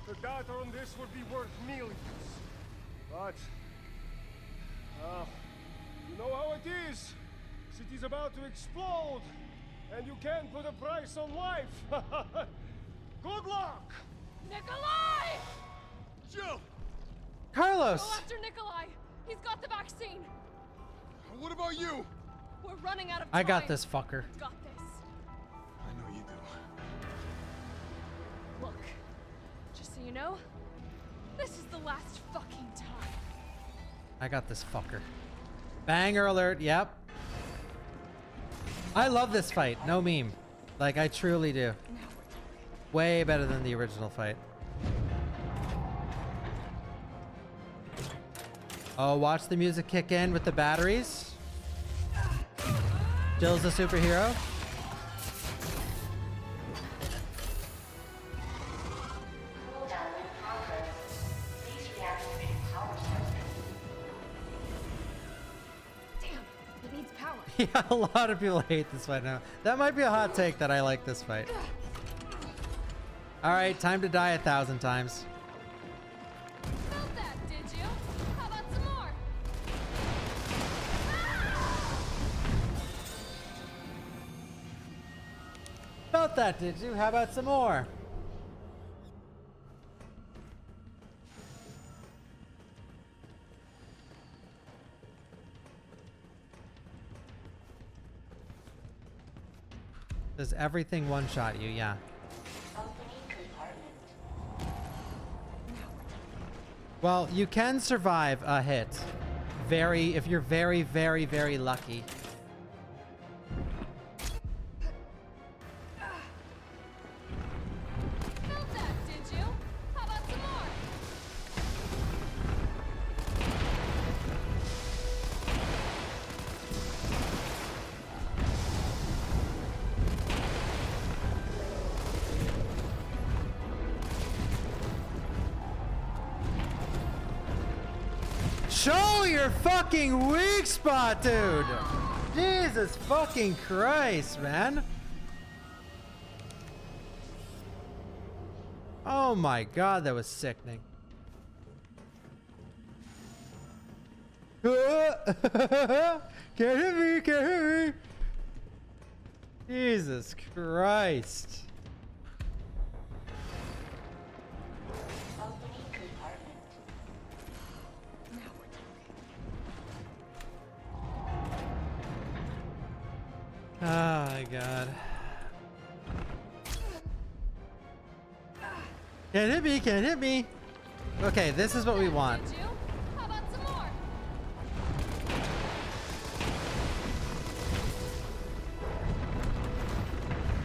The data on this would be worth millions. But, you know how it is. City's about to explode, and you can't put a price on life. Good luck! Nikolai! Jill! Carlos! Go after Nikolai! He's got the vaccine! What about you? We're running out of time. I got this fucker. Got this. I know you do. Look, just so you know, this is the last fucking time. I got this fucker. Banger alert, yep. I love this fight, no meme. Like, I truly do. Way better than the original fight. Oh, watch the music kick in with the batteries. Jill's a superhero. Damn, it needs power. Yeah, a lot of people hate this fight now. That might be a hot take that I like this fight. All right, time to die 1,000 times. Felt that, did you? How about some more? Felt that, did you? How about some more? Does everything one-shot you? Yeah. Well, you can survive a hit. If you're very, very, very lucky. Felt that, did you? How about some more? Show your fucking weak spot, dude! Jesus fucking Christ, man. Oh my god, that was sickening. Can't hit me, can't hit me! Jesus Christ. Oh my god. Can't hit me, can't hit me. Okay, this is what we want. Did you? How about some more?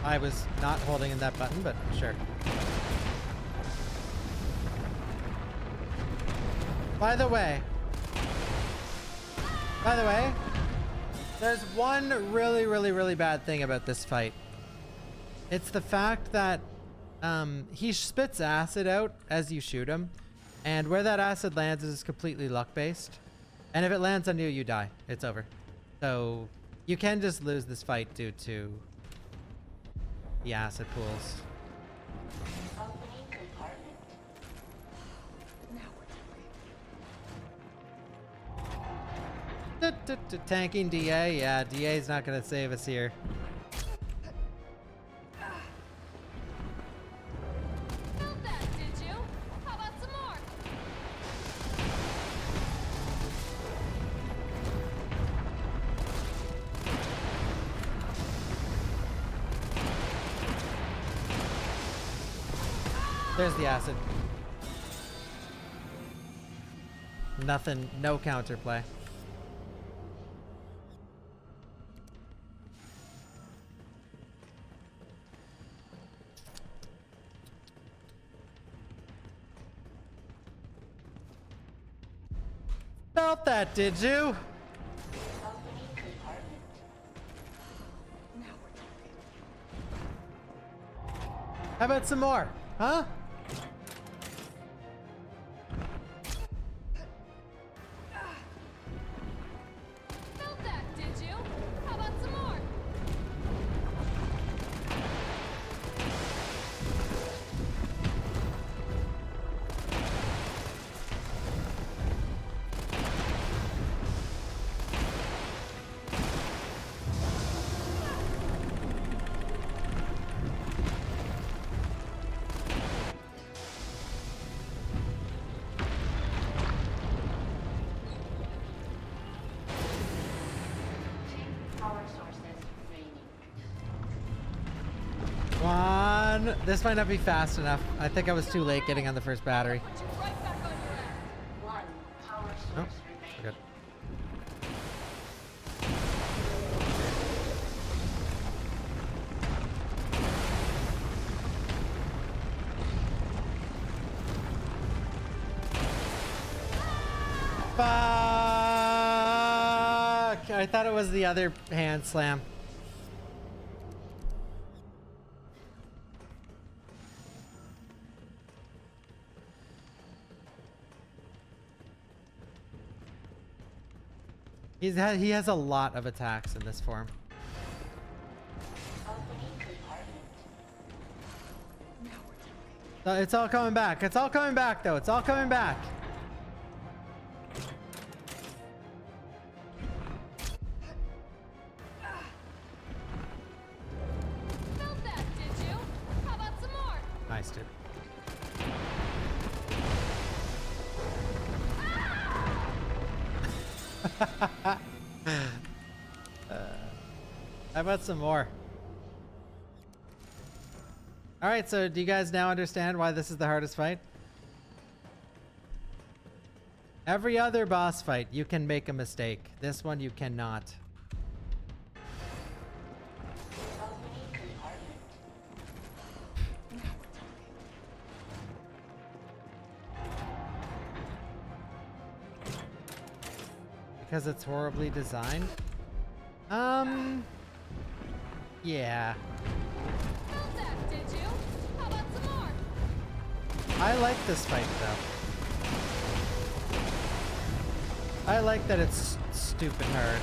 I was not holding in that button, but sure. By the way, there's one really, really, really bad thing about this fight. It's the fact that he spits acid out as you shoot him, and where that acid lands is completely luck-based. And if it lands on you, you die. It's over. So you can just lose this fight due to the acid pools. Tanking DA? Yeah, DA's not gonna save us here. Felt that, did you? How about some more? There's the acid. Nothing, no counterplay. Felt that, did you? How about some more? Huh? Felt that, did you? How about some more? This might not be fast enough. I think I was too late getting on the first battery. One power Oh, source remaining. good. Fuck! I thought it was the other hand slam. He has a lot of attacks in this form. It's all coming back. It's all coming back, though. It's all coming back. Felt that, did you? How about some more? Nice, dude. How about some more? All right, so do you guys now understand why this is the hardest fight? Every other boss fight, you can make a mistake. This one, you cannot. Because it's horribly designed? Yeah. Felt that, did you? How about some more? I like this fight, though. I like that it's stupid hard.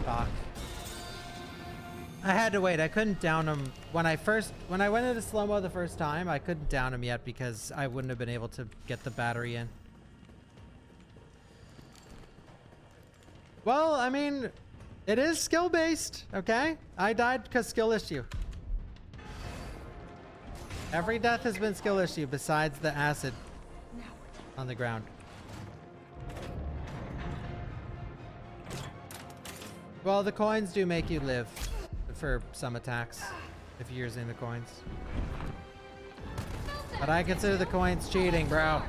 Fuck. I had to wait. I couldn't down him when I went into slow-mo the first time. I couldn't down him yet because I wouldn't have been able to get the battery in. Well, I mean, it is skill-based, okay? I died because skill issue. Every death has been skill issue besides the acid on the ground. Well, the coins do make you live for some attacks if you're using the coins. But I consider the coins cheating, bro.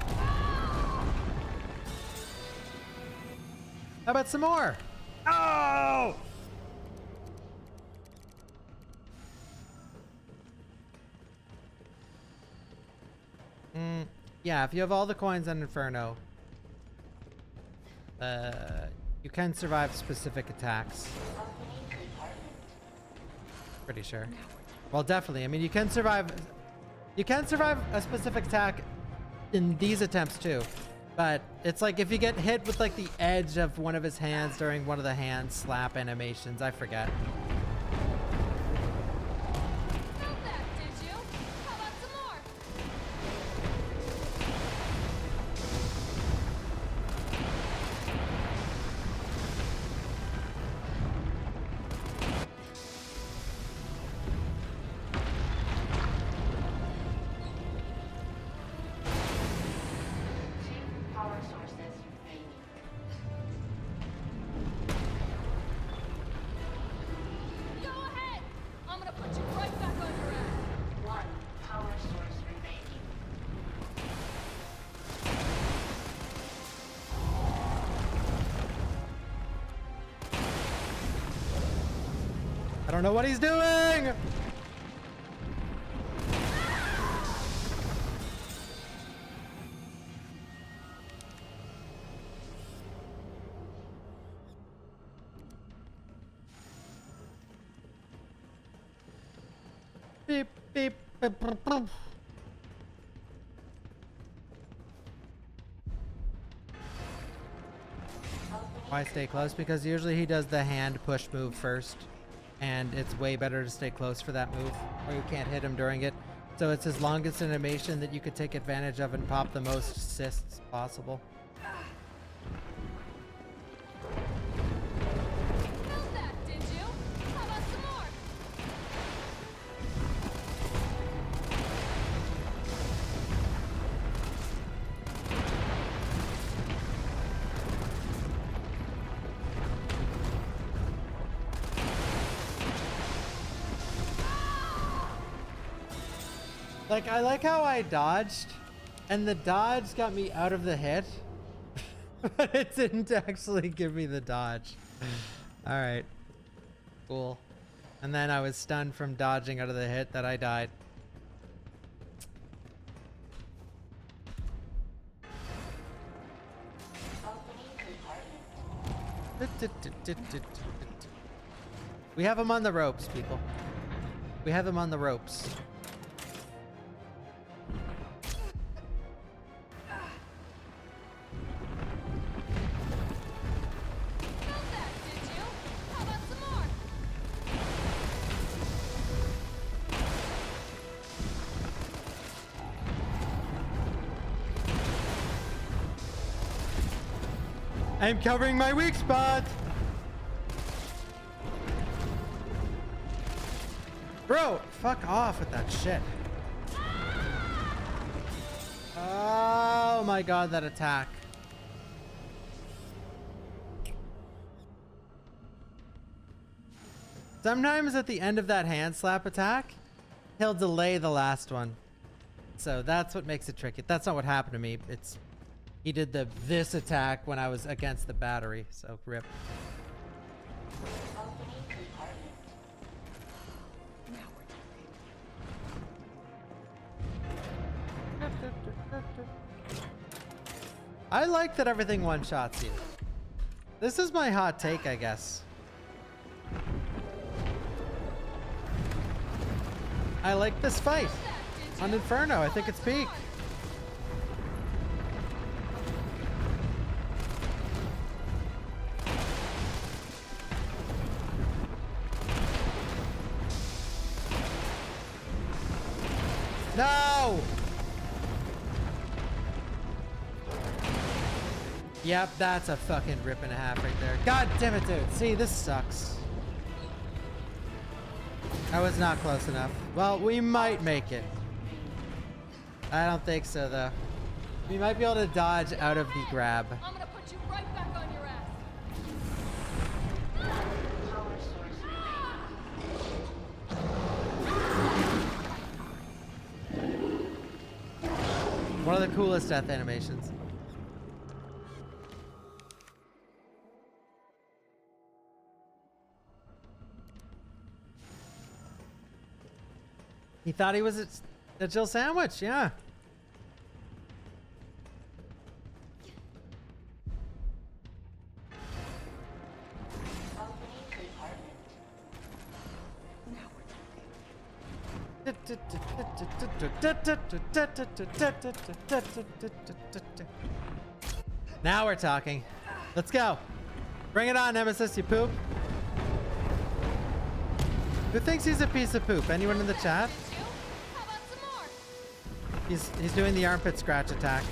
How about some more? Oh! Yeah, if you have all the coins on Inferno, you can survive specific attacks. Pretty sure. Well, definitely. I mean, you can survive a specific attack in these attempts too. But it's like if you get hit with like the edge of one of his hands during one of the hand slap animations, I forget. Felt that, did you? How about some more? Power sources remaining. Go ahead! I'm gonna put you right back on your ass. One power source remaining. I don't know what he's doing! Beep, beep, beep, beep, beep. Why stay close? Because usually he does the hand push move first, and it's way better to stay close for that move, or you can't hit him during it. So it's his longest animation that you could take advantage of and pop the most assists possible. Felt that, did you? How about some more? Like, I like how I dodged, and the dodge got me out of the hit, but it didn't actually give me the dodge. All right, cool. And then I was stunned from dodging out of the hit that I died. We have him on the ropes, people. We have him on the ropes. I'm covering my weak spot. Bro, fuck off with that shit. Oh my god, that attack. Sometimes at the end of that hand slap attack, he'll delay the last one. So that's what makes it tricky. That's not what happened to me. It's he did this attack when I was against the battery, so rip. I like that everything one-shots you. This is my hot take, I guess. I like this fight on Inferno. I think it's peak. No! Yep, that's a fucking rip and a half right there. God damn it, dude. See, this sucks. I was not close enough. Well, we might make it. I don't think so, though. We might be able to dodge out of the grab. I'm gonna put you right back on your ass. One of the coolest death animations. He thought he was a Jill sandwich, yeah. Now we're talking. Let's go. Bring it on, Nemesis, you poop. Who thinks he's a piece of poop? Anyone in the chat? He's doing the armpit scratch attack.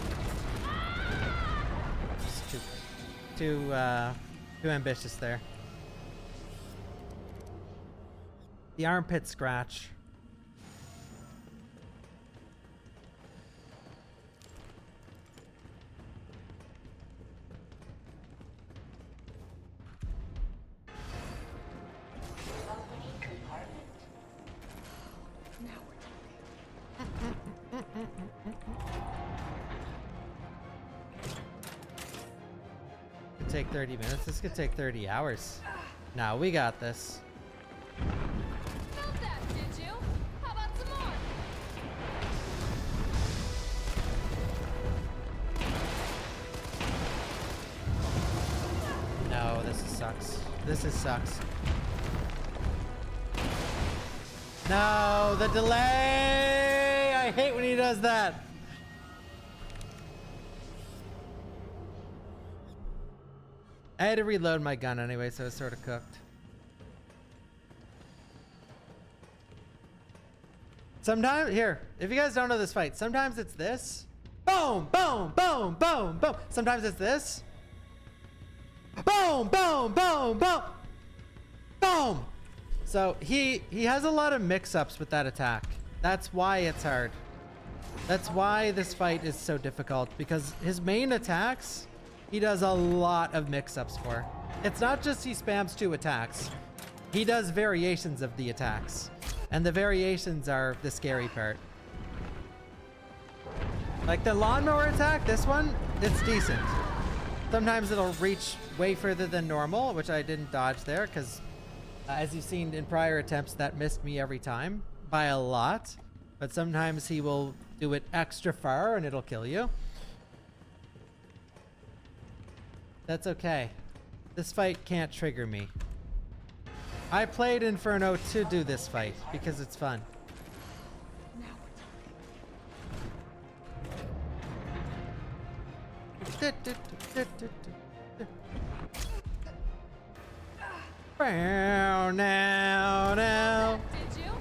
Too ambitious there. The armpit scratch. Could take 30 minutes. This could take 30 hours. Now we got this. Felt that, did you? How about some more? No, this sucks. This sucks. No, the delay! I hate when he does that. I had to reload my gun anyway, so it's sort of cooked. Sometimes, here, if you guys don't know this fight, sometimes it's this. Boom, boom, boom, boom, boom. Sometimes it's this. Boom, boom, boom, boom. Boom. So he has a lot of mix-ups with that attack. That's why it's hard. That's why this fight is so difficult, because his main attacks, he does a lot of mix-ups for. It's not just he spams 2 attacks. He does variations of the attacks. And the variations are the scary part. Like the lawnmower attack, this one, it's decent. Sometimes it'll reach way further than normal, which I didn't dodge there because as you've seen in prior attempts, that missed me every time by a lot. But sometimes he will do it extra far and it'll kill you. That's okay. This fight can't trigger me. I played Inferno to do this fight because it's fun. Now. Did you?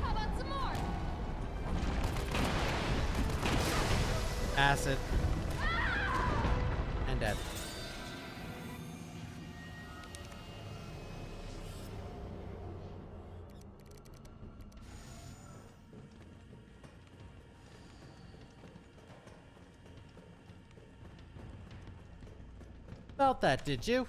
How about some more? Acid. And dead. Felt that, did you?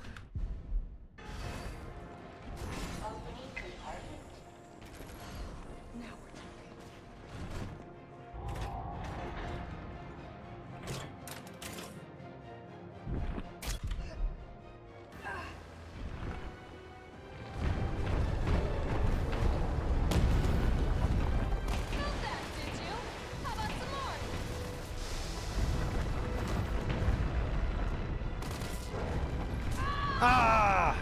Ah!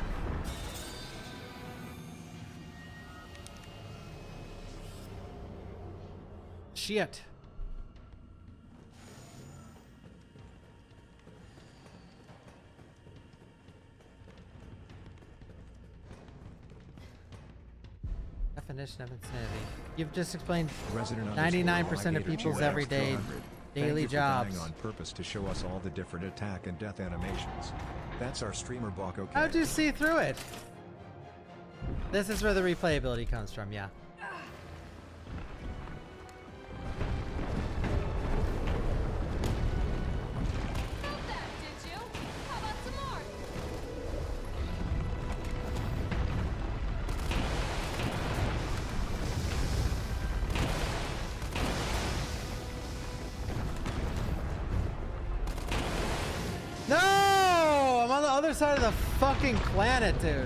Shit. Definition of insanity. You've just explained 99% of people's everyday daily jobs. On purpose to show us all the different attack and death animations. That's our streamer Bawko. How'd you see through it? This is where the replayability comes from, yeah. Side of the fucking planet, dude.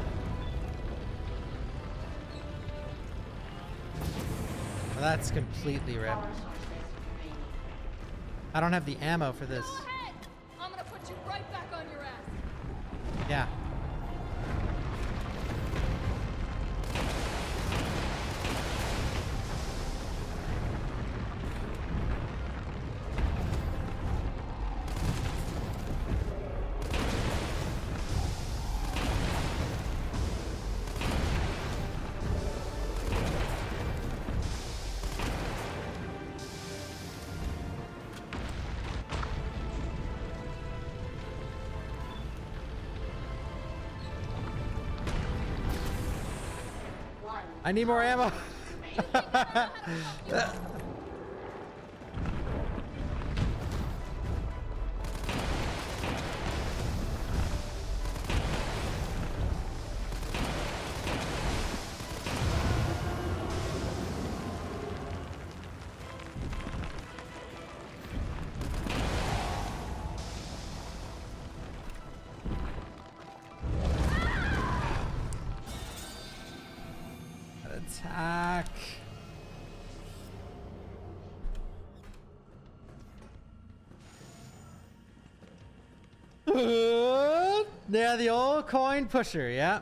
Well, that's completely ripped. I don't have the ammo for this. Go ahead. I'm gonna put you right back on your ass. Yeah. I need more ammo. Attack. Yeah, the old coin pusher, yeah.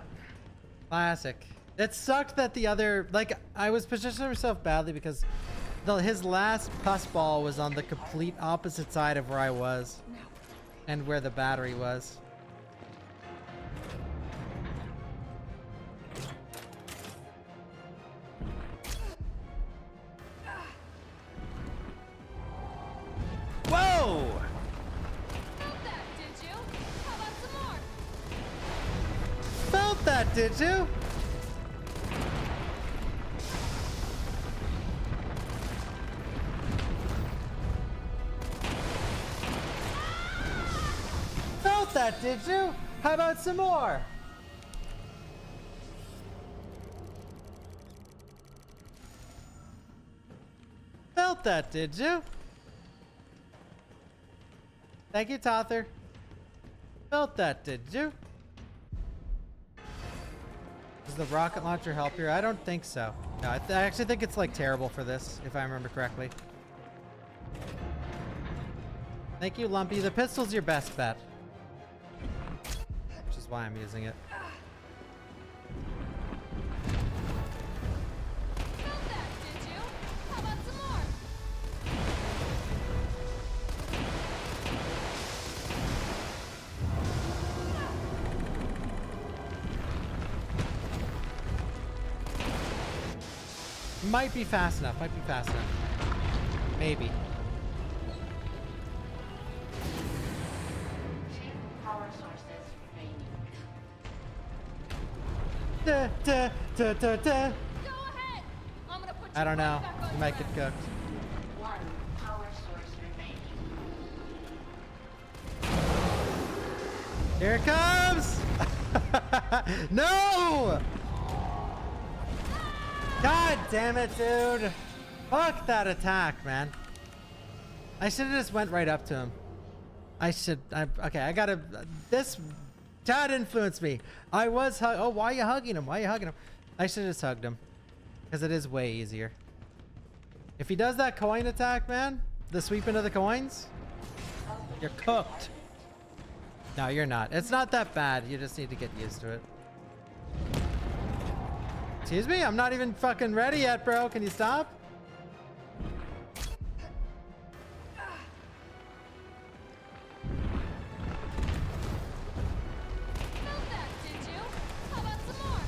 Classic. It sucked that the other, like, I was positioning myself badly because his last pus ball was on the complete opposite side of where I was and where the battery was. Whoa! Felt that, did you? Felt that, did you? How about some more? Felt that, did you? Thank you, Tother. Felt that, did you? Does the rocket launcher help here? I don't think so. No, I actually think it's like terrible for this, if I remember correctly. Thank you, Lumpy. The pistol's your best bet. Which is why I'm using it. Felt that, did you? How about some more? Might be fast enough. Might be fast enough. Maybe. Power sources remaining. Da, da, da, da, da. Go ahead. I'm gonna put you I don't know. right back on You your might ass. get cooked. One power source remaining. Here it comes! No! God damn it, dude. Fuck that attack, man. I should have just went right up to him. Okay, I gotta, this, Chad influenced me. I was, oh, why are you hugging him? Why are you hugging him? I should have just hugged him. Because it is way easier. If he does that coin attack, man, the sweep into the coins, you're cooked. No, you're not. It's not that bad. You just need to get used to it. Excuse me? I'm not even fucking ready yet, bro. Can you stop? Felt that, did you? How about some more?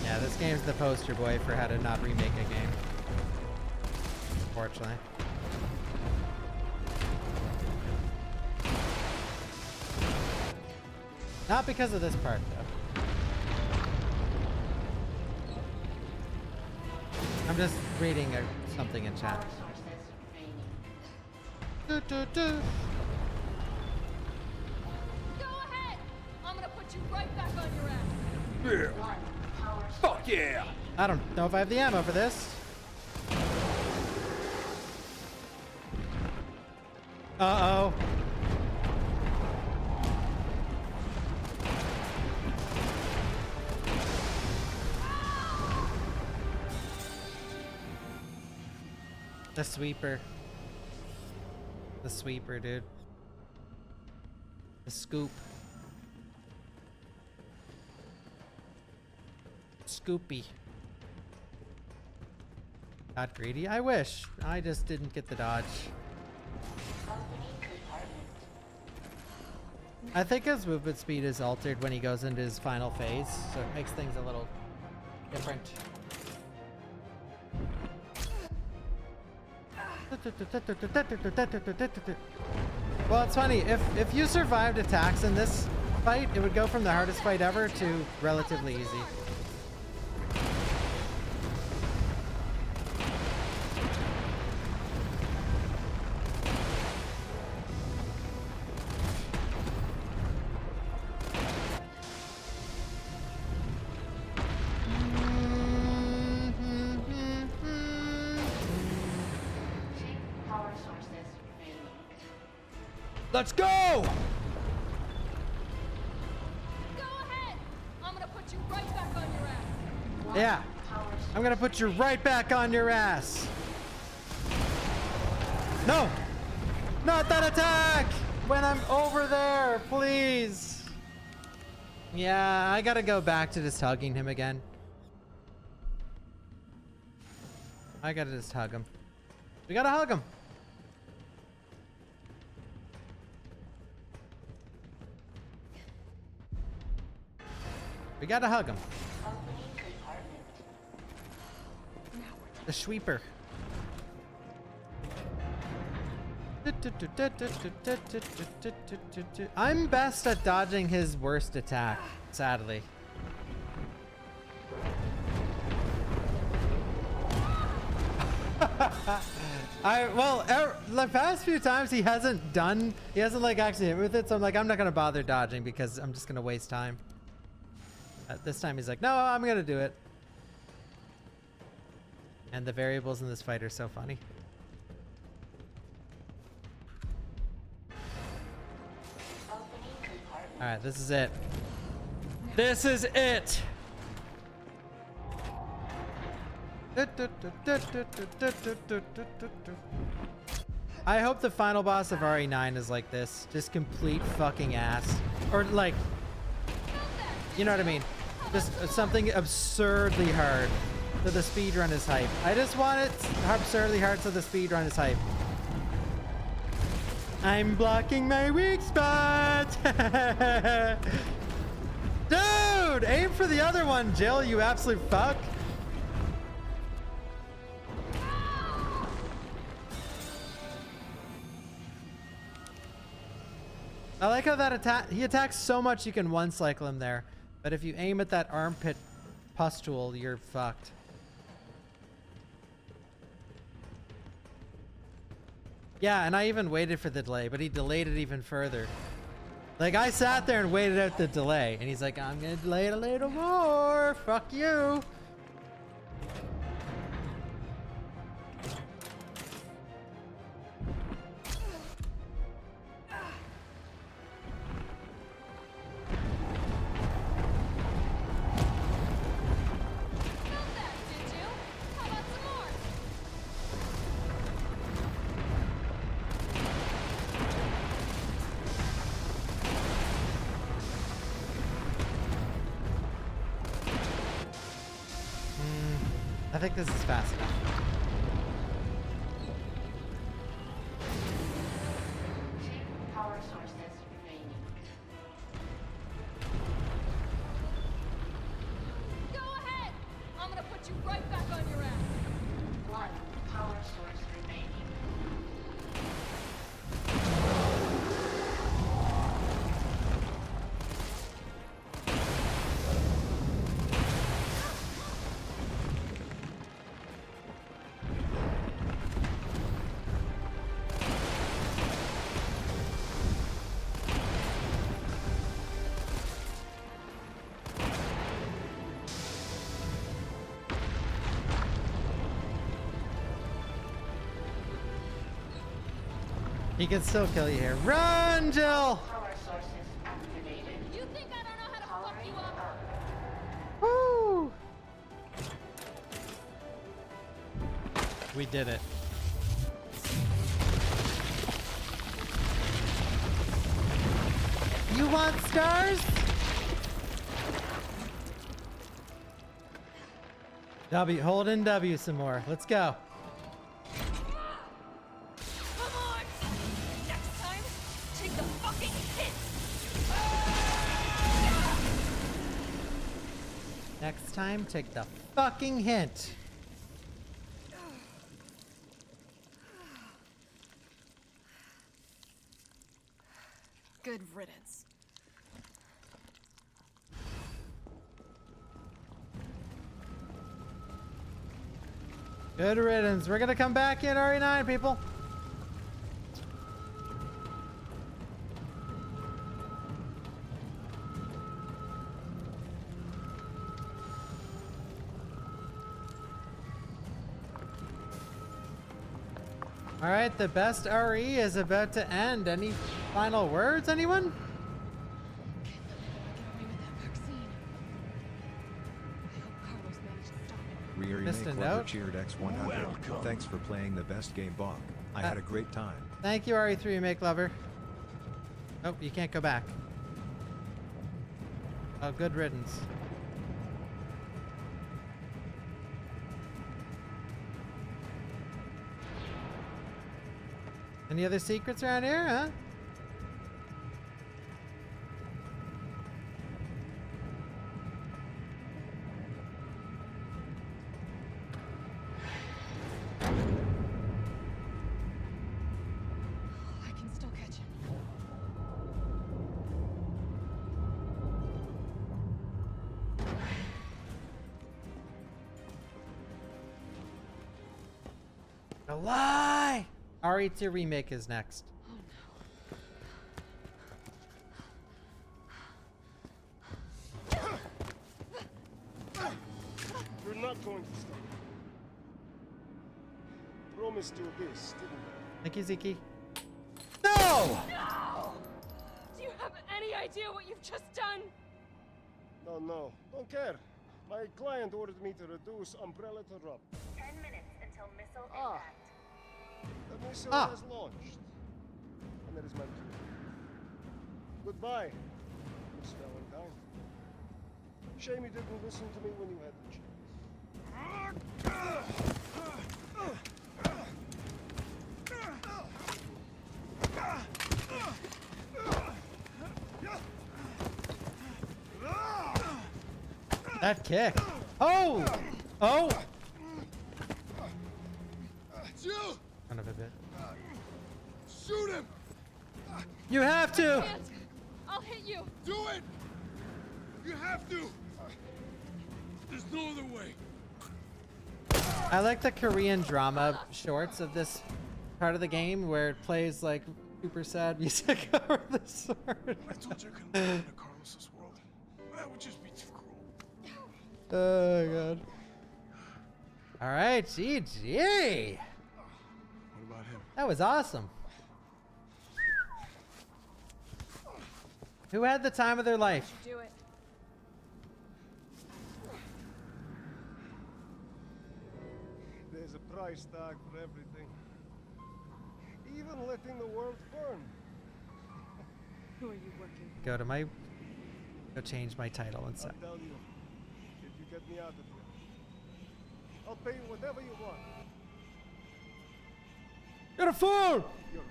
Yeah, this game's the poster boy for how to not remake a game. Unfortunately. Not because of this part, though. I'm just reading something in chat. Power sources remaining. Do, do, do. Go ahead. I'm gonna put you right back on your ass. One power source. Fuck yeah! I don't know if I have the ammo for this. Uh-oh. The sweeper. The sweeper, dude. The scoop. Scoopy. Not greedy. I wish. I just didn't get the dodge. Company compartment. I think his movement speed is altered when he goes into his final phase, so it makes things a little different. Well, it's funny. If you survived attacks in this fight, it would go from the hardest fight ever to relatively easy. Power sources remaining. Let's go! Go ahead. I'm gonna put you right back on your ass. One Yeah. power I'm gonna put you right back on your ass. No! Not that attack! When I'm over there, please. Yeah, I gotta go back to just hugging him again. I gotta just hug him. We gotta hug him. We gotta hug him. company compartment. The sweeper. I'm best at dodging his worst attack, sadly. The past few times he hasn't like actually hit me with it, so I'm like, I'm not gonna bother dodging because I'm just gonna waste time. This time he's like, no, I'm gonna do it. And the variables in this fight are so funny. Alright, this is it. This is it! I hope the final boss of RE9 is like this. Just complete fucking ass. Or like, you know what I mean? Just something absurdly hard so the speedrun is hype. I just want it absurdly hard so the speedrun is hype. I'm blocking my weak spot! Dude! Aim for the other one, Jill, you absolute fuck! I like how that attack, he attacks so much you can one cycle him there. But if you aim at that armpit pustule, you're fucked. Yeah, and I even waited for the delay, but he delayed it even further. Like, I sat there and waited out the delay, and he's like, I'm gonna delay it a little more. Fuck you. I think this is fast enough. Power sources remaining. Go ahead! I'm gonna put you right back on your ass. One power source remaining. He can still kill you here. Run, Jill! Power sources activated. You think I don't know how to fuck you up? Woo! We did it. You want stars? W, hold in W some more. Let's go. Come on! Next time, take the fucking hit! Next time, take the fucking hint. Good riddance. Good riddance. We're gonna come back in RE9, people. All right, the best RE is about to end. Any final words, anyone? Missed a Remake note? cheered X100. Welcome. Thanks for playing the best game, Bawk. I had a great time. Thank you, RE3 Make Lover. Oh, you can't go back. Oh, good riddance. Any other secrets around here, huh? I can still catch him. A lie! RE2 Remake is next. You're not going to stop. promised you this, didn't I? Thank you, Ziki. No! No! Do you have any idea what you've just done? No, don't care. My client ordered me to reduce umbrella to rub. 10 minutes until missile impact. The missile Ah. has launched. And that is my cue. Goodbye, Miss Valentine. Shame you didn't listen to me when you had the chance. That kick. Oh! Oh! It's you! Son of a bit. Shoot him! You have to! I can't. I'll hit you. Do it! You have to! There's no other way. I like the Korean drama shorts of this part of the game where it plays like super sad music over the sword. I told you I couldn't live in Carlos's world. That would just be too cruel. Oh god. Alright, GG! What about him? That was awesome. Who had the time of their life? Do it. There's a price tag for everything. Even letting the world burn. Who are you working for? Go change my title and I'll stuff. tell you, if you get me out of here, I'll pay you whatever you want. You're a fool! You're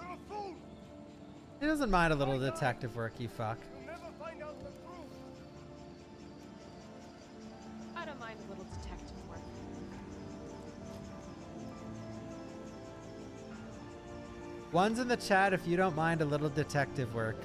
a fool! He doesn't mind a little detective work, you fuck. You'll never find out the truth. I don't mind a little detective work. One's in the chat if you don't mind a little detective work.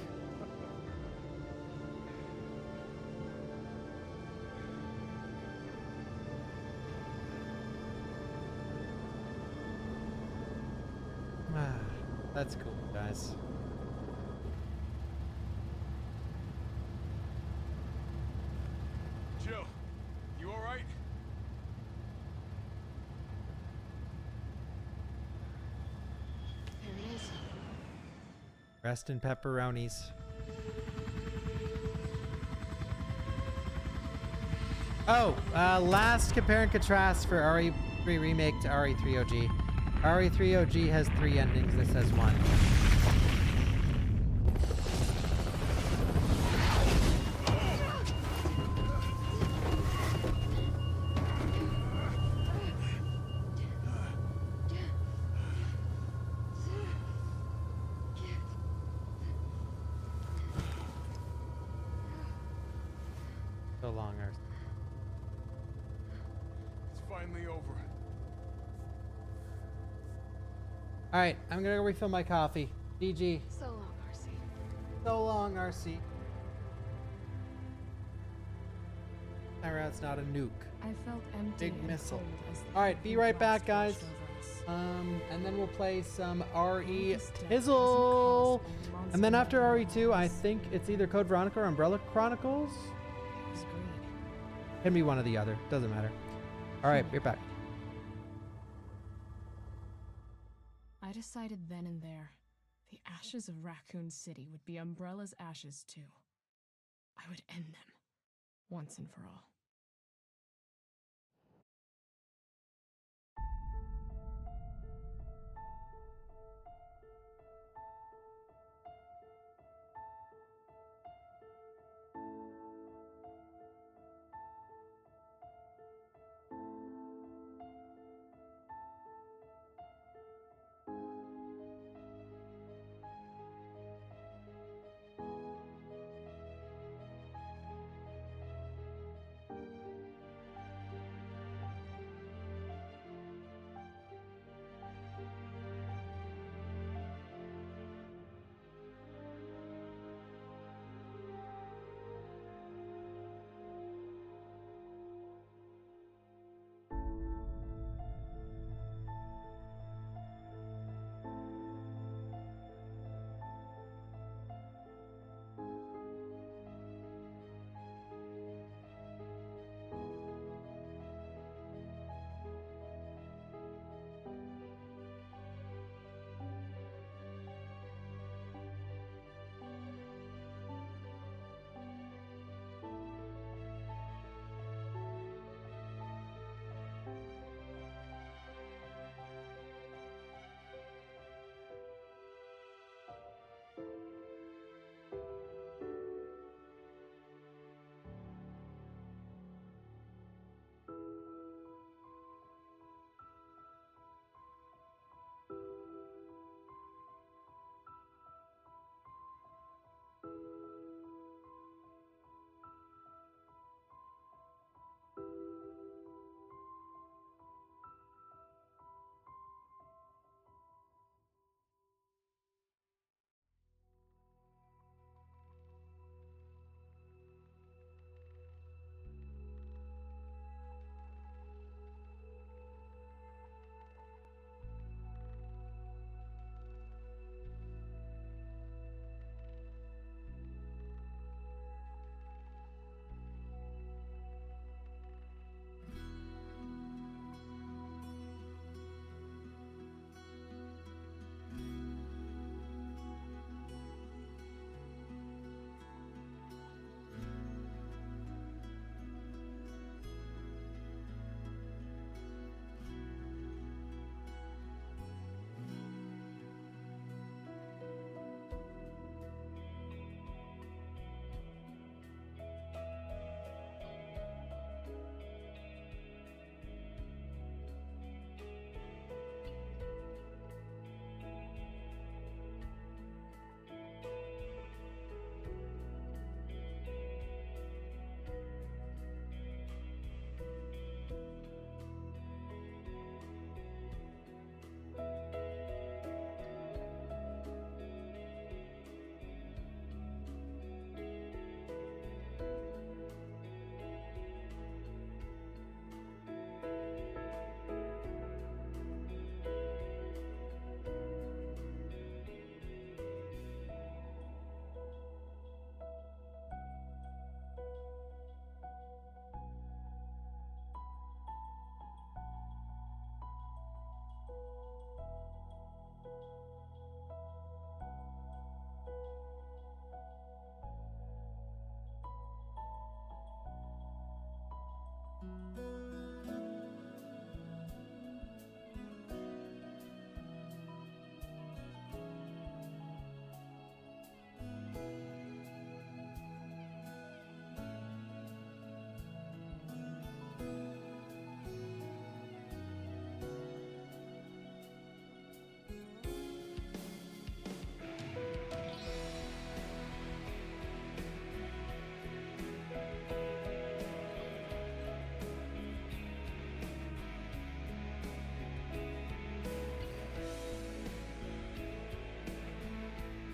That's cool, guys. Jill, you alright? There it is. Rest in pepperonis. Oh, last compare and contrast for RE3 Remake to RE3 OG. RE3 OG has 3 endings, this has 1. So long, Earth. It's finally over. Alright, I'm gonna go refill my coffee. GG. So long, RC. So long, RC. That's not a nuke. I felt empty. Big missile. And cold as the Alright, be heat right blast back, guys. washed over us. And then we'll play some RE This death Hizzle. doesn't cause a And then after monster RE2, I think it's either Code Veronica or Umbrella Chronicles. It was great. Can be one or the other. Doesn't matter. Alright, be back. I decided then and there, the ashes of Raccoon City would be Umbrella's ashes too. I would end them, once and for all.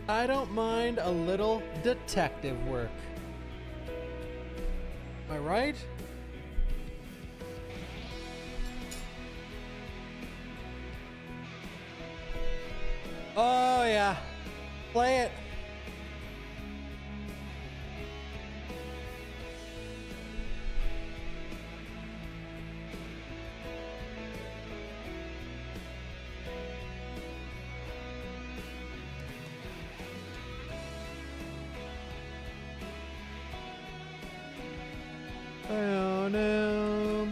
I don't mind a little detective work. Am I right? Oh yeah. Play it. Oh no.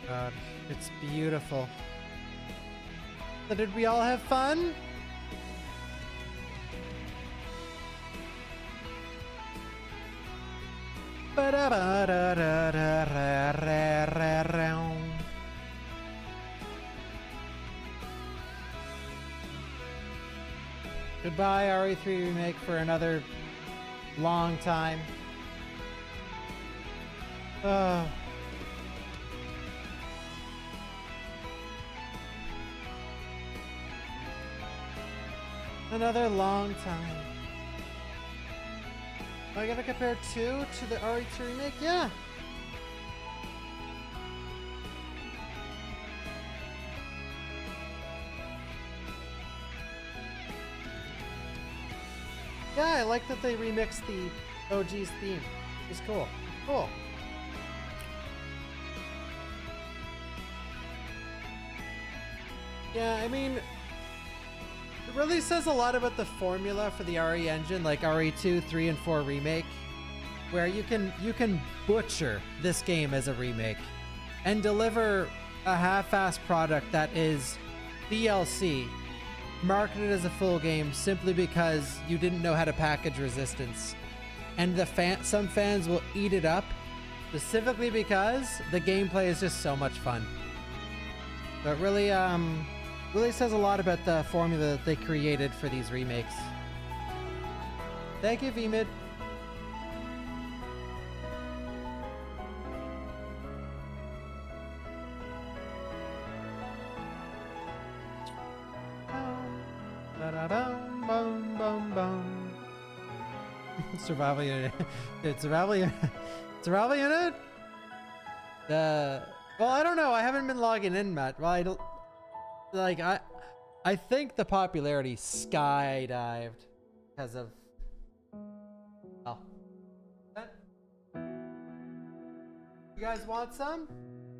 God, it's beautiful. So did we all have fun? Goodbye, RE3 Remake, for another long time. Another long time. Am I gonna compare 2 to the RE3 Remake? Yeah. Yeah, I like that they remixed the OG's theme. It's cool. Cool. Yeah, I mean, it really says a lot about the formula for the RE engine, like RE2, 3, and 4 Remake, where you can butcher this game as a remake and deliver a half-assed product that is DLC marketed as a full game simply because you didn't know how to package Resistance, and some fans will eat it up specifically because the gameplay is just so much fun. So it really really says a lot about the formula that they created for these remakes. Thank you, VMid. Survival unit. It's survival unit. Survival unit? Well, I don't know. I haven't been logging in, Matt. Well, I don't. Like, I think the popularity skydived because of. Oh. You guys want some?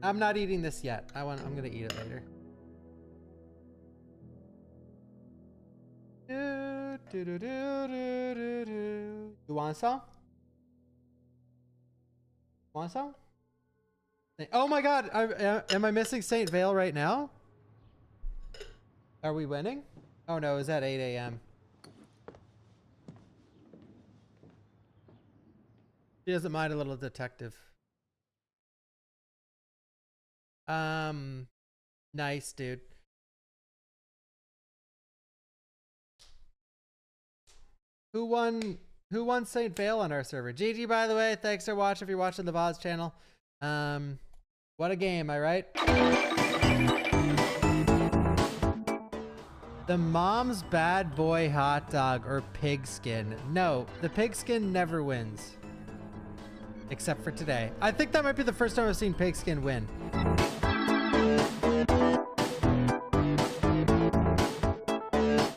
I'm not eating this yet. I'm gonna eat it later. You want some? Want some? Oh my god, am I missing St. Vale right now? Are we winning? Oh no, it's at 8 a.m. She doesn't mind a little detective. Nice, dude. Who won St. Vale on our server? GG, by the way. Thanks for watching if you're watching the VODs channel. What a game, am I right? The mom's bad boy hot dog or pigskin. No, the pigskin never wins. Except for today. I think that might be the first time I've seen pigskin win.